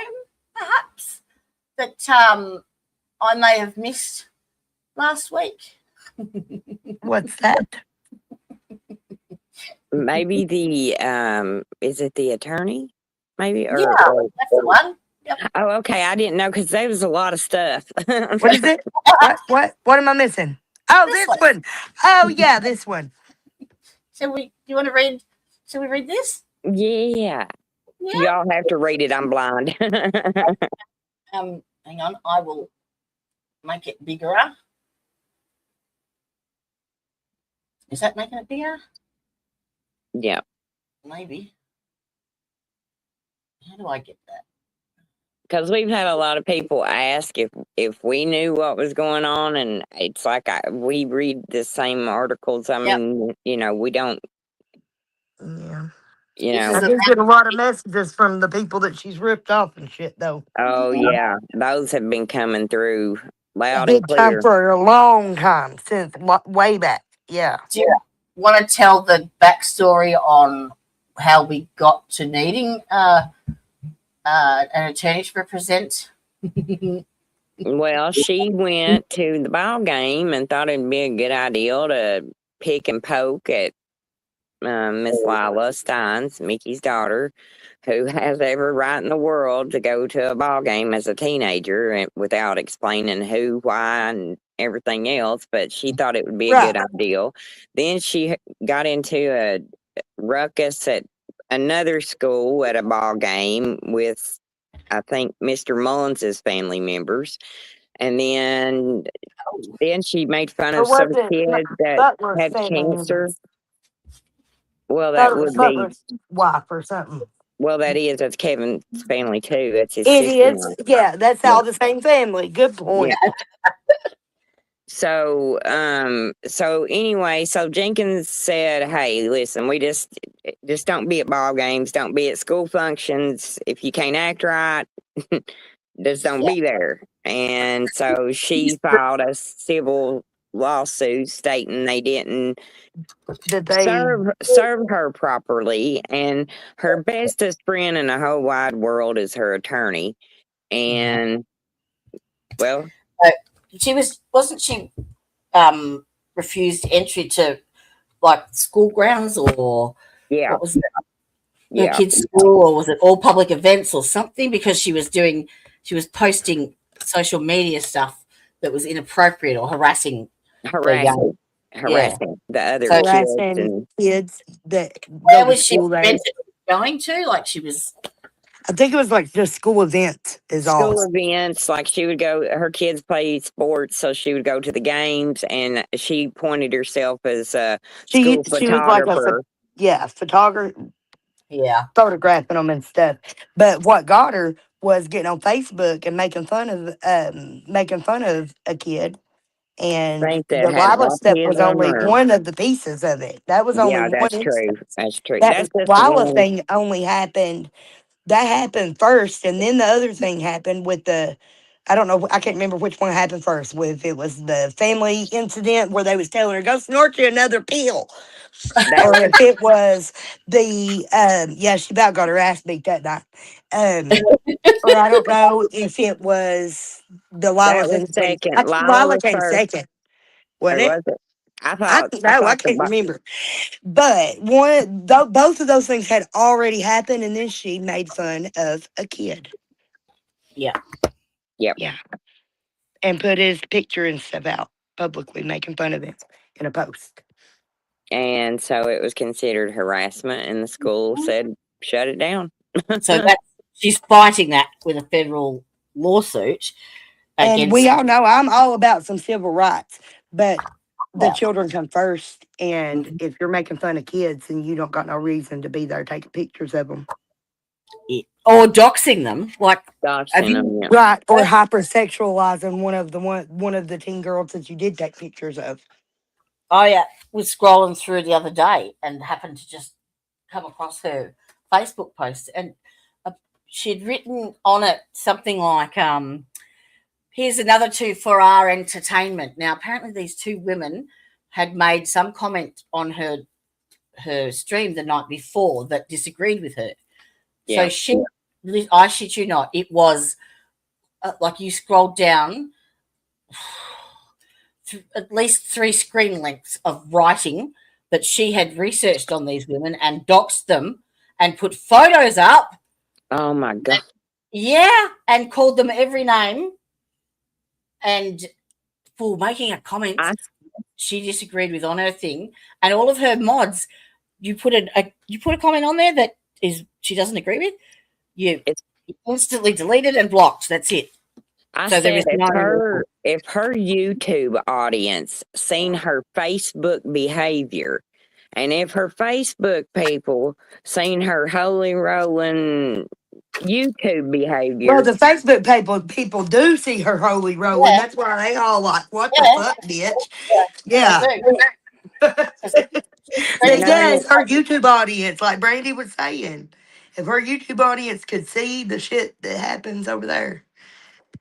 perhaps, that I may have missed last week? What's that? Maybe the is it the attorney? Maybe or That's the one. Yep. oh, okay. I didn't know because there was a lot of stuff. What is it? What am I missing? Oh, This this one. Oh yeah, this one. Do you want to read? Should we read this? Yeah. Yeah. Y'all have to read it. I'm blind. Hang on. I will make it bigger. Is that making it bigger? Yeah. Maybe. How do I get that? Because we've had a lot of people ask if we knew what was going on, and it's like we read the same articles. I mean, we don't. Yeah. You I know. do get a lot of messages from the people that she's ripped off and shit, though. Oh yeah, those have been coming through loud and Big time clear. for a long time, since way back. Yeah. Do you want to tell the backstory on how we got to needing an attorney to represent? Well, she went to the ball game and thought it'd be a good idea to pick and poke at Miss Lila Steins, Mickey's daughter, who has every right in the world to go to a ball game as a teenager and without explaining who, why, and everything else. But she thought it would be a good idea. Then she got into a ruckus at another school at a ball game with, I think, Mr. Mullins's family members. And then she made fun of some kid that had cancer. Well, that would be Butler's wife or something. Well, that's Kevin's family too. That's his It sister. is. Yeah, that's all the same family. Good point. Yeah. So anyway, so Jenkins said, "Hey, listen, we just don't be at ball games, don't be at school functions. If you can't act right, just don't be there." And so she filed a civil lawsuit stating they didn't That they serve her properly, and her bestest friend in the whole wide world is her attorney. And well, wasn't she refused entry to like school grounds, or yeah, what was it, her yeah, kids' school, or was it all public events or something, because she was posting social media stuff that was inappropriate or harassing the young. harassing the other So- kids. harassing And kids that Where go to was she school there. prevented going to? Like she was. I think it was like just school events is all. school events, like she would go, her kids play sports, so she would go to the games, and she pointed herself as a school She was like photographer. photographer, Yeah. photographing them and stuff. But what got her was getting on Facebook and making fun of a kid. And Think that the had Lila stuff was autism only or one of the pieces of it. That was only yeah, one that's true. instance. That's true. That That's just Lila one. thing only happened. That happened first, and then the other thing happened with the. I don't know. I can't remember which one happened first. If it was the family incident where they was telling her go snort you another pill, That or was if it was the she about got her ass beat that night. Or I don't know if it was the that Lila's was incident. second. I think Lila Lila was came first. second, Or wasn't it? was it? I I thought. don't know. I can't remember. But both of those things had already happened, and then she made fun of a kid. Yeah. Yep. Yeah. And put his picture and stuff out publicly, making fun of him in a post. And so it was considered harassment, and the school said shut it down. So she's fighting that with a federal lawsuit. And we all know I'm all about some civil rights, but the Yeah. children come first. And if you're making fun of kids, then you don't got no reason to be there taking pictures of them. Or doxing them, like Doxing them, yeah. Right, or hypersexualizing one of the teen girls that you did take pictures of. I was scrolling through the other day and happened to just come across her Facebook post, and she'd written on it something like, here's another two for our entertainment. Now, apparently these two women had made some comment on her stream the night before that disagreed with her. Yeah. So I shit you not, it was like you scrolled down at least 3 screen lengths of writing that she had researched on these women and doxed them and put photos up. Oh my God. Yeah, and called them every name. And for making a comment she disagreed with on her thing, and all of her mods, you put a comment on there that she doesn't agree with, you instantly deleted and blocked. That's it. I So said if her YouTube audience seen her Facebook behavior, and if her Facebook people seen her holy rolling YouTube behavior. Well, the Facebook people do see her holy rolling. Yeah. That's why they all like, what the fuck, bitch? Yeah. Yes, her YouTube audience, like Brandy was saying. If her YouTube audience could see the shit that happens over there.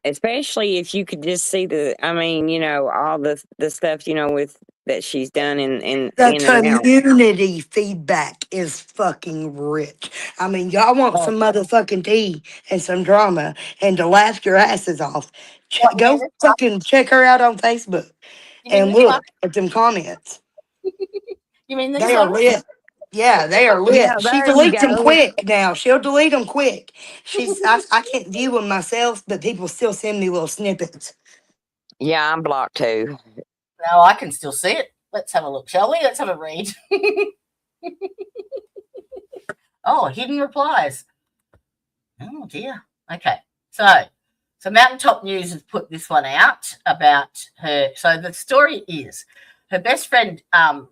Especially if you could just see all the stuff, with that she's done in the community feedback is fucking rich. I mean, y'all want some motherfucking tea and some drama and to laugh your asses off. Go fucking check her out on Facebook and look at them comments. You mean they are lit? Yeah, they are lit. Yeah, she deletes them quick now. She'll delete them quick. I can't view them myself, but people still send me little snippets. Yeah, I'm blocked too. No, I can still see it. Let's have a look, shall we? Let's have a read. Oh, hidden replies. Oh dear. Okay. So Mountaintop News has put this one out about her. So the story is her best friend,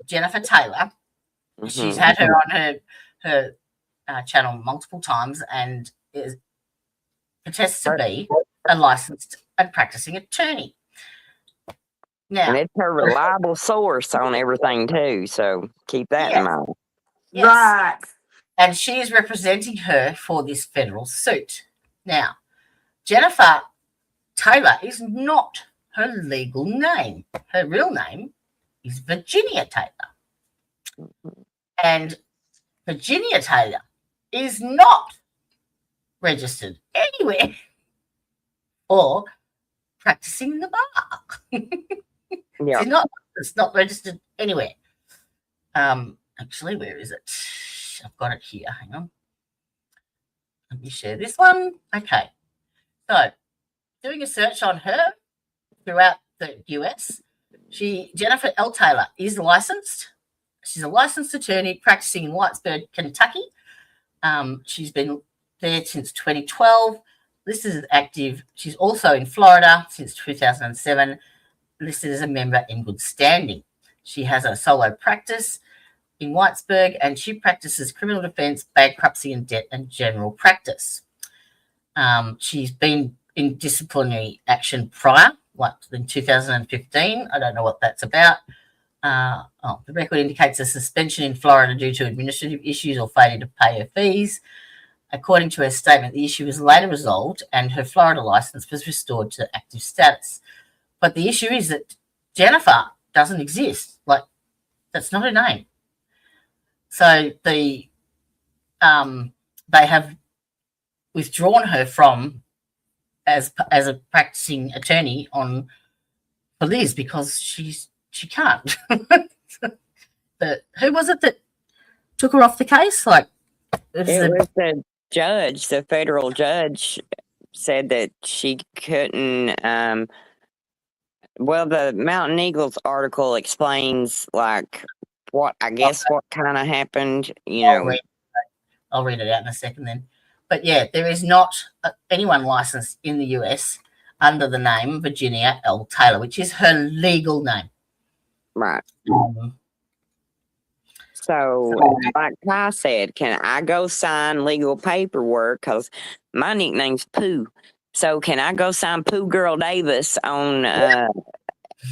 Jennifer Taylor. Mm-hmm. She's had her on her channel multiple times and protests to be a licensed and practicing attorney. Now, and it's her reliable source on everything too, so keep that in mind. Yes. Right. And she is representing her for this federal suit. Now, Jennifer Taylor is not her legal name. Her real name is Virginia Taylor. And Virginia Taylor is not registered anywhere or practicing the bar. Yeah. It's not registered anywhere. Actually, where is it? I've got it here. Hang on. Let me share this one. Okay. So, doing a search on her throughout the US, Jennifer L. Taylor is licensed. She's a licensed attorney practicing in Whitesburg, Kentucky. She's been there since 2012. Listed as active. She's also in Florida since 2007. Listed as a member in good standing. She has a solo practice in Whitesburg, and she practices criminal defense, bankruptcy and debt, and general practice. She's been in disciplinary action prior, like in 2015. I don't know what that's about. The record indicates a suspension in Florida due to administrative issues or failure to pay her fees. According to her statement, the issue was later resolved and her Florida license was restored to active status. But the issue is that Jennifer doesn't exist. Like, that's not her name. So they have withdrawn her from as a practicing attorney for Liz because she can't. Who was it that took her off the case? Like, it was the judge, the federal judge said that she couldn't. Well, the Mountain Eagles article explains like what kind of happened. I'll read it out in a second then. But yeah, there is not anyone licensed in the US under the name Virginia L. Taylor, which is her legal name. Right. So, like I said, can I go sign legal paperwork? Because my nickname's Pooh. So, can I go sign Pooh Girl Davis on, and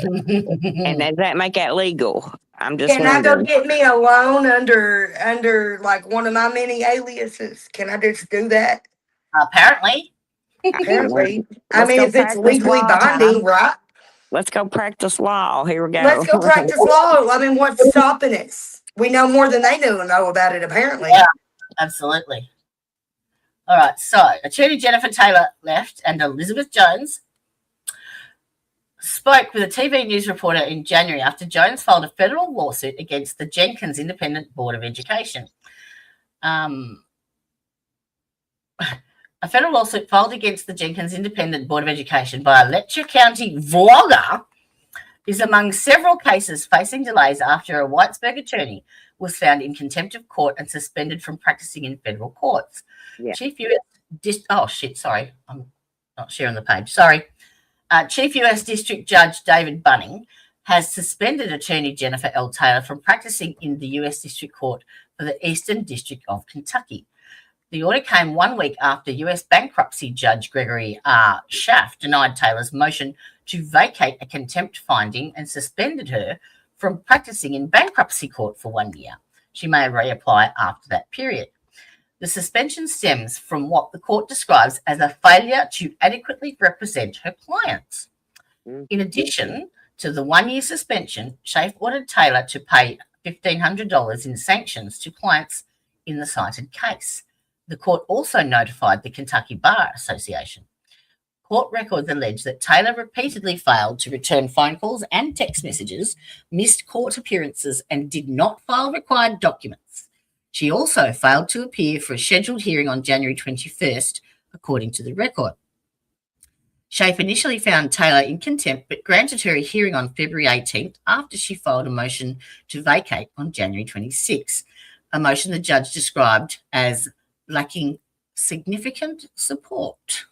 does that make that legal? I'm just Can wondering. I go get me a loan under like one of my many aliases? Can I just do that? Apparently. I mean, if it's legally binding, right? Let's go practice law. Here we go. Let's go practice law. I mean, what's stopping us? We know more than they know about it, apparently. Yeah, absolutely. All right, so attorney Jennifer Taylor left and Elizabeth Jones spoke with a TV news reporter in January after Jones filed a federal lawsuit against the Jenkins Independent Board of Education. A federal lawsuit filed against the Jenkins Independent Board of Education by a Letcher County vlogger is among several cases facing delays after a Whitesburg attorney was found in contempt of court and suspended from practicing in federal courts. Yeah. Chief U.S. District Judge David Bunning has suspended attorney Jennifer L. Taylor from practicing in the U.S. District Court for the Eastern District of Kentucky. The order came 1 week after U.S. bankruptcy judge Gregory R. Schaff denied Taylor's motion to vacate a contempt finding and suspended her from practicing in bankruptcy court for 1 year. She may reapply after that period. The suspension stems from what the court describes as a failure to adequately represent her clients. In addition to the 1 year suspension, Schaff ordered Taylor to pay $1,500 in sanctions to clients in the cited case. The court also notified the Kentucky Bar Association. Court records allege that Taylor repeatedly failed to return phone calls and text messages, missed court appearances, and did not file required documents. She also failed to appear for a scheduled hearing on January 21st, according to the record. Schaff initially found Taylor in contempt but granted her a hearing on February 18th after she filed a motion to vacate on January 26th, a motion the judge described as lacking significant support.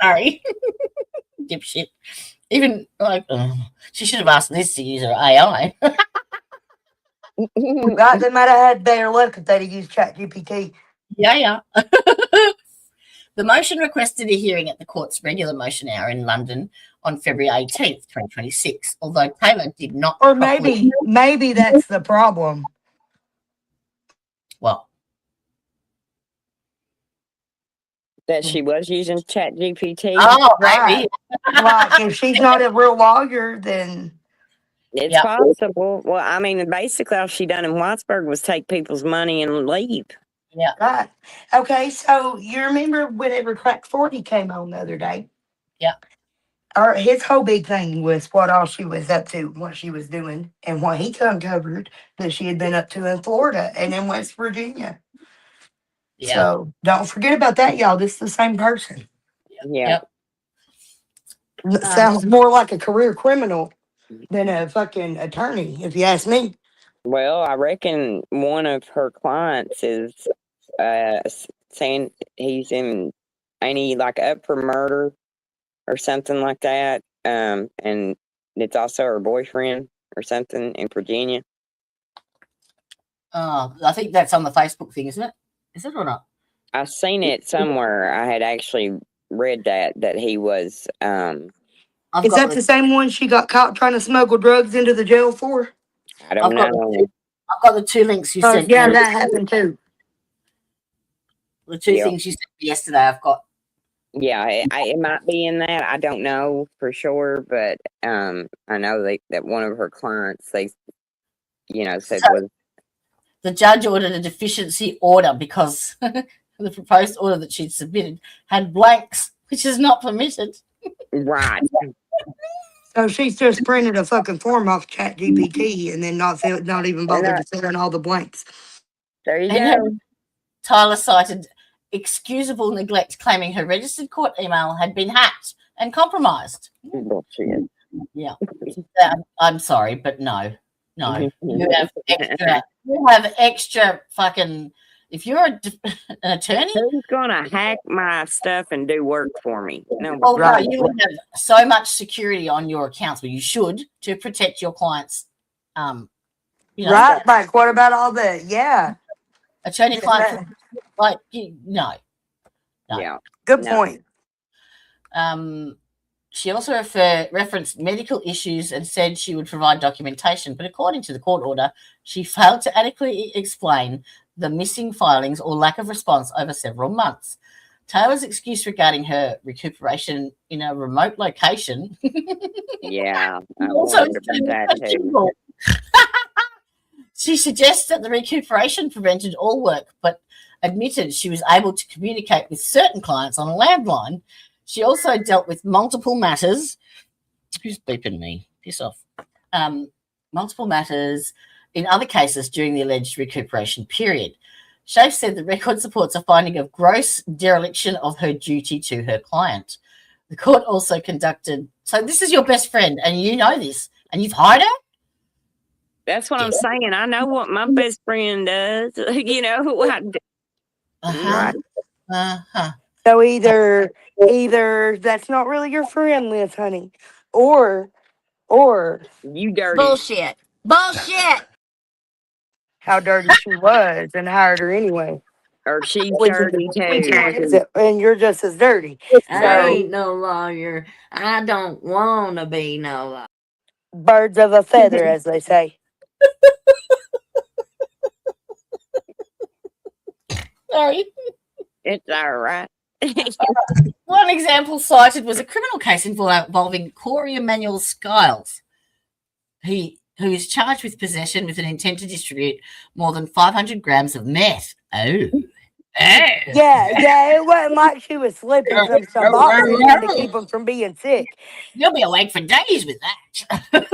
Sorry. Dipshit. Even like, she should have asked Liz to use her AI. Right, they might have had better luck if they'd have used ChatGPT. Yeah. The motion requested a hearing at the court's regular motion hour in London on February 18th, 2026, although Taylor did not. Or maybe that's the problem. Well, That she was using ChatGPT. Oh, Right. maybe. Like, if she's not a real lawyer, then It's Yeah. possible. Well, I mean, basically, all she done in Whitesburg was take people's money and leave. Yeah. right. Okay, so you remember whenever Crack 40 came on the other day? Yeah. His whole big thing was what all she was up to, what she was doing, and what he uncovered that she had been up to in Florida and in West Virginia. Yeah. So don't forget about that, y'all. This is the same person. Yeah. Yep. Sounds more like a career criminal than a fucking attorney, if you ask me. Well, I reckon one of her clients is saying he's in, ain't he like up for murder or something like that? And it's also her boyfriend or something in Virginia. I think that's on the Facebook thing, isn't it? Is it or not? I seen it somewhere. I had actually read that he was. Is that the same one she got caught trying to smuggle drugs into the jail for? I don't know. I've got the two links you sent. Yeah, me. that happened too. The two things you sent me yesterday, I've got. Yeah, it might be in that. I don't know for sure, but I know that one of her clients, they, said was. The judge ordered a deficiency order because the proposed order that she'd submitted had blanks, which is not permitted. Right. So she's just printed a fucking form off ChatGPT and then not even bothered to fill in all the blanks. There you go. Tyler cited excusable neglect, claiming her registered court email had been hacked and compromised. Bullshit. Yeah. I'm sorry, but no. You have extra fucking. If you're an attorney, who's gonna hack my stuff and do work for me? No, no, you would have so much security on your accounts, but you should to protect your clients. Right, like what about all the attorney client? Like no. Yeah, good point. She also referenced medical issues and said she would provide documentation, but according to the court order, she failed to adequately explain the missing filings or lack of response over several months. Taylor's excuse regarding her recuperation in a remote location. Yeah, I wondered about that too. She suggests that the recuperation prevented all work, but admitted she was able to communicate with certain clients on a landline. She also dealt with multiple matters. Who's beeping me? Piss off. Multiple matters in other cases during the alleged recuperation period. Schaaf said the record supports a finding of gross dereliction of her duty to her client. The court also conducted. So this is your best friend, and you know this, and you've hired her? That's what I'm saying. I know what my best friend does. Uh-huh. Uh-huh. So either that's not really your friend, Liz, honey, or you dirty Bullshit. how dirty she was and hired her anyway. or she's dirty too. And you're just as dirty. I ain't no lawyer. I don't want to be no lawyer. Birds of a feather, as they say. Sorry. It's all right. One example cited was a criminal case involving Corey Emmanuel Skiles, who is charged with possession with an intent to distribute more than 500 grams of meth. Oh. Yeah, it wasn't like she was slipping some Suboxone to keep them from being sick. You'll be awake for days with that.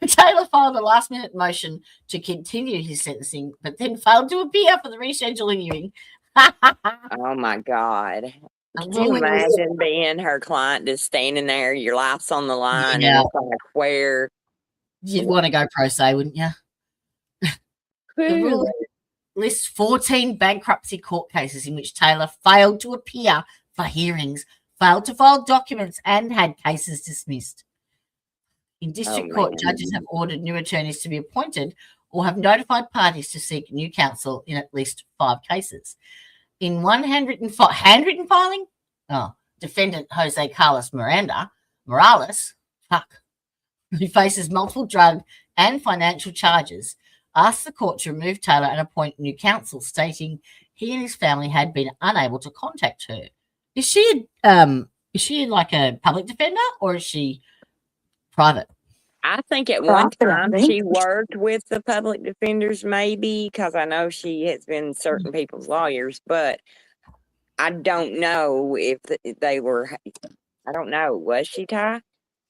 Taylor filed a last-minute motion to continue his sentencing, but then failed to appear for the rescheduling hearing. Oh, my God. Can you imagine being her client just standing there, your life's on the line, and it's like, where? You'd want to go pro se, wouldn't you? The rule lists 14 bankruptcy court cases in which Taylor failed to appear for hearings, failed to file documents, and had cases dismissed. In district court, judges have ordered new attorneys to be appointed or have notified parties to seek new counsel in at least 5 cases. In one handwritten filing, defendant Jose Carlos Morales, who faces multiple drug and financial charges, asked the court to remove Taylor and appoint new counsel, stating he and his family had been unable to contact her. Is she like a public defender or is she private? I think at one Private, I time think. she worked with the public defenders, maybe, because I know she has been certain people's lawyers, but I don't know if they were. I don't know. Was she, Ty?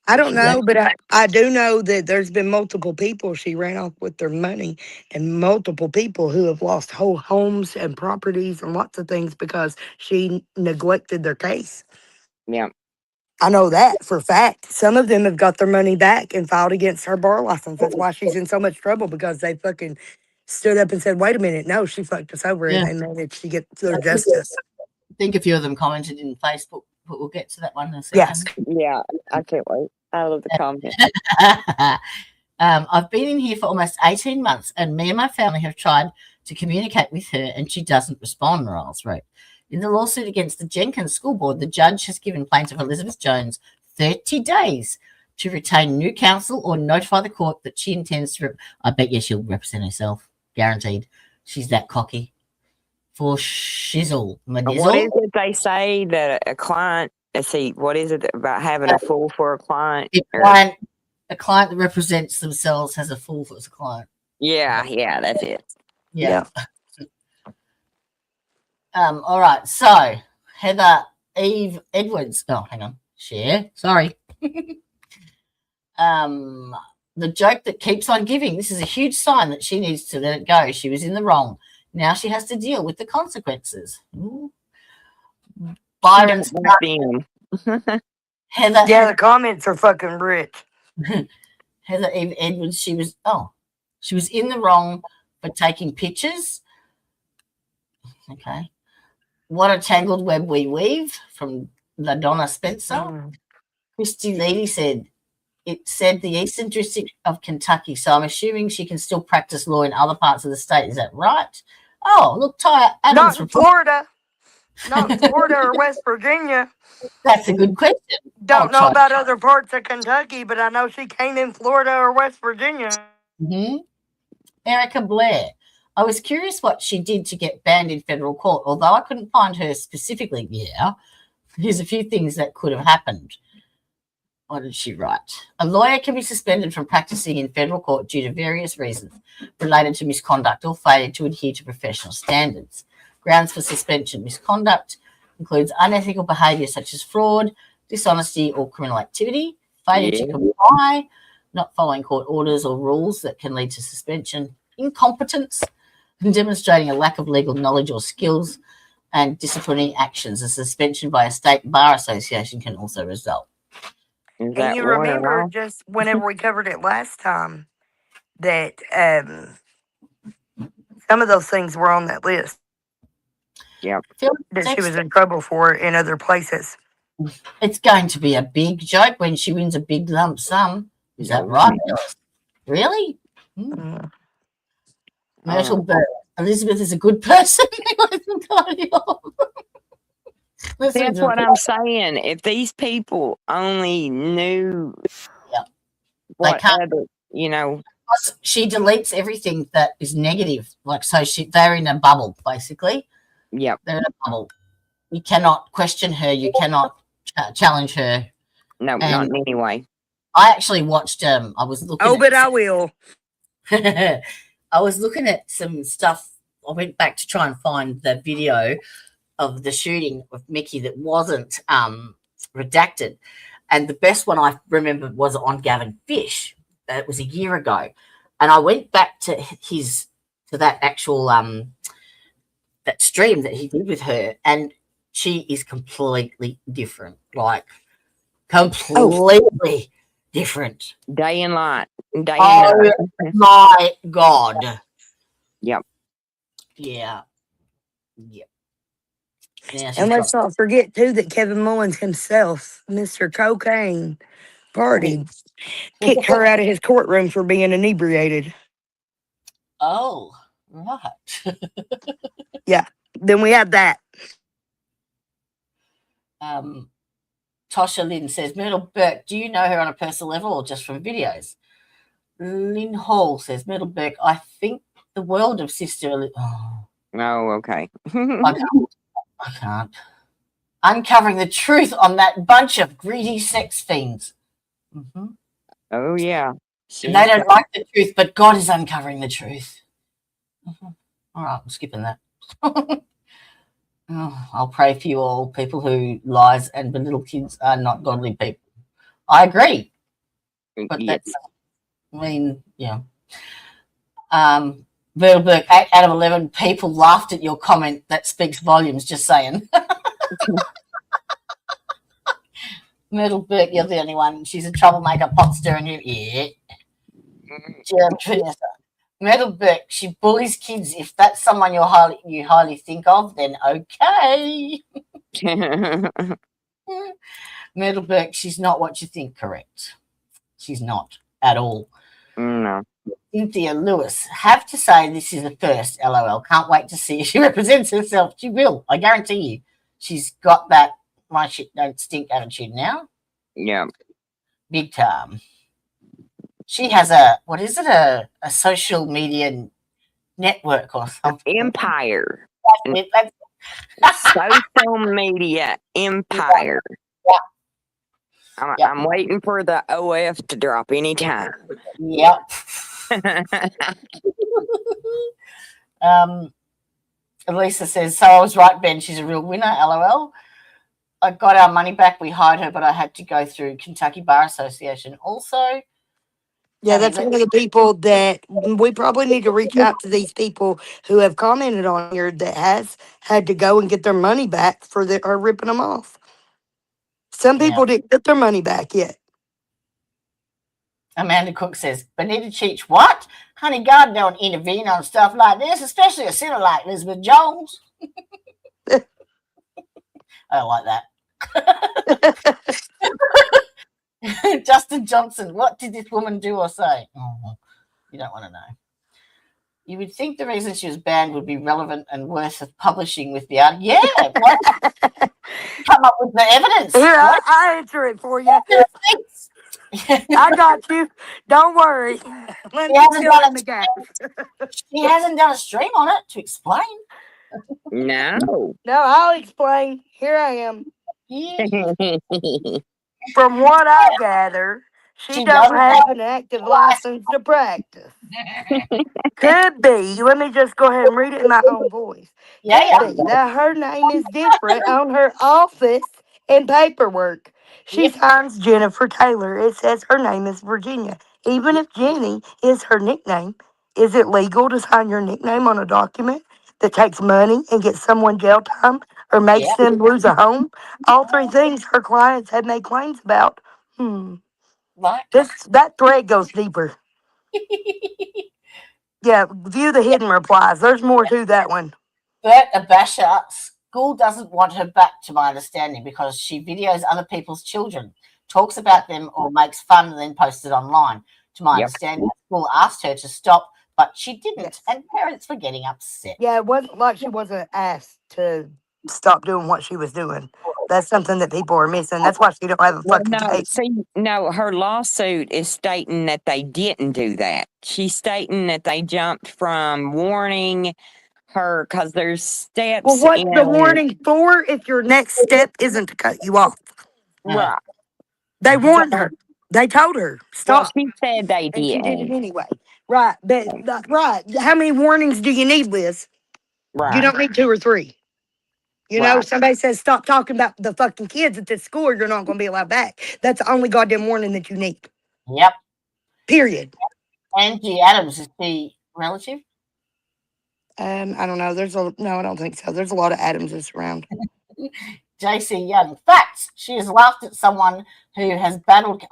I don't She left. know, but I do know that there's been multiple people she ran off with their money, and multiple people who have lost whole homes and properties and lots of things because she neglected their case. Yeah. I know that for a fact. Some of them have got their money back and filed against her bar license. That's why she's in so much trouble, because they fucking stood up and said, wait a minute, no, she fucked us over, Yeah. and they managed to get their justice. I think a few of them commented in Facebook, but we'll get to that one in a second. Yes. Yeah. I can't wait. I love the comment. I've been in here for almost 18 months, and me and my family have tried to communicate with her, and she doesn't respond, Riles wrote. In the lawsuit against the Jenkins School Board, the judge has given plaintiff Elizabeth Jones 30 days to retain new counsel or notify the court that she intends to. I bet you she'll represent herself, guaranteed. She's that cocky. For shizzle, manizzle. What is it they say that a client? Let's see. What is it about having a fool for a client? A client that represents themselves has a fool for a client. Yeah, that's it. Yeah. All right. So Heather Eve Edwards. Oh, hang on. Share. Sorry. The joke that keeps on giving. This is a huge sign that she needs to let it go. She was in the wrong. Now she has to deal with the consequences. Ooh. Byron's Heather. Yeah, the comments are fucking rich. Heather Eve Edwards. She was in the wrong for taking pictures. Okay. What a tangled web we weave, from LaDonna Spencer. Christy Levy said, it said the Eastern District of Kentucky, so I'm assuming she can still practice law in other parts of the state. Is that right? Oh, look, Ty Adams. Not in Florida. Not in Florida or West Virginia. That's a good question. Don't know about other parts of Kentucky, but I know she came in Florida or West Virginia. Mm-hmm. Erica Blair. I was curious what she did to get banned in federal court, although I couldn't find her specifically. Yeah, here's a few things that could have happened. What did she write? A lawyer can be suspended from practicing in federal court due to various reasons related to misconduct or failure to adhere to professional standards. Grounds for suspension: misconduct includes unethical behaviour such as fraud, dishonesty, or criminal activity, failure to comply, not following court orders or rules that can lead to suspension, incompetence, demonstrating a lack of legal knowledge or skills, and disciplinary actions. A suspension by a state bar association can also result. And you remember just whenever we covered it last time that some of those things were on that list. Yeah. That she was in trouble for in other places. It's going to be a big joke when she wins a big lump sum. Is that right? Really? Myrtle Bert. Elizabeth is a good person. That's what I'm saying. If these people only knew what other, she deletes everything that is negative. Like, so they're in a bubble, basically. Yep. They're in a bubble. You cannot question her. You cannot challenge her. No, not in any way. I actually watched, I was looking I will. I was looking at some stuff. I went back to try and find the video of the shooting of Mickey that wasn't redacted. And the best one I remember was on Gavin Fish. It was a year ago. And I went back to that actual that stream that he did with her, and she is completely different. Like, completely different. Day and night. My God. Yep. Yeah. Yep. Yeah, and let's not forget, too, that Kevin Mullins himself, Mr. Cocaine Party, kicked her out of his courtroom for being inebriated. Oh, right. Yeah. Then we have that. Tosha Lynn says, Myrtle Burke, do you know her on a personal level or just from videos? Lynn Hall says, Myrtle Burke, I think the world of Sister Oh, okay. I can't. Uncovering the truth on that bunch of greedy sex fiends. Mm-hmm. Oh, yeah. And they don't like the truth, but God is uncovering the truth. Mm-hmm. All right, I'm skipping that. Oh, I'll pray for you all, people who lies and belittle kids are not godly people. I agree, but Yes. that's, I mean, yeah. Verdelberg, 8 out of 11 people laughed at your comment. That speaks volumes, just saying. Myrtleberg, you're the only one. She's a troublemaker, pot stirring you. Yeah. Vanessa. Myrtleberg, she bullies kids. If that's someone you highly think of, then okay. Myrtleberg, she's not what you think. Correct. She's not at all. No. Cynthia Lewis, have to say this is a first. LOL. Can't wait to see if she represents herself. She will. I guarantee you. She's got that my shit don't stink attitude now. Yeah. Big time. She has a, what is it? A social media network or something. Empire. That's Social media empire. Yeah. I'm waiting for the OF to drop anytime. Yep. Elisa says, so I was right, Ben. She's a real winner. LOL. I got our money back. We hired her, but I had to go through Kentucky Bar Association also. Yeah, that's one of the people that we probably need to reach out to these people who have commented on here that has had to go and get their money back for her ripping them off. Some people didn't get their money back yet. Amanda Cook says, Benita Cheech, what? Honey, God don't intervene on stuff like this, especially a sinner like Elizabeth Jones. I don't like that. Justin Johnson, what did this woman do or say? Oh, you don't want to know. You would think the reason she was banned would be relevant and worth of publishing with the art. Yeah, what? Come up with the evidence. Here, I answer it for you. I got you. Don't worry. Let me fill in the gaps. She hasn't done a stream on it to explain. No. No, I'll explain. Here I am. Yeah. From what I gather, she don't have an active license to practice. Could be. Let me just go ahead and read it in my own voice. Could be that her name is different on her office and paperwork. She signs Jennifer Taylor. It says her name is Virginia. Even if Jenny is her nickname, is it legal to sign your nickname on a document that takes money and gets someone jail time or makes them lose a home? All three things her clients have made claims about. That thread goes deeper. Yeah, view the hidden replies. There's more to that one. Bert Abasha, school doesn't want her back, to my understanding, because she videos other people's children, talks about them or makes fun and then posts it online. To my understanding, school asked her to stop, but she didn't, and parents were getting upset. Yeah, it wasn't like she wasn't asked to stop doing what she was doing. That's something that people are missing. That's why she don't have a fucking case. No, her lawsuit is stating that they didn't do that. She's stating that they jumped from warning her because there's steps. Well, what's the warning for if your next step isn't to cut you off? Right. They warned her. They told her, stop. Well, she said they did. And she did it anyway. Right. But, right. How many warnings do you need, Liz? Right. You don't need 2 or 3. You know, somebody says, stop talking about the fucking kids at this school, or you're not going to be allowed back. That's the only goddamn warning that you need. Yep. Period. Angie Adams, is she relative? I don't know. No, I don't think so. There's a lot of Adamses around. JC Young, facts. She has laughed at someone who has battled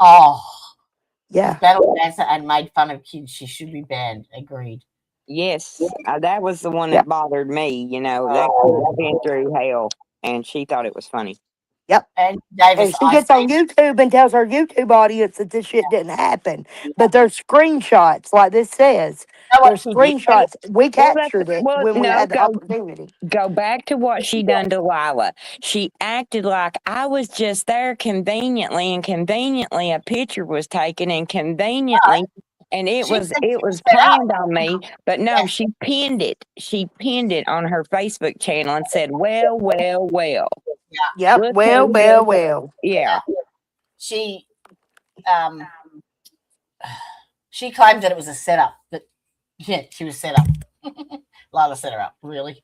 battled cancer and made fun of kids. She should be banned. Agreed. Yes, that was the one that bothered me. You know, that kid has been through hell, and she thought it was funny. Yep. And Davis, she gets on YouTube and tells her YouTube audience that this shit didn't happen. But there's screenshots, like this says. There's screenshots. We captured it when we had the opportunity. Go back to what she done to Lila. She acted like I was just there conveniently, and conveniently a picture was taken, and conveniently And it She was said it she was was fed up. planned on me, but no, Yeah. she pinned it. She pinned it on her Facebook channel and said, "Well, well, well. Yep. Look Well, who well, just well. yeah, She she claimed that it was a setup, but yeah, she was set up. Lila set her up, really.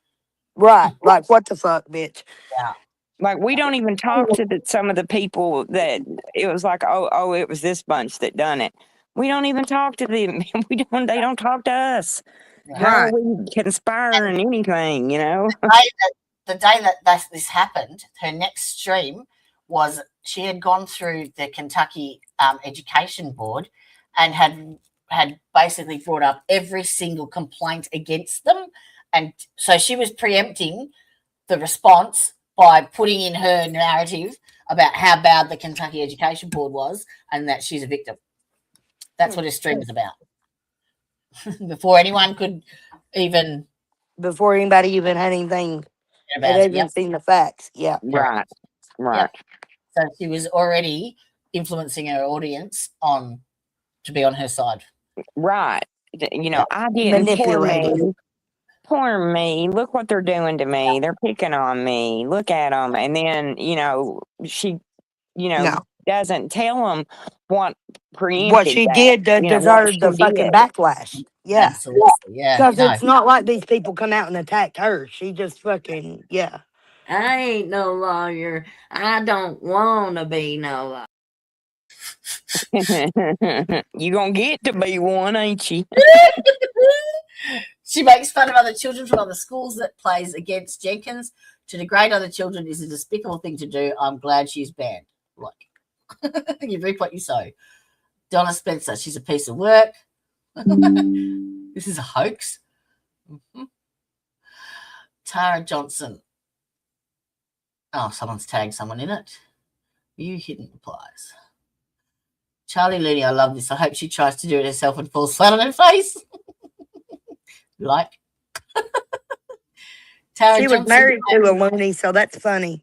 Right. Like, what the fuck, bitch? Yeah. like we don't even talk to some of the people that it was like, oh, it was this bunch that done it. We don't even talk to them. They don't talk to us. How are Right. we conspiring anything, you know? The day that this happened, her next stream was she had gone through the Kentucky Education Board and had basically brought up every single complaint against them, and so she was preempting the response by putting in her narrative about how bad the Kentucky Education Board was and that she's a victim. That's what his stream is about. Before anyone could even Before anybody even had anything, about had it. even seen the facts. Yeah. Right. Right. Yep. So she was already influencing her audience to be on her side. Right. You know, I didn't. Manipulated. Poor me. Look what they're doing to me. They're picking on me. Look at them. And then, she, No. doesn't tell them what preempted What she that. did What deserved the she fucking did. backlash. Yeah. Absolutely. Yeah. Because No. it's not like these people come out and attacked her. She just fucking, yeah. I ain't no lawyer. I don't want to be no lawyer. You gonna get to be one, ain't you? She makes fun of other children from other schools that plays against Jenkins. To degrade other children is a despicable thing to do. I'm glad she's banned. Like, you reap what you sow. Donna Spencer, she's a piece of work. This is a hoax. Mm-hmm. Tara Johnson. Oh, someone's tagged someone in it. View hidden replies. Charlie Looney, I love this. I hope she tries to do it herself and falls flat on her face. Like. Tara She Johnson. was married to a loony, so that's funny.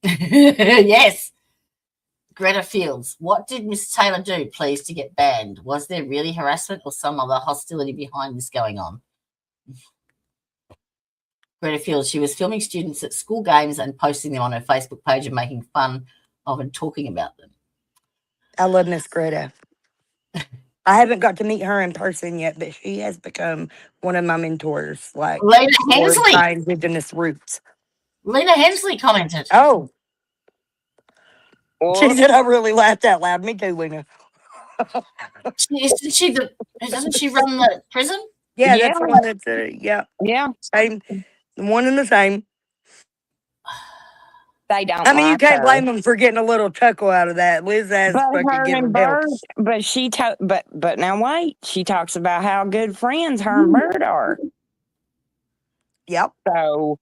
Yes. Greta Fields. What did Miss Taylor do, please, to get banned? Was there really harassment or some other hostility behind this going on? Greta Fields. She was filming students at school games and posting them on her Facebook page and making fun of and talking about them. I love Miss Greta. I haven't got to meet her in person yet, but she has become one of my mentors, like Lena for Hensley. my indigenous roots. Lena Hensley commented. Oh, Or, she said I really laughed out loud. Me too, Lena. Doesn't she run the prison? Yeah, Yeah. that's the one that's yeah, same, one and the same. they don't. I mean, you like can't her. blame them for getting a little chuckle out of that. Liz has But fucking her given and hell. Bert, but now wait, she talks about how good friends her and Bert are. Yep. So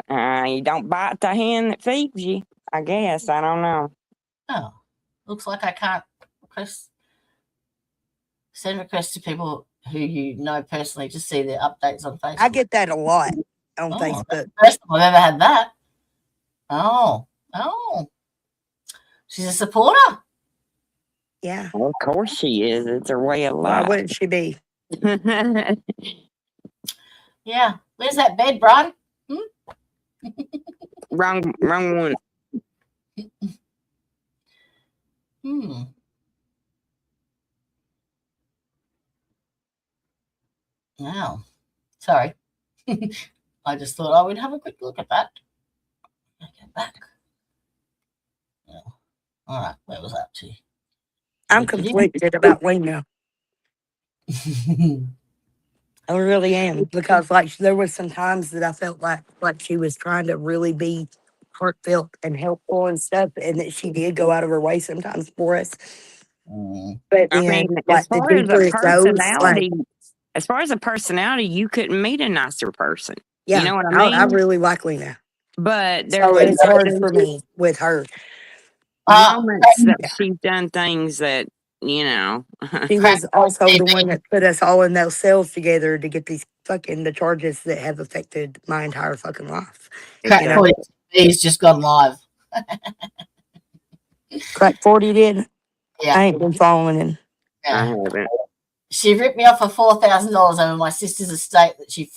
you don't bite the hand that feeds you. I guess I don't know. Oh, looks like I can't send requests to people who you know personally to see their updates on Facebook. I get that a lot on Facebook. That's the first time I've ever had that. Oh, she's a supporter. Yeah. Well, of course she is. It's her way of Why life. wouldn't she be? Yeah, where's that bed, Brian? Wrong one. Wow. Sorry. I just thought I would have a quick look at that. Get back. Yeah. All right. Where was that to? I'm conflicted about Lena. I really am, because like there was some times that I felt like she was trying to really be heartfelt and helpful and stuff, and that she did go out of her way sometimes for us. But I then, mean, like as far the as deeper a it goes, personality, you couldn't meet a nicer person. yeah, You know what I mean? I really like Lena, But so it's hard for me with her. Moments that she's done things that She was also the one that put us all in those cells together to get the charges that have affected my entire fucking life. Crack 40 he's just gone live. Crack 40 did. Yeah. I ain't been following him. I Yeah. haven't. She ripped me off for $4,000 over my sister's estate that she's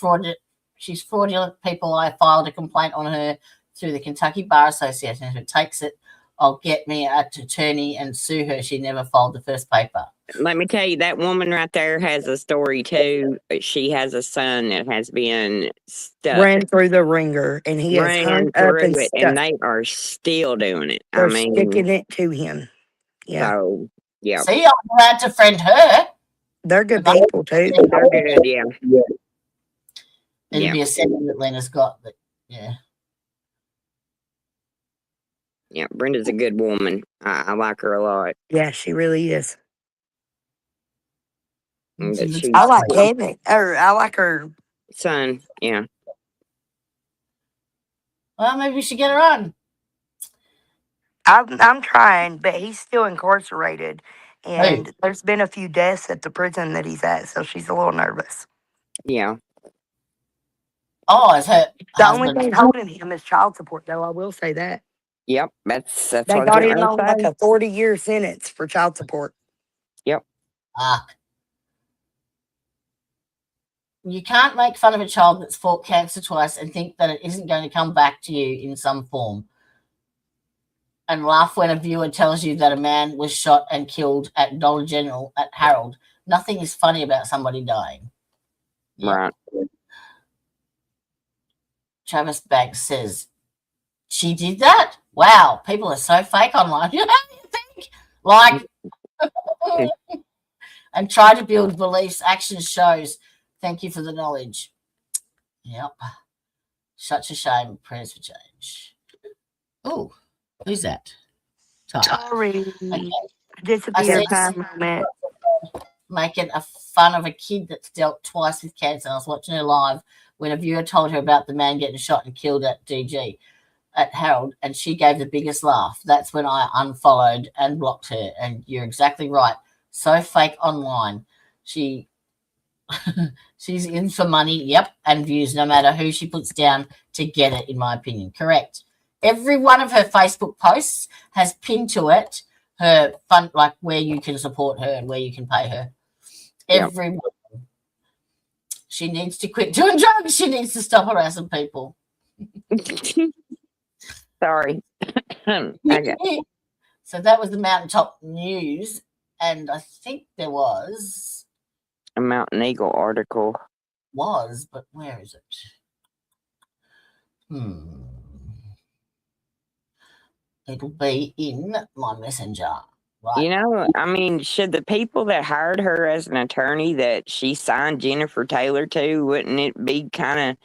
fraudulent people. I filed a complaint on her through the Kentucky Bar Association. If it takes it, I'll get me an attorney and sue her. She never filed the first paper. Let me tell you, that woman right there has a story too. She has a son that has been stuck, Ran through the ringer, and he is hung ran up through and it, and stuck. they are still doing it. They're I mean, sticking it to him. Yeah, so yeah, See, I'm glad to friend her. they're good But people too. they're good. Yeah, it'll yeah, be a sentiment that Lena's got, but yeah. yeah. Brenda's a good woman. I like her a lot. Yeah, she really is. But she's I like Kevin, or I like her. son. Yeah, Well, maybe we should get her on. I'm trying, but he's still incarcerated, and there's been a few deaths at the prison that he's at, so she's a little nervous. yeah. Oh, is her The only husband? thing holding him is child support, though. I will say that Yep. That's they what I was got getting him ready on to like say. a 40-year sentence for child support. Yep. You can't make fun of a child that's fought cancer twice and think that it isn't going to come back to you in some form. And laugh when a viewer tells you that a man was shot and killed at Dollar General at Harold. Nothing is funny about somebody dying. Yeah. Right. Travis Banks says, she did that? Wow, people are so fake online. You think? Like, and try to build beliefs, action shows. Thank you for the knowledge. Yep. Such a shame. Prayers for change. Oh, who's that? Sorry, Okay. disappeared I for a moment. Making a fun of a kid that's dealt twice with cancer. I was watching her live when a viewer told her about the man getting shot and killed at DG at Harold, and she gave the biggest laugh. That's when I unfollowed and blocked her. And you're exactly right. So fake online. She's in for money, yep, and views, no matter who she puts down to get it, in my opinion. Correct. Every one of her Facebook posts has pinned to it her fund, like where you can support her and where you can pay her. Every one. She needs to quit doing drugs. She needs to stop harassing people. Sorry. Okay. So that was the Mountaintop News, and I think there was A Mountain Eagle article. but where is it? It'll be in my messenger. Right. You know, I mean, should the people that hired her as an attorney that she signed Jennifer Taylor to, wouldn't it be kind of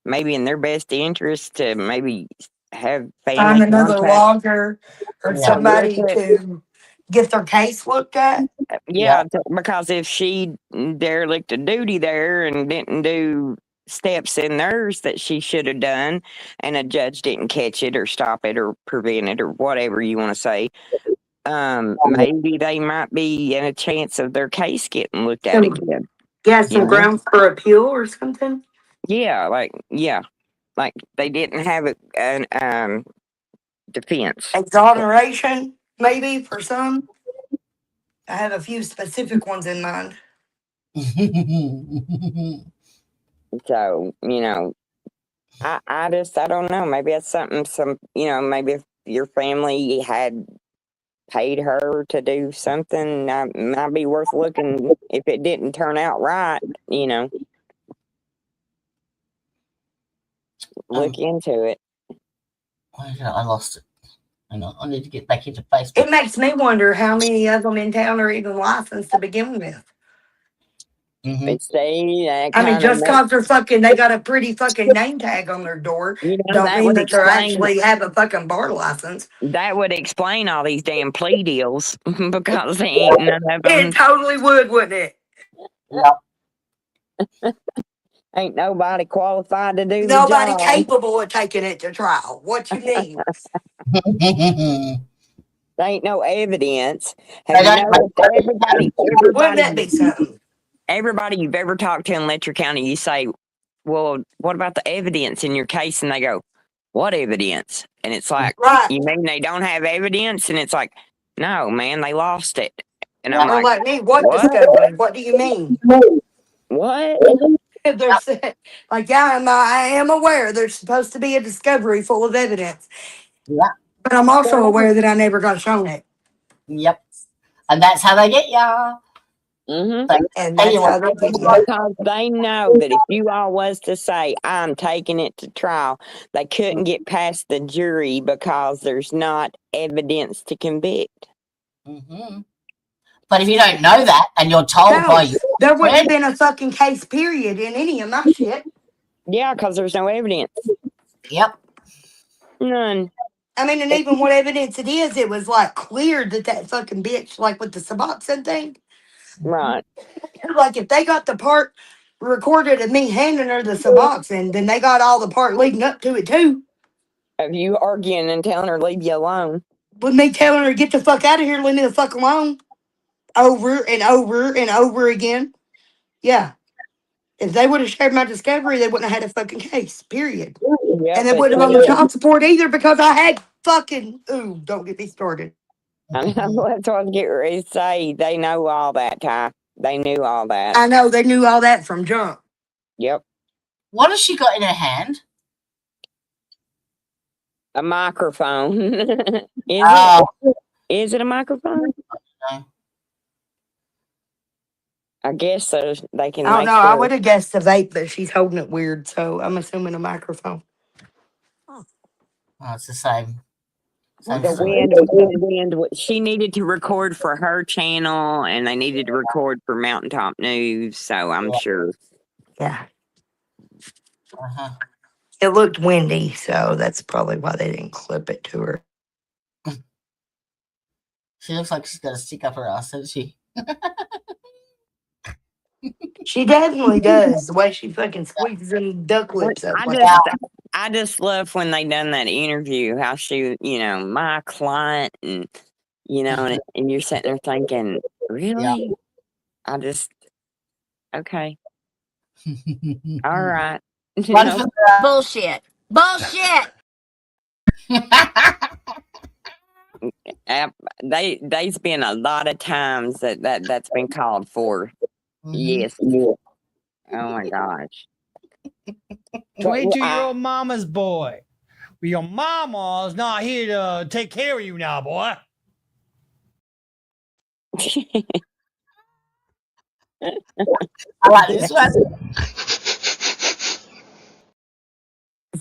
maybe in their best interest to maybe have family Find another contact? lawyer or Yeah. somebody Look at- to get their case looked at. Yeah, because if she derelict a duty there and didn't do steps in theirs that she should have done, and a judge didn't catch it or stop it or prevent it or whatever you want to say, maybe they might be in a chance of their case getting looked at again. Yeah, some know? grounds for appeal or something. Yeah, like they didn't have an defense. Exoneration, maybe, for some. I have a few specific ones in mind. So, you know, I don't know. Maybe that's something, maybe if your family had paid her to do something, might be worth looking if it didn't turn out right, look into it. I lost it. Hang on, I need to get back into Facebook. It makes me wonder how many of them in town are even licensed to begin with. But see, I mean, just because they got a pretty fucking name tag on their door, don't that mean would that they explain. actually have a fucking bar license. That would explain all these damn plea deals because they ain't none of them. It totally would, wouldn't it? Yep. Ain't nobody qualified to do Nobody the job. capable of taking it to trial. What you mean? There ain't no evidence. Wouldn't that be something? Everybody you've ever talked to in Letcher County, you say, well, what about the evidence in your case? And they go, what evidence? And it's like, Right. you mean they don't have evidence? And it's like, no, man, they lost it. And I'm Or like, like me, what what? discovery? What do you mean? What? There's like, yeah, I am aware there's supposed to be a discovery full of evidence, Yeah. but I'm also aware that I never got shown it, Yep. And that's how they get ya. Mm-hmm. They and tell that's you how what. they get you. Because they know that if you all was to say, I'm taking it to trial, they couldn't get past the jury because there's not evidence to convict. Mm-hmm. But if you don't know that and you're told by No, you, there wouldn't have been a fucking case period in any of my shit. Yeah, because there's no evidence. yep. None. I mean, and even what evidence it is, it was like clear that fucking bitch, like with the Suboxone thing, Right. like if they got the part recorded of me handing her the Suboxone, then they got all the part leading up to it too. Of you arguing and telling her leave you alone. With me telling her get the fuck out of here, leave me the fuck alone, over and over and over again. Yeah, if they would have shared my discovery, they wouldn't have had a fucking case. Period. Yep, And they but wouldn't have on the child support either because I had fucking. Ooh, don't get me started. I know that's what I was getting ready to say. They know all that, Ty. They knew all that. I know they knew all that from jump. Yep. What has she got in her hand? A microphone. Oh, Is it a microphone? no. I guess so. They can I don't make know. I sure. would have guessed a vape, but she's holding it weird, so I'm assuming a microphone. Oh, it's the same. Same The story. wind. She needed to record for her channel, and they needed to record for Mountaintop News. So I'm sure. Yeah. Uh-huh. It looked windy, so that's probably why they didn't clip it to her. She looks like she's got a stick up her ass, doesn't she? She definitely does. The way she fucking squeezes them duck lips up. I just love when they done that interview. How she, my client, and and you're sitting there thinking, really? Yeah. I just okay, all right. Bullshit. Bullshit. They's been a lot of times that's been called for. Mhm. Yes. Oh my gosh. 22-year-old mama's boy. Well, your mama's not here to take care of you now, boy. I like this one.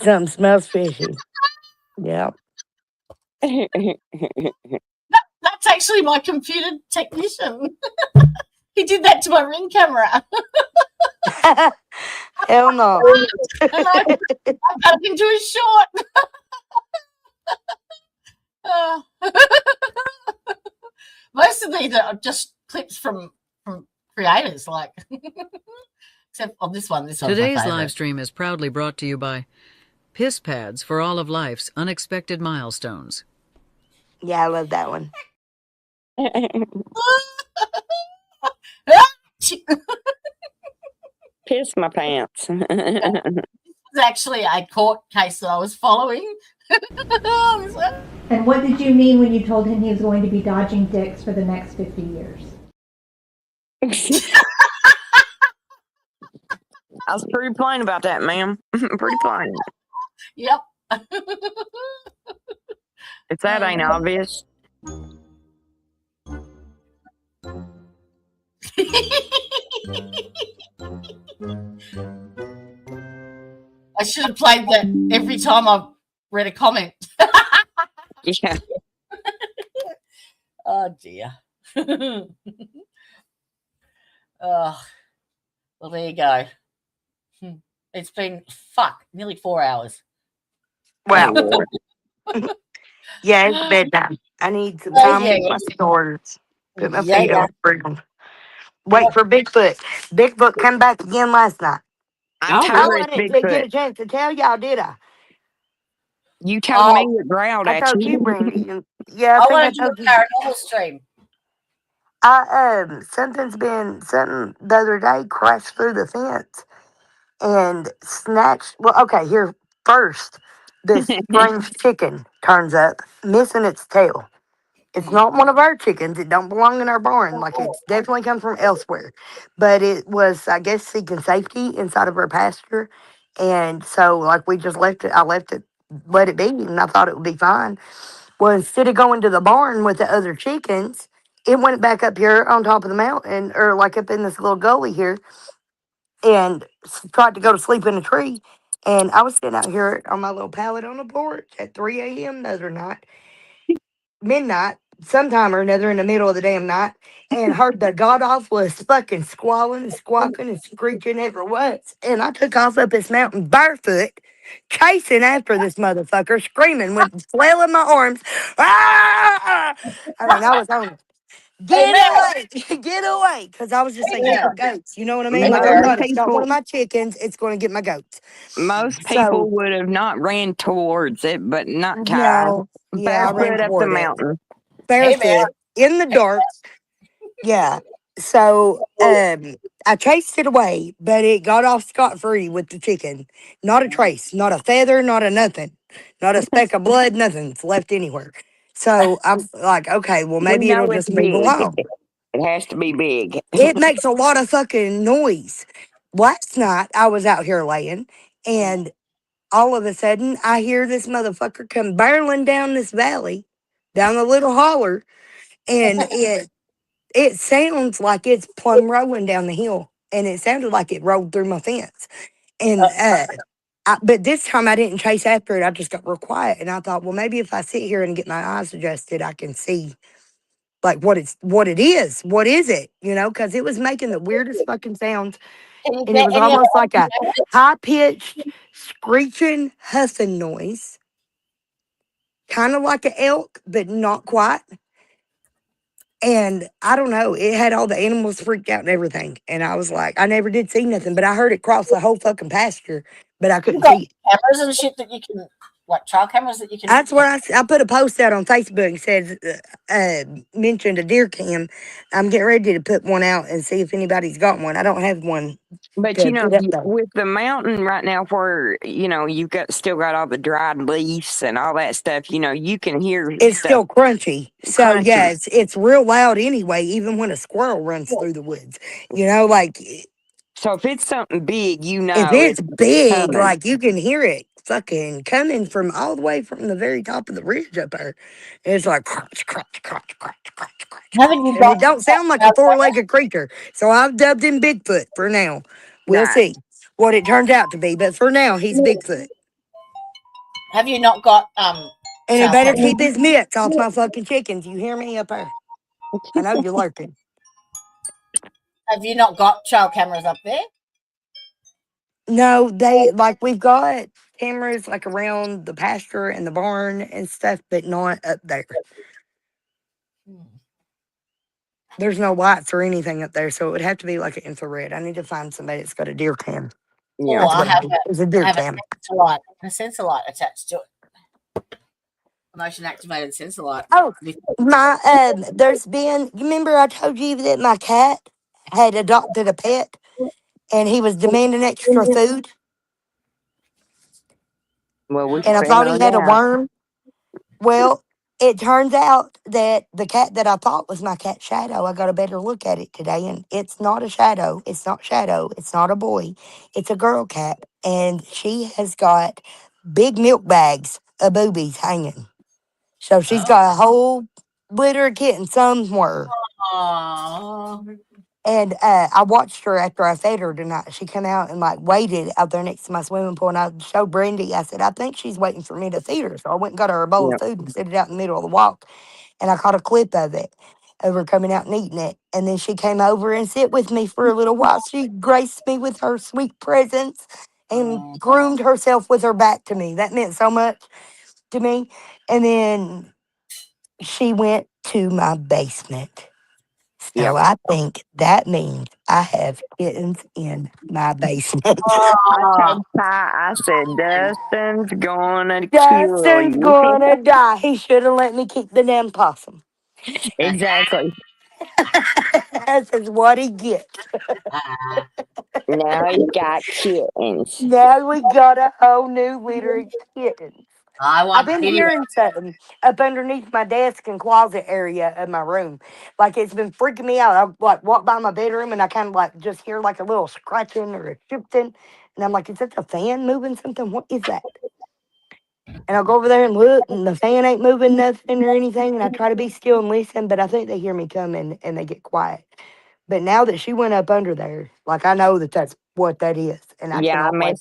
Something smells fishy. Yeah. That's actually my computer technician. He did that to my Ring camera. Hell no. And I cut it into a short. Most of these are just clips from creators, like except on this one. This one's Today's my favorite. live stream is proudly brought to you by Piss Pads for all of life's unexpected milestones. Yeah, I love that one. Piss my pants. It's actually a court case that I was following. And what did you mean when you told him he was going to be dodging dicks for the next 50 years? I was pretty plain about that, ma'am. Pretty plain. Yep. If that ain't obvious. I should have played that every time I read a comment. Yeah. Oh dear. Oh, well, there you go. It's been nearly 4 hours. Well, Oh, yeah, it's bedtime. I need some Oh, time yeah. with my swords. Put my Yeah, feet yeah. on the ground. Wait for Bigfoot. Bigfoot come back again last night. I Oh, told I her it's didn't get a Bigfoot. chance to tell y'all, did I? You told me it growled I at told you, you. Brandy. Yeah, I I think I want to do a told you. paranormal stream. Something the other day crashed through the fence and snatched. Well, okay, here first, this strange chicken turns up, missing its tail. It's not one of our chickens. It don't belong in our barn. Like it's definitely come from elsewhere. But it was, I guess, seeking safety inside of our pasture. And so like we just left it. I left it, let it be, and I thought it would be fine. Well, instead of going to the barn with the other chickens, it went back up here on top of the mountain, or like up in this little gully here, and tried to go to sleep in a tree. And I was sitting out here on my little pallet on the porch at 3 a.m. the other night, midnight, sometime or another in the middle of the damn night, and heard the god awfulest fucking squalling and squawking and screeching ever was. And I took off up this mountain barefoot, chasing after this motherfucker, screaming with flailing my arms. Ah! I mean, I was on it. Get Amen. away, get away. Because I was just thinking Amen. about goats. You know what I mean? Like, oh Most Amen. God, it's not one people, of my chickens. It's going to get my goats. most So, people would have not ran towards it, but not Kai. no. Yeah, I ran Barefoot up the toward it. mountain. Amen. Barefoot in the dark. Yeah. So I chased it away, but it got off scot free with the chicken. Not a trace, not a feather, not a nothing, not a speck of blood, nothing's left anywhere. So I'm like, okay, well, We maybe it'll know it's just move big. along. It has to be big. It makes a lot of fucking noise. Last night I was out here laying, and all of a sudden I hear this motherfucker come barreling down this valley, down the little holler, and it sounds like it's plumb rolling down the hill, and it sounded like it rolled through my fence. And but this time I didn't chase after it. I just got real quiet, and I thought, well, maybe if I sit here and get my eyes adjusted, I can see like what it is. What is it? You know, because it was making the weirdest fucking sounds, Can you and it get was any of almost like a high pitched screeching, huffing noise, kind of like an elk, but not quite. And I don't know, it had all the animals freaked out and everything. And I was like, I never did see nothing, but I heard it cross the whole fucking pasture, but I you couldn't got see it. cameras and shit that you can, like child cameras that you can? That's where I put a post out on Facebook and said, mentioned a deer cam. I'm getting ready to put one out and see if anybody's got one. I don't have one But to put up there. with the mountain right now, where you've still got all the dried leaves and all that stuff, you can hear It's stuff still crunchy. So yeah, crunchy. it's real loud anyway, even when a squirrel runs through the woods. You know, like So if it's something big, if it's it's big, coming. like you can hear it fucking coming from all the way from the very top of the ridge up there. It's like crunch, crunch, crunch, crunch, crunch, crunch. Haven't you And got? it don't sound like a four-legged creature. So I've dubbed him Bigfoot for now. We'll Right. see what it turns out to be. But for now, he's Bigfoot. Have you not got And he child better cameras? keep his mitts off my fucking chickens. You hear me up there? I know you're lurking. Have you not got child cameras up there? No, we've got cameras like around the pasture and the barn and stuff, but not up there. There's no lights or anything up there, so it would have to be like an infrared. I need to find somebody that's got a deer cam. Yeah. Oh, That's I what have it's a deer cam. a sensor light attached to it. A motion activated sensor light. Oh, there's been. You remember I told you that my cat had adopted a pet, and he was demanding extra food, Well, we and I found thought he out had a now. worm. Well, it turns out that the cat that I thought was my cat Shadow, I got a better look at it today, and it's not a Shadow. It's not Shadow. It's not a boy. It's a girl cat, and she has got big milk bags of boobies hanging. So she's got a whole litter of kittens somewhere. Oh. And I watched her after I fed her tonight. She came out and like waited out there next to my swimming pool. And I showed Brandy, I said, I think she's waiting for me to feed her. So I went and got her a bowl of Yep. food and set it out in the middle of the walk. And I caught a clip of it of her coming out and eating it. And then she came over and sit with me for a little while. She graced me with her sweet presence and groomed herself with her back to me. That meant so much to me. And then she went to my basement. So Yep. I think that means I have kittens in my basement. I told Ty, I said, Dustin's gonna kill Dustin's you. gonna die. He should have let me keep the damn possum. Exactly. This is what he gets. Now he's got kittens. Now we got a whole new litter of kittens. I've been hearing something up underneath my desk and closet area of my room. Like it's been freaking me out. I like walk by my bedroom and I kind of like just hear like a little scratching or a shifting, and I'm like, is that the fan moving something? What is that? And I'll go over there and look, and the fan ain't moving nothing or anything. And I try to be still and listen, but I think they hear me coming and they get quiet. But now that she went up under there, like I know that that's what that is, and I Yeah, cannot wait.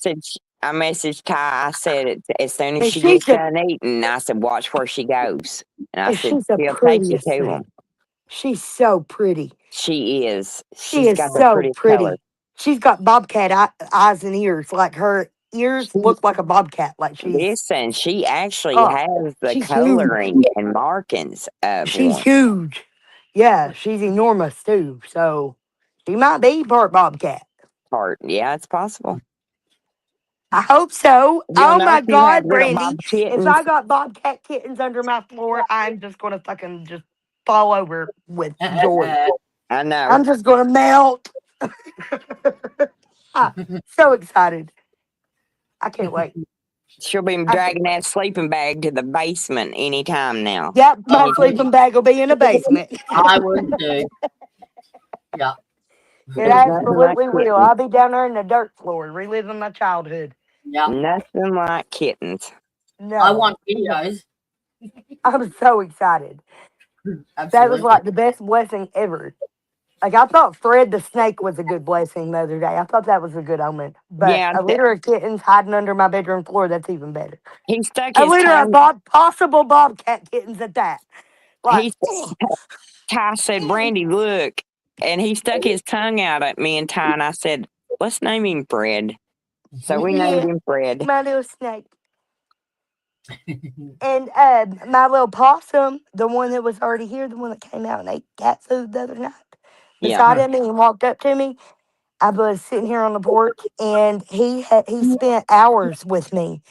I messaged Ty. I said as soon as And she she's gets done eating, I said watch where she goes, and I and said she's the she'll take you prettiest to thing. them. She's so pretty. She is. She She's is got the so prettiest pretty. color. She's got bobcat eyes and ears. Like her ears She, look like a bobcat. Like she's listen, she actually oh, has the she's huge. coloring and markings of She's one. huge. Yeah, she's enormous too. So she might be part bobcat. Part. Yeah, it's possible. I hope so. You'll Oh know my if you have God, little Brandy. bob If kittens. I got bobcat kittens under my floor, I'm just gonna fucking just fall over with joy. I know. I'm just gonna melt. I'm so excited. I can't wait. She'll be dragging that sleeping bag to the basement anytime now. Yep, my sleeping bag will be in the basement. I would do. Yeah. It There's nothing like absolutely will. kittens. I'll be down there in the dirt floor, reliving my childhood. Yeah. Nothing like kittens. No, I want videos. I'm so excited. Absolutely. That was like the best blessing ever. Like I thought Fred the snake was a good blessing the other day. I thought that was a good omen. But Yeah, a litter of kittens hiding under my bedroom floor, that's even better. he stuck A his litter of tongue. possible bobcat kittens at that. Like, He Ty said, "Brandy, look," and he stuck his tongue out at me and Ty, and I said, "Let's name him Fred." So we named him Fred. my little snake. And my little possum, the one that was already here, the one that came out and ate cat food the other night, Yeah. beside him and walked up to me. I was sitting here on the porch, and he spent hours with me,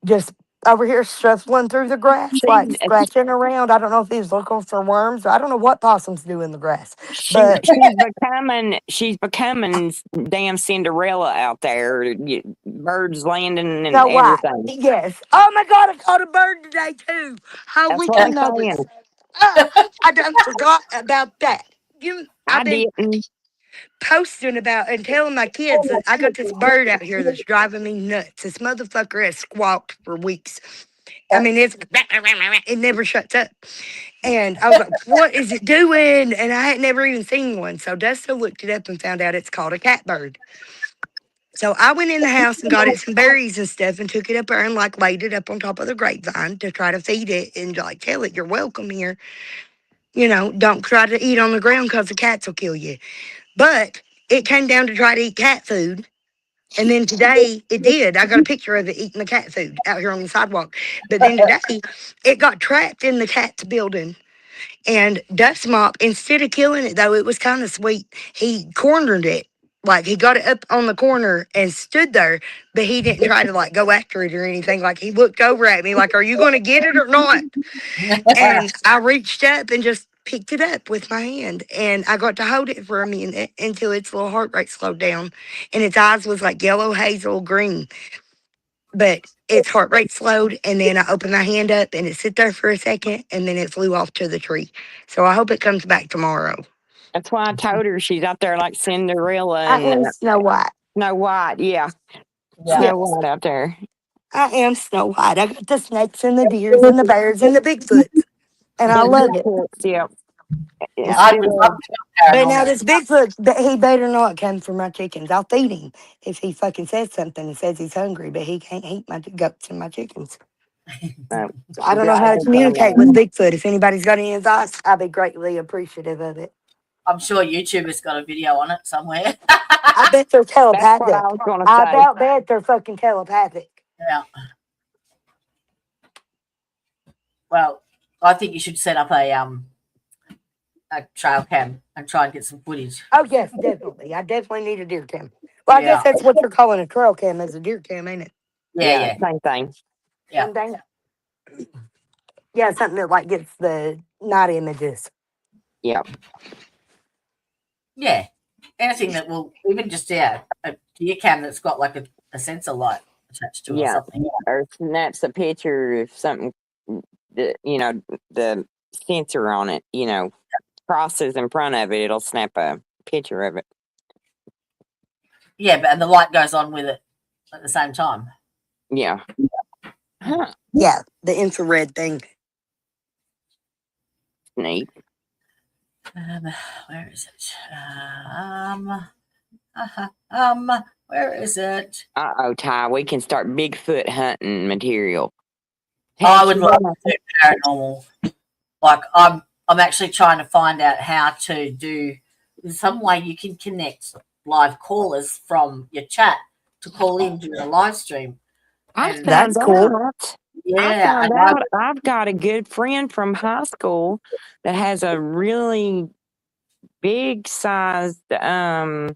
just over here shuffling through the grass, like scratching around. I don't know if he was looking for worms. I don't know what possums do in the grass, but She's becoming damn Cinderella out there. Birds landing and no, why? everything. Yes. Oh my God, I caught a bird today too. That's Holy what I'm cannabis. saying. I done forgot about that. I I've been didn't. posting about and telling my kids that I got this bird out here that's driving me nuts. This motherfucker has squawked for weeks. I mean, it never shuts up. And I was like, what is it doing? And I had never even seen one. So Dustin looked it up and found out it's called a catbird. So I went in the house and got it some berries and stuff and took it up there and like laid it up on top of the grapevine to try to feed it and like tell it you're welcome here. You know, don't try to eat on the ground because the cats will kill you. But it came down to try to eat cat food. And then today it did. I got a picture of it eating the cat food out here on the sidewalk. But then today it got trapped in the cat's building. And Dust Mop, instead of killing it though, it was kind of sweet. He cornered it. Like he got it up on the corner and stood there, but he didn't try to like go after it or anything. Like he looked over at me like, are you going to get it or not? And I reached up and just picked it up with my hand. And I got to hold it for a minute until its little heart rate slowed down. And its eyes was like yellow, hazel, green. But its heart rate slowed. And then I opened my hand up and it sit there for a second. And then it flew off to the tree. So I hope it comes back tomorrow. That's why I told her she's out there like Cinderella I am and Snow White. Snow White. Yeah. Yeah. Snow White out there. I am Snow White. I got the snakes and the deers and the bears and the Bigfoots. And I love it. Yeah. I would love to go But now paranormal. this Bigfoot, he better not come for my chickens. I'll feed him if he fucking says something and says he's hungry, but he can't eat my goats and my chickens. I don't know how to communicate with Bigfoot. If anybody's got any advice, I'd be greatly appreciative of it. I'm sure YouTube has got a video on it somewhere. I bet they're That's telepathic. what I was going to I say. about bet they're fucking telepathic. Yeah. Well, I think you should set up a trail cam and try and get some footage. Oh, yes, definitely. I definitely need a deer cam. Well, I guess that's what they're calling a trail cam, is a deer cam, ain't it? Yeah. Same thing. Yeah. Same thing. Yeah, something that like gets the night images. Yep. Yeah. Anything that will, even just, a deer cam that's got like a sensor light attached to it or Yeah, something. or snaps a picture of something, the sensor on it, crosses in front of it, it'll snap a picture of it. Yeah, but and the light goes on with it at the same time. Yeah. Huh. Yeah, the infrared thing. Neat. Where is it? Where is it? Uh-oh, Ty, we can start Bigfoot hunting material. I would love to do paranormal. Like I'm actually trying to find out how to do some way you can connect live callers from your chat to call in during a live stream. That's cool. Yeah, I've got a good friend from high school that has a really big sized paranormal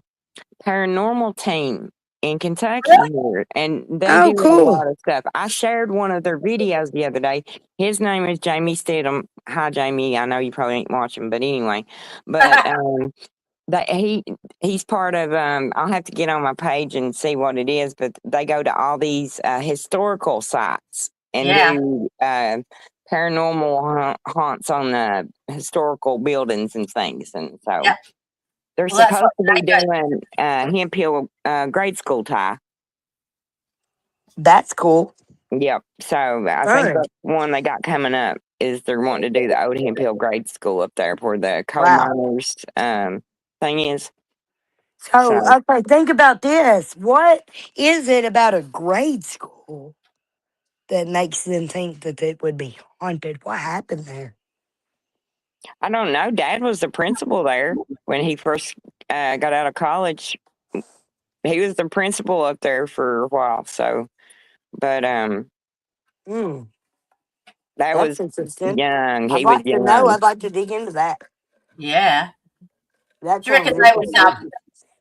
team in Kentucky here, and they do a lot of stuff. I shared one of their videos the other day. His name is Jamie Stidham. Hi, Jamie. I know you probably ain't watching, but anyway, but that he's part of. I'll have to get on my page and see what it is, but they go to all these historical sites and do paranormal haunts on the historical buildings and things, and so. They're supposed to be doing Hemp Hill grade school, Ty. That's cool. Yep. So I think the one they got coming up is they're wanting to do the old Hemp Hill grade school up there where the coal miners thing is. So, okay, think about this. What is it about a grade school that makes them think that it would be haunted? What happened there? I don't know. Dad was the principal there when he first got out of college. He was the principal up there for a while. So, but that was interesting. young. I'd like to know. I'd like to dig into that. Yeah. That's Do you reckon they would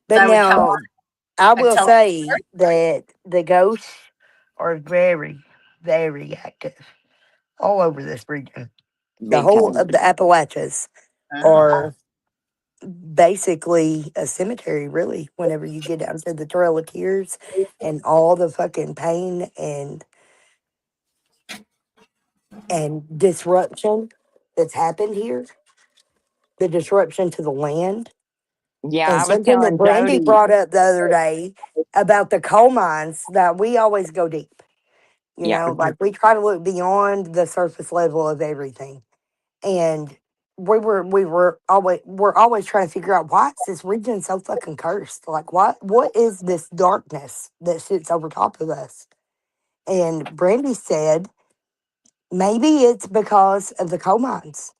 But now, I will say that the ghosts are very, very active all over this region. The whole of the Appalachians are basically a cemetery, really, whenever you get down to the Trail of Tears and all the fucking pain and disruption that's happened here, the disruption to the land. Yeah, And I was something that telling Brandy Jody brought up the other day about the coal mines, that we always go deep. You know, like we try to look beyond the surface level of everything. And we're always trying to figure out, why is this region so fucking cursed? Like, what is this darkness that sits over top of us? And Brandy said maybe it's because of the coal mines.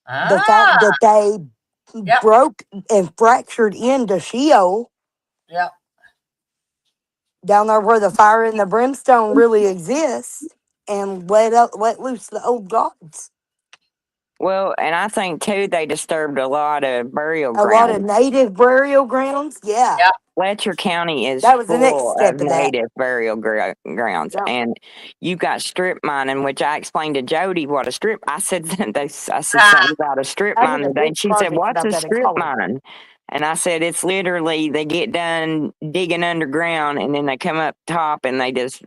The fact that they broke and fractured into Sheol. Yep. Down there where the fire and the brimstone really exists, and let loose the old gods. Well, and I think too they disturbed a lot of burial A grounds. lot of native burial grounds, yeah. Yep. Letcher County is That was the next full step of of that. native burial grounds, and you've got strip mining, which I explained to Jody what a strip. I said something about a strip mine today, and she said, "What's a strip mine?" And I said, "It's literally they get done digging underground, and then they come up top, and they just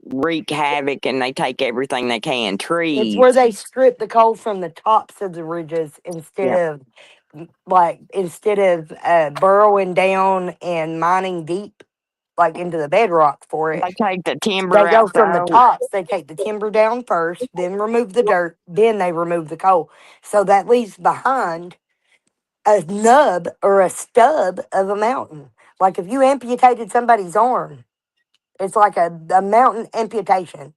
wreak havoc, and they take everything they can. Trees. It's where they strip the coal from the tops of the ridges instead of burrowing down and mining deep, like into the bedrock for it. They take the timber. They go from the tops. They take the timber down first, then remove the dirt, then they remove the coal. So that leaves behind a nub or a stub of a mountain. Like if you amputated somebody's arm, it's like a mountain amputation.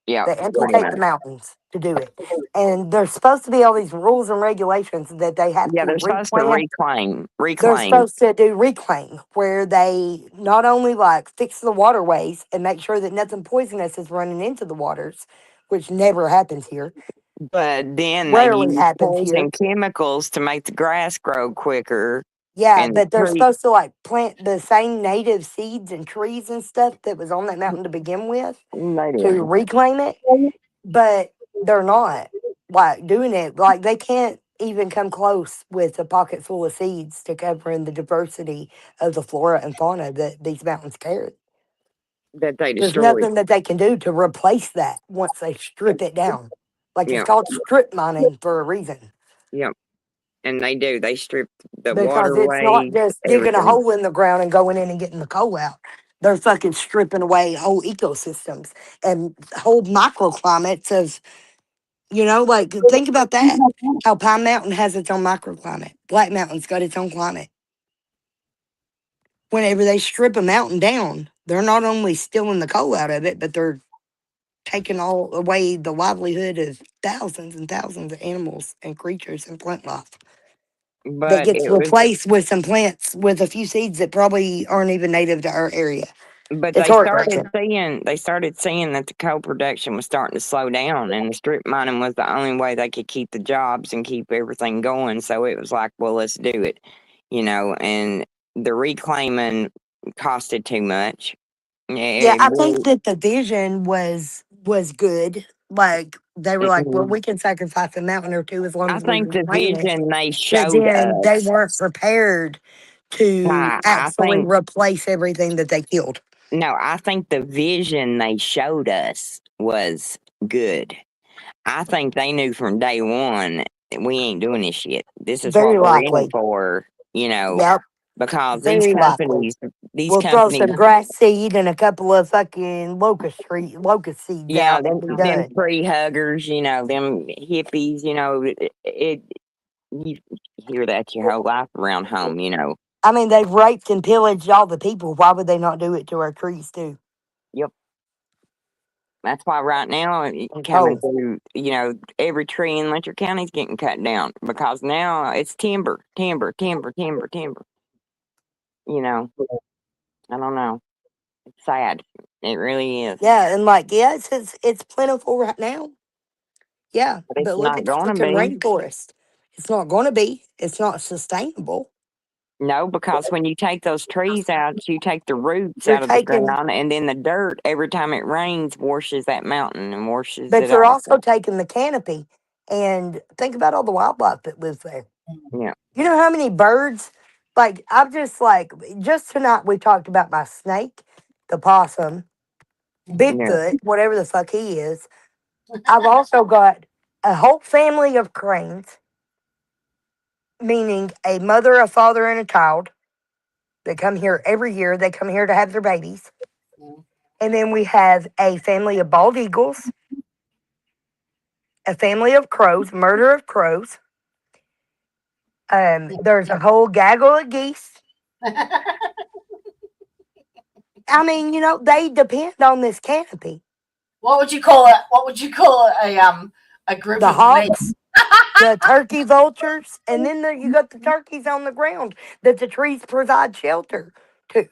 Yeah, they amputate the mountains to do it. And there's supposed to be all these rules and regulations that they have to they're supposed to reclaim. They're supposed to do reclaim, where they not only like fix the waterways and make sure that nothing poisonous is running into the waters, which never happens here. But then they use poison chemicals to make the grass grow quicker. Yeah, but they're supposed to like plant the same native seeds and trees and stuff that was on that mountain to begin with to reclaim it. But they're not like doing it. Like they can't even come close with a pocket full of seeds to covering the diversity of the flora and fauna that these mountains carry. that they There's destroyed. nothing that they can do to replace that once they strip it down. Like it's Yeah, called strip mining for a reason. yeah, and they do. They strip the Because it's not waterways, just digging a everything. hole in the ground and going in and getting the coal out. They're fucking stripping away whole ecosystems and whole microclimates of, like think about that. How Pine Mountain has its own microclimate. Black Mountain's got its own climate. Whenever they strip a mountain down, they're not only stealing the coal out of it, but they're taking all away the livelihood of thousands and thousands of animals and creatures and plant life that But gets it was, replaced with some plants with a few seeds that probably aren't even native to our area. but It's they heartbreaking. started seeing that the coal production was starting to slow down, and the strip mining was the only way they could keep the jobs and keep everything going. So it was like, well, let's do it, And the reclaiming costed too much. Yeah, Yeah, I think that the vision was good. Like they were like, well, mm-mm. we can sacrifice a mountain or two as long I as we think the reclaim it. vision they But showed then they us. weren't prepared to I actually think replace everything that they killed. no, I think the vision they showed us was good. I think they knew from day one that we ain't doing this shit. This is Very what we're in it likely. for, Yep, because very likely. these We'll throw some companies, grass seed and a couple of fucking locust seeds yeah, out and be them done. tree huggers, them hippies, you hear that your whole life around home, I mean, they've raped and pillaged all the people. Why would they not do it to our trees too? Yep. That's why right now coming Oh, through, every tree in Letcher County is getting cut down because now it's timber, timber, timber, timber, timber. I don't know. It's sad. It really is. yeah, and it's plentiful right now. Yeah, But it's but look not at the going to fucking be. rainforest. It's not going to be. It's not sustainable. No, because when you take those trees out, you take the roots You're out of the taking, ground, and then the dirt, every time it rains, washes that mountain and washes but it you're off. also taking the canopy. And think about all the wildlife that lives there. Yeah. You know how many birds? Just tonight we talked about my snake, the possum, Yeah. Bigfoot, whatever the fuck he is. I've also got a whole family of cranes, meaning a mother, a father, and a child. They come here every year. They come here to have their babies. And then we have a family of bald eagles, a family of crows, murder of crows. There's a whole gaggle of geese. I mean, they depend on this canopy. What would you call it? What would you call it? A group The of men. hawks, the turkey vultures, and then you got the turkeys on the ground that the trees provide shelter to.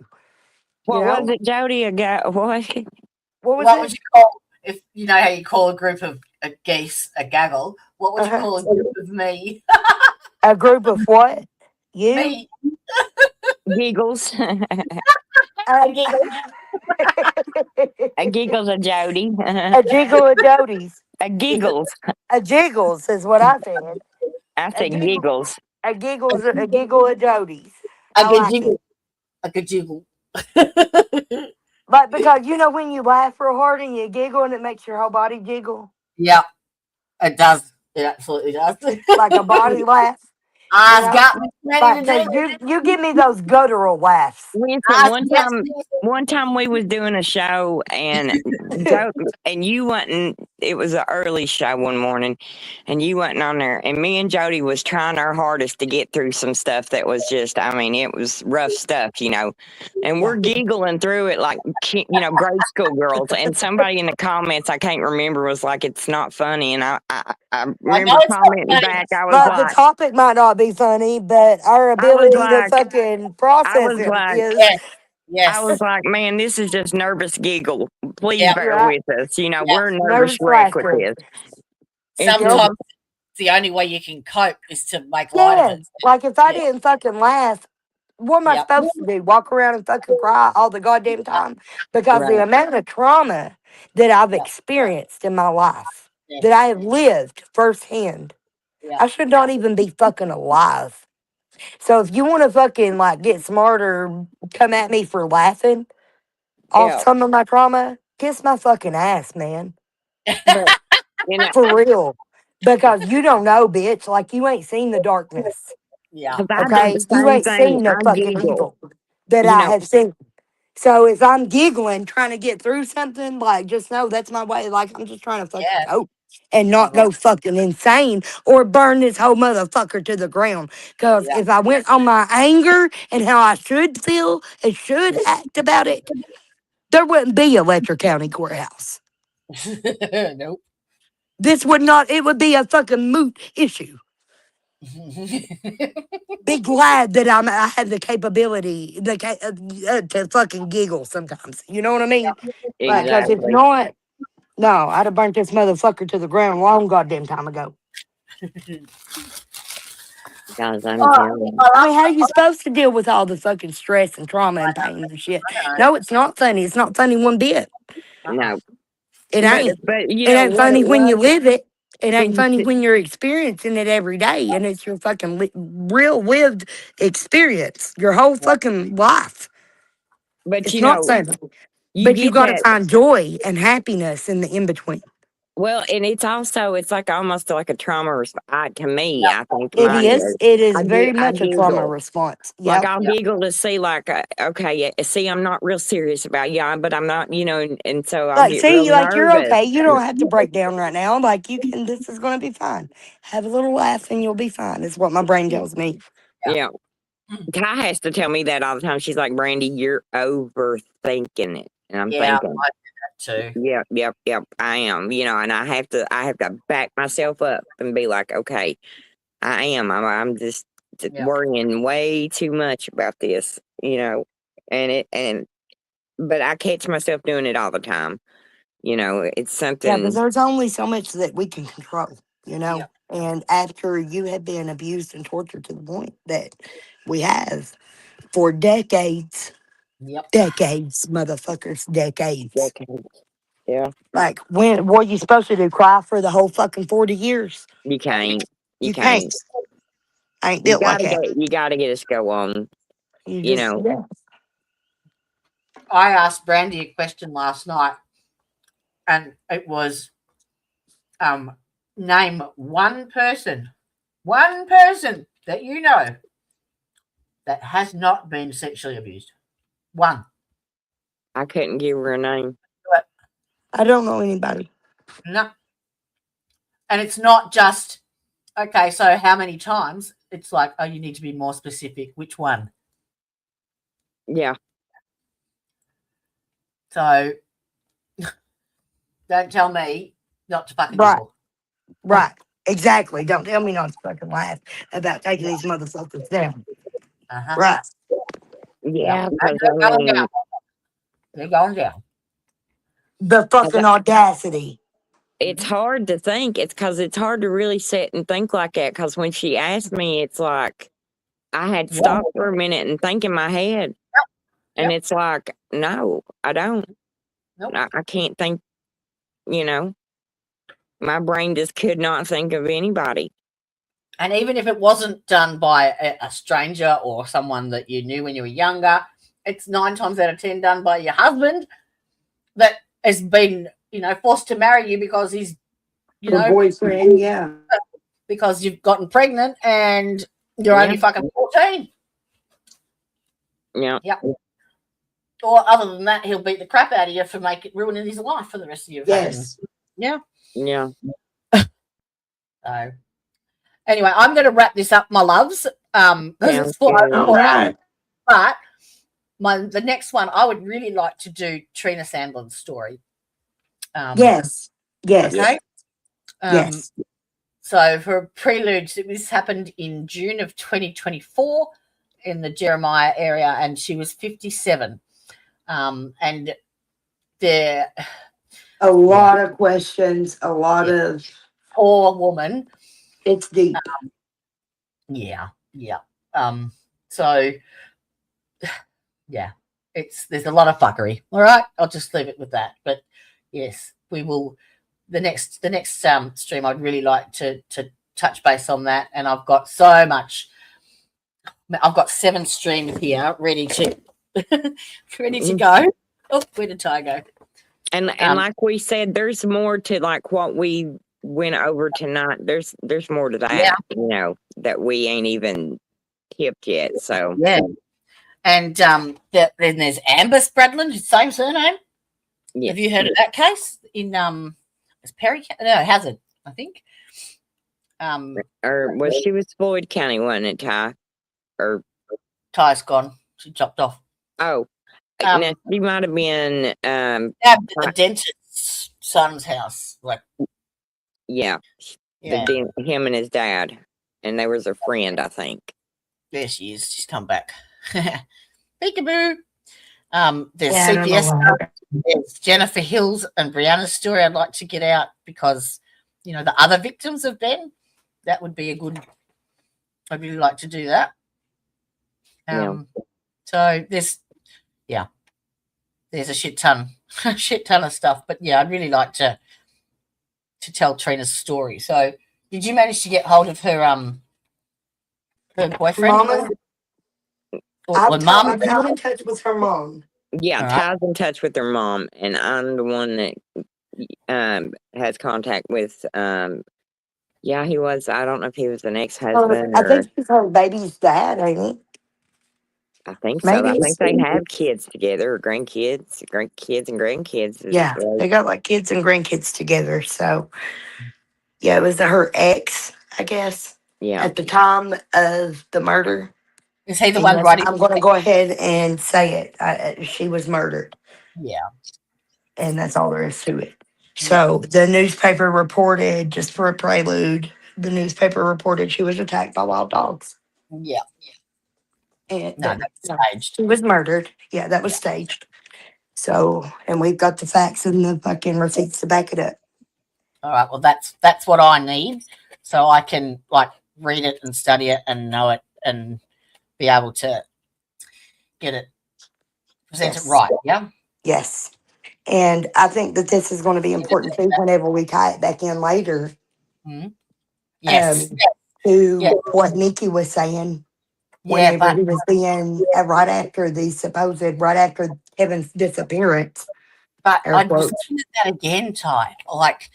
What was it, Jody? A guy? What? What was What would it? you call if you know how you call a group of geese a gaggle? What would you Uh-huh. call a group of me? A group of what? You? Me. Giggles. A giggle. A giggles of Jody. A jiggle of Jody's. A giggles. A jiggles is what I said. I A said giggle. giggles. A giggle of Jody's. A I good like jiggle. it. A good jiggle. But because when you laugh real hard and you giggle and it makes your whole body jiggle, Yeah, it does. It absolutely does. like a body laugh. I've got plenty to do. You give me those guttural laughs. Listen, one time we was doing a show and you wasn't. It was an early show one morning, and you wasn't on there. And me and Jody was trying our hardest to get through some stuff that was just. I mean, it was rough stuff, And we're giggling through it like grade school girls. And somebody in the comments, I can't remember, was like, "It's not funny," and I remember commenting back. I was But like, the topic might not be funny, but our ability to fucking process it is. Yes. I was like, man, this is just nervous giggle. Please Yeah. bear Right. with us. Yeah. We're nervous Nervous wreck with laughter. this. Sometimes the only way you can cope is to make light of it. Like if I didn't fucking laugh, what am I Yep. supposed to do? Walk around and fucking cry all the goddamn time? Because the Right. amount of trauma that I've experienced in my life, that I have lived firsthand, I should not even be fucking alive. So if you want to fucking get smarter, come at me for laughing, off Yeah. some of my trauma, kiss my fucking ass, man. But you know, For real. Because you don't know, bitch. Like, you ain't seen the darkness. Yeah. because I do Okay? the You same ain't thing. seen the I fucking giggle. evil that You I know, have seen. So if I'm giggling, trying to get through something, like, just know that's my way. Like, I'm just trying to fucking Yeah. cope and not Right. go fucking insane or burn this whole motherfucker to the ground. Because Yeah. if I went on my anger and how I should feel and should act about it, there wouldn't be a Letcher County courthouse. Nope. This would not, it would be a fucking moot issue. Be glad that I have the capability to fucking giggle sometimes. You know what I mean? Like, because if exactly. not, no, I'd have burnt this motherfucker to the ground long goddamn time ago. Guys, I'm Oh, telling you. I mean, how are you supposed to deal with all the fucking stress and trauma and pain and shit? I know. No, it's not funny. It's not funny one bit. No, It ain't. but you It know ain't what it funny when you was live it. It ain't when you funny sit, when you're experiencing it every day, and it's your fucking real lived experience, your whole fucking life. but It's you not know, funny, you but you get got to that. find joy and happiness in the in between. Well, and it's also it's like almost like a trauma response to me. I think It mine is. is. It is very I much a trauma giggle. response. Like Yep. I'll giggle to see, like, okay, yeah, see, I'm not real serious about you, but I'm not, and so I'll Like, get real see, like you're nervous. okay. You don't have to break down right now. Like you can. This is going to be fine. Have a little laugh and you'll be fine. Is what my brain tells me. Yeah, Ty has to tell me that all the time. She's like, Brandy, you're overthinking it, and I'm Yeah, thinking, I do that too. yep, I am, and I have to back myself up and be like, okay, I am. I'm just Yeah. worrying way too much about this, but I catch myself doing it all the time. It's Yeah, because something. there's only so much that we can control. You know. Yeah. And after you have been abused and tortured to the point that we have for decades, Yep. motherfuckers, decades. Yeah, Like, when what you supposed to do? Cry for the whole fucking 40 years? you can't. You You can't. can't. I ain't built like that. You gotta get us go on. You You just, know. yeah. I asked Brandy a question last night, and it was, name one person that you know that has not been sexually abused. One. I couldn't give her a name. I don't know anybody. No. And it's not just, okay, so how many times? It's like, oh, you need to be more specific. Which one? Yeah. So don't tell me not to fucking Right. giggle. Right. Exactly. Don't tell me not to fucking laugh about taking these motherfuckers down. Uh-huh. Right. Yeah. And Because they're going down. They're going down. The fucking audacity. it's hard to think. It's because it's hard to really sit and think like that. Because when she asked me, it's like I had to stop for a minute and think in my head. And it's like, no, I don't. Nope. I can't think, my brain just could not think of anybody. And even if it wasn't done by a stranger or someone that you knew when you were younger, it's 9 times out of 10 done by your husband that has been, forced to marry you because he's, Your boyfriend, yeah. because you've gotten pregnant and you're only fucking 14. Yeah. Yep. Or other than that, he'll beat the crap out of you for ruining his life for the rest of your Yes. Yeah. Yeah. So anyway, I'm going to wrap this up, my loves. Because it's 4 good. All right. But the next one, I would really like to do Trina Sandlin's story. Yes. Yes. Okay. Yes. So for prelude, this happened in June of 2024 in the Jeremiah area, and she was 57. And there, A lot of questions, a lot of. poor woman. It's deep. Yeah. So yeah, there's a lot of fuckery. All right, I'll just leave it with that. But yes, we will. The next stream, I'd really like to touch base on that, and I've got so much. I've got 7 streams here ready to go. Oh, where did Ty go? And like we said, there's more to like what we went over tonight. There's more to that, you know, that we ain't even tipped yet. So Yeah. And then there's Amber Spradlin, same surname. yeah. Have you heard of that case in it's Perry? No, Hazard, I think. Or was she was Floyd County, wasn't it, Ty? Or Ty's gone. She chopped off. no, she might have been the dentist's son's house. Like yeah. Him and his dad. And there was a friend, I think. There she is. She's come back. Peekaboo. There's CPS. There's Jennifer Hill's and Brianna's story I'd like to get out because, you know, the other victims of Ben, that would be a good, I'd really like to do that. So there's a shit ton of stuff. But yeah, I'd really like to tell Trina's story. So did you manage to get hold of her boyfriend? Mama? Or mom? I've been in touch with her mom. Yeah, Ty's in touch with her mom, and I'm the one that has contact with. Yeah, he was. I don't know if he was an ex-husband. I think he's her baby's dad, ain't he? I think so. I think they have kids together, or grandkids and grandkids. Yeah, they got like kids and grandkids together. So, yeah, it was her ex, I guess. Yeah. At the time of the murder. Is he the one writing? I'm going to go ahead and say it. She was murdered. Yeah. And that's all there is to it. So the newspaper reported, just for a prelude, the newspaper reported she was attacked by wild dogs. Yeah. And no, that's staged. She was murdered. Yeah, that was staged. So, and we've got the facts and the fucking receipts to back it up. All right. Well, that's what I need, so I can like read it and study it and know it and be able to get it, present it right. Yeah. Yes. And I think that this is going to be important too whenever we tie it back in later. Mm-hmm. Yes. To what Nikki was saying. Whenever he was being right after Kevin's disappearance. But I was looking at that again, Ty. Like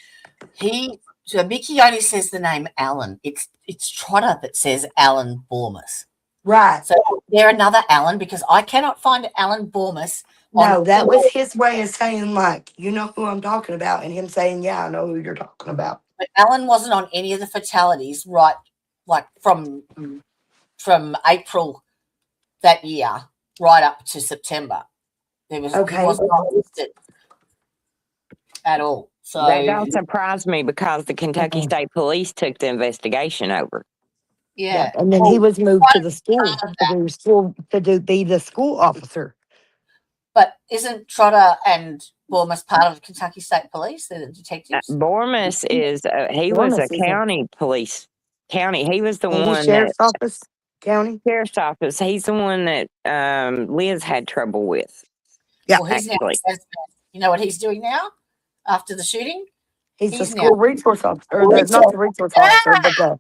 so Mickey only says the name Alan. It's Trotter that says Alan Bormus. Right. So they're another Alan because I cannot find Alan Bormus. No, that was his way of saying, like, you know who I'm talking about, and him saying, yeah, I know who you're talking about. But Alan wasn't on any of the fatalities, right? Like from April that year right up to September. He wasn't listed at all. So that don't surprise me because the Kentucky State Police took the investigation over. Yeah. And then he was moved to the school to be the school officer. But isn't Trotter and Bormus part of the Kentucky State Police? They're the detectives. Bormus is he was a county police. He was the one sheriff's office. County sheriff's office. He's the one that Liz had trouble with. Yeah, well, he's now, you know what he's doing now after the shooting? He's the school resource officer, or not the resource officer, but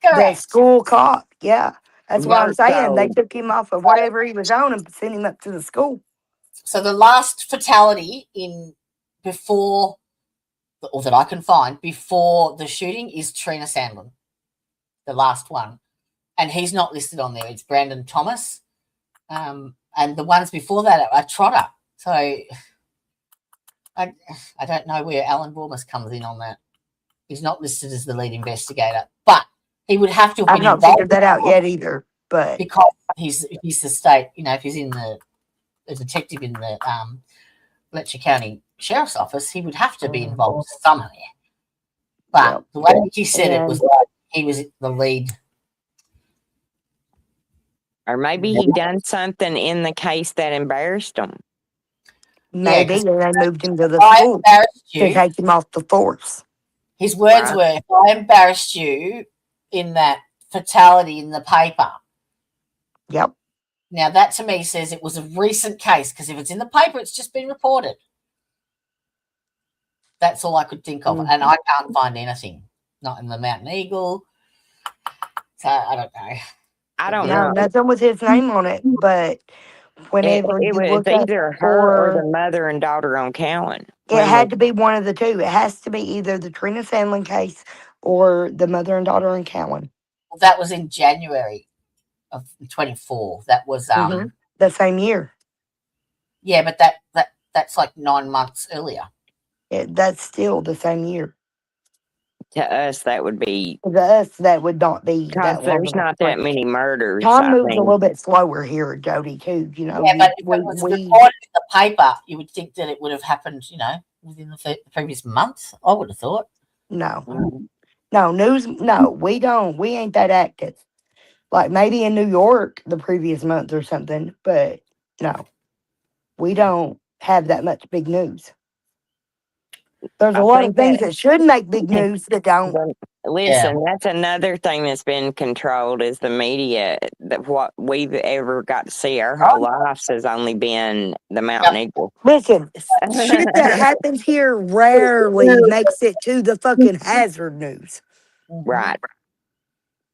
the school cop. Yeah, that's what I'm saying. They took him off of whatever he was on and sent him up to the school. So the last fatality that I can find before the shooting is Trina Sandlin, the last one. And he's not listed on there. It's Brandon Thomas. And the ones before that are Trotter. So I don't know where Alan Bormus comes in on that. He's not listed as the lead investigator. But he would have to have been involved. I've not figured that out yet either. But because he's the state, you know, if he's in the detective in the Letcher County Sheriff's Office, he would have to be involved somewhere. But the way he said it was like he was the lead. Or maybe he done something in the case that embarrassed him. Maybe they moved him to the school to take him off the force. His words were, if I embarrassed you in that fatality in the paper. Yep. Now, that to me says it was a recent case, because if it's in the paper, it's just been reported. That's all I could think of. And I can't find anything. Not in the Mountain Eagle. So I don't know. I don't know. Nothing with his name on it. But Whenever It you was look up either her or the for, mother and daughter on Cowan. it had to be one of the two. It has to be either the Trina Sandlin case or the mother and daughter in Cowan. Well, that was in January of 24. That was The same year. yeah, but that's like 9 months earlier. That's still the same year. To us, that would be To us, that would not be because that long there's of a not that break. many murders. Time I moves a mean, little bit slower here, Jody, too. You know, Yeah, but if it was we reported in the paper, you would think that it would have happened, within the previous month. I would have thought. no. No, news, no, we don't. We ain't that active. Like maybe in New York the previous month or something, but no, we don't have that much big news. There's a I lot of think things that that should make big news that don't. listen, that's another thing that's been controlled is the media. That what we've ever got to see our whole lives has only been the Mountain Eagle. Listen, shit that happens here rarely makes it to the fucking hazard news. Right.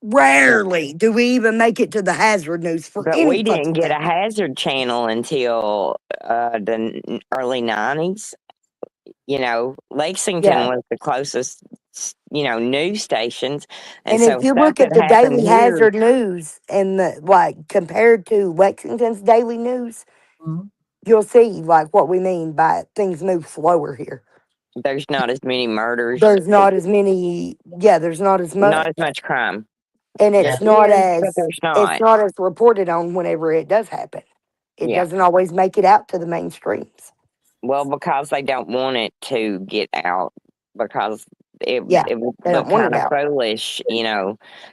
Rarely do we even make it to the hazard news for But any we didn't fucking get a thing. hazard channel until the early 90s. Lexington Yeah. was the closest, news stations. And so if you stuff look that at the happened daily here, hazard news and compared to Lexington's daily news, you'll see like what we mean by things move slower here. there's not as many murders. There's not as many. Yeah, there's not as much. Not as much crime. And it's There not is, but as there's it's not. not as reported on whenever it does happen. It Yeah. doesn't always make it out to the mainstreams. Well, because they don't want it to get out, because it would They look don't want kind it of out. foolish.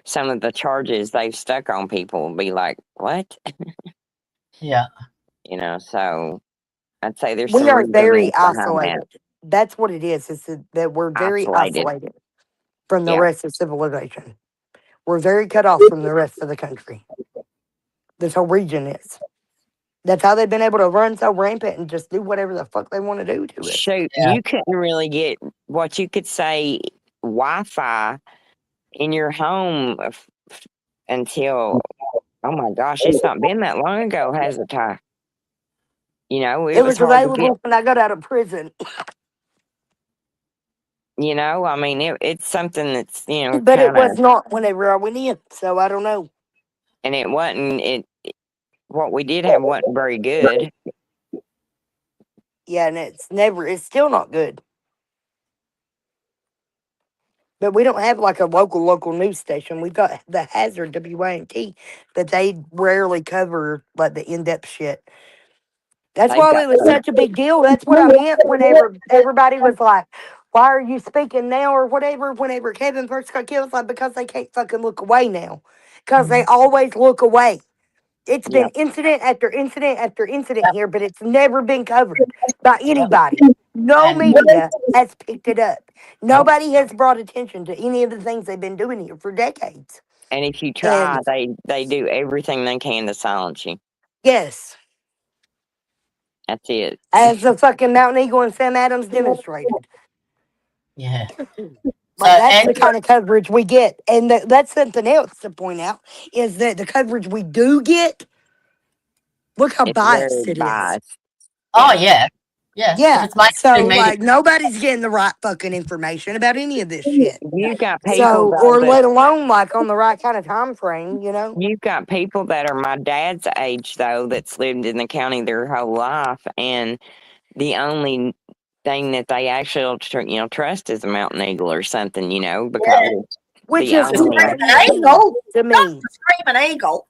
Some of the charges they've stuck on people will be like, what? Yeah. So I'd say there's We some are very reasonings behind that. isolated. That's what it is that we're very isolated from the Yeah. rest of civilization. We're very cut off from the rest of the country. This whole region is. That's how they've been able to run so rampant and just do whatever the fuck they want to do to us. Shoot, you couldn't really get what you could say Wi-Fi in your home until, oh my gosh, it's not been that long ago, has it, Ty? It was hard to get. available when I got out of prison. I mean, it's something that's, But it was kinda, not whenever I went in, so I don't know. and it wasn't, what we did have wasn't very good. Yeah, and it's still not good. But we don't have like a local news station. We've got the Hazard WYNT, but they rarely cover like the in-depth shit. That's They've why got it was such a big deal. That's what I meant whenever everybody was like, why are you speaking now or whatever, whenever Kevin first got killed. It's like, because they can't fucking look away now. Because they always look away. It's been incident after incident after incident here, but it's never been covered by anybody. No media has picked it up. Nobody has brought attention to any of the things they've been doing here for decades. And if you try, they do everything they can to silence you. Yes. That's it. As the fucking Mountain Eagle and Sam Adams demonstrated. Yeah. That's the kind of coverage we get. And that's something else to point out, is that the coverage we do get, look how biased it is. Oh, yeah. Yeah. Yeah. It's So, nobody's getting the right fucking information about any of this shit. You've got people let alone, on the right kind of time frame, You've got people that are my dad's age, though, that's lived in the county their whole life, and the only thing that they actually, trust is a Mountain Eagle or something, because which the is only, eagle to me. Screaming eagle.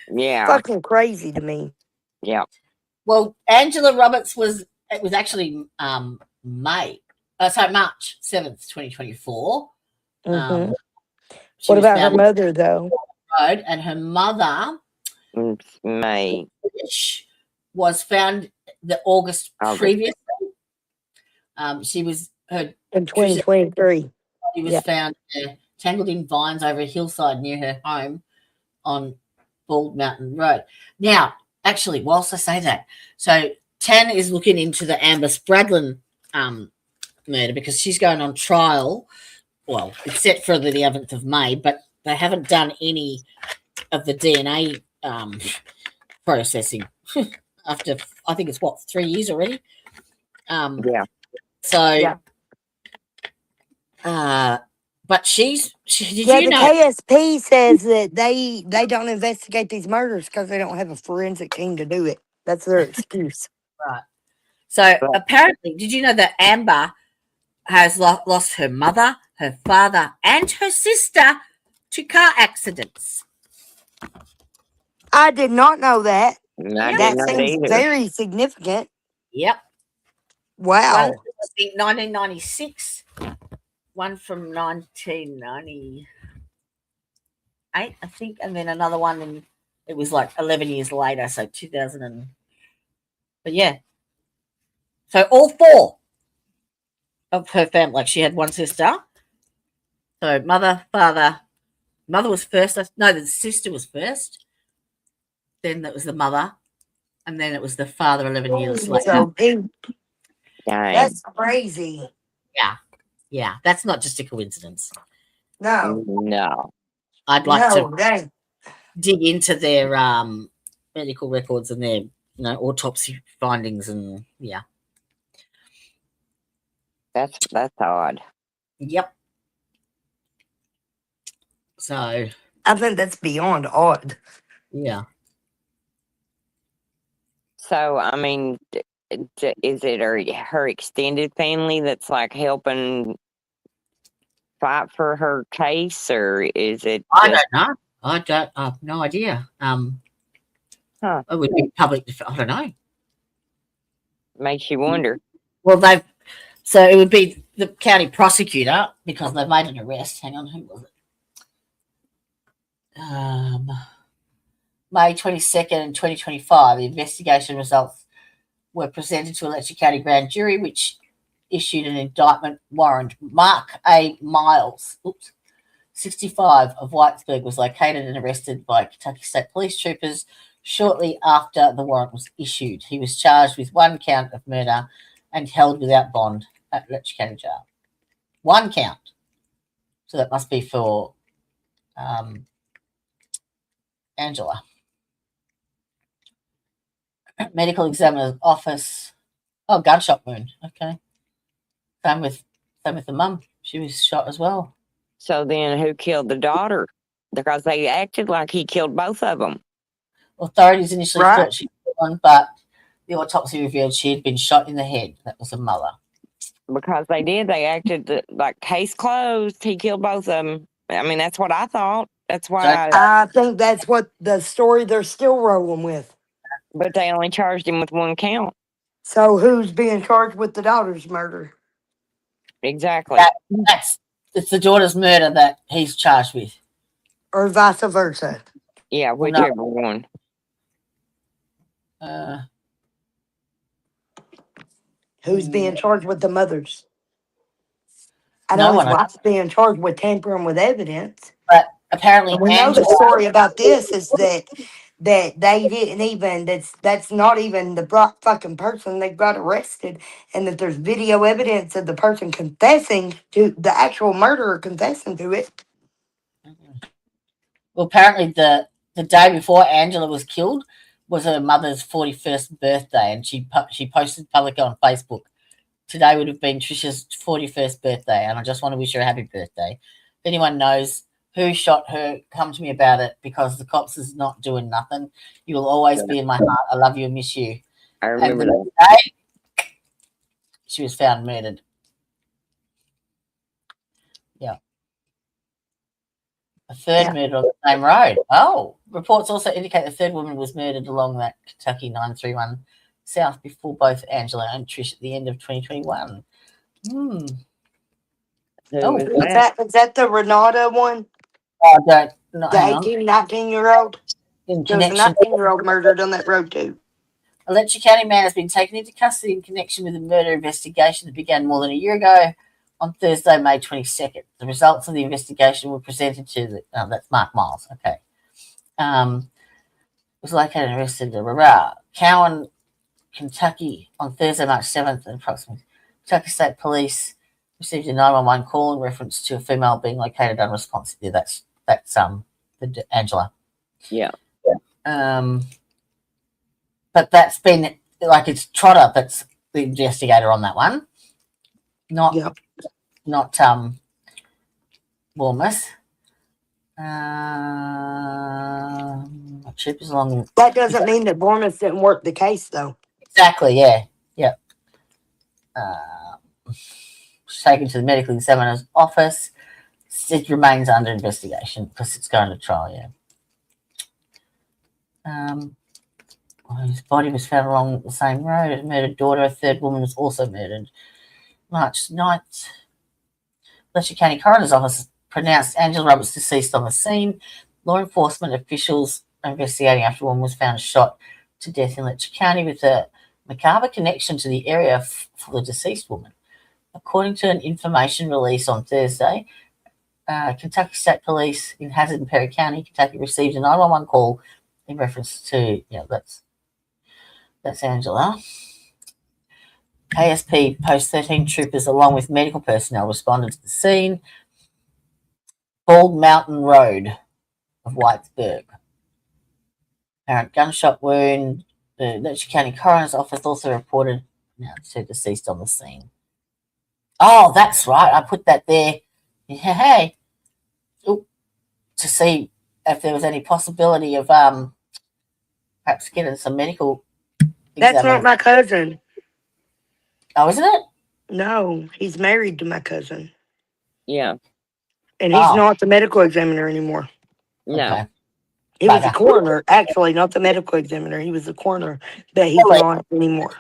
Yeah. Fucking crazy to me. Yeah. Well, Angela Roberts was actually March 7th, 2024. What about her mother, though? Road, and her mother May was found the August previously. She was in 2023. She was found tangled in vines over a hillside near her home on Bald Mountain Road. Now, actually, whilst I say that, so Tan is looking into the Amber Spradlin murder because she's going on trial. Well, it's set for the 11th of May, but they haven't done any of the DNA processing after I think it's 3 years already. Yeah. So, Yeah. but did Yeah, you the know? KSP says that they don't investigate these murders because they don't have a forensic team to do it. That's their excuse. Right. So But apparently, did you know that Amber has lost her mother, her father, and her sister to car accidents? I did not know that. I Yep. did That not seems either. very significant. Yep. One Wow. from, I think 1996, one from 1998, I think, and then another one, and it was like 11 years later, so 2000. But yeah, so all 4 of her family, like she had one sister. So mother was first. No, the sister was first. Then that was the mother, and then it was the father 11 years later. So Dang. that's crazy. Yeah, that's not just a coincidence. No. No. I'd like to Dang. dig into their medical records and their autopsy findings, and yeah. That's odd. Yep. So I think that's beyond odd. yeah. So, I mean, is it her extended family that's like helping fight for her case, or is it? I don't know. I have no idea. Huh. It would be public. I don't know. Makes you wonder. Well, so it would be the county prosecutor because they've made an arrest. Hang on, who was it? May 22nd, 2025. The investigation results were presented to a Letcher County grand jury, which issued an indictment warrant. Mark A. Miles, 65, of Whitesburg, was located and arrested by Kentucky State Police troopers shortly after the warrant was issued. He was charged with 1 count of murder and held without bond at Letcher County Jail. 1 count. So that must be for Angela. Medical examiner's office. Oh, gunshot wound. Okay. Same with the mum. She was shot as well. So then, who killed the daughter? Because they acted like he killed both of them. Authorities initially thought she was one, but the autopsy revealed she had been shot in the head. That was her mother. Because they acted like case closed. He killed both of them. I mean, that's what I thought. That's why. I think that's what the story they're still rolling with. But they only charged him with 1 count. So who's being charged with the daughter's murder? Exactly. It's the daughter's murder that he's charged with. Or vice versa? Yeah, whichever one. Who's being charged with the mother's? I No know his one. wife's being charged with tampering with evidence. But apparently, And we know the story about this is that they didn't even, that's not even the fucking person they got arrested, and that there's video evidence of the person confessing to the actual murderer, confessing to it. Well, apparently the day before Angela was killed was her mother's 41st birthday, and she posted publicly on Facebook, today would have been Trisha's 41st birthday, and I just want to wish her a happy birthday. If anyone knows who shot her, come to me about it, because the cops is not doing nothing. You will always be in my heart. I love you and miss you. I remember and that. Day, she was found murdered. Yeah. A third murder on the same road. Oh, reports also indicate the third woman was murdered along that Kentucky 931 South before both Angela and Trish at the end of 2021. Oh, is that the Renata one? Oh, don't. No, the 19-year-old? In There was a connection. 19-year-old murdered on that road too. A Letcher County man has been taken into custody in connection with a murder investigation that began more than a year ago on Thursday, May 22nd. The results of the investigation were presented to that's Mark Miles. Okay. Was located and arrested in Cowan, Kentucky on Thursday, March 7th, and approximately Kentucky State Police received a 911 call in reference to a female being located unresponsive. Yeah, that's Angela. Yeah. But but that's been like it's Trotter that's the investigator on that one, not Yep. Bournemouth. Trip is long. That doesn't mean that Bournemouth didn't work the case, though. Exactly. Yeah. Yep. Taken to the medical examiner's office. It remains under investigation because it's going to trial. Yeah. His body was found along the same road. A murdered daughter. A third woman was also murdered. March 9th. Letcher County Coroner's Office pronounced Angela Roberts deceased on the scene. Law enforcement officials investigating after a woman was found shot to death in Letcher County with a macabre connection to the area for the deceased woman. According to an information release on Thursday, Kentucky State Police in Hazard and Perry County, Kentucky, received a 911 call in reference to, that's Angela. KSP Post 13 troopers, along with medical personnel, responded to the scene. Bald Mountain Road of Whitesburg. Apparent gunshot wound. The Letcher County Coroner's Office also reported to deceased on the scene. Oh, that's right. I put that there. Yeah, hey. Ooh, to see if there was any possibility of perhaps getting some medical That's not my cousin. Oh, isn't it? No, he's married to my cousin. Yeah. And he's not the medical examiner anymore. No. Okay. He was a coroner. Actually, not the medical examiner. He was a coroner, but he's not anymore.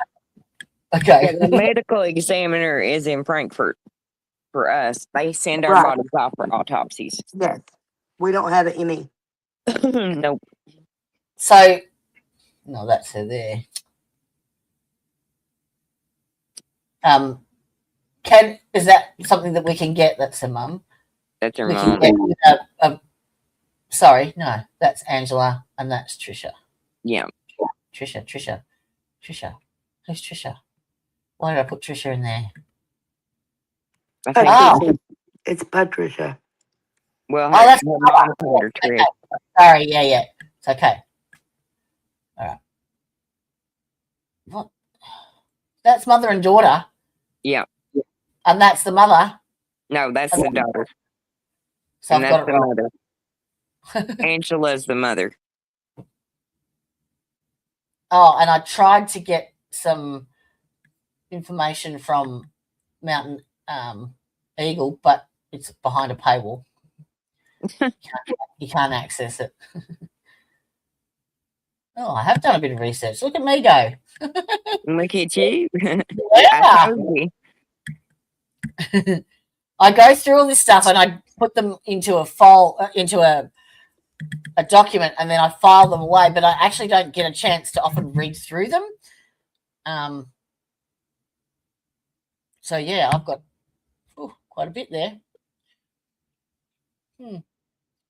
Okay. Yeah, the medical examiner is in Frankfurt for us. They send our bodies off for autopsies. Yes. We don't have an ME. Nope. So, no, that's her there. Is that something that we can get? That's her mum. That's her we mum. Can get sorry, no, that's Angela and that's Trisha. Yeah. Trisha. Who's Trisha? Why did I put Trisha in there? It's Patricia. Well, that's her mom called her Trish. Sorry, yeah. It's okay. All right. What? That's mother and daughter. Yeah. And that's the mother. No, that's the daughter. So and I've that's got it the wrong. mother. Angela's the mother. Oh, and I tried to get some information from Mountain Eagle, but it's behind a paywall. You can't access it. Oh, I have done a bit of research. Look at me go. Look at you. Yeah. I told you. I go through all this stuff and I put them into a file, into a document, and then I file them away, but I actually don't get a chance to often read through them. So yeah, I've got quite a bit there.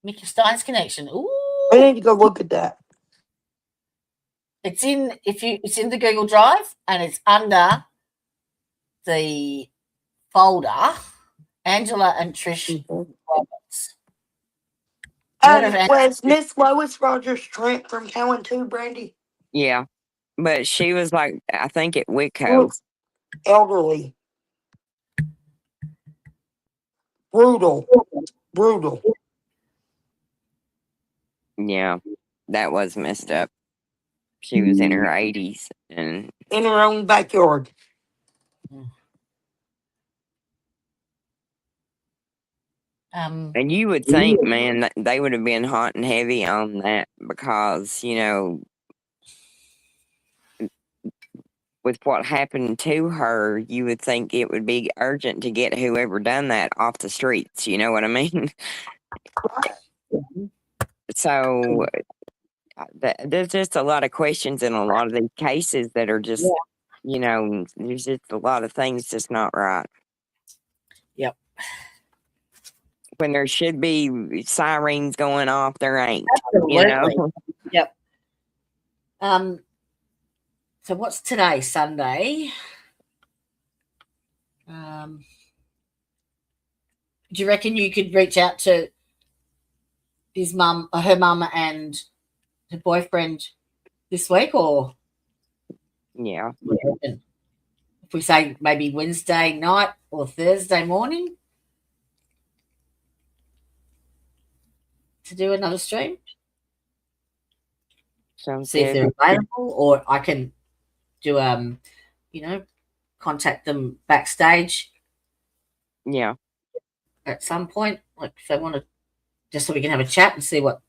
Mickey Stein's connection. Ooh. I need to go look at that. It's in the Google Drive and it's under the folder Angela and Trish Roberts. Was Miss Lois Rogers Trent from Cowan too, Brandy? Yeah. But she was like, I think at Wico. Elderly. Brutal. Yeah. That was messed up. She was in her 80s and in her own backyard. And you would think, man, that they would have been hot and heavy on that because, with what happened to her, you would think it would be urgent to get whoever done that off the streets. You know what I mean? So there's just a lot of questions in a lot of these cases that are just, there's just a lot of things just not right. Yep. When there should be sirens going off, there ain't. Absolutely. Yep. So what's today? Sunday. Do you reckon you could reach out to her mum and her boyfriend this week, or? Yeah. If we say maybe Wednesday night or Thursday morning to do another stream. Sounds See if good. they're available, or I can do contact them backstage. Yeah. At some point, like if they want to, just so we can have a chat and see what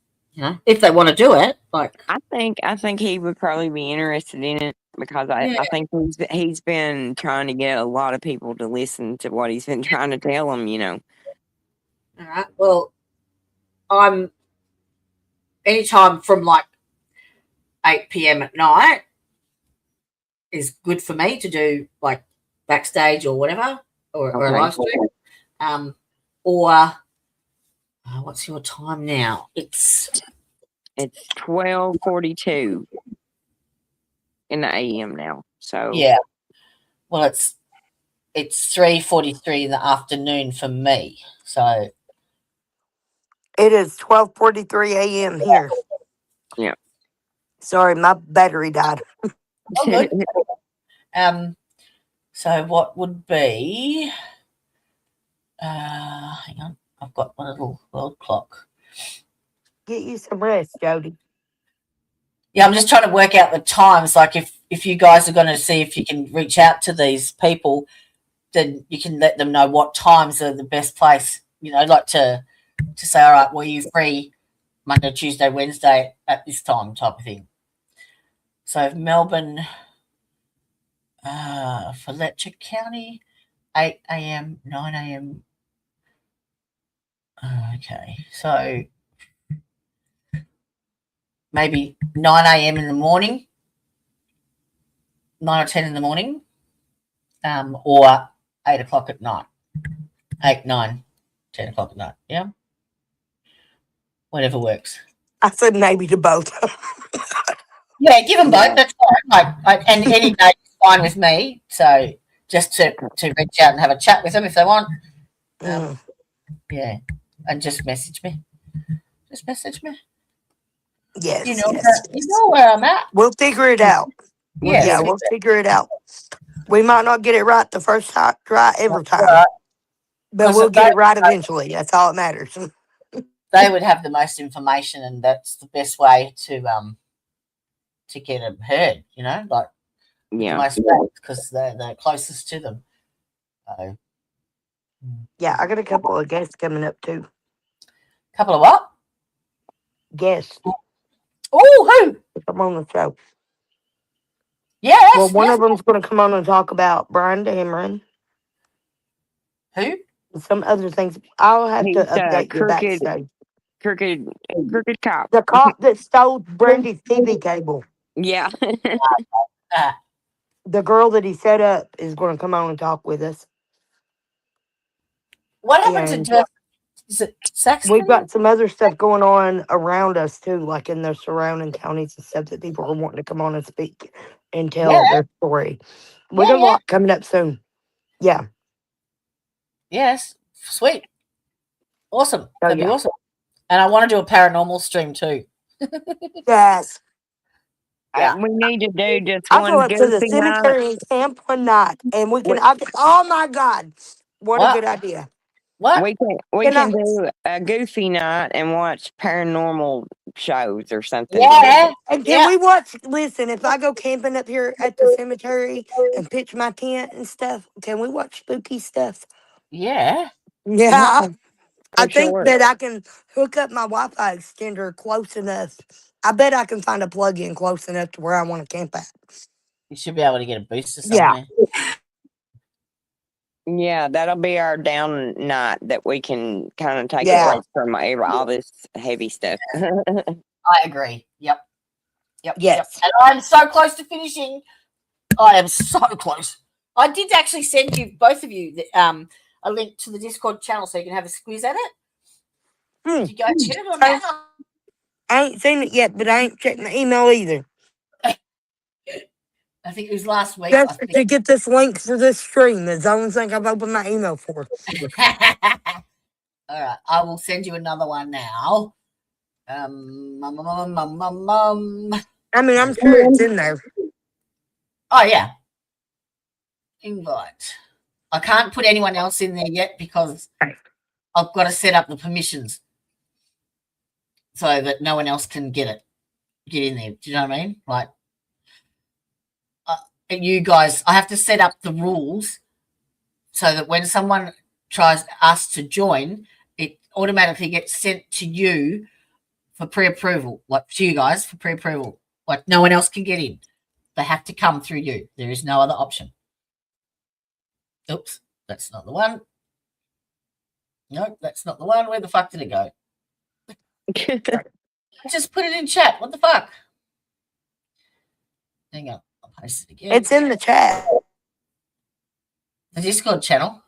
if they want to do it. Like I think he would probably be interested in it because I think he's been trying to get a lot of people to listen to what he's been trying to tell them. All right. Well, I'm anytime from like 8 p.m. at night is good for me to do like backstage or whatever or a live stream. Or what's your time now? It's 12:42 in the AM now. So yeah. Well, it's 3:43 in the afternoon for me. So It is 12:43 a.m. here. Yeah. Sorry, my battery died. oh, good. So what would be? Hang on, I've got my little world clock. Get you some rest, Jody. Yeah, I'm just trying to work out the times. Like if you guys are going to see if you can reach out to these people, then you can let them know what times are the best place. Like to say, all right, well, you free Monday, Tuesday, Wednesday at this time type of thing. So Melbourne, for Letcher County, 8 a.m., 9 a.m. Okay, so maybe 9 a.m. in the morning, 9 or 10 in the morning, or 8 o'clock at night. 8, 9, 10 o'clock at night, yeah? Whatever works. I said maybe to both. Yeah, give them both. That's fine. And any day is fine with me. So just to reach out and have a chat with them if they want. Yeah, and just message me. Just message me. Yes, You know, yes. you know where I'm at. We'll figure it out. Yes. Yeah, we'll figure it out. We might not get it right the first time, right every time, but we'll get it right eventually. That's all that matters. They would have the most information, and that's the best way to get them heard. Like the most because they're closest to them. So, yeah, I got a couple of guests coming up too. Couple of what? Guests. Oh, who? Come on the show. Yes. Well, one of them's going to come on and talk about Brian Dameron. Who? Some other things. I'll have to update you backstage. Crooked cop. The cop that stole Brandy's TV cable. Yeah. The girl that he set up is going to come on and talk with us. What happened to is it Saxon? We've got some other stuff going on around us too, like in the surrounding counties and stuff that people are wanting to come on and speak and tell their story. We got a lot coming up soon. Yeah. Yes. Sweet. Awesome. That'd be awesome. And I want to do a paranormal stream too. Yes. We need to do just I'll one go up to the goofy cemetery night. and camp one night, and we can. Oh my God, what a good idea! What? We can do a goofy night and watch paranormal shows or something. Yeah. And can we watch? Listen, if I go camping up here at the cemetery and pitch my tent and stuff, can we watch spooky stuff? Yeah. Yeah. I think sure. that I can hook up my Wi-Fi extender close enough. I bet I can find a plug-in close enough to where I want to camp at. You should be able to get a booster somewhere. Yeah, that'll be our down night that we can kind of take a break from all this heavy stuff. I agree. Yep. Yes. And I'm so close to finishing. I am so close. I did actually send you, both of you, a link to the Discord channel so you can have a squeeze at it. Did you go get it or not? I ain't seen it yet, but I ain't checked my email either. I think it was last week. Just to get this link for this stream. That's the only thing I've opened my email for. All right. I will send you another one now. I mean, I'm sure it's in there. Oh, yeah. Invite. I can't put anyone else in there yet because I've got to set up the permissions so that no one else can get in there. Do you know what I mean? Like, you guys, I have to set up the rules so that when someone tries us to join, it automatically gets sent to you for pre-approval, like to you guys for pre-approval. Like no one else can get in. They have to come through you. There is no other option. Oops, that's not the one. No, that's not the one. Where the fuck did it go? I just put it in chat. What the fuck? Hang on. I'll post it again. It's in the chat. The Discord channel.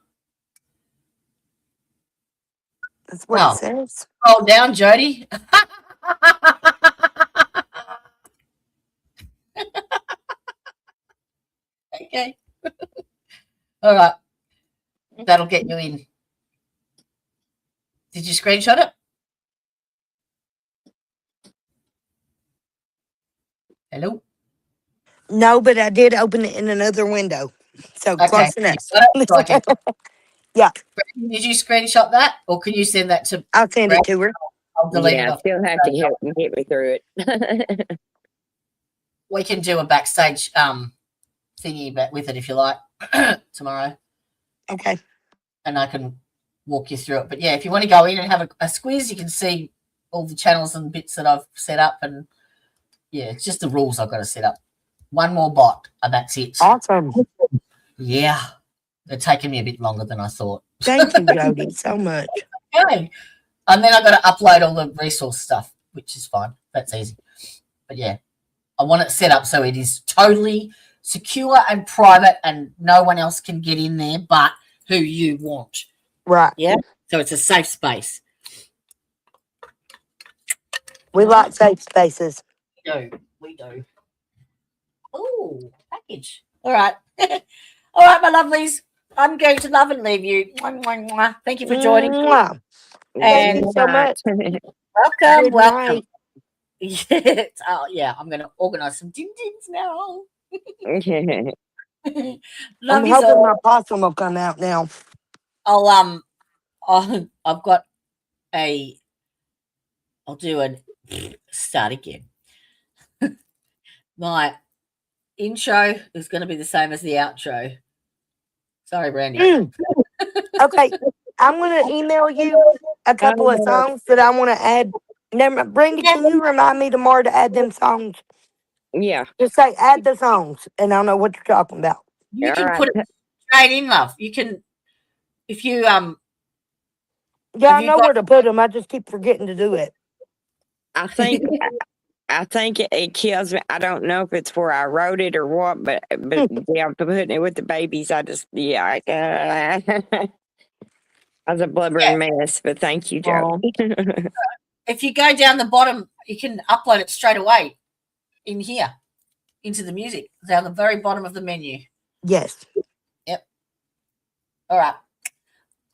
That's what it says. Scroll down, Jody. Okay. All right. That'll get you in. Did you screenshot it? Hello? No, but I did open it in another window. So Okay. close enough. So I can- Yeah. Did you screenshot that, or can you send that to? I'll send it to her. I'll delete Yeah, it I off. still have to get me through it. We can do a backstage thingy with it if you like tomorrow, Okay. and I can walk you through it. But yeah, if you want to go in and have a squeeze, you can see all the channels and bits that I've set up, and yeah, it's just the rules I've got to set up. One more bot, and that's it. Awesome. Yeah, they're taking me a bit longer than I thought. Thank you, Jody, so much. Okay. And then I've got to upload all the resource stuff, which is fine. That's easy. But yeah, I want it set up so it is totally secure and private and no one else can get in there but who you want. Right. Yeah. So it's a safe space. We like safe spaces. We do. Oh, package. All right. All right, my lovelies. I'm going to love and leave you. Mwah, mwah, mwah. Thank you for joining me. Mwah. Thank And you so much. welcome. Good Welcome. night. Yes. Oh, yeah. I'm going to organize some ding-dings now. I'm Love you hoping all. my possum will come out now. I've got I'll do a start again. My intro is going to be the same as the outro. Sorry, Brandy. Okay. I'm going to email you a couple of songs that I want to add. Brandy, can you remind me tomorrow to add them songs? Yeah. Just say add the songs, and I'll know what you're talking about. You All can right. put it straight in, love. You can, if you Yeah, Have I you know got- where to put them. I just keep forgetting to do it. I think it kills me. I don't know if it's where I wrote it or what, but yeah, I'm putting it with the babies. I was a blubbering mess, but thank you, Joe. if you go down the bottom, you can upload it straight away in here into the music down the very bottom of the menu. Yes. All right.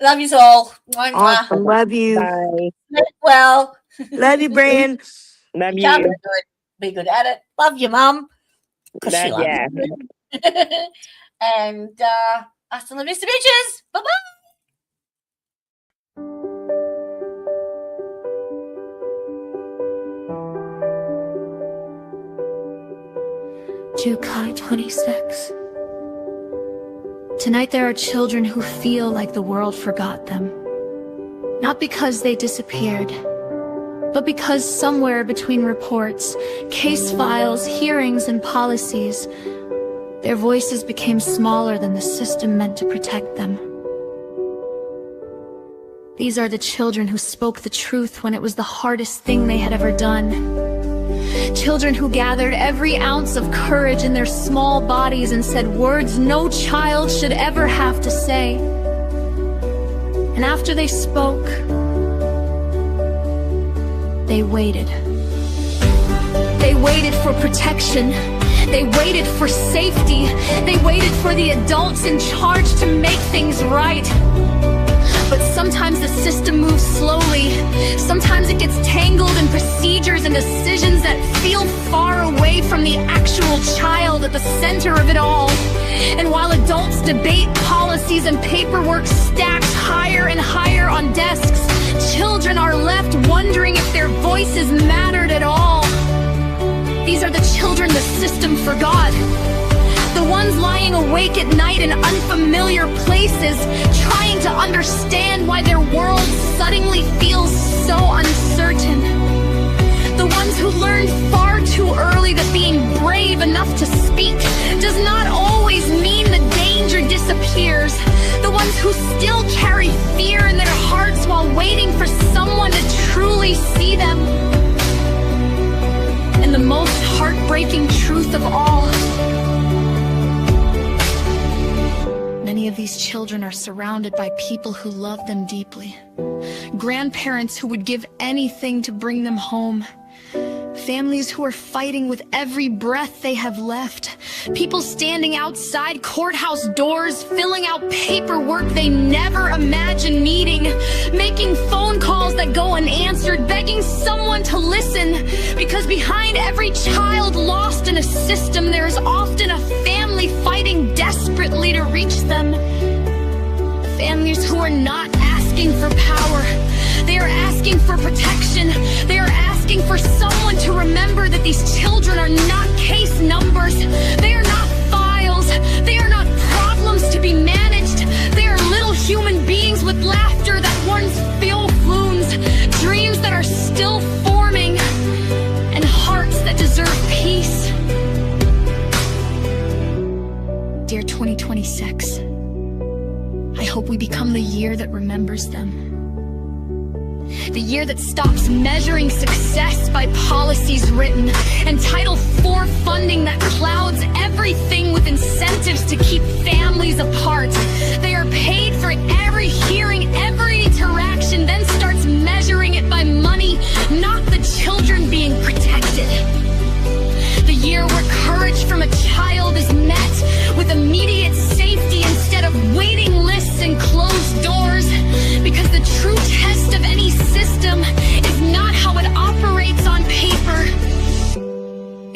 Love you all. Mwah, mwah. Awesome. Love you. Bye. Sleep well. Love you, Bran. Love You can't you. be good at it. Love your mum. 'Cause she Love loves ya. you. And hasta la vista, bitches. Bye-bye. Jukai 26. Tonight there are children who feel like the world forgot them. Not because they disappeared, but because somewhere between reports, case files, hearings, and policies, their voices became smaller than the system meant to protect them. These are the children who spoke the truth when it was the hardest thing they had ever done. Children who gathered every ounce of courage in their small bodies and said words no child should ever have to say. And after they spoke, they waited. They waited for protection. They waited for safety. They waited for the adults in charge to make things right. But sometimes the system moves slowly. Sometimes it gets tangled in procedures and decisions that feel far away from the actual child at the the center of it all. And while adults debate policies and paperwork stacked higher and higher on desks, children are left wondering if their voices mattered at all. These are the children the system forgot. The ones lying awake at night in unfamiliar places, trying to understand why their world suddenly feels so uncertain. The ones who learned far too early that being brave enough to speak does not always mean the danger disappears. The ones who still carry fear in their hearts while waiting for someone to truly see them. And the most heartbreaking truth of all, many of these children are surrounded by people who love them deeply. Grandparents who would give anything to bring them home. Families who are fighting with every breath they have left. People standing outside courthouse doors, filling out paperwork they never imagined needing. Making phone calls that go unanswered, begging someone to listen. Because behind every child lost in a system, there is often a family fighting desperately to reach them. Families who are not asking for power. They are asking for protection. They are asking for someone to remember that these children are not case numbers. They are not files. They are not problems to be managed. They are little human beings with laughter that once filled wounds, dreams that are still forming, and hearts that deserve peace. Dear 2026, I hope we become the year that remembers them. The year that stops measuring success by policies written and Title IV funding that clouds everything with incentives to keep families apart. They are paid for every hearing, every interaction, then starts measuring it by money, not the children being protected. The year where courage from a child is met with immediate safety instead of waiting lists and closed doors. Because the true test of any system is not how it operates on paper.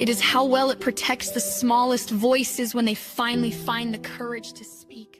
It is how well it protects the smallest voices when they finally find the courage to speak.